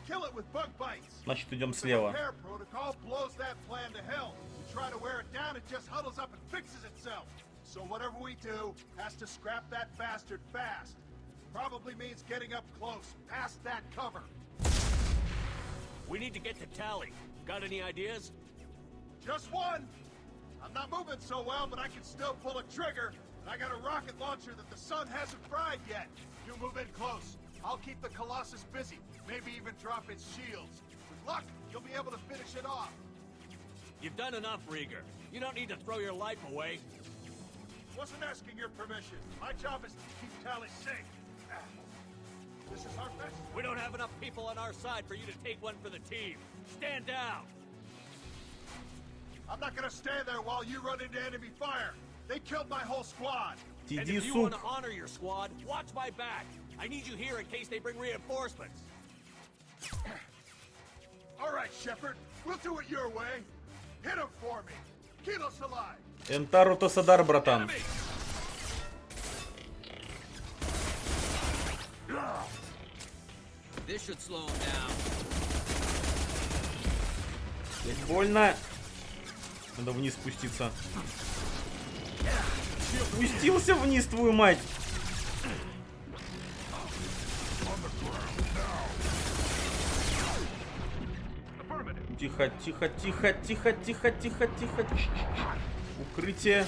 Kill it with bug bites. Значит, идем слева. The repair protocol blows that plan to hell. You try to wear it down, down, it just huddles up and fixes itself. So whatever we do has to scrap that bastard fast. Probably means getting up close, past that cover. We need to get to Tally. Got any ideas? Just one. I'm not moving so well, but I can still pull a trigger. And I got a rocket launcher that the sun hasn't fried yet. You move in close. I'll keep the Colossus busy. Maybe even drop its shields. With luck, you'll be able to finish it off. You've done enough, Rieger. You don't need to throw your life away. Wasn't asking your permission. My job is to keep Tally safe. This is our best. We don't have enough people on our side for you to take one for the team. Stand down. I'm not gonna stand there while you run into enemy fire. They killed my whole squad. And if you want to honor your squad, watch my back. I need you here in case they bring reinforcements. All right, Shepard. We'll do it your way. Hit him for me. Keep us alive. Энтару Тосадар, братан. This should slow him down. Здесь больно. Надо вниз спуститься. Спустился вниз, твою мать. Тихо, тихо, тихо, тихо, тихо, тихо, тихо. Укрытие.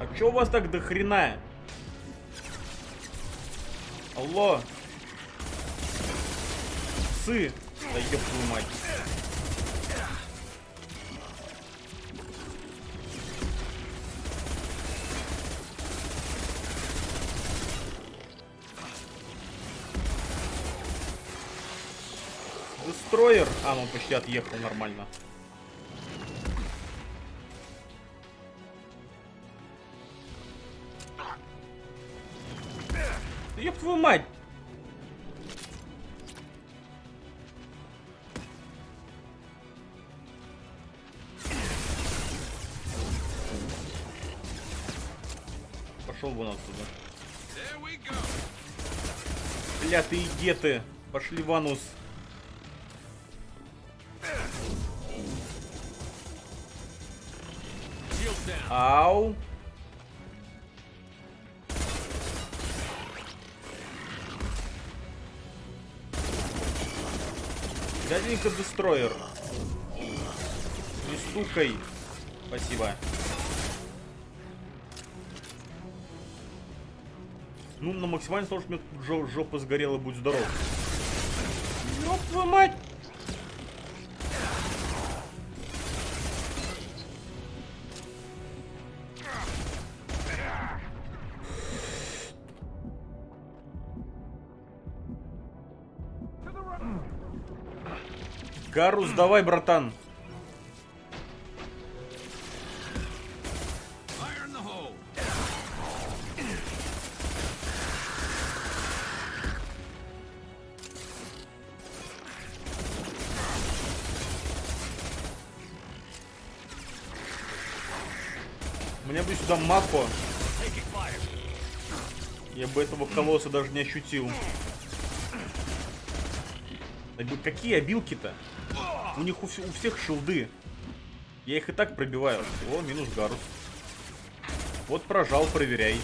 А чё у вас так до хрена? Алло. Псы. Да ёб твою мать. Дестройер. А, ну он почти отъехал нормально. Да ёб твою мать. Пошел вон отсюда. Клятые геты. Пошли в анус. Ау. Дяденька Дестройер. Не стукай. Спасибо. Ну, на максимальной сложности мне жопа сгорела, будь здоров. Ёб твою мать! Гарус, давай, братан. Мне бы сюда Мако. Я бы этого колосса даже не ощутил. Какие обилки-то? У них у всех шилды. Я их и так пробиваю. О, минус Гарус. Вот прожал, проверяй.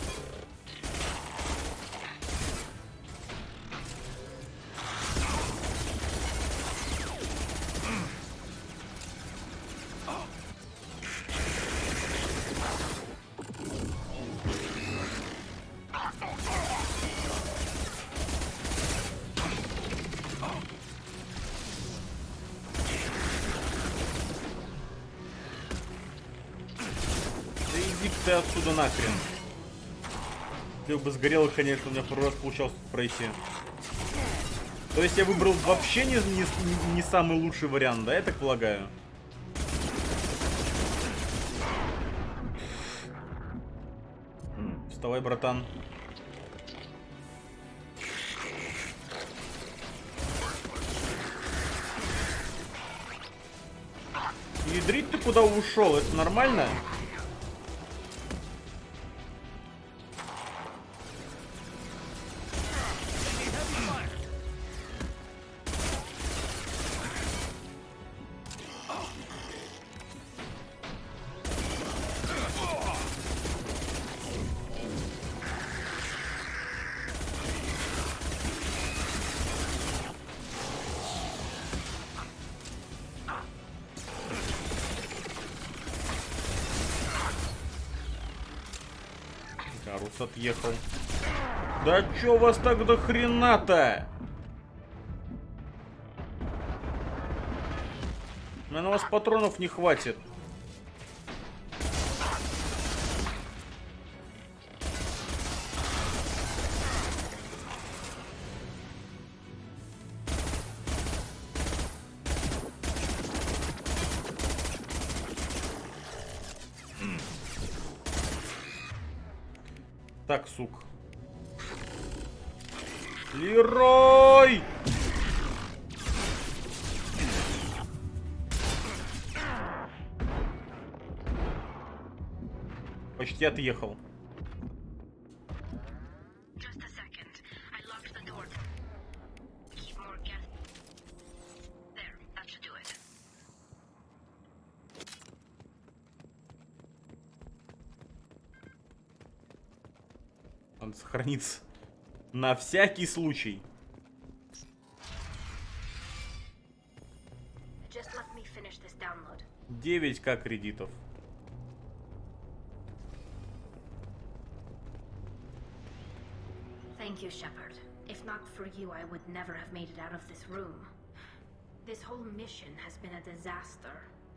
Ты отсюда нахрен. Ты бы сгорела, конечно, у меня второй раз получалось пройти. То есть я выбрал вообще не самый лучший вариант, да, я так полагаю? Вставай, братан. Ядрить ты куда ушел? Это нормально? Карус отъехал. Да чё вас так до хрена-то? На вас патронов не хватит. Так, сук. Лерой! Почти отъехал. Надо сохраниться. На всякий случай. Just let me finish this download. 9к кредитов. Thank you, Shepard. If not for you, I would never have made it out of this room. This whole mission has been a disaster.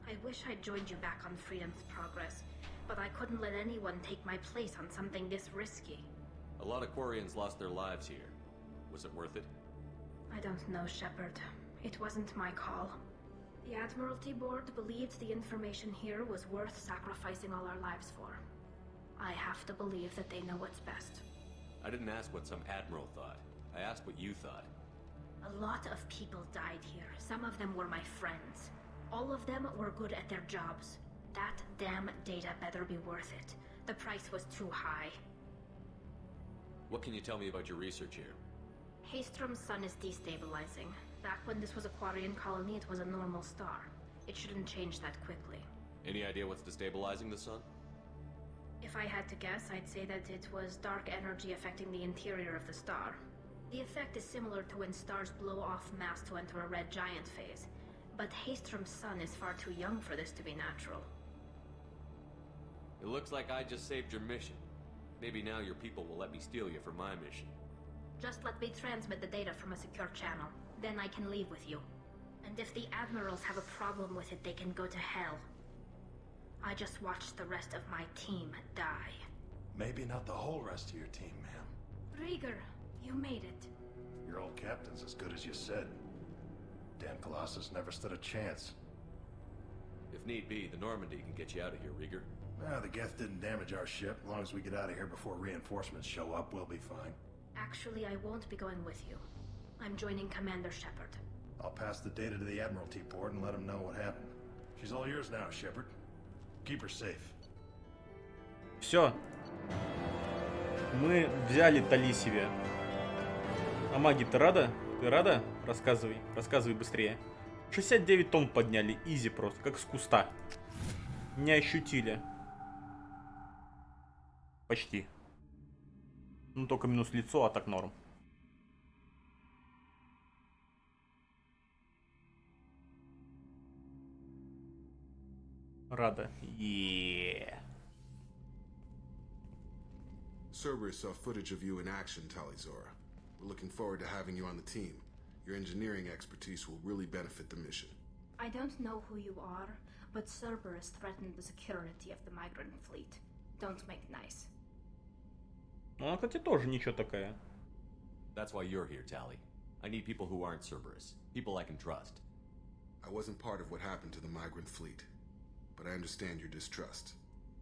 I wish I'd joined you back on Freedom's Progress, but I couldn't let anyone take my place on something this risky. A lot of Quarians lost their lives here. Was it worth it? I don't know, Shepard. It wasn't my call. The Admiralty Board believed the information here was worth sacrificing all our lives for. I have to believe that they know what's best. I didn't ask what some admiral thought. I asked what you thought. A lot of people died here. Some of them were my friends. All of them were good at their jobs. That damn data better be worth it. The price was too high. What can you tell me about your research here? Haystrom's sun is destabilizing. Back when this was a Quarian colony, it was a normal star. It shouldn't change that quickly. Any idea what's destabilizing the sun? If I had to guess, I'd say that it was dark energy affecting the interior of the star. The effect is similar to when stars blow off mass to enter a red giant phase. But Haystrom's sun is far too young for this to be natural. It looks like I just saved your mission. Maybe now your people will let me steal you for my mission. Just let me transmit the data from a secure channel. Then I can leave with you. And if the Admirals have a problem with it, they can go to hell. I just watched the rest of my team die. Maybe not the whole rest of your team, ma'am. Rieger, you made it. Your old captain's as good as you said. Damn Colossus never stood a chance. If need be, the Normandy can get you out of here, Rieger. The Geth didn't damage our ship. As long as we get out of here before reinforcements show up, we'll be fine. Actually, I won't be going with you. I'm joining Commander Shepard. I'll pass the data to the Admiralty Board and let them know what happened. She's all yours now, Shepard. Keep her safe. Все. Мы взяли Талисеве. А маги, ты рада? Ты рада? Рассказывай. Рассказывай быстрее. 69 тонн подняли. Изи просто, как с куста. Не ощутили. Почти. Ну, только минус лицо, а так норм. Рада. Cerberus saw footage of you in action, Talizora. We're looking forward to having you on the team. Your engineering expertise will really benefit the mission. I don't know who you are, but Cerberus threatened the security of the migrant fleet. Don't make nice. Ну, она, кстати, тоже ничего такая. That's why you're here, Tali. I need people who aren't Cerberus. People I can trust. I wasn't part of what happened to the migrant fleet, but I understand your distrust.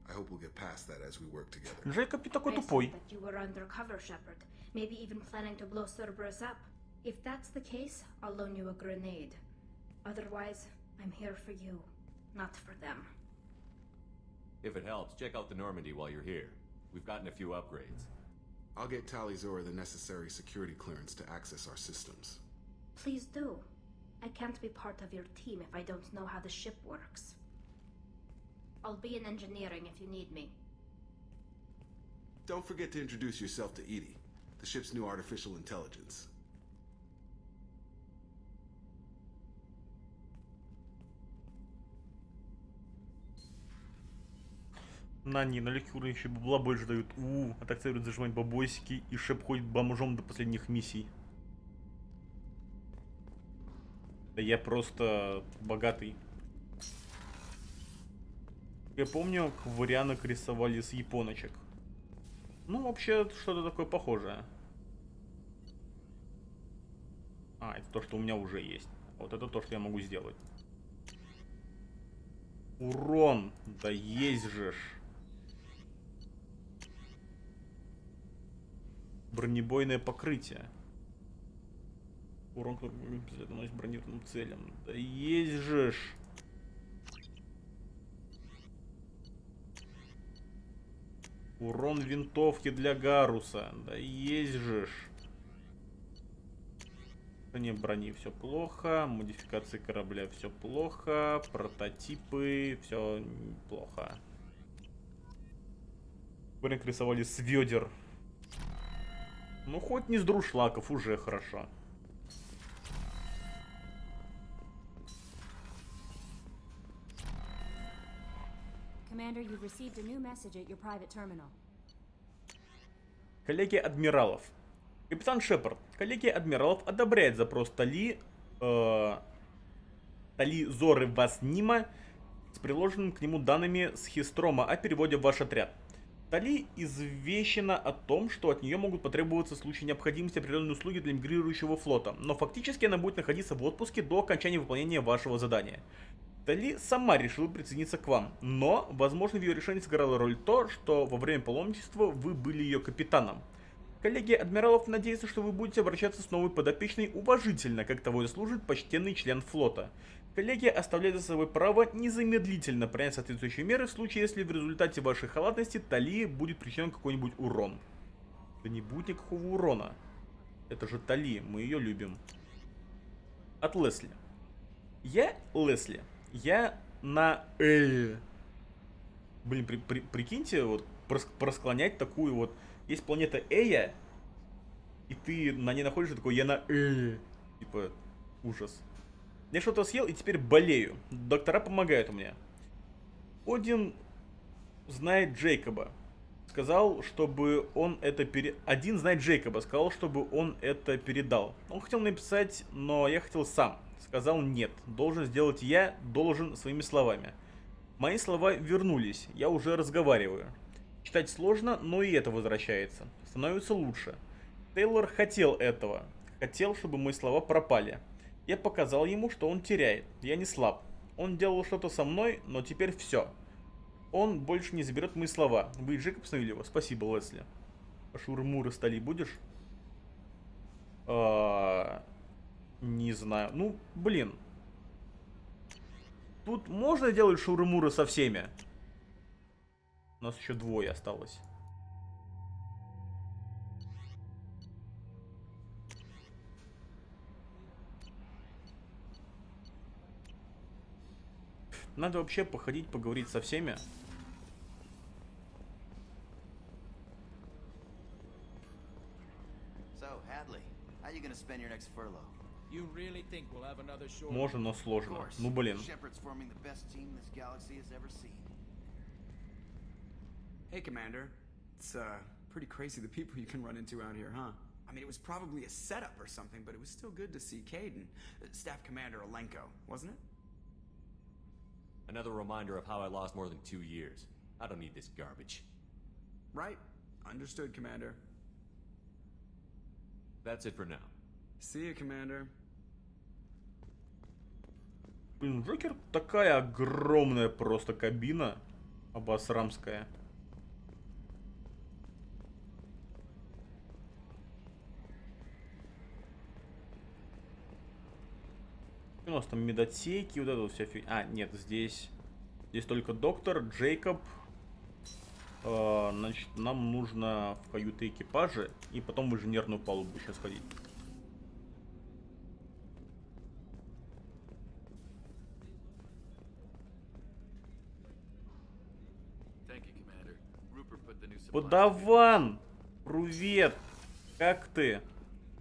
I hope we'll get past that as we work together. Джейкоб не такой тупой. That you were undercover, Shepard. Maybe even planning to blow Cerberus up. If that's the case, I'll loan you a grenade. Otherwise, I'm here for you, not for them. If it helps, check out the Normandy while you're here. We've gotten a few upgrades. I'll get Talizora the necessary security clearance to access our systems. Please do. I can't be part of your team if I don't know how the ship works. I'll be in engineering if you need me. Don't forget to introduce yourself to Edie, the ship's new artificial intelligence. На легкий уровень еще бабла больше дают. А так цель зажимать бабосики, и Шеп ходит бомжом до последних миссий. Да я просто богатый. Я помню, кварянок рисовали с японочек. Ну, вообще, что-то такое похожее. А, это то, что у меня уже есть. Вот это то, что я могу сделать. Урон! Да есть же ж. Бронебойное покрытие. Урон, который наносит бронированным целям. Да есть же ж. Урон винтовки для Гаруса. Да есть же ж. Не брони, все плохо. Модификации корабля, все плохо. Прототипы, все плохо. Бренк рисовали с ведер. Ну, хоть не с друшлаков, уже хорошо. Commander, you've received a new message at your private terminal. Коллегия адмиралов. Капитан Шепард. Коллегия адмиралов одобряет запрос Тали Зоры Васнима с приложенным к нему данными с Хистрома о переводе в ваш отряд. Тали извещена о том, что от нее могут потребоваться в случае необходимости определенные услуги для мигрирующего флота, но фактически она будет находиться в отпуске до окончания выполнения вашего задания. Тали сама решила присоединиться к вам, но, возможно, в ее решении сыграла роль то, что во время паломничества вы были ее капитаном. Коллегия адмиралов надеется, что вы будете обращаться с новой подопечной уважительно, как того и служит почтенный член флота. Коллегия оставляет за собой право незамедлительно принять соответствующие меры в случае, если в результате вашей халатности Тали будет причинен какой-нибудь урон. Да не будет никакого урона. Это же Тали, мы ее любим. От Лесли. Я Лесли. Я на Блин, прикиньте, вот просклонять такую вот. Есть планета Эя, и ты на ней находишься такой, я на Типа, ужас. Я что-то съел и теперь болею. Доктора помогают мне. Один знает Джейкоба. Сказал, чтобы он это Один знает Джейкоба. Сказал, чтобы он это передал. Он хотел написать, но я хотел сам. Сказал нет. Должен сделать я, должен своими словами. Мои слова вернулись. Я уже разговариваю. Читать сложно, но и это возвращается. Становится лучше. Тейлор хотел этого. Хотел, чтобы мои слова пропали. Я показал ему, что он теряет. Я не слаб. Он делал что-то со мной, но теперь все. Он больше не заберет мои слова. Вы и Джейкоб остановили его? Спасибо, Лесли. Шуры-муры стали будешь? Не знаю. Ну, блин. Тут можно делать шуры-муры со всеми? У нас еще двое осталось. Надо вообще походить, поговорить со всеми. Можно, но сложно. Ну блин. Hey, Commander. It's pretty crazy the people you can run into out here, huh? I mean, it was probably a setup or something, but it was still good to see Caden, Staff Commander Alenko, wasn't it? Another reminder of how I lost more than 2 years. I don't need this garbage. Right. Understood, Commander. That's it for now. See you, Commander. Блин, Джокер такая огромная просто кабина. Обосрамская. У нас там медотсейки, вот это вот вся фигня. А, нет, здесь только доктор, Джейкоб. Значит, нам нужно в каюты экипажа и потом в инженерную палубу сейчас ходить. Подаван! Привет! Как ты?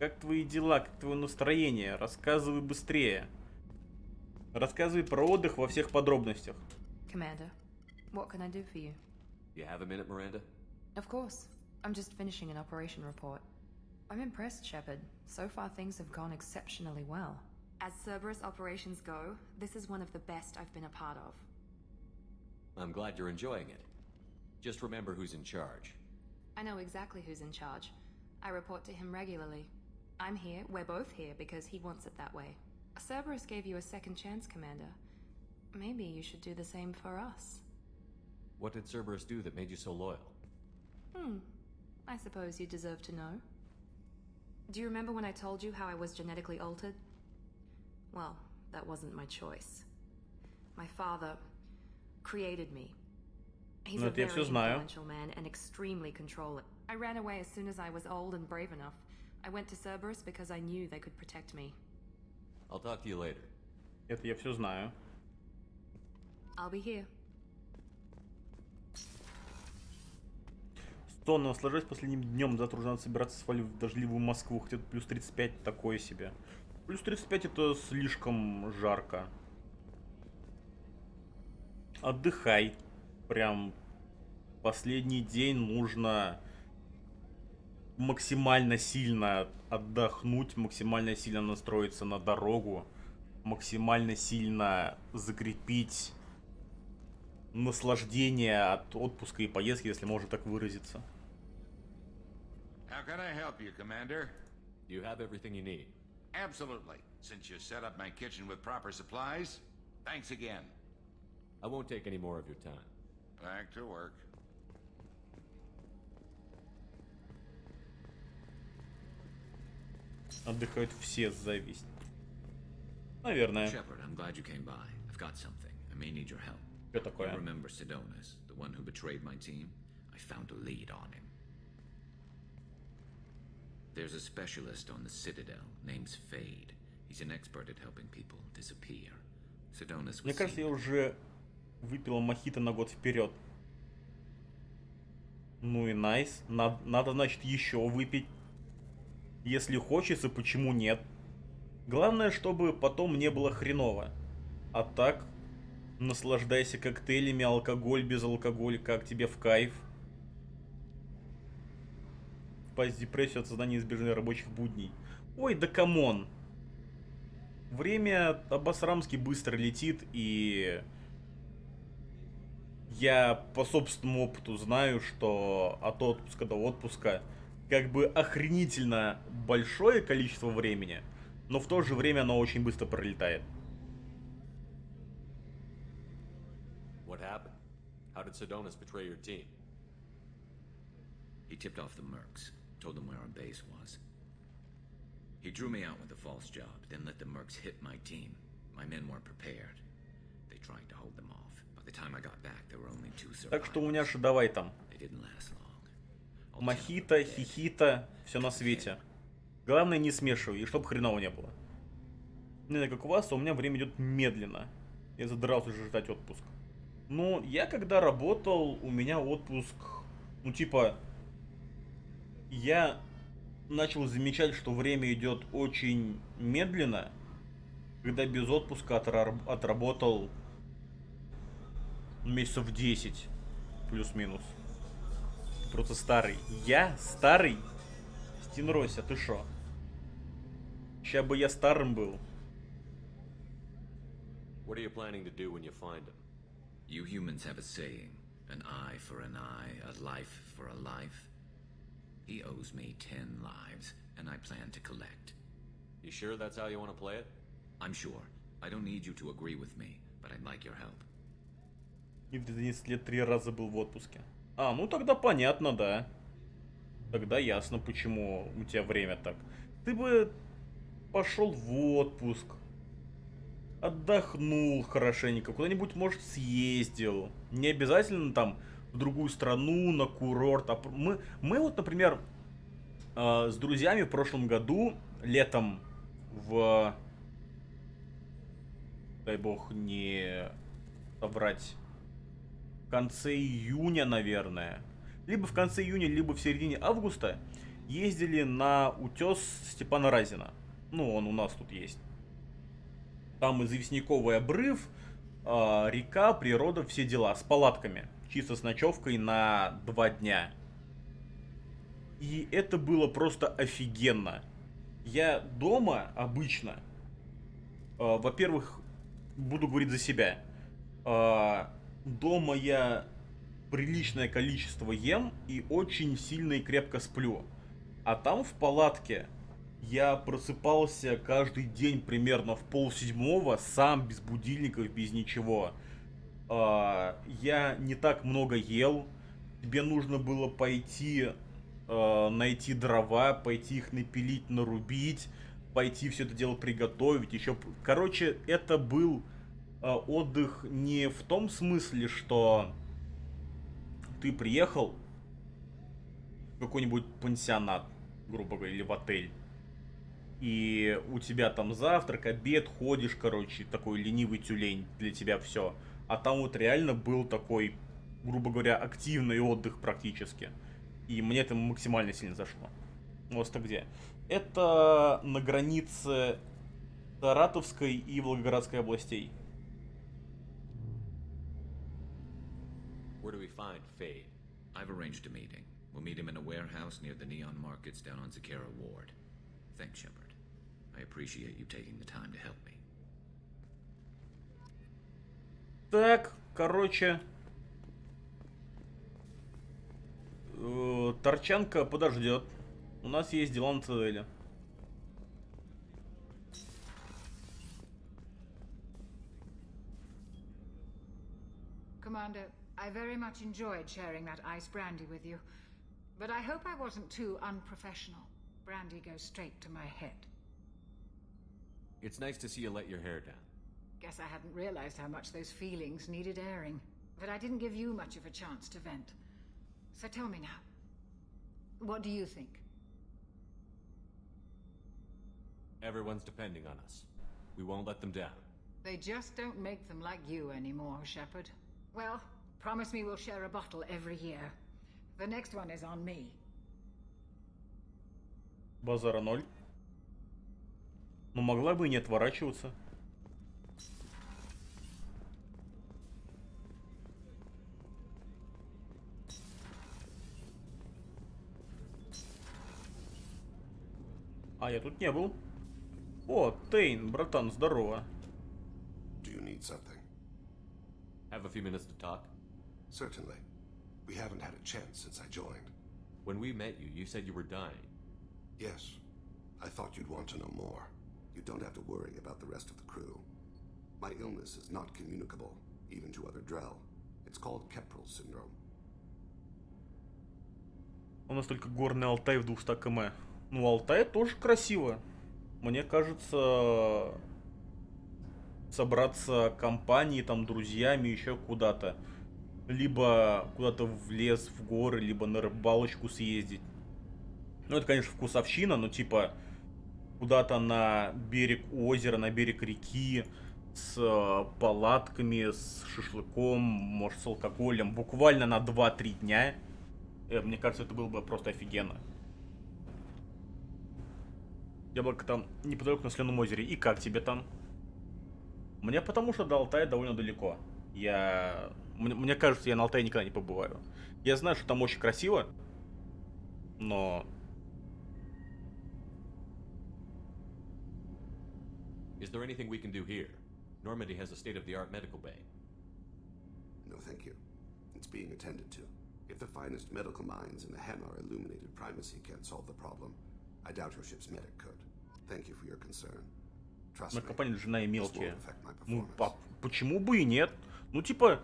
Как твои дела? Как твое настроение? Рассказывай быстрее. Рассказывай про отдых во всех подробностях. Commander, what can I do for you? You have a minute, Miranda? Of course. I'm just finishing an operation report. I'm impressed, Shepard. So far, things have gone exceptionally well. As Cerberus operations go, this is one of the best I've been a part of. I'm glad you're enjoying it. Just remember who's in charge. I know exactly who's in charge. I report to him regularly. I'm here, we're both here, because he wants it that way. Cerberus gave you a second chance, Commander. Maybe you should do the same for us. What did Cerberus do that made you so loyal? I suppose you deserve to know. Do you remember when I told you how I was genetically altered? Well, that wasn't my choice. My father created me. He's a very influential man and extremely controlling. I ran away as soon as I was old and brave enough. I went to Cerberus because I knew they could protect me. I'll talk to you later. Это я все знаю. I'll be here. Сон, наслаждаюсь последним днем. Завтра уже надо собираться свалить в дождливую Москву. Хотя плюс 35 такое себе. Плюс 35 это слишком жарко. Отдыхай. Прям последний день нужно максимально сильно отдохнуть, максимально сильно настроиться на дорогу, максимально сильно закрепить наслаждение от отпуска и поездки, если можно так выразиться. How can I help you, Commander? You have everything you need. Absolutely. Since you set up my kitchen with proper supplies, thanks again. I won't take any more of your time. Back to work. Отдыхают все, зависть. Наверное. Shepard, I'm glad you came by. I've got something. I may need your help. Что такое? You remember Sidonis, the one who betrayed my team? I found a lead on him. There's a specialist on the Citadel named Fade. He's an expert at helping people disappear. Sidonis Мне was кажется, я уже выпила мохито на год вперед. Ну и найс. Надо, значит, еще выпить. Если хочется, почему нет? Главное, чтобы потом не было хреново. А так, наслаждайся коктейлями, алкоголь без алкоголя, как тебе в кайф. Впасть в депрессию от создания избежания рабочих будней. Ой, да камон. Время обосрамски быстро летит, и я по собственному опыту знаю, что от отпуска до отпуска как бы охренительно большое количество времени, но в то же время оно очень быстро пролетает. What happened? How did Sidonis betray your team? He tipped off the mercs, told them where our base was. He drew me out with a false job, then let the mercs hit my team. My men weren't prepared. They tried to hold them off. By the time I got back, there were only 2 survivors. Так что у меня же давай там. They didn't last long. Мохито, хихито, все на свете. Главное, не смешивай, и чтоб хреново не было. Не знаю, как у вас, а у меня время идет медленно. Я задрался уже ждать отпуск. Но я когда работал, у меня отпуск, ну типа, я начал замечать, что время идет очень медленно, когда без отпуска отработал месяцев 10, плюс-минус. Просто старый. Я старый? Стенрося, ты шо? Ща бы я старым был. What are you planning to do when you find him? You humans have a saying, an eye for an eye, a life for a life. He owes me 10 lives, and I plan to collect. You sure that's how you want to play it? I'm sure. I don't need you to agree with me, but I'd like your help. И в 11 лет 3 раза был в отпуске. А, ну тогда понятно, да. Тогда ясно, почему у тебя время так. Ты бы пошел в отпуск, отдохнул хорошенько, куда-нибудь, может, съездил. Не обязательно там в другую страну, на курорт. Мы вот, например, с друзьями в прошлом году, летом, дай бог не соврать, в конце июня, наверное, либо в конце июня, либо в середине августа, ездили на утес Степана Разина. Ну, он у нас тут есть. Там известняковый обрыв, река, природа, все дела, с палатками. чисто с ночевкой на 2 дня. И это было просто офигенно. Я дома обычно, во-первых, буду говорить за себя. Дома я приличное количество ем и очень сильно и крепко сплю. А там в палатке я просыпался каждый день примерно в 6:30, сам, без будильников, без ничего. Я не так много ел. Тебе нужно было пойти найти дрова, пойти их напилить, нарубить, пойти все это дело приготовить. Еще, короче, это был отдых не в том смысле, что ты приехал в какой-нибудь пансионат, грубо говоря, или в отель, и у тебя там завтрак, обед, ходишь, короче, такой ленивый тюлень, для тебя все. А там вот реально был такой, грубо говоря, активный отдых практически. И мне это максимально сильно зашло. У вас-то где? Это на границе Саратовской и Волгоградской областей. Where do we find Fade? I've arranged a meeting. We'll meet him in a warehouse near the Neon Markets down on Zakara Ward. Thanks, Shepard. I appreciate you taking the time to help me. Так, короче... Торчанка подождет. У нас есть дела на цитадели. Commander, I very much enjoyed sharing that ice brandy with you. But I hope I wasn't too unprofessional. Brandy goes straight to my head. It's nice to see you let your hair down. Guess I hadn't realized how much those feelings needed airing. But I didn't give you much of a chance to vent. So tell me now, what do you think? Everyone's depending on us. We won't let them down. They just don't make them like you anymore, Shepard. Well, promise me we'll share a bottle every year. The next one is on me. Базара 0. Но могла бы и не отворачиваться. А я тут не был. О, Тейн, братан, здорово. Do you need something? Have a few minutes to talk? Certainly. We haven't had a chance since I joined. When we met you, you said you were dying. Yes. I thought you'd want to know more. You don't have to worry about the rest of the crew. My illness is not communicable, even to other Drell. It's called Keprel syndrome. У нас только горный Алтай в 200 км. Ну, Алтай тоже красиво. Мне кажется, собраться компанией, там, друзьями, еще куда-то. Либо куда-то в лес, в горы, либо на рыбалочку съездить. Ну, это, конечно, вкусовщина, но типа куда-то на берег озера, на берег реки, с палатками, с шашлыком, может, с алкоголем. Буквально на 2-3 дня. Мне кажется, это было бы просто офигенно. Я был там неподалеку на Соленом озере. И как тебе там? Мне потому что до Алтая довольно далеко. Мне кажется, я на Алтае никогда не побываю. Я знаю, что там очень красиво, но... Is there anything we can do here? Normandy has a state-of-the-art medical bay. No, thank you. It's being attended to. If the finest medical minds in the Hanar Illuminated Primacy can't solve the problem, I doubt your ship's medic could. Thank you for your concern. Trust me, Компания жена и this мелкие. won't affect my Ну, performance. почему бы и нет? Ну, типа,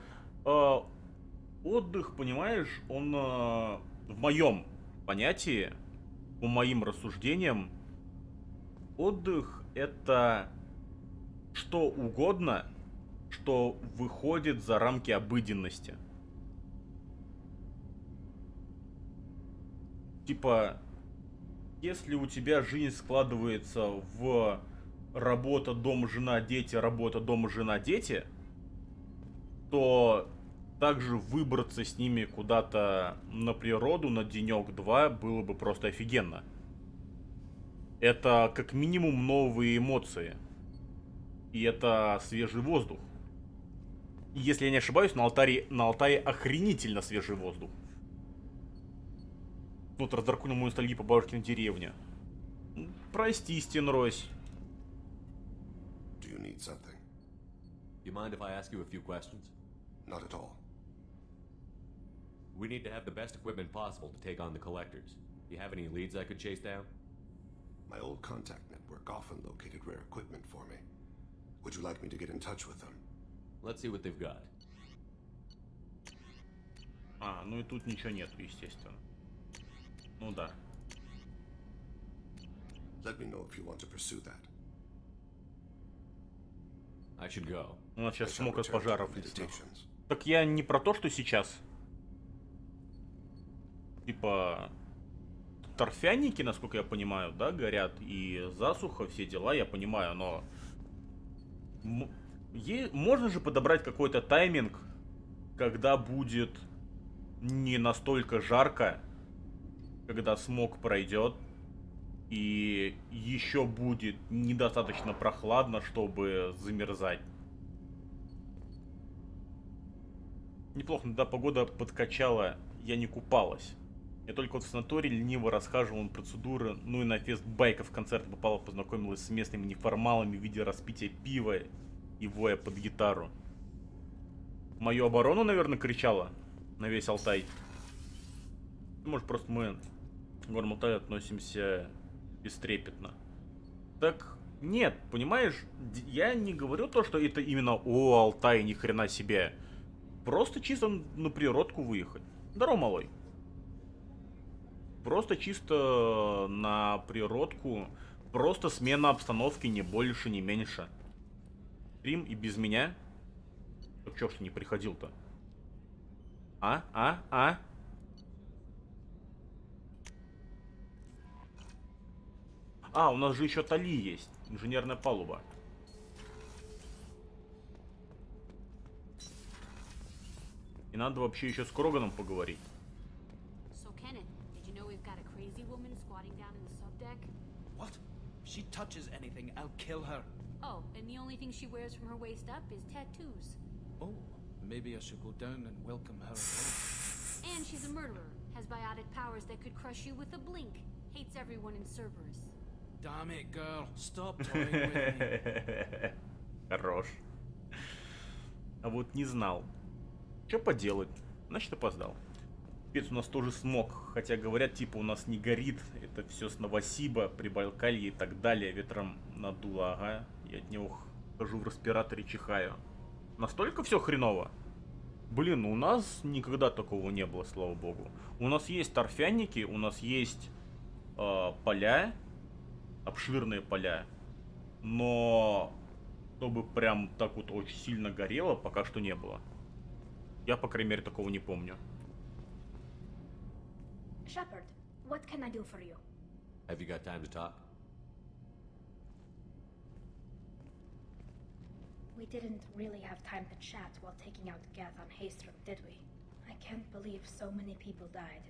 отдых, понимаешь, он в моем понятии, по моим рассуждениям, отдых это что угодно, что выходит за рамки обыденности. Типа, если у тебя жизнь складывается в работа, дом, жена, дети, работа, дом, жена, дети, то также выбраться с ними куда-то на природу на денек-два было бы просто офигенно. Это как минимум новые эмоции. И это свежий воздух. Если я не ошибаюсь, на Алтае охренительно свежий воздух. Вот раздаркунул мою ностальгию по бабушкиной деревне. Прости, Стенрось. Do you need something? You mind if I ask you a few questions? Not at all. We need to have the best equipment possible to take on the collectors. Do you have any leads I could chase down? My old contact network often located rare equipment for me. Would you like me to get in touch with them? Let's see what they've got. Ну и тут ничего нету, естественно. Ну да. Let me know if you want to pursue that. I should go. У нас сейчас смог от пожаров лесных. Так я не про то, что сейчас. Типа... Торфяники, насколько я понимаю, да, горят. И засуха, все дела, я понимаю, но... Можно же подобрать какой-то тайминг, когда будет не настолько жарко, когда смог пройдет, и еще будет недостаточно прохладно, чтобы замерзать. Неплохо, когда погода подкачала, я не купалась. Я только вот в санатории лениво расхаживал на процедуры, ну и на фест байков концерт попала, познакомилась с местными неформалами в виде распития пива и воя под гитару. Мою оборону, наверное, кричала на весь Алтай. Может, просто мы к Горному Алтаю относимся бестрепетно. Так, нет, понимаешь, я не говорю то, что это именно «О, Алтай, ни хрена себе». Просто чисто на природку выехать. Здорово, малой. Просто чисто на природку. Просто смена обстановки, ни больше, ни меньше. Стрим и без меня. Так чё ж ты не приходил-то? А? У нас же еще Тали есть. Инженерная палуба. И надо вообще еще с Кроганом поговорить. What? If she touches anything, I'll kill her. Oh, and the only thing she wears from her waist up is tattoos. Oh, maybe I should go down and welcome her home. And she's a murderer, has biotic powers that could crush you with a blink. Hates everyone in Cerberus. Damn it, girl. Stop toying with me. Хорош. А вот не знал. Что поделать? Значит, опоздал. Спец у нас тоже смог. Хотя говорят, типа, у нас не горит. Это все с Новосиба, Прибайкалья и так далее. Ветром надуло, ага. Я от него хожу в респираторе, чихаю. Настолько все хреново? Блин, у нас никогда такого не было, слава богу. У нас есть торфяники, у нас есть поля. Обширные поля. Но чтобы прям так вот очень сильно горело, пока что не было. Я, по крайней мере, такого не помню. Shepard, what can I do for you? Have you got time to talk? We didn't really have time to chat while taking out Gath on Haystrom, did we? I can't believe so many people died.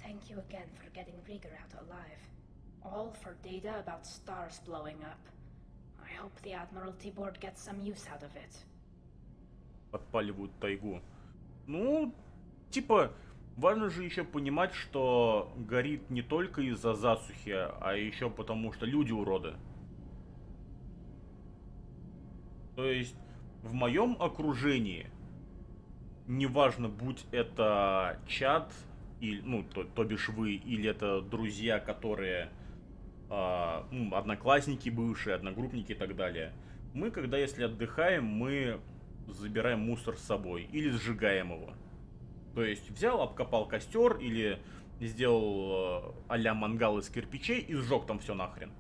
Thank you again for getting Rieger out alive. All for data about stars blowing up. I hope the Admiralty Board gets some use out of it. Подпаливают тайгу. Ну, типа, важно же еще понимать, что горит не только из-за засухи, а еще потому, что люди уроды. То есть, в моем окружении, неважно, будь это чат, или, ну, то бишь вы, или это друзья, которые... одноклассники бывшие, одногруппники и так далее. Мы, когда если отдыхаем, мы забираем мусор с собой или сжигаем его. То есть взял, обкопал костер или сделал а-ля мангал из кирпичей и сжег там все нахрен.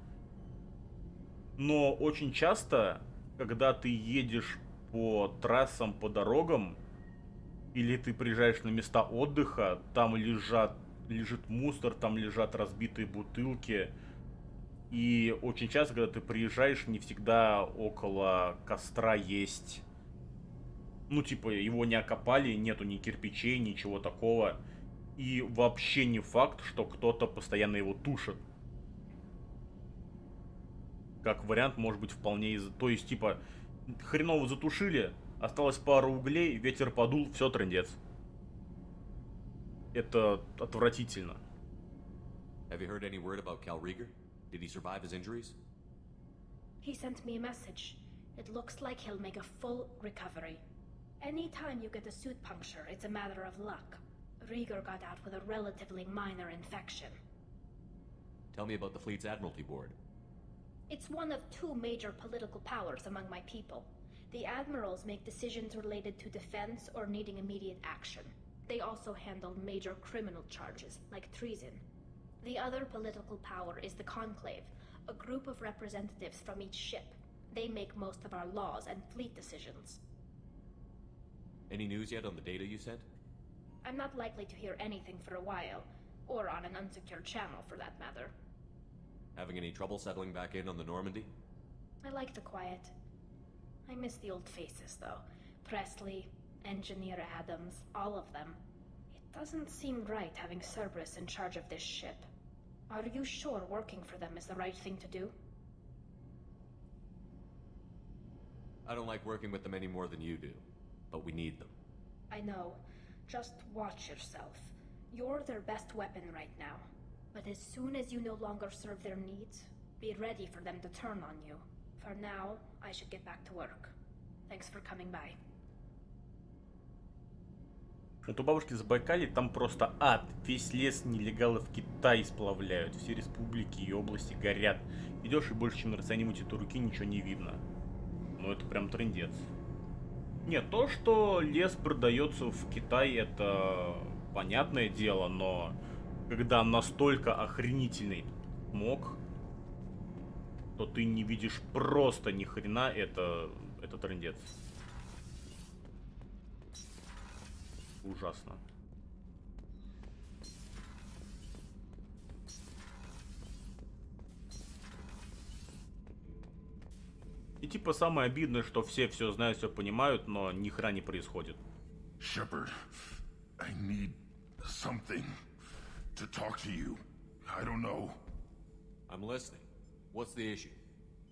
Но очень часто, когда ты едешь по трассам, по дорогам, или ты приезжаешь на места отдыха, там лежит мусор, там лежат разбитые бутылки. И очень часто, когда ты приезжаешь, не всегда около костра есть... Ну, типа, его не окопали, нету ни кирпичей, ничего такого. И вообще не факт, что кто-то постоянно его тушит. Как вариант, может быть, вполне из... То есть, типа, хреново затушили, Осталось пару углей, ветер подул, все, трындец. Это отвратительно. Have you heard any word about Cal Rieger? Did he survive his injuries? He sent me a message. It looks like he'll make a full recovery. Anytime you get a suit puncture, it's a matter of luck. Rieger got out with a relatively minor infection. Tell me about the fleet's Admiralty Board. It's one of two major political powers among my people. The admirals make decisions related to defense or needing immediate action. They also handle major criminal charges, like treason. The other political power is the Conclave, a group of representatives from each ship. They make most of our laws and fleet decisions. Any news yet on the data you sent? I'm not likely to hear anything for a while, or on an unsecured channel for that matter. Having any trouble settling back in on the Normandy? I like the quiet. I miss the old faces, though. Presley, Engineer Adams, all of them. It doesn't seem right having Cerberus in charge of this ship. Are you sure working for them is the right thing to do? I don't like working with them any more than you do, but we need them. I know. Just watch yourself. You're their best weapon right now. But as soon as you no longer serve their needs, be ready for them to turn on you. For now, I should get back to work. Thanks for coming by. Вот у бабушки в Забайкалье там просто ад. Весь лес нелегалы в Китай сплавляют. Все республики и области горят. Идешь и больше, чем на расстоянии вытянутой руки, ничего не видно. Ну это прям трындец. Нет, то, что лес продается в Китай, это понятное дело, но когда настолько охренительный мог, то ты не видишь просто ни хрена, это трындец. Ужасно. И типа самое обидное, что все знают, все понимают, но ни хрена не происходит. Shepard, I need something to talk to you. I don't know. I'm listening. What's the issue?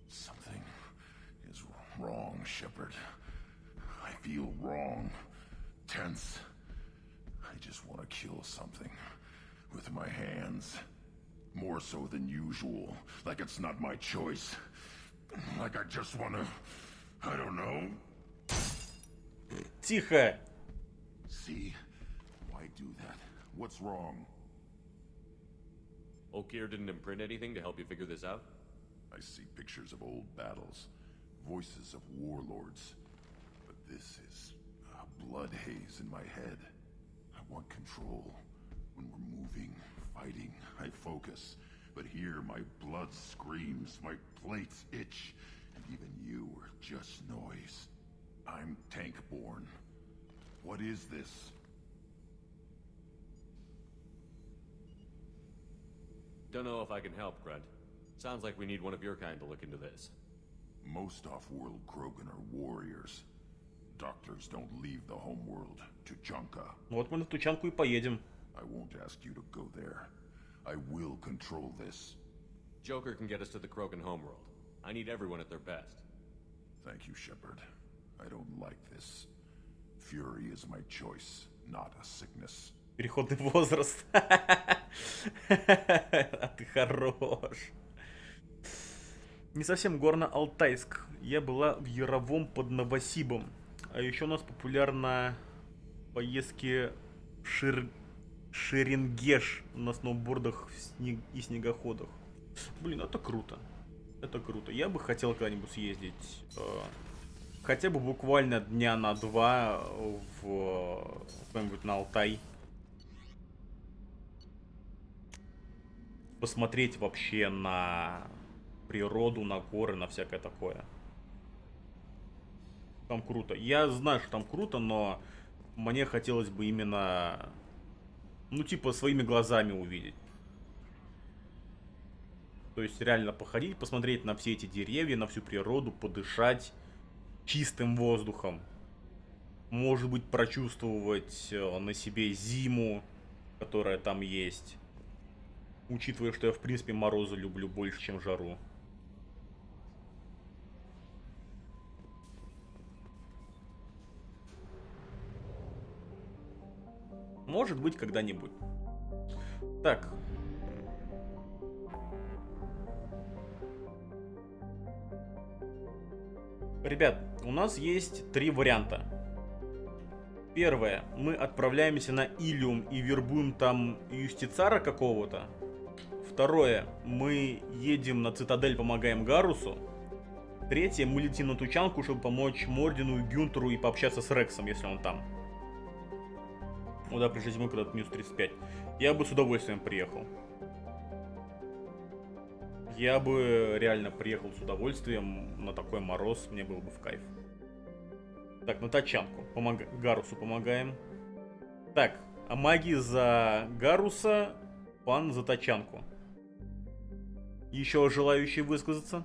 Something is wrong, Shepard. I feel wrong. Tense. I just want to kill something with my hands. More so than usual. Like it's not my choice. Like I just want to... I don't know. Тихо. See? Why do that? What's wrong? Okier didn't imprint anything to help you figure this out? I see pictures of old battles. Voices of warlords. But this is a blood haze in my head. I want control. When we're moving, fighting, I focus. But here my blood screams, my plates itch, and even you are just noise. I'm tank-born. What is this? Don't know if I can help, Grunt. Sounds like we need one of your kind to look into this. Most off-world Krogan are warriors. Doctors don't leave the homeworld to Junka. Вот мы на Тучанку и поедем. I won't ask you to go there. I will control this. Joker can get us to the Krogan homeworld. I need everyone at their best. Thank you, Shepard. I don't like this. Fury is my choice, not a sickness. Переходный возраст. А ты хорош. Не совсем Горно-Алтайск. Я была в Яровом под Новосибом. А еще у нас популярна поездки в Шеренгеш на сноубордах и снегоходах. Блин, это круто. Это круто. Я бы хотел когда-нибудь съездить. Хотя бы буквально дня на два куда-нибудь на Алтай. Посмотреть вообще на природу, на горы, на всякое такое. Там круто. Я знаю, что там круто, но мне хотелось бы именно, ну, типа, своими глазами увидеть. То есть реально походить, посмотреть на все эти деревья, на всю природу, подышать чистым воздухом. Может быть, прочувствовать на себе зиму, которая там есть. Учитывая, что я в принципе морозы люблю больше, чем жару. Может быть, когда-нибудь. Так. Ребят, у нас есть 3 варианта. Первое. Мы отправляемся на Илиум и вербуем там юстицара какого-то. Второе. Мы едем на Цитадель, помогаем Гарусу. Третье. Мы летим на Тучанку, чтобы помочь Мордину, Гюнтеру и пообщаться с Рексом, если он там. Ну да, пришлись мы когда-то минус 35. Я бы с удовольствием приехал. Я бы реально приехал с удовольствием на такой мороз, мне было бы в кайф. Так, на тачанку. Гарусу помогаем. Так, а маги за Гаруса, пан за тачанку. Еще желающие высказаться?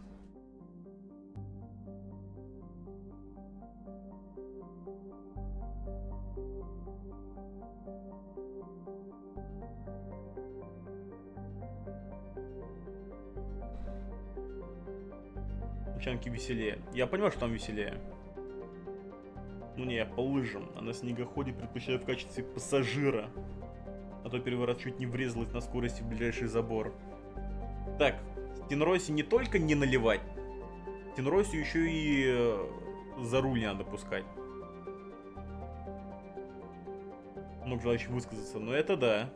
Тачанки веселее. Я понимаю, что там веселее. Ну не, по лыжам, а на снегоходе предпочитаю в качестве пассажира. А то первый раз чуть не врезалась на скорости в ближайший забор. Так, Стенройсе не только не наливать, Стенройсе еще и за руль не надо пускать. Много желающих высказаться, но это да.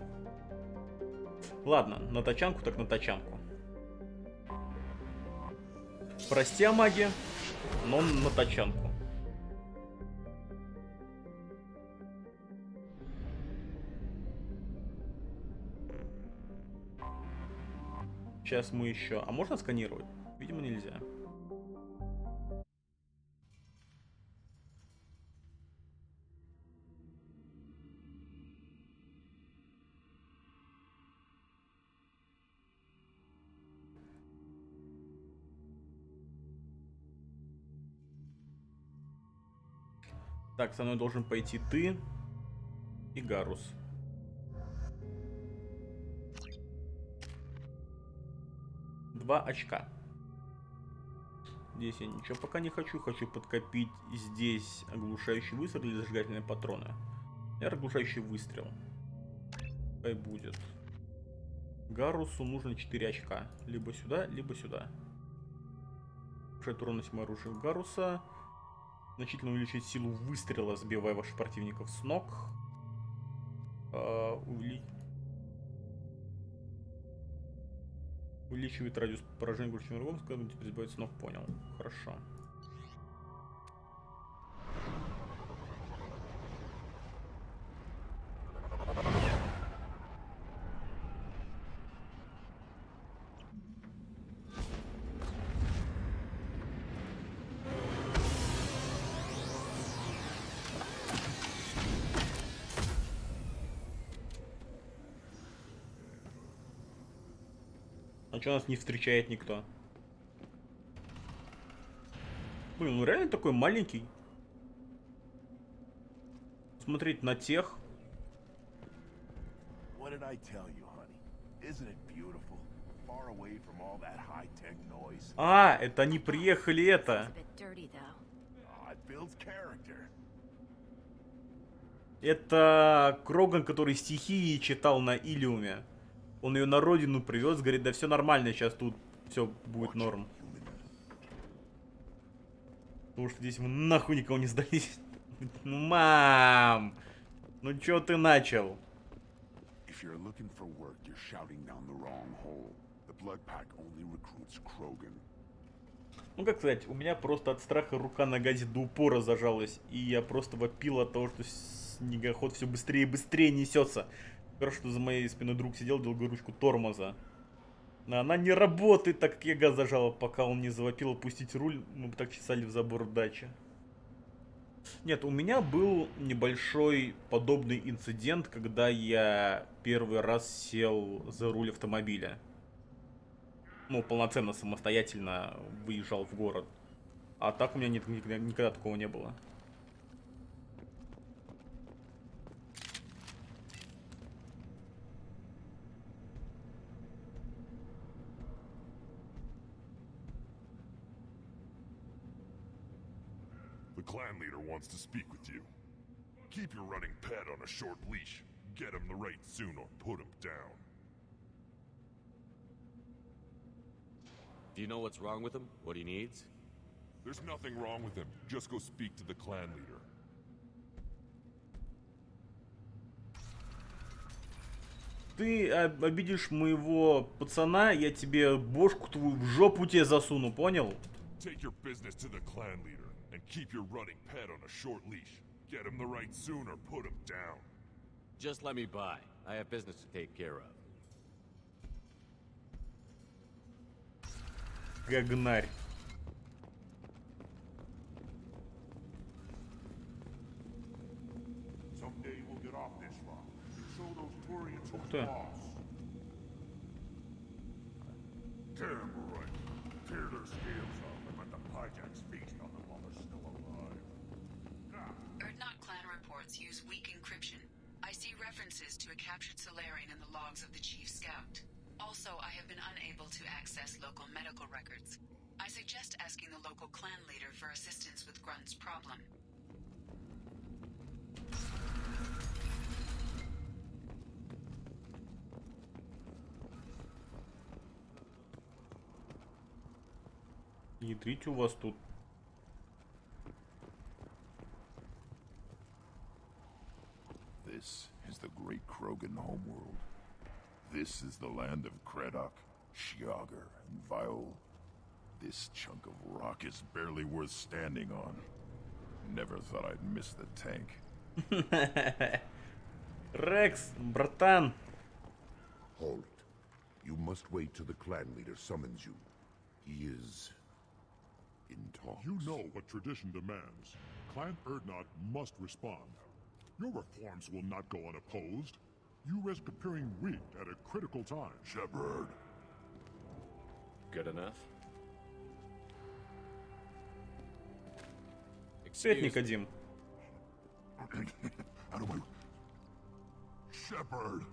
Ладно, на тачанку так на тачанку. Прости, маги, но на тачанку. Сейчас мы еще... А можно сканировать? Видимо, нельзя. Так, со мной должен пойти ты и Гарус. Два очка. Здесь я ничего пока не хочу. Хочу подкопить здесь оглушающий выстрел или зажигательные патроны. Наверное, оглушающий выстрел. Пускай будет. Гарусу нужно 4 очка. Либо сюда, либо сюда. Повышает урон носимого оружия Гаруса. Значительно увеличить силу выстрела, сбивая ваших противников с ног. Увеличивает радиус поражения горячим врагом, когда тебя сбивает с ног, понял. Хорошо. А что нас не встречает никто? Блин, ну реально такой маленький. Смотреть на тех. А, это они приехали это. Это Кроган, который стихии читал на Илиуме. Он ее на родину привез, говорит, да все нормально, сейчас тут все будет норм. Потому что здесь мы нахуй никого не сдались. Ну, мам! Ну чё ты начал? Ну как сказать, у меня просто от страха рука на газе до упора зажалась. И я просто вопил от того, что снегоход все быстрее и быстрее несется. Хорошо, что за моей спиной друг сидел, делал ручку тормоза. Но она не работает, так как я газ зажал, пока он не завопил опустить руль, мы бы так чесали в забор дачи. Нет, у меня был небольшой подобный инцидент, когда я первый раз сел за руль автомобиля. Ну, полноценно, самостоятельно выезжал в город. А так у меня никогда такого не было. The clan leader wants to speak with you. Keep your running pet on a short leash. Get him the right soon or put him down. Do you know what's wrong with him? What he needs? There's nothing wrong with him. Just go speak to the clan leader. Ты обидишь моего пацана, я тебе бошку твою в жопу тебе засуну, понял? Take your business to the clan leader and keep your running pet on a short leash. Get him the right soon or put him down. Just let me by. I have business to take care of. Гагнарь. Someday we'll get off this rock and show those Turians who's Ты. boss. Tear them right. Tear their scales off and let the Pyjaks feast on them while they're still alive. Erdnot clan reports use weak encryption. I see references to a captured Solarian in the logs of the Chief Scout. Also, I have been unable to access local medical records. I suggest asking the local clan leader for assistance with Grunt's problem. Ядрить у вас тут. This is the great Krogan homeworld. This is the land of Kredok, Shiagar, and Viol. This chunk of rock is barely worth standing on. Never thought I'd miss the tank. Рекс, братан. Halt. You must wait till the clan leader summons you. He is in talks. You know what tradition demands. Clan Erdnot must respond. Your reforms will not go unopposed. You risk appearing weak at a critical time. Shepard. Good enough? Свет Никодим. Shepard.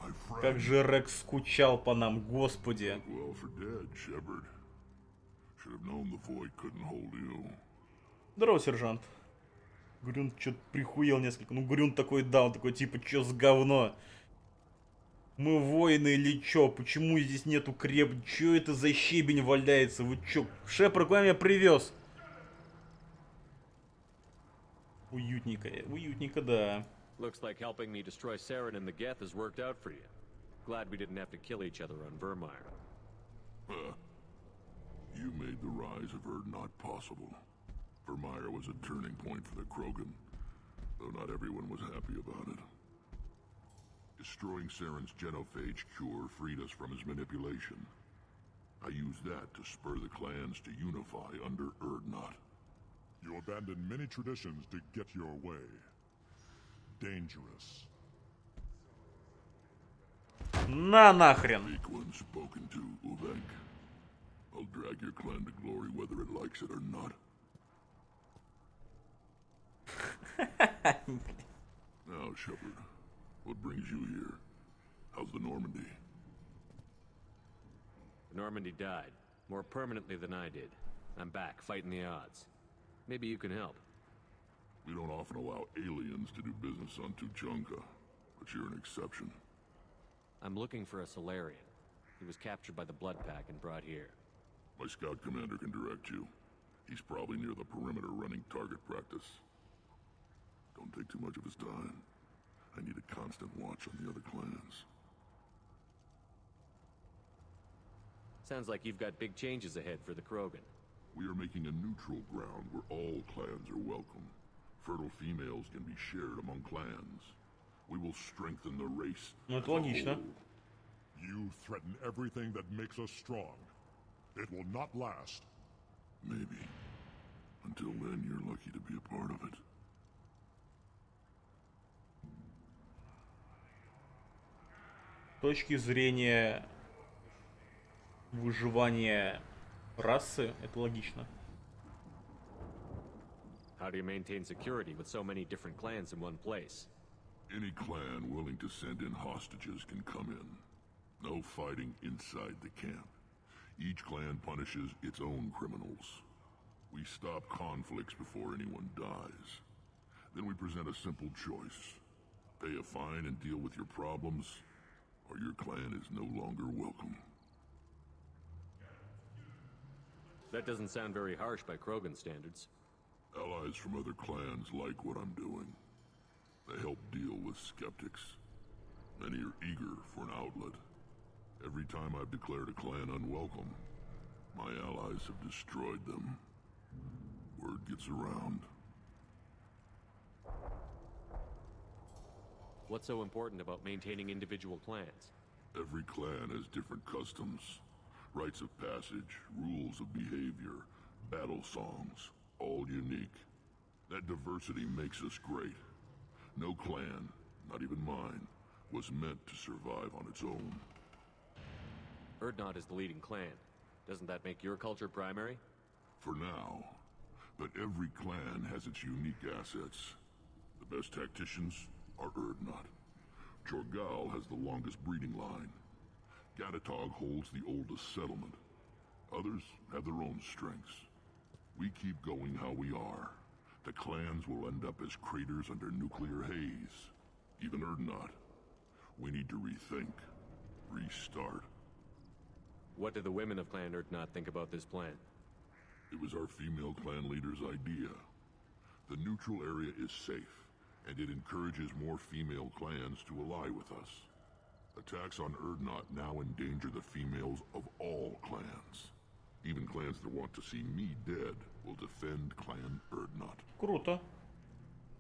My friend. Как же Рекс скучал по нам, господи. Well for dead, Shepard. Should have known the void couldn't hold you. Здорово, сержант. Грюн что-то прихуел несколько. Ну, Грюн такой, да, он такой, типа, чё с говно? Мы воины или чё? Почему здесь нету креп? Чё это за щебень валяется? Вы чё? Шепард, куда меня привез? Уютненько, уютненько, да. Looks like helping me destroy Saren and the Geth has worked out for you. Glad we didn't have to kill each other on Vermeer. You made the rise of Erdnot possible. Vermeer was a turning point for the Krogan, though not everyone was happy about it. Destroying Saren's genophage cure freed us from his manipulation. I used that to spur the clans to unify under Erdnot. You abandoned many traditions to get your way. Dangerous. На нахрен. Weak one spoken to, Uvenk. I'll drag your clan to glory whether it likes it or not. Now, Shepard, what brings you here? How's the Normandy? Normandy died, more permanently than I did. I'm back, fighting the odds. Maybe you can help. We don't often allow aliens to do business on Tuchanka, but you're an exception. I'm looking for a Solarian. He was captured by the Blood Pack and brought here. My scout commander can direct you. He's probably near the perimeter running target practice. Don't take too much of his time. I need a constant watch on the other clans. Sounds like you've got big changes ahead for the Krogan. We are making a neutral ground where all clans are welcome. Fertile females can be shared among clans. We will strengthen the race. Ну, это логично. You threaten everything that makes us strong. It will not last. Maybe. Until then, you're lucky to be a part of it. С точки зрения выживания расы, это логично. How do you maintain security with so many different clans in one place? Any clan willing to send in hostages can come in. No fighting inside the camp. Each clan punishes its own criminals. We stop conflicts before anyone dies. Then we present a simple choice. Pay a fine and deal with your problems, or your clan is no longer welcome. That doesn't sound very harsh by Krogan standards. Allies from other clans like what I'm doing. They help deal with skeptics. Many are eager for an outlet. Every time I've declared a clan unwelcome, my allies have destroyed them. Word gets around. What's so important about maintaining individual clans? Every clan has different customs, rites of passage, rules of behavior, battle songs, all unique. That diversity makes us great. No clan, not even mine, was meant to survive on its own. Urdnot is the leading clan. Doesn't that make your culture primary? For now. But every clan has its unique assets. The best tacticians are Urdnot. Jorgal has the longest breeding line. Gatatog holds the oldest settlement. Others have their own strengths. We keep going how we are. The clans will end up as craters under nuclear haze. Even Urdnot. We need to rethink. Restart. What do the women of Clan Urdnot think about this plan? It was our female clan leader's idea. The neutral area is safe, and it encourages more female clans to ally with us. Attacks on Urdnot now endanger the females of all clans. Even clans that want to see me dead will defend Clan Urdnot. Круто.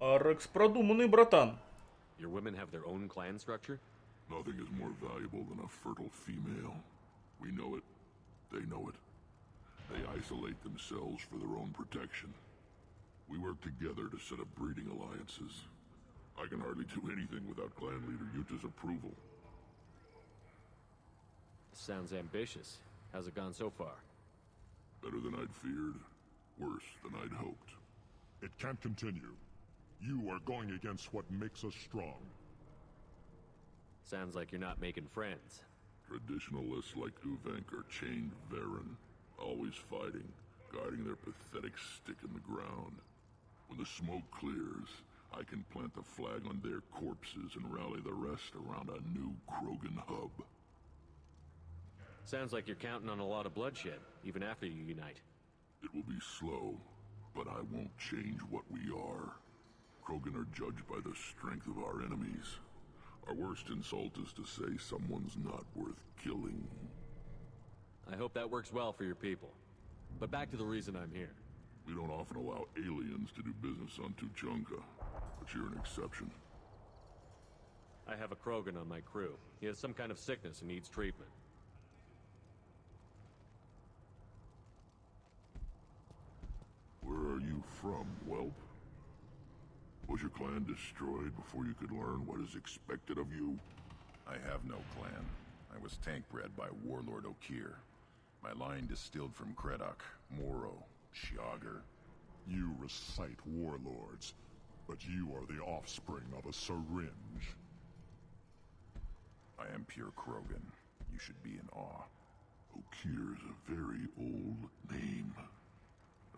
Рекс продуманный, братан. Your women have their own clan structure? Nothing is more valuable than a fertile female. We know it. They know it. They isolate themselves for their own protection. We work together to set up breeding alliances. I can hardly do anything without clan leader Yuta's approval. Sounds ambitious. How's it gone so far? Better than I'd feared. Worse than I'd hoped. It can't continue. You are going against what makes us strong. Sounds like you're not making friends. Traditionalists like Uvenk are chained Varen, always fighting, guarding their pathetic stick in the ground. When the smoke clears, I can plant the flag on their corpses and rally the rest around a new Krogan hub. Sounds like you're counting on a lot of bloodshed, even after you unite. It will be slow, but I won't change what we are. Krogan are judged by the strength of our enemies. Our worst insult is to say someone's not worth killing. I hope that works well for your people. But back to the reason I'm here. We don't often allow aliens to do business on Tuchanka, but you're an exception. I have a Krogan on my crew. He has some kind of sickness and needs treatment. Where are you from, whelp? Was your clan destroyed before you could learn what is expected of you? I have no clan. I was tank bred by Warlord Okir. My line distilled from Kredok, Moro, Shiagar. You recite warlords, but you are the offspring of a syringe. I am pure Krogan. You should be in awe. Okir is a very old name.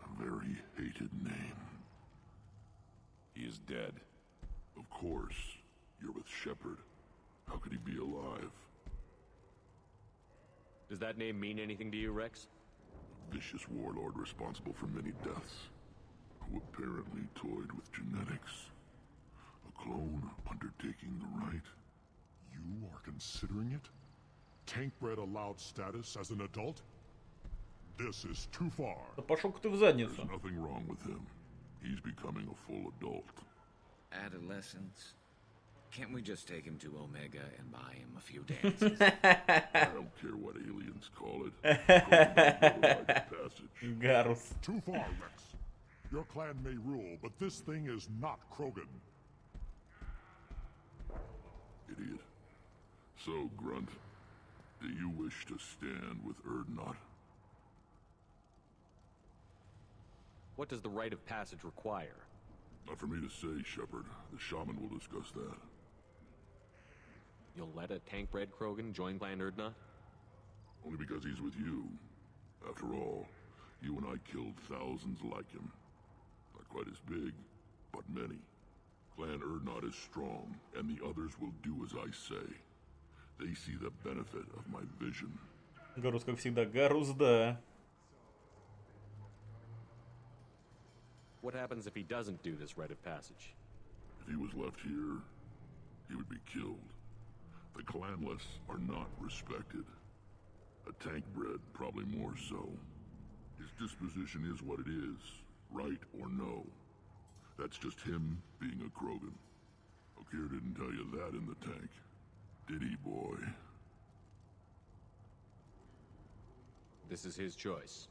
A very hated name. He is dead. Of course. You're with Shepard. How could he be alive? Does that name mean anything to you, Rex? A vicious warlord responsible for many deaths, who apparently toyed with genetics. A clone undertaking the right. You are considering it? Tank-bred allowed status as an adult? This is too far. Да пошел-ка ты в задницу. There's nothing wrong with him. He's becoming a full adult. Adolescence? Can't we just take him to Omega and buy him a few dances? I don't care what aliens call it. Garus. Too far, Rex. Your clan may rule, but this thing is not Krogan. Idiot. So, Grunt, do you wish to stand with Urdnot? What does the rite of passage require? Not for me to say, Shepard. The shaman will discuss that. You'll let a tank-bred Krogan join Clan Urdnot? Only because he's with you. After all, you and I killed thousands like him. Not quite as big, but many. Clan Erdnot is strong, and the others will do as I say. They see the benefit of my vision. Гарус, как всегда. Гарус, да. What happens if he doesn't do this rite of passage? If he was left here, he would be killed. The clanless are not respected. A tank bred, probably more so. His disposition is what it is, right or no. That's just him being a Krogan. Okir didn't tell you that in the tank, did he, boy? This is his choice.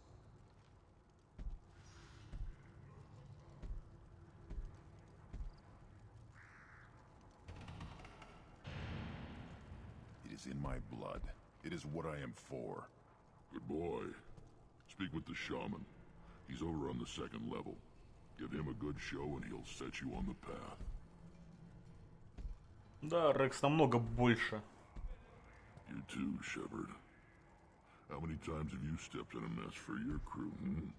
It is in my blood. It is what I am for. Good boy. Speak with the shaman. He's over on the second level. Give him a good show and he'll set you on the path. Да, Рекс намного больше. You too, Shepard. How many times have you stepped in a mess for your crew, hmm?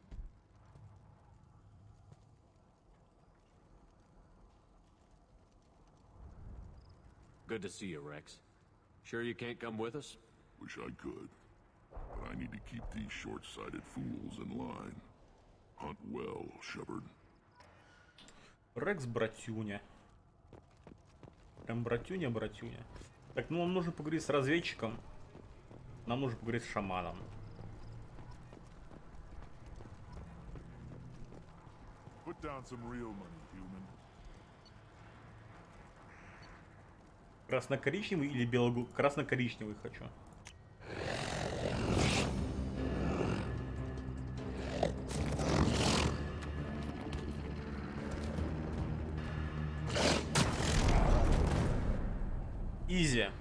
Good to see you, Rex. Sure you can't come with us? Wish I could. But I need to keep these short-sighted fools in line. Hunt well, Shepard. Рекс братюня. Прям братюня. Так, ну нам нужно поговорить с разведчиком. Нам нужно поговорить с шаманом. Put down some real money, human. Красно-коричневый или белого? Красно-коричневый хочу. Изи.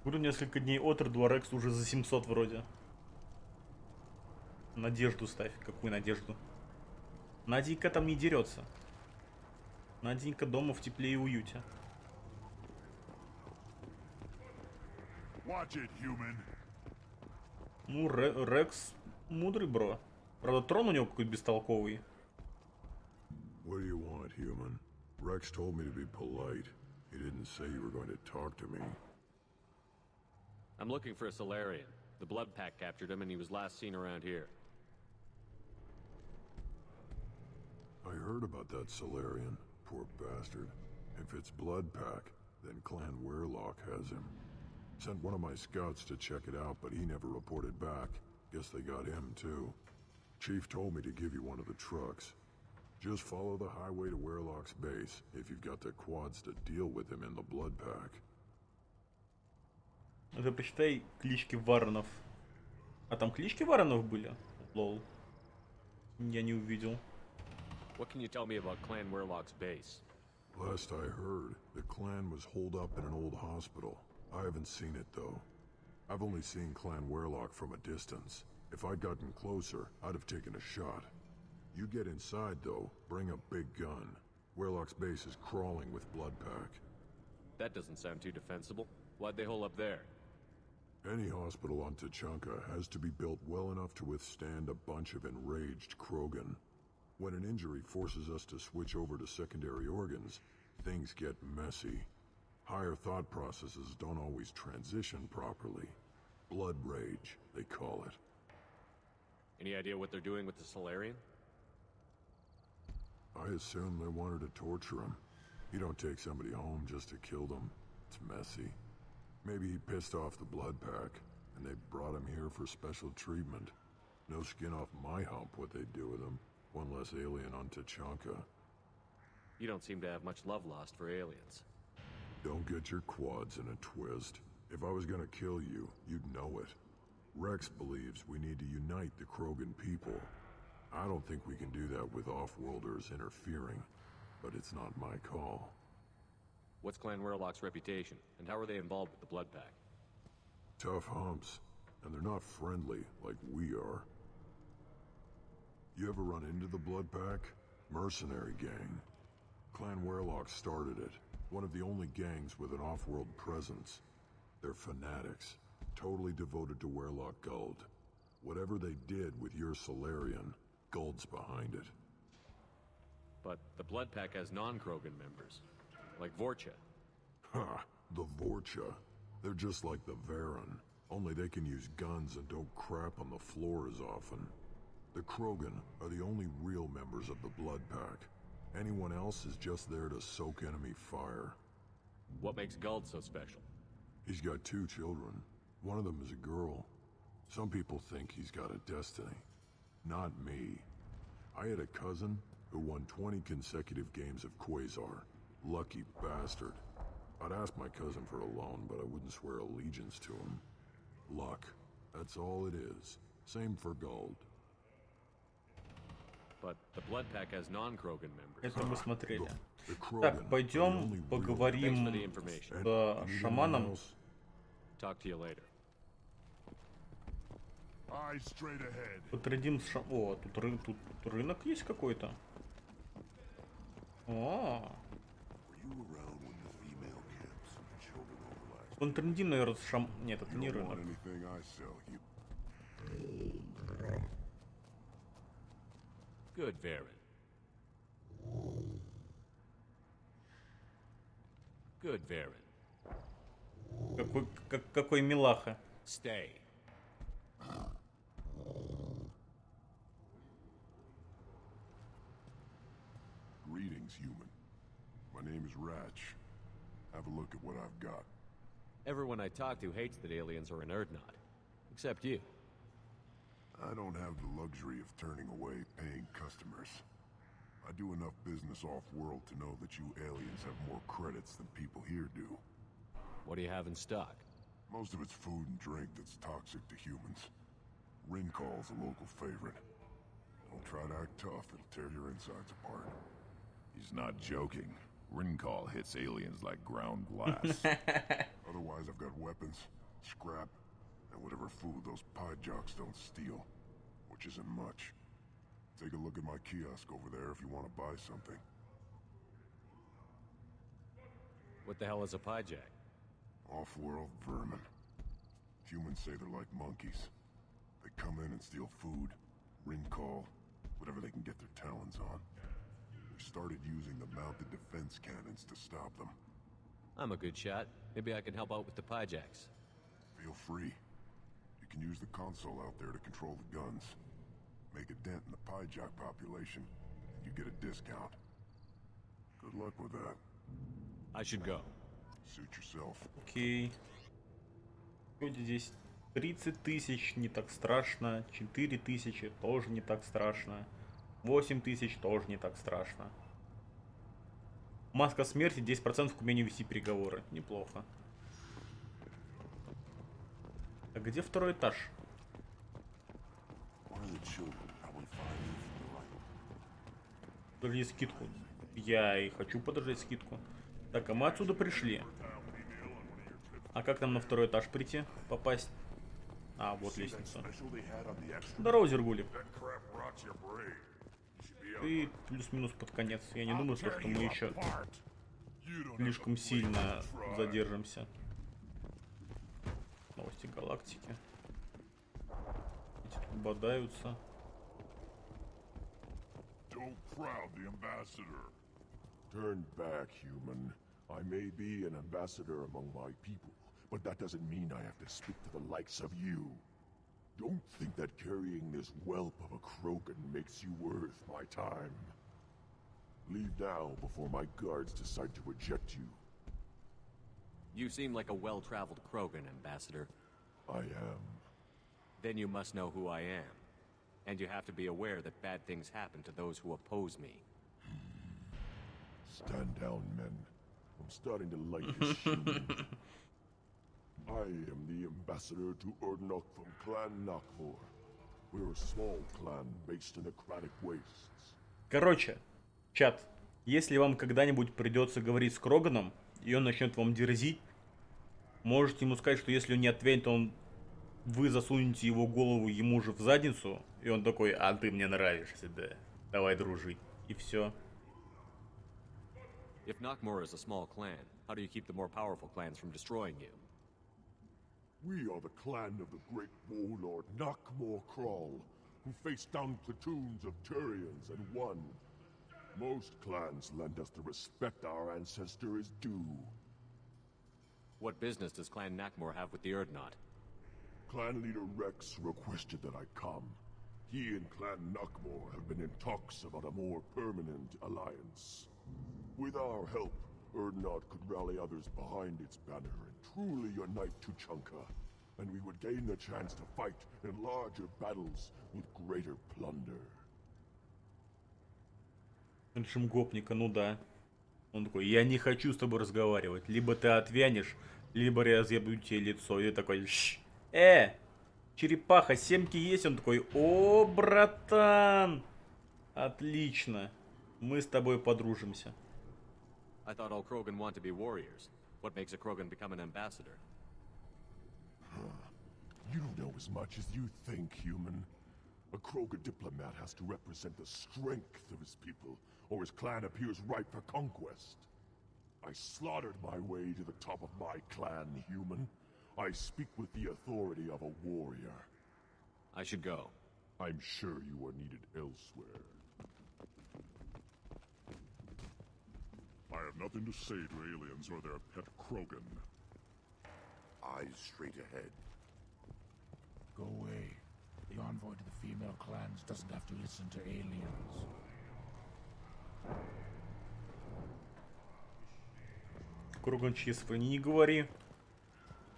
Говорю, несколько дней от роду, а Рекс уже за 700 вроде. Надежду ставь. Какую надежду? Наденька там не дерется. Наденька дома в тепле и уюте. Watch it, human. Ну, Рекс мудрый, бро. Правда, трон у него какой-то бестолковый. What do you want, human? Rex told me to be polite. He didn't say you were going to talk to me. I'm looking for a Solarian. The Blood Pack captured him and he was last seen around here. I heard about that Solarian. Poor bastard. If it's Blood Pack, then Clan Weirlock has him. Sent one of my scouts to check it out, but he never reported back. Guess they got him, too. Chief told me to give you one of the trucks. Just follow the highway to Weirlock's base, if you've got the quads to deal with him in the Blood Pack. Это почитай клички Варнов. А там клички Варнов были? Лол. Я не увидел. What can you tell me about Clan Weirlock's base? Last I heard, the clan was holed up in an old hospital. I haven't seen it, though. I've only seen Clan Weirlock from a distance. If I'd gotten closer, I'd have taken a shot. You get inside, though, bring a big gun. Weirlock's base is crawling with Blood Pack. That doesn't sound too defensible. Why'd they hole up there? Any hospital on Tuchanka has to be built well enough to withstand a bunch of enraged Krogan. When an injury forces us to switch over to secondary organs, things get messy. Higher thought processes don't always transition properly. Blood rage, they call it. Any idea what they're doing with the Solarian? I assume they wanted to torture him. You don't take somebody home just to kill them. It's messy. Maybe he pissed off the Blood Pack, and they brought him here for special treatment. No skin off my hump what they'd do with him. One less alien on Tuchanka. You don't seem to have much love lost for aliens. Don't get your quads in a twist. If I was gonna kill you, you'd know it. Rex believes we need to unite the Krogan people. I don't think we can do that with off-worlders interfering, but it's not my call. What's Clan Weirlock's reputation, and how are they involved with the Blood Pack? Tough humps, and they're not friendly like we are. You ever run into the Blood Pack? Mercenary gang. Clan Weirlock started it. One of the only gangs with an off-world presence. They're fanatics, totally devoted to Weirlock Guld. Whatever they did with your Solarian, Guld's behind it. But the Blood Pack has non-Krogan members, like Vorcha. Ha! The Vorcha. They're just like the Varen, only they can use guns and don't crap on the floor as often. The Krogan are the only real members of the Blood Pack. Anyone else is just there to soak enemy fire. What makes Guld so special? He's got 2 children. One of them is a girl. Some people think he's got a destiny. Not me. I had a cousin who won 20 consecutive games of Quasar. Lucky bastard. I'd ask my cousin for a loan, but I wouldn't swear allegiance to him. Luck. That's all it is. Same for Guld. But the Blood Pack has non-Krogan members. Это мы смотрели. Так, пойдем поговорим с шаманом. Talk to you later. Потрядим с шаманом. О, тут рынок есть какой-то. О. Потрядим, наверное, с шам... Нет, это не рынок. Good, Varen. Good, Varen. Какой милаха. Stay. Greetings, human. My name is Ratch. Have a look at what I've got. Everyone I talk to hates that aliens are an Urdnot. Except you. I don't have the luxury of turning away paying customers. I do enough business off-world to know that you aliens have more credits than people here do. What do you have in stock? Most of it's food and drink that's toxic to humans. Ringcall's a local favorite. Don't try to act tough, it'll tear your insides apart. He's not joking. Ringcall hits aliens like ground glass. Otherwise, I've got weapons, scrap, and whatever food those pie jocks don't steal, which isn't much. Take a look at my kiosk over there if you want to buy something. What the hell is a pyjack? Off-world vermin. Humans say they're like monkeys. They come in and steal food, ringcall, whatever they can get their talons on. We started using the mounted defense cannons to stop them. I'm a good shot. Maybe I can help out with the pyjacks. Feel free. You can use the console out there to control the guns. Make a dent in the pyjack population, and you get a discount. Good luck with that. I should go. Suit yourself. Окей. Вроде здесь 30 тысяч, не так страшно. 4 тысячи, тоже не так страшно. 8 тысяч, тоже не так страшно. Маска смерти, 10% к умению вести переговоры. Неплохо. А где второй этаж? Подожди скидку. Я и хочу подождать скидку. Так, а мы отсюда пришли. А как нам на второй этаж прийти? Попасть? А, вот лестница. Здорово, Зергулик. Ты плюс-минус под конец. Я не думаю, что мы еще слишком сильно задержимся. Новости галактики. Эти тут бодаются. Turn back, human. I may be an ambassador among my people, but that doesn't mean I have to speak to the likes of you. Don't think that carrying this whelp of a Krogan makes you worth my time. Leave now before my guards decide to eject you. You seem like a well-traveled Krogan, Ambassador. I am. Then you must know who I am. And you have to be aware that bad things happen to those who oppose me. Stand down, men. I'm starting to like this human. I am the ambassador to Urdnot from Clan Nakvor. We're a small clan based in aquatic wastes. Короче, чат, если вам когда-нибудь придется говорить с Кроганом, и он начнет вам дерзить, можете ему сказать, что если он не ответит, то вы засунете его голову ему же в задницу, и он такой: а ты мне нравишься, да, давай дружить, и все. If Nakmor is a small clan, how do you keep the more powerful clans from destroying you? We are the clan of the great warlord Nakmor Krall, who faced down platoons of Turians and won. Most clans lend us the respect our ancestor is due. What business does Clan Nakmor have with the Urdnot? Clan leader Rex requested that I come. He and Clan Nakmor have been in talks about a more permanent alliance. With our help, Urdnot could rally others behind its banner and truly unite Tuchanka, and we would gain the chance to fight in larger battles with greater plunder. Режим гопника, ну да. Он такой, я не хочу с тобой разговаривать. Либо ты отвянешь, либо я разъебу тебе лицо. И такой, черепаха, семки есть? Он такой, о, братан. Отлично. Мы с тобой подружимся. I thought all Krogan want to be warriors. What makes a Krogan become an ambassador? You don't know as much as you think, human. A Krogan diplomat has to represent the strength of his people, or his clan appears ripe for conquest. I slaughtered my way to the top of my clan, human. I speak with the authority of a warrior. I should go. I'm sure you are needed elsewhere. I have nothing to say to aliens or their pet Krogan. Eyes straight ahead. Go away. The envoy to the female clans doesn't have to listen to aliens. Кругом чисто не говори.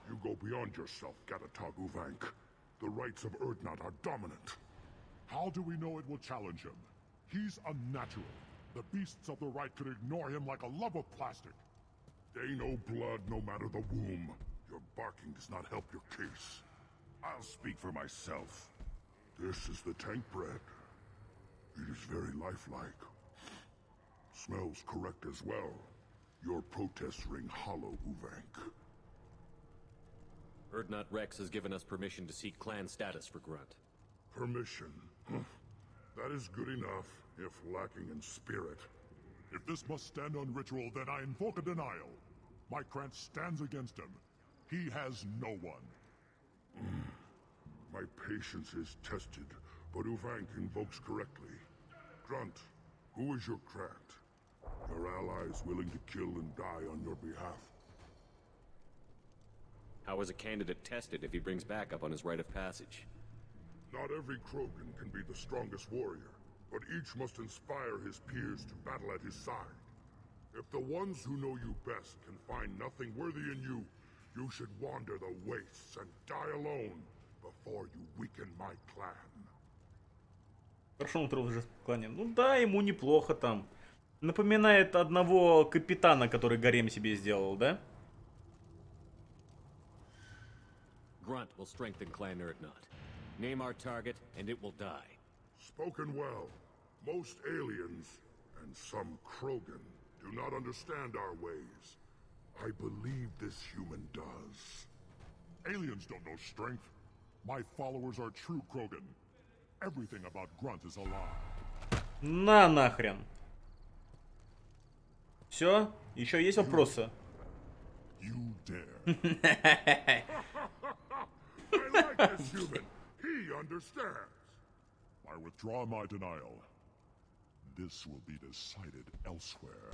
You go beyond yourself, Gatatog Uvank. The rights of Urdnot are dominant. How do we know it will challenge him? He's unnatural. The beasts of the right could ignore him like a lump of plastic. They know blood no matter the womb. Your barking does not help your case. I'll speak for myself. This is the tank bread. It is very lifelike. Smells correct as well. Your protests ring hollow, Uvank. Urdnot Rex has given us permission to seek clan status for Grunt. Permission? That is good enough, if lacking in spirit. If this must stand on ritual, then I invoke a denial. My clan stands against him. He has no one. My patience is tested, but Uvank invokes correctly. Grunt, who is your Krant? Your allies willing to kill and die on your behalf? How is a candidate tested if he brings backup on his rite of passage? Not every Krogan can be the strongest warrior, but each must inspire his peers to battle at his side. If the ones who know you best can find nothing worthy in you, you should wander the wastes and die alone before you weaken my clan. Хорошо, он уже в клане. Ну да, ему неплохо там. Напоминает одного капитана, который гарем себе сделал, да? Grunt will strengthen Clan Urdnot. Name our target, and it will die. Spoken well. Most aliens, and some Krogan, do not understand our ways. I believe this human does. Aliens don't know strength. My followers are true Krogan. Everything about Grunt is a lie. На нахрен. Все? Еще есть вопросы? You dare. I like this human. He understands. I withdraw my denial. This will be decided elsewhere.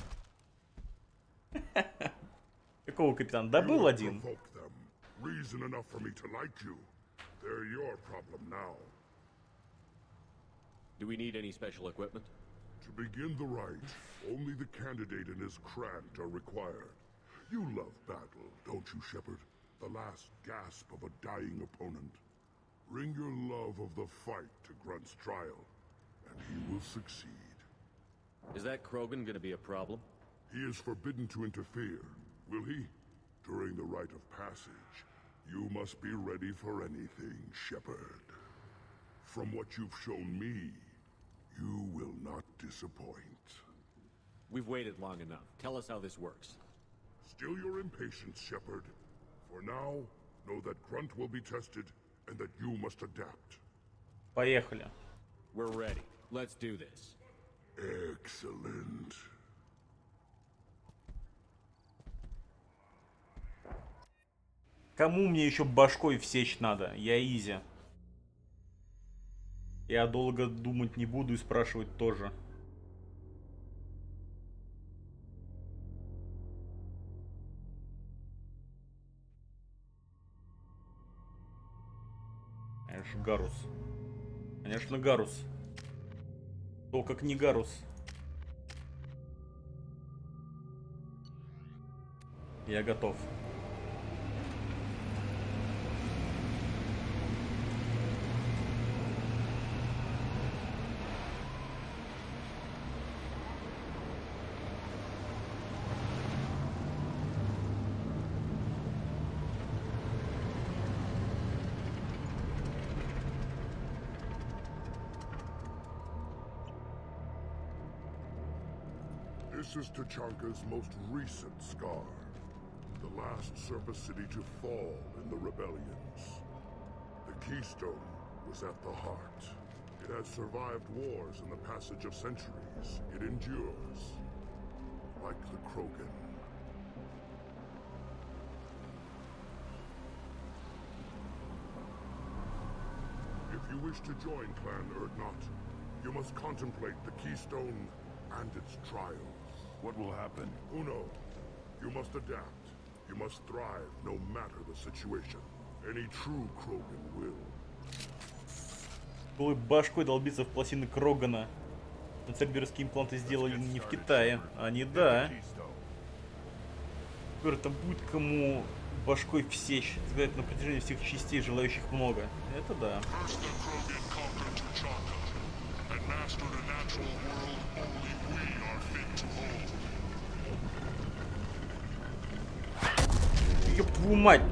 Какого капитана? Да был один. Reason enough for me to like you. They're your problem now. Do we need any special equipment? To begin the rite, only the candidate and his Krant are required. You love battle, don't you, Shepard? The last gasp of a dying opponent. Bring your love of the fight to Grunt's trial, and he will succeed. Is that Krogan gonna be a problem? He is forbidden to interfere, will he? During the rite of passage, you must be ready for anything, Shepard. From what you've shown me, you will not disappoint. We've waited long enough. Tell us how this works. Still your impatience, Shepard. For now, know that Grunt will be tested, and that you must adapt. Поехали. We're ready. Let's do this. Excellent. Кому мне еще башкой всечь надо? Я изи. Я долго думать не буду и спрашивать тоже. Конечно, Гарус. Конечно, Гарус. То как не Гарус. Я готов. This is Tachanka's most recent scar. The last surface city to fall in the rebellions. The Keystone was at the heart. It has survived wars and the passage of centuries. It endures. Like the Krogan. If you wish to join Clan Erdnot, you must contemplate the Keystone and its trials. What will happen? Who knows? You must adapt. You must thrive no matter the situation. Any true Krogan will. Голой башкой долбиться в пластины Крогана. Но церберские импланты сделали не в Китае. Они да. Теперь там будет кому башкой все сказать на протяжении всех частей, желающих много. Это да. Ёб твою мать!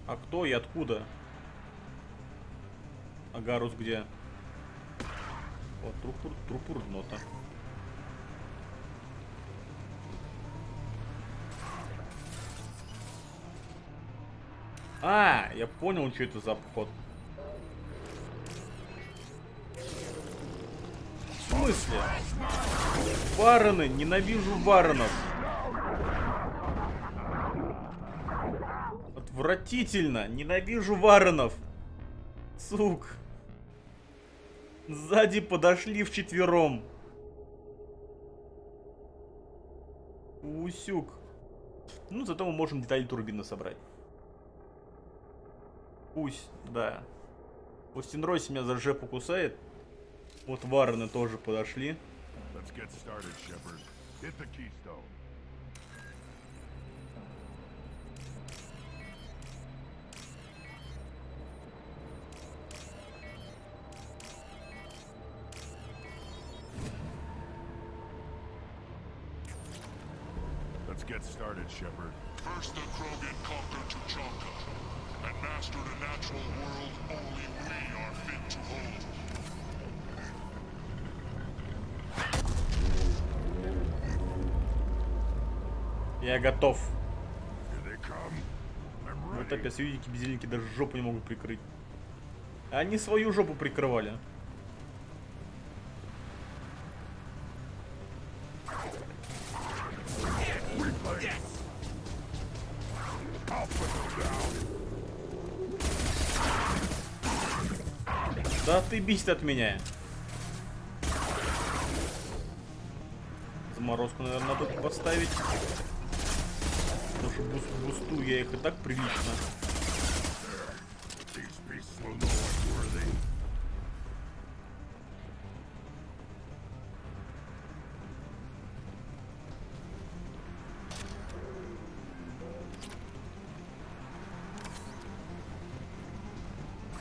А кто и откуда? А Гарус где? Вот трупур нота. А, я понял, что это за обход. В смысле? Варены, ненавижу ваrenов. Отвратительно, ненавижу варенов. Сук. Сзади подошли вчетвером. Усюк. Ну, зато мы можем детали турбины собрать. Пусть, да. Остин Ройс меня за жепу кусает. Вот варены тоже подошли. Let's get started, Shepard. Hit the keystone. Let's get started, Shepard. First the Krogan conquered Tachanka and mastered a natural world only we are fit to hold. Я готов. Вот опять видите, бездельники даже жопу не могут прикрыть. Они свою жопу прикрывали. Да ты бесит от меня. Заморозку, наверное, надо поставить. Потому что бусту я их и так прилично.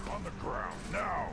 On the ground, now!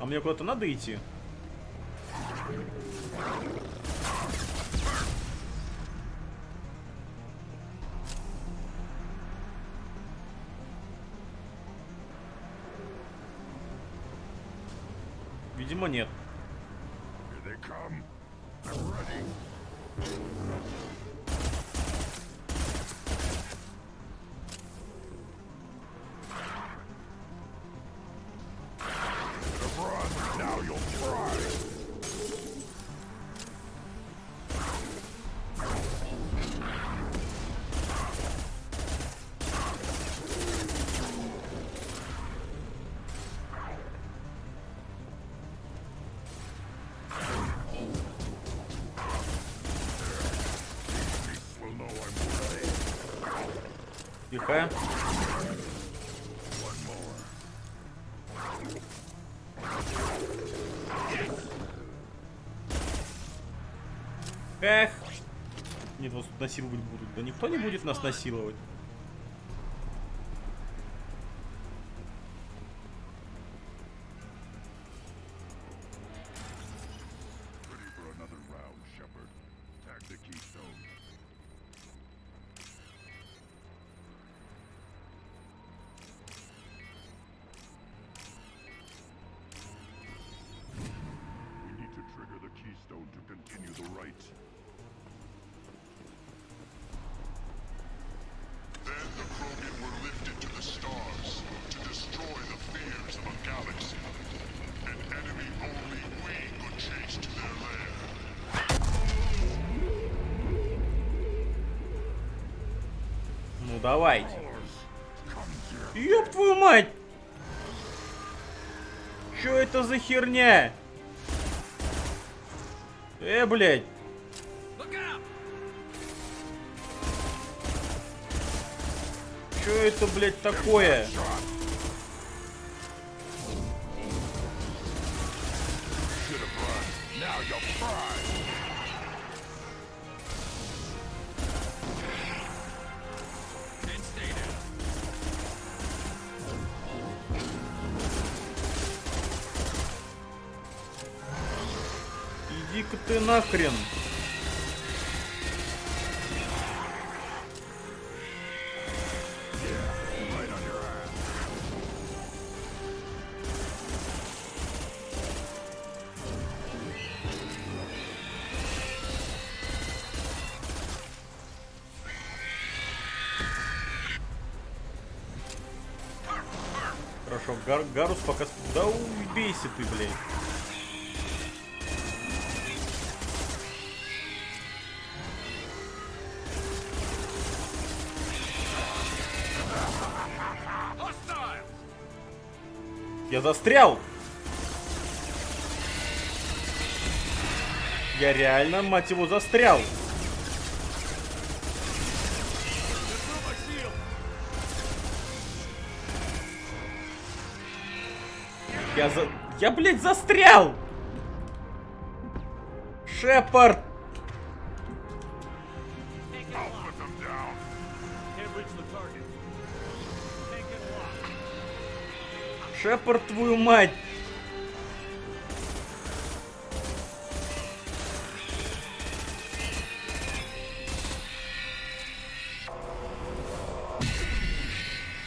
А мне куда-то надо идти? Видимо, нет. Here they come. I'm ready. Тихо. Эх. Нет, вас тут насиловать будут. Да никто не будет нас насиловать. Ready for another round, Shepard. Tag the keystone. We need to trigger the keystone to continue the right. Then the Krogan were lifted to the stars to destroy the fears of a galaxy. An enemy only we could chase to their lair. Ну давайте. Ёб твою мать! Чё это за херня? Блядь. Чё это, блядь, такое? Иди-ка ты нахрен. Хорошо, Гарус пока... Да убейся ты, блядь. Я застрял! Я реально, мать его, застрял! Я, блядь, застрял! Шепард! Шепард, твою мать!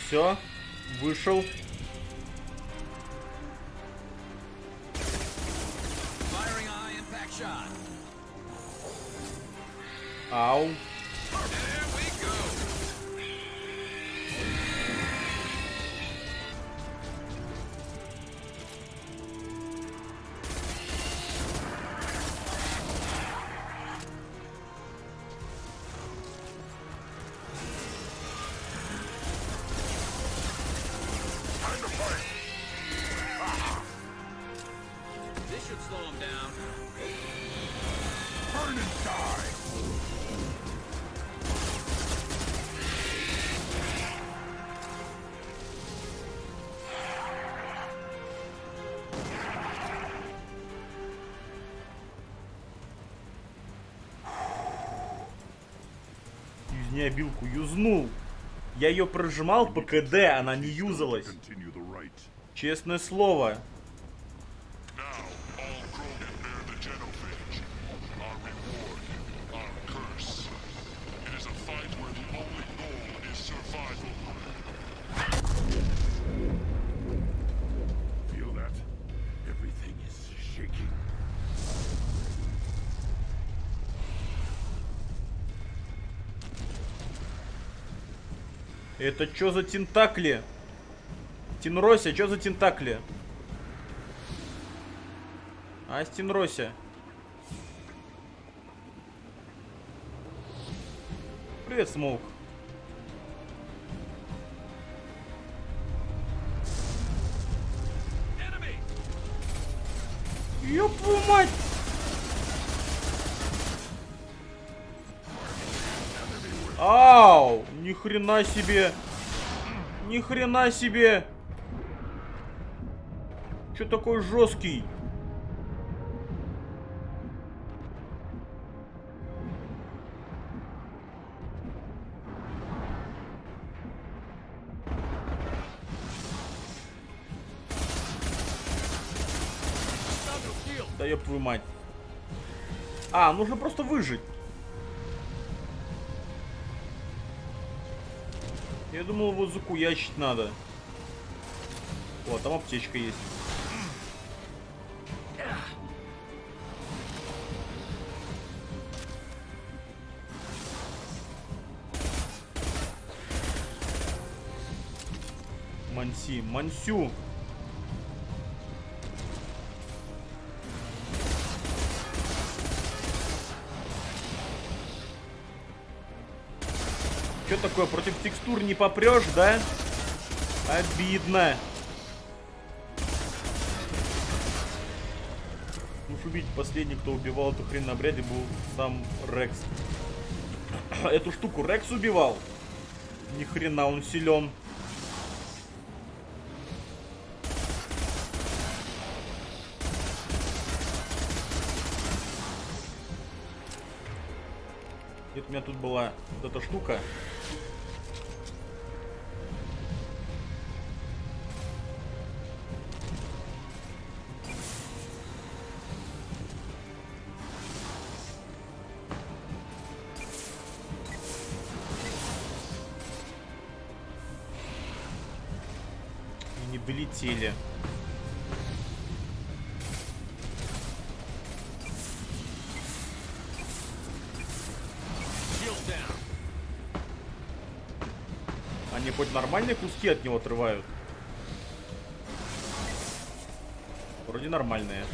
Все, вышел. Ау. This should slow him down. Burn and die! Юзни обилку, юзнул. Я ее прожимал по КД, она не юзалась. Честное слово. Feel that? Everything is shaking. Это чё за тентакли? Тинрося, чё за тентакли? Астинрося. Привет, Смоук. Ёб твою мать! Ау! Ни хрена себе! Ни хрена себе! Чё такой жесткий? Да ёб твою мать. А, нужно просто выжить. Я думал, его закуячить надо. О, там аптечка есть. Манси, Мансю. Что такое, против текстур не попрешь, да? Обидно. Уж убить последний, кто убивал эту хрень на обряде, был сам Рекс. Эту штуку Рекс убивал? Ни хрена он силен. Нет, у меня тут была вот эта штука. И не долетели. Они хоть нормальные куски от него отрывают? Вроде нормальные.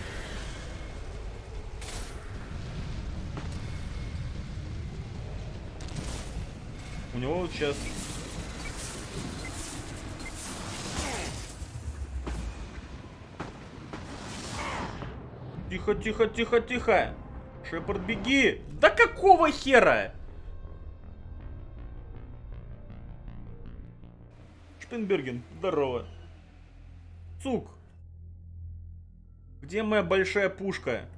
У него вот сейчас... Тихо, тихо, тихо, тихо! Шепард, беги! Да какого хера? Шпенберген, здорово. Цук. Где моя большая пушка?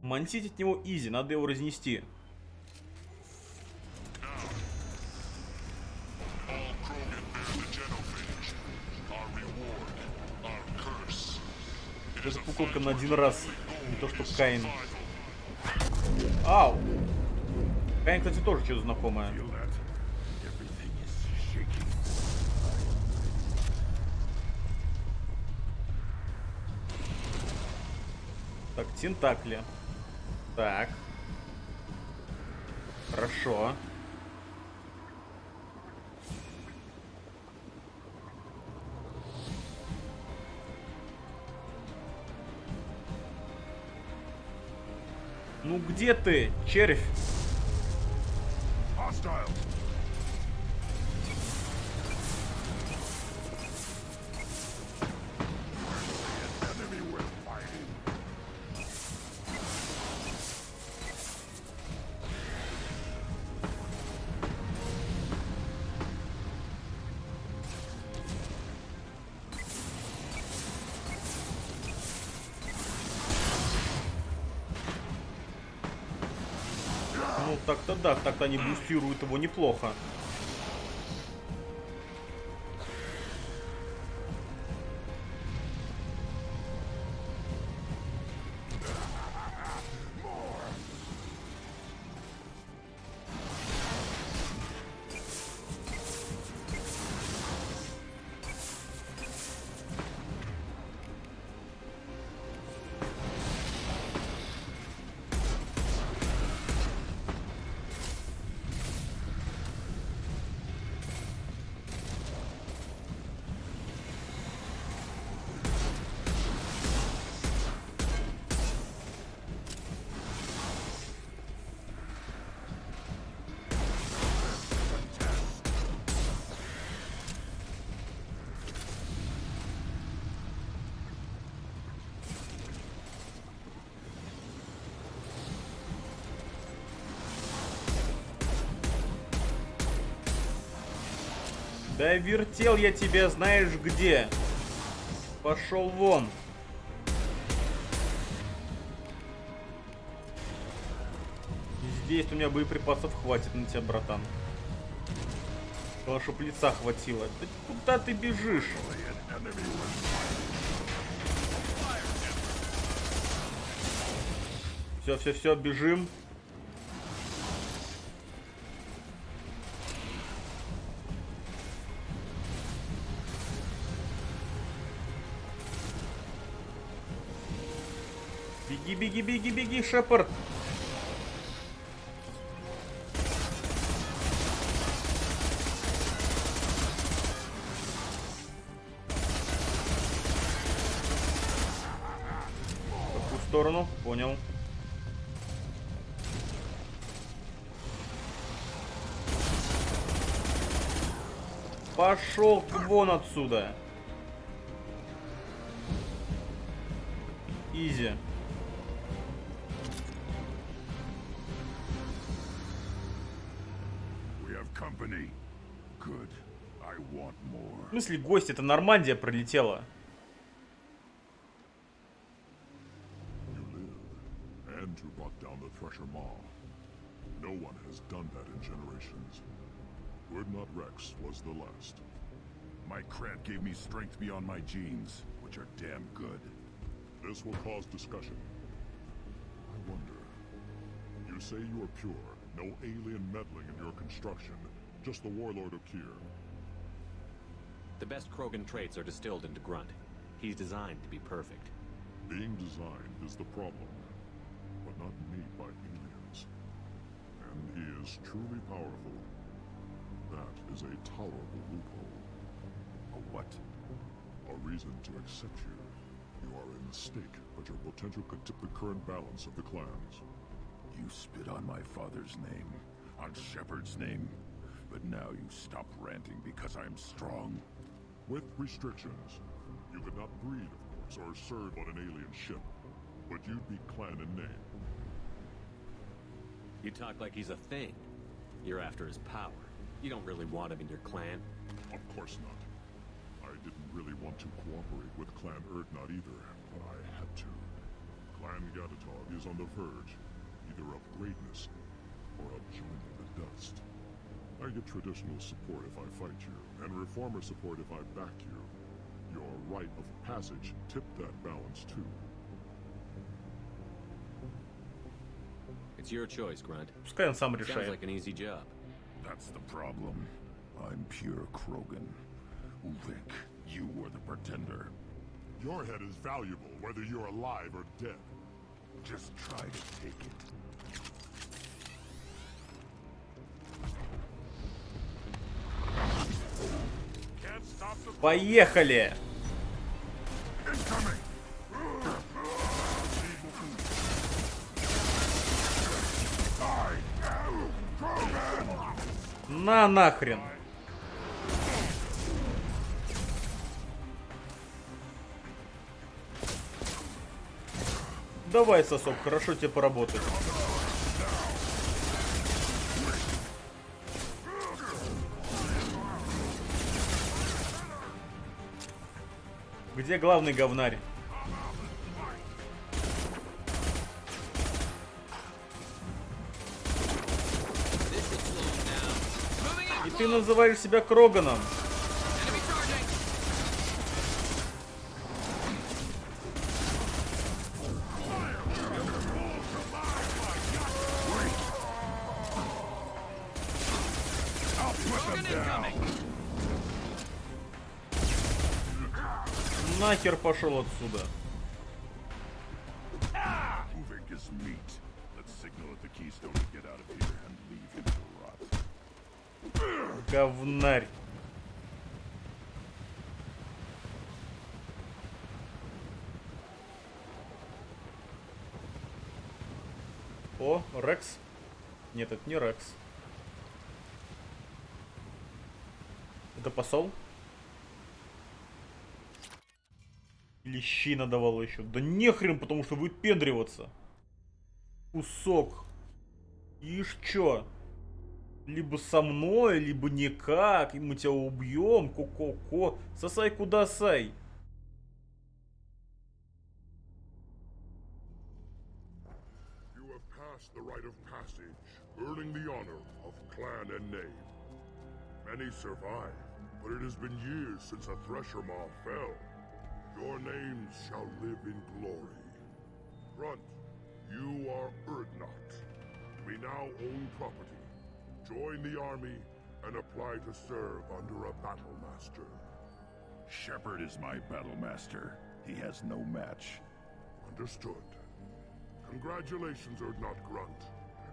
Мансить от него изи, надо его разнести. Это пуколка на один раз, не то что Каин. Ау! Каин, кстати, тоже что-то знакомое. Так, тентакли. Так. Хорошо. Ну где ты, червь? Ну так-то да, так-то они бустируют его неплохо. Да вертел я тебя знаешь где. Пошел вон. Здесь у меня боеприпасов хватит на тебя, братан. Главное, чтоб лица хватило. Да куда ты бежишь? Все, бежим. Беги, Шепард. В какую сторону? Понял. Пошел вон отсюда. Изи. В смысле, гость, это Нормандия пролетела. No one has done that in generations. Urdnot Rex was the last. My cred gave me strength beyond my genes, which are damn good. This will cause discussion. I wonder. You say you are pure, no alien meddling in your construction, just the warlord of Kier. The best Krogan traits are distilled into Grunt. He's designed to be perfect. Being designed is the problem, but not made by aliens. And he is truly powerful. That is a tolerable loophole. A what? A reason to accept you. You are a mistake, but your potential could tip the current balance of the clans. You spit on my father's name, on Shepard's name, but now you stop ranting because I'm strong. With restrictions. You could not breed, of course, or serve on an alien ship, but you'd be clan in name. You talk like he's a thing. You're after his power. You don't really want him in your clan. Of course not. I didn't really want to cooperate with Clan Urdnot either, but I had to. Clan Gatatog is on the verge, either of greatness or of joining the dust. I get traditional support if I fight you, and reformer support if I back you. Your rite of passage tipped that balance too. It's your choice, Grunt. Пускай он сам решает. Sounds like an easy job. That's the problem. I'm pure Krogan. Ulrich, you were the pretender. Your head is valuable, whether you're alive or dead. Just try to take it. Поехали! На нахрен! Давай, сосок, хорошо тебе поработать. Где главный говнарь? И ты называешь себя Кроганом. Нахер пошел отсюда. Говнарь. О, Рекс. Нет, это не Рекс. Это посол? Или щи надавал еще? Да нехрен, потому что выпендриваться. Кусок. Ишь чё? Либо со мной, либо никак, и мы тебя убьем, ко-ко-ко. Сосай кудасай. You have passed the rite of passage, earning the honor of clan and name. Many survive, but it has been years since a Thresher Maw fell. Your names shall live in glory. Grunt, you are Urdnot. We now own property. Join the army and apply to serve under a battle master. Shepard is my battle master. He has no match. Understood. Congratulations, Urdnot Grunt.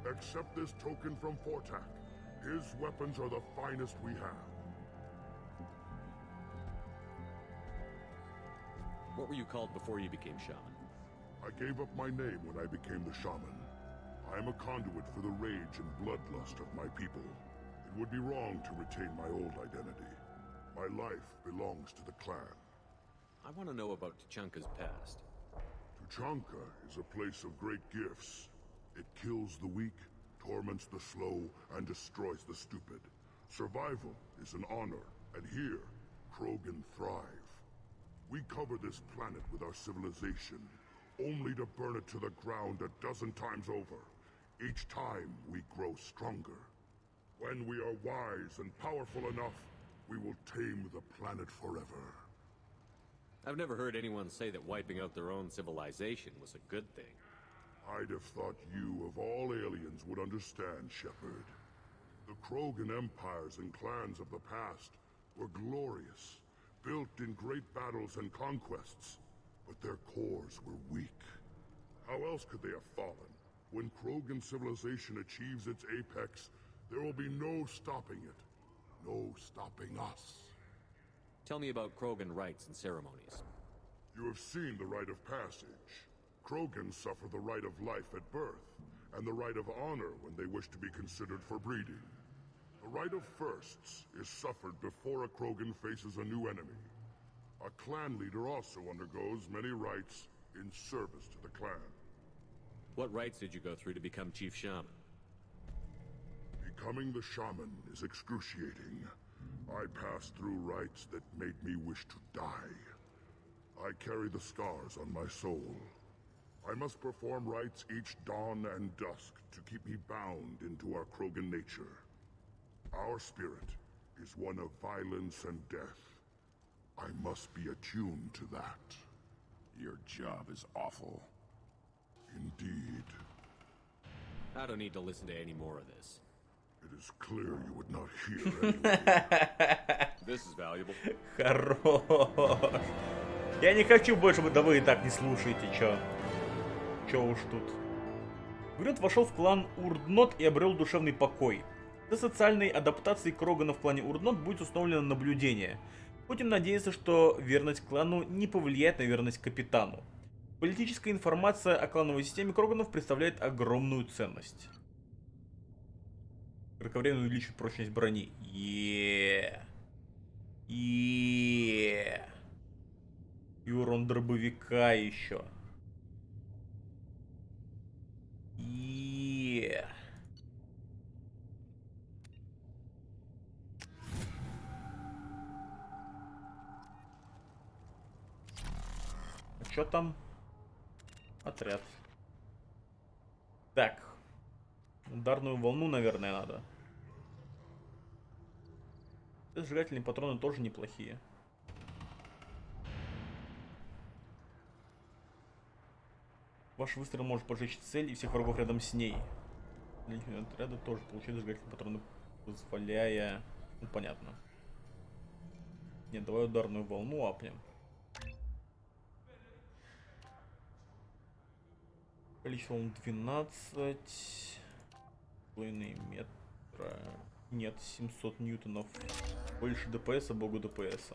Accept this token from Fortak. His weapons are the finest we have. What were you called before you became shaman? I gave up my name when I became the shaman. I am a conduit for the rage and bloodlust of my people. It would be wrong to retain my old identity. My life belongs to the clan. I want to know about Tuchanka's past. Tuchanka is a place of great gifts. It kills the weak, torments the slow, and destroys the stupid. Survival is an honor, and here, Krogan thrive. We cover this planet with our civilization, only to burn it to the ground a dozen times over. Each time, we grow stronger. When we are wise and powerful enough, we will tame the planet forever. I've never heard anyone say that wiping out their own civilization was a good thing. I'd have thought you, of all aliens, would understand, Shepard. The Krogan empires and clans of the past were glorious, built in great battles and conquests, but their cores were weak. How else could they have fallen? When Krogan civilization achieves its apex, there will be no stopping it. No stopping us. Tell me about Krogan rites and ceremonies. You have seen the rite of passage. Krogans suffer the rite of life at birth, and the rite of honor when they wish to be considered for breeding. The rite of firsts is suffered before a Krogan faces a new enemy. A clan leader also undergoes many rites in service to the clan. What rites did you go through to become Chief Shaman? Becoming the shaman is excruciating. I passed through rites that made me wish to die. I carry the scars on my soul. I must perform rites each dawn and dusk to keep me bound into our Krogan nature. Our spirit is one of violence and death. I must be attuned to that. Your job is awful. Indeed. I don't need to listen to any more of this. It is clear you would not hear anyway. This is valuable. Хорош. Я не хочу больше, да вы и так не слушаете, чё. Чё уж тут. Грюнт вошел в клан Урднот и обрел душевный покой. До социальной адаптации Крогана в клане Урднот будет установлено наблюдение. Будем надеяться, что верность клану не повлияет на верность капитану. Политическая информация о клановой системе Кроганов представляет огромную ценность. Кратковременно увеличивает прочность брони. И урон дробовика еще. А чё там? Отряд. Так. Ударную волну, наверное, надо. Сжигательные патроны тоже неплохие. Ваш выстрел может поджечь цель и всех врагов рядом с ней. Для отряда тоже получает зажигательные патроны, позволяя... Ну, понятно. Нет, давай ударную волну апнем. Количество волн 12. Половиной метра. Нет, 700 ньютонов. Больше ДПС, богу ДПС.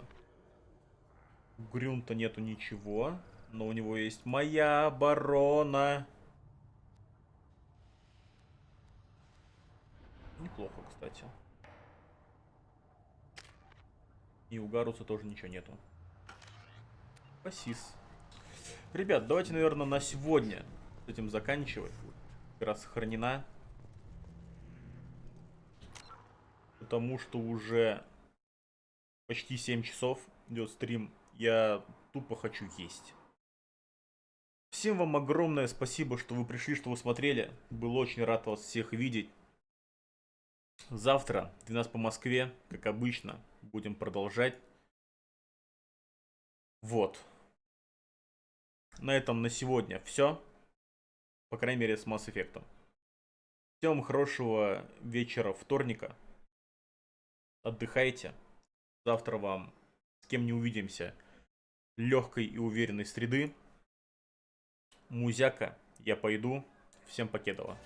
У Грюнта нету ничего. Но у него есть моя оборона. Неплохо, кстати. И у Гаруса тоже ничего нету. Пасис. Ребят, давайте, наверное, на сегодня с этим заканчивать. Как раз сохранена. потому что уже почти 7 часов идет стрим. Я тупо хочу есть. Всем вам огромное спасибо, что вы пришли, что вы смотрели. Был очень рад вас всех видеть. Завтра, 12 по Москве, как обычно, будем продолжать. Вот. На этом на сегодня все. По крайней мере, с Mass Effect. Всем хорошего вечера вторника. Отдыхайте. Завтра вам, с кем не увидимся, легкой и уверенной среды. Музяка, я пойду. Всем покедова.